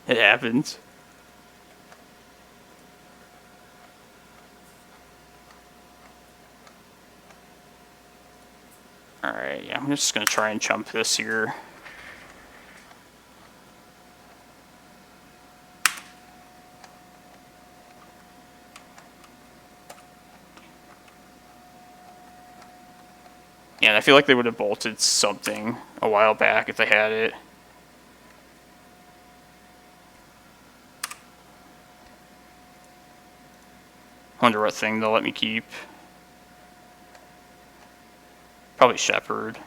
It happened. Alright, yeah, I'm just gonna try and chump this here. Yeah, and I feel like they would have bolted something a while back if they had it. Wonder what thing they'll let me keep. Probably Shepherd.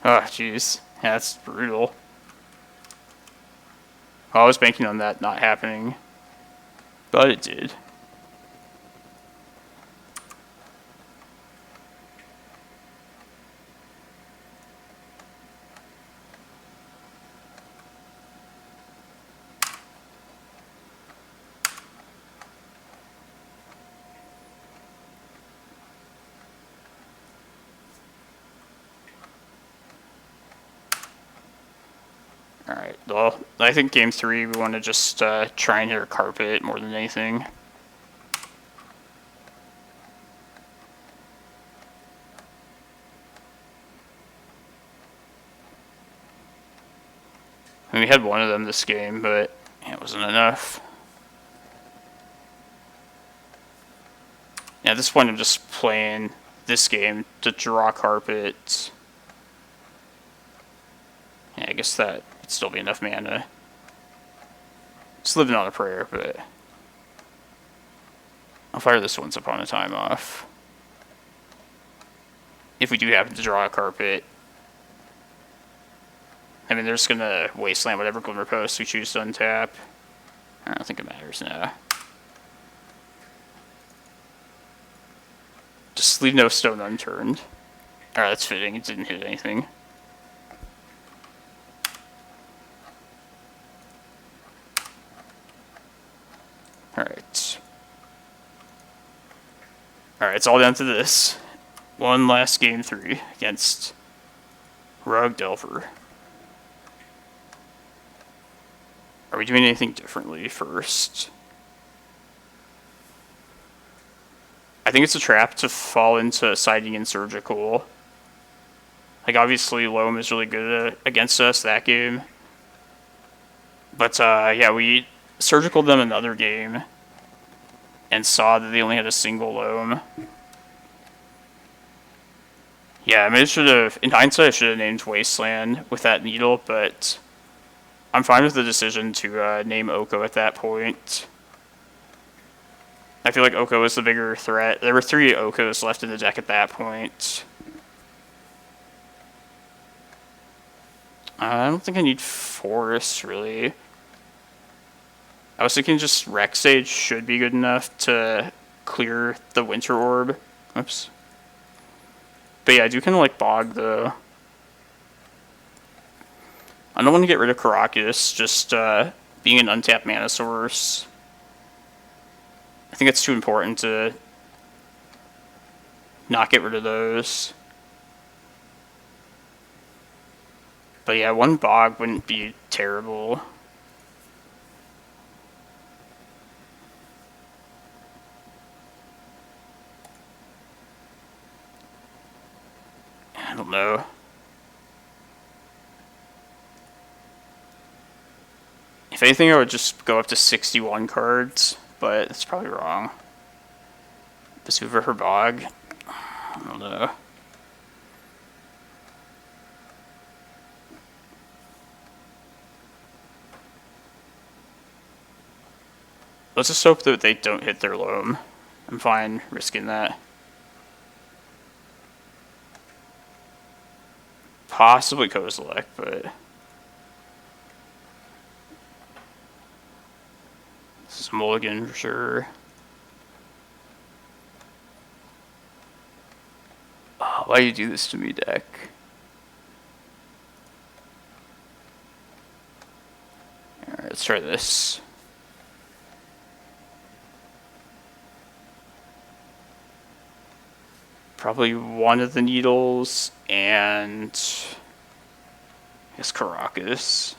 Oh, jeez. Yeah, that's brutal. I was banking on that not happening, but it did. Alright, well, I think game 3 we want to just try and hit our carpet more than anything. I mean, we had one of them this game, but it wasn't enough. Yeah, at this point I'm just playing this game to draw carpet. Yeah, I guess that would still be enough mana. Just living on a prayer, but I'll fire this Once Upon a Time off. If we do happen to draw a carpet. I mean, they're just gonna wasteland whatever Glimmerpost we choose to untap. I don't think it matters now. Just leave no stone unturned. Alright, that's fitting. It didn't hit anything. Alright. Alright, it's all down to this. One last game 3 against Rogue Delver. Are we doing anything differently first? I think it's a trap to fall into Siding and Surgical. Like, obviously, Loam is really good against us that game. But, yeah, we Surgical them another game and saw that they only had a single Loam. Yeah, I mean, in hindsight, I should have named Wasteland with that Needle, but I'm fine with the decision to name Oko at that point. I feel like Oko was the bigger threat. There were 3 Okos left in the deck at that point. I don't think I need Forest, really. I was thinking just Rec Sage should be good enough to clear the Winter Orb. Oops. But yeah, I do kind of like Bog, though. I don't want to get rid of Karakas, just being an untapped mana source. I think it's too important to not get rid of those. But yeah, one bog wouldn't be terrible. I don't know. If anything, I would just go up to 61 cards, but it's probably wrong. Vesuva her bog? I don't know. Let's just hope that they don't hit their loam. I'm fine risking that. Possibly Kozilek, but... this is mulligan for sure. Oh, why do you do this to me, deck? Alright, let's try this. Probably one of the needles, and I guess Karakas.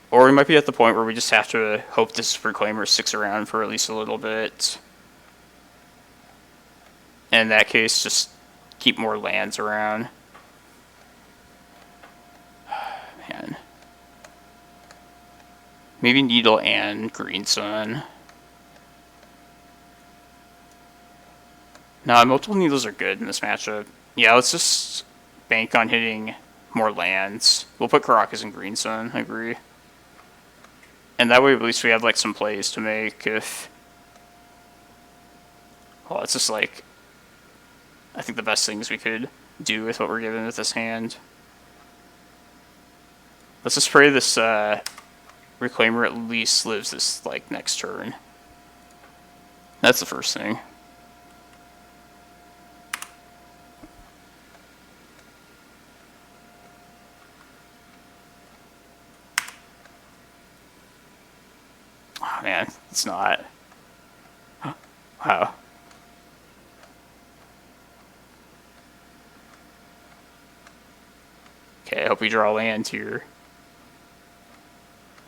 Or we might be at the point where we just have to hope this Reclaimer sticks around for at least a little bit. And in that case, just keep more lands around. Man. Maybe Needle and Green Sun. No, multiple needles are good in this matchup. Yeah, let's just bank on hitting more lands. We'll put Karakas and Green Sun, I agree. And that way at least we have like some plays to make if... well, it's just like... I think the best things we could do with what we're given with this hand. Let's just pray this Reclaimer at least lives this like next turn. That's the first thing. Oh man, it's not. Wow. Okay, I hope we draw land here.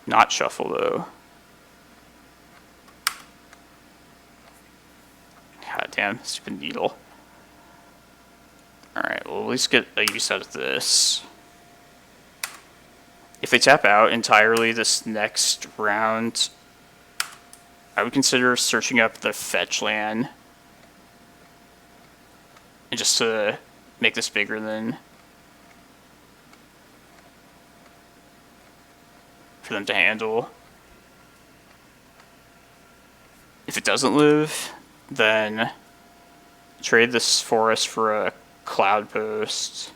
Not shuffle though. God damn, stupid needle. Alright, well at least get a use out of this. If they tap out entirely this next round, I would consider searching up the fetch land. And just to make this bigger than... for them to handle. If it doesn't live, then trade this forest for a Cloudpost.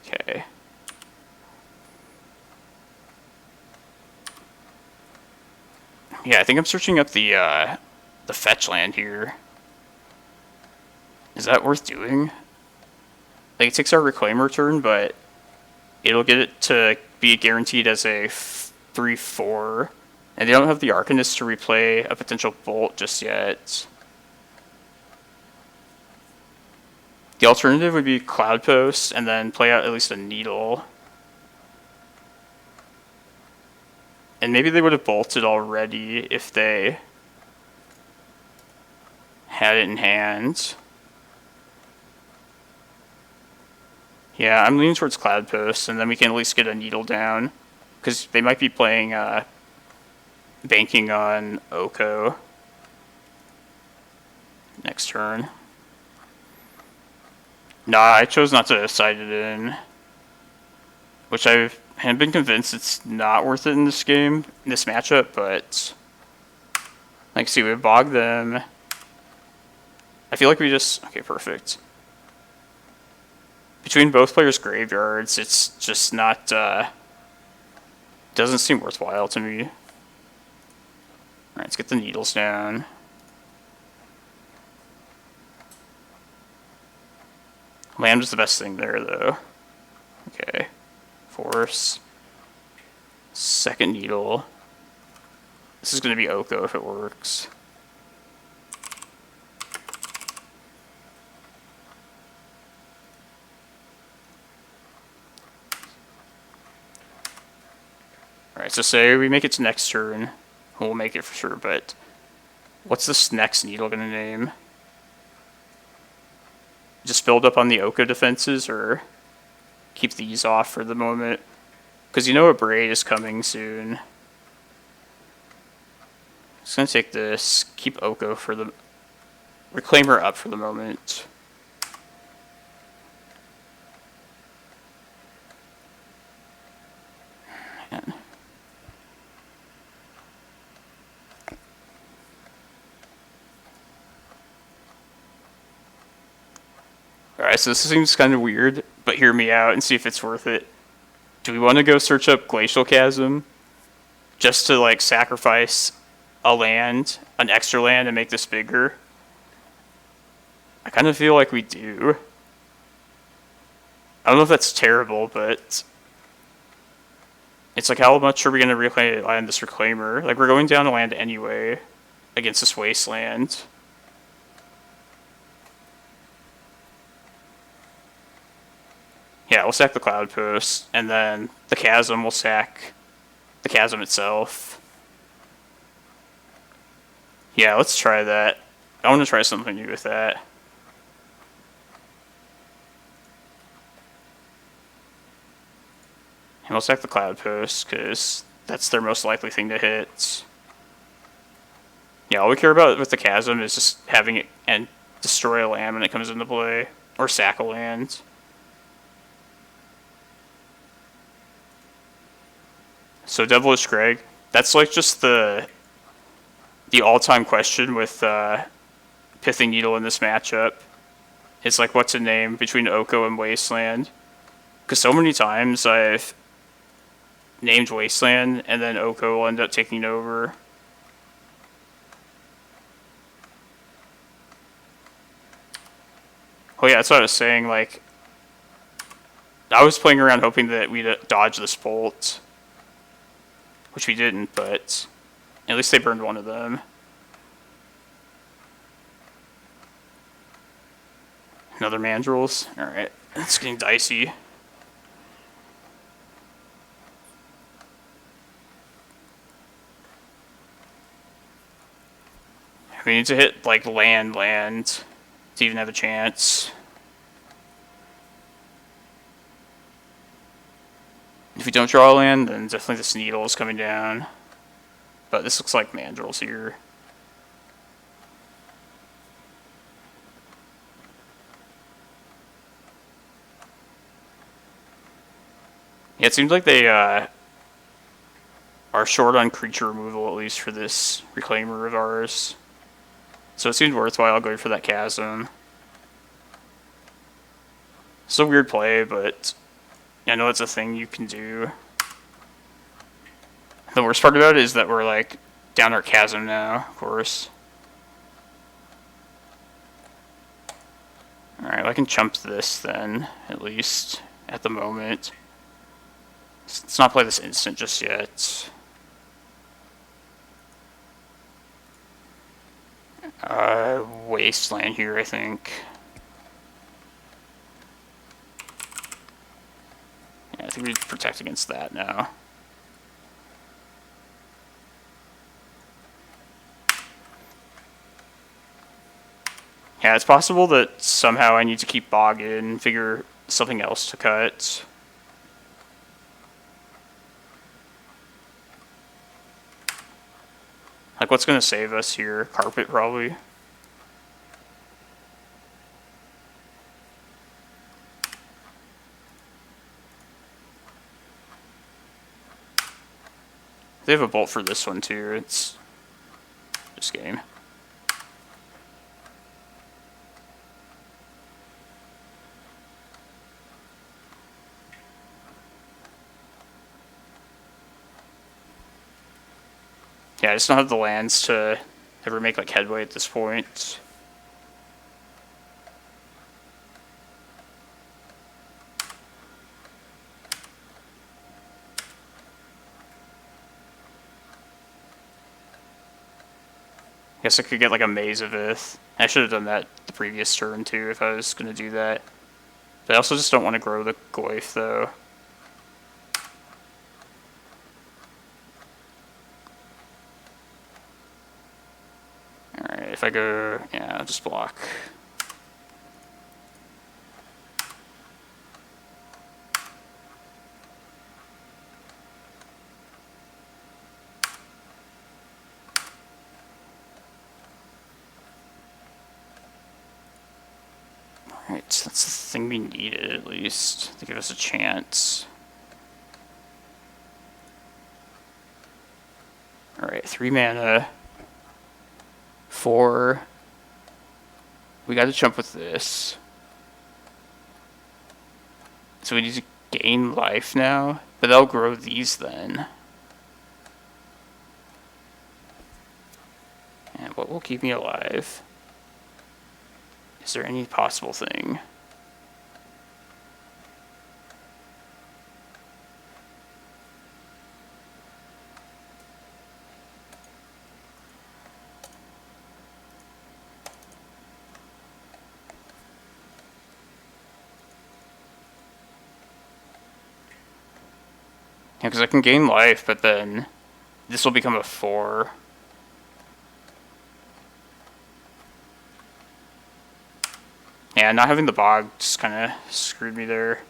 Okay. Yeah, I think I'm searching up the fetch land here. Is that worth doing? Like, it takes our Reclaimer turn, but it'll get it to be guaranteed as a 3/4. And they don't have the Arcanist to replay a potential Bolt just yet. The alternative would be Cloudpost and then play out at least a Needle. And maybe they would have bolted already if they had it in hand. Yeah, I'm leaning towards Cloudpost, and then we can at least get a Needle down. Because they might be playing, banking on Oko next turn. Nah, I chose not to side it in. Which I have been convinced it's not worth it in this game, in this matchup, but... like, see, we bog them. I feel like we just... okay, perfect. Between both players' graveyards, it's just not, doesn't seem worthwhile to me. Alright, let's get the needles down. Land is the best thing there, though. Okay. Force. Second needle. This is going to be Oko if it works. Alright, so say we make it to next turn. We'll make it for sure, but what's this next Needle gonna name? Just build up on the Oko defenses, or keep these off for the moment? Because you know a Braid is coming soon. Just gonna take this, keep Oko for the... Reclaimer up for the moment. Man. Alright, so this seems kind of weird, but hear me out and see if it's worth it. Do we want to go search up Glacial Chasm? Just to, like, sacrifice a land, an extra land, and make this bigger? I kind of feel like we do. I don't know if that's terrible, but... It's like, how much are we going to reclaim land this Reclaimer? Like, we're going down to land anyway, against this Wasteland. Yeah, we'll sack the Cloudpost, and then the Chasm will sack the Chasm itself. Yeah, let's try that. I want to try something new with that. And we'll sack the Cloudpost, because that's their most likely thing to hit. Yeah, all we care about with the Chasm is just having it and destroy a land when it comes into play, or sack a land. So Devilish Greg, that's like just the all-time question with Pithing Needle in this matchup. It's like, what's a name between Oko and Wasteland? Because so many times I've named Wasteland and then Oko will end up taking over. Oh yeah, that's what I was saying, like, I was playing around hoping that we'd dodge this bolt. Which we didn't, but at least they burned one of them. Another Mandrills. Alright, it's getting dicey. We need to hit, like, land to even have a chance. If we don't draw land, then definitely this Needle is coming down. But this looks like Mandrills here. Yeah, it seems like they are short on creature removal, at least for this Reclaimer of ours. So it seemed worthwhile going for that Chasm. It's a weird play, but I know it's a thing you can do. The worst part about it is that we're, like, down our Chasm now, of course. Alright, well, I can chump this then, at least, at the moment. Let's not play this instant just yet. Wasteland here, I think. Yeah, I think we protect against that now. Yeah, it's possible that somehow I need to keep Bog in and figure something else to cut. Like, what's going to save us here? Carpet, probably. They have a bolt for this one, too. It's just game. Yeah, I just don't have the lands to ever make, like, headway at this point. Guess I could get, like, a Maze of Ith. I should have done that the previous turn, too, if I was going to do that. But I also just don't want to grow the Goyf, though. Alright, if I go... yeah, I'll just block. Alright, so that's the thing we needed, at least, to give us a chance. Alright, 3 mana. 4. We gotta jump with this. So we need to gain life now, but that'll grow these then. And what will keep me alive? Is there any possible thing? Yeah, because I can gain life, but then this will become a 4. Yeah, not having the bog just kind of screwed me there.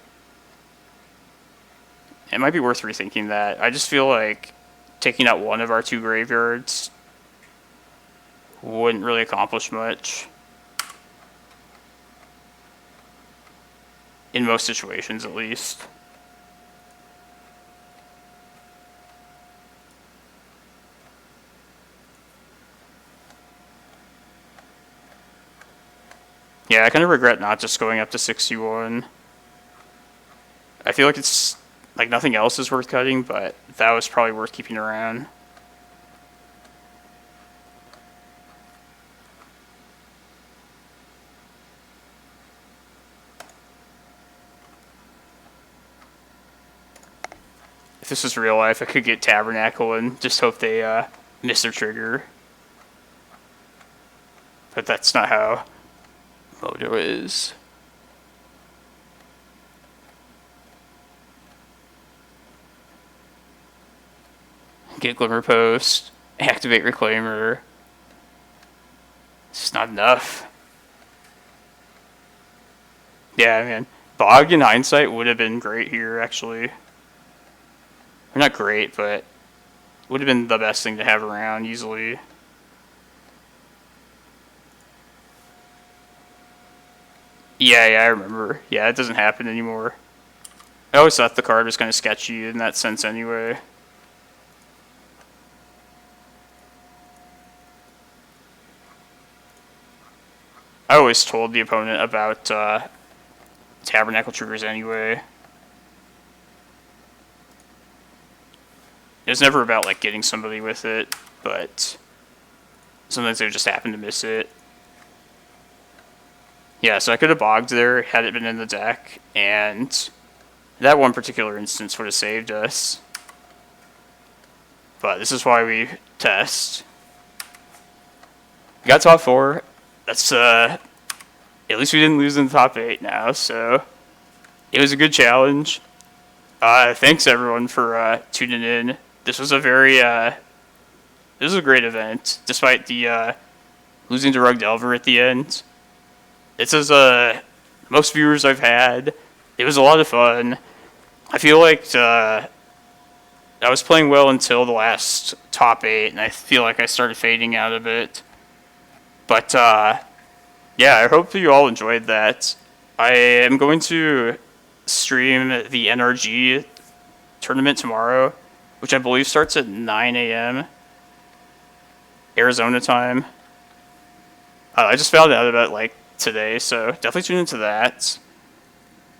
It might be worth rethinking that. I just feel like taking out one of our 2 graveyards wouldn't really accomplish much. In most situations, at least. Yeah, I kind of regret not just going up to 61. I feel like it's, like, nothing else is worth cutting, but that was probably worth keeping around. If this was real life, I could get Tabernacle and just hope they miss their trigger. But that's not how Mojo is. Get Glimmerpost, activate Reclaimer. It's just not enough. Yeah, man. Bog in hindsight would have been great here, actually. Or not great, but would have been the best thing to have around, easily. Yeah, I remember. Yeah, it doesn't happen anymore. I always thought the card was kind of sketchy in that sense anyway. I always told the opponent about Tabernacle triggers anyway. It was never about, like, getting somebody with it, but sometimes they would just happen to miss it. Yeah, so I could have bogged there had it been in the deck, and that one particular instance would have saved us. But this is why we test. We got top 4. That's, at least we didn't lose in the top 8 now, so it was a good challenge. Thanks everyone for tuning in. This was a very, this was a great event, despite the losing to Rug Delver at the end. This is most viewers I've had. It was a lot of fun. I feel like I was playing well until the last top 8, and I feel like I started fading out a bit. But yeah, I hope you all enjoyed that. I am going to stream the NRG tournament tomorrow, which I believe starts at 9 a.m. Arizona time. I just found out about, like, today, so definitely tune into that.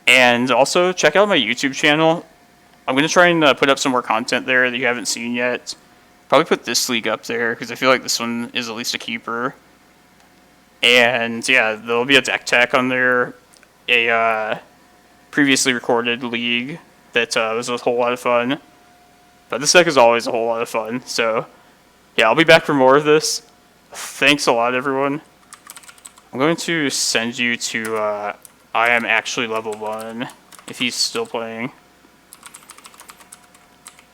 And also check out my YouTube channel. I'm going to try and put up some more content there that you haven't seen yet. Probably put this league up there, because I feel like this one is at least a keeper. And yeah, there'll be a deck tech on there, a previously recorded league that was a whole lot of fun. But this deck is always a whole lot of fun, so yeah, I'll be back for more of this. Thanks a lot, everyone. I'm going to send you to I am actually level 1, if he's still playing.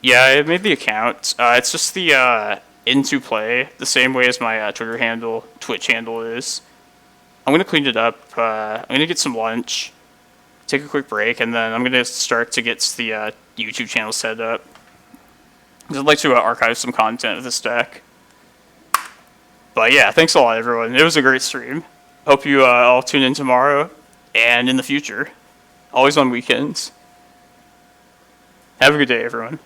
Yeah, I made the account. It's just the into play, the same way as my Twitter handle, Twitch handle is. I'm going to clean it up. I'm going to get some lunch, take a quick break, and then I'm going to start to get the YouTube channel set up. Because I'd like to archive some content of this deck. But yeah, thanks a lot, everyone. It was a great stream. Hope you all tune in tomorrow and in the future. Always on weekends. Have a good day, everyone.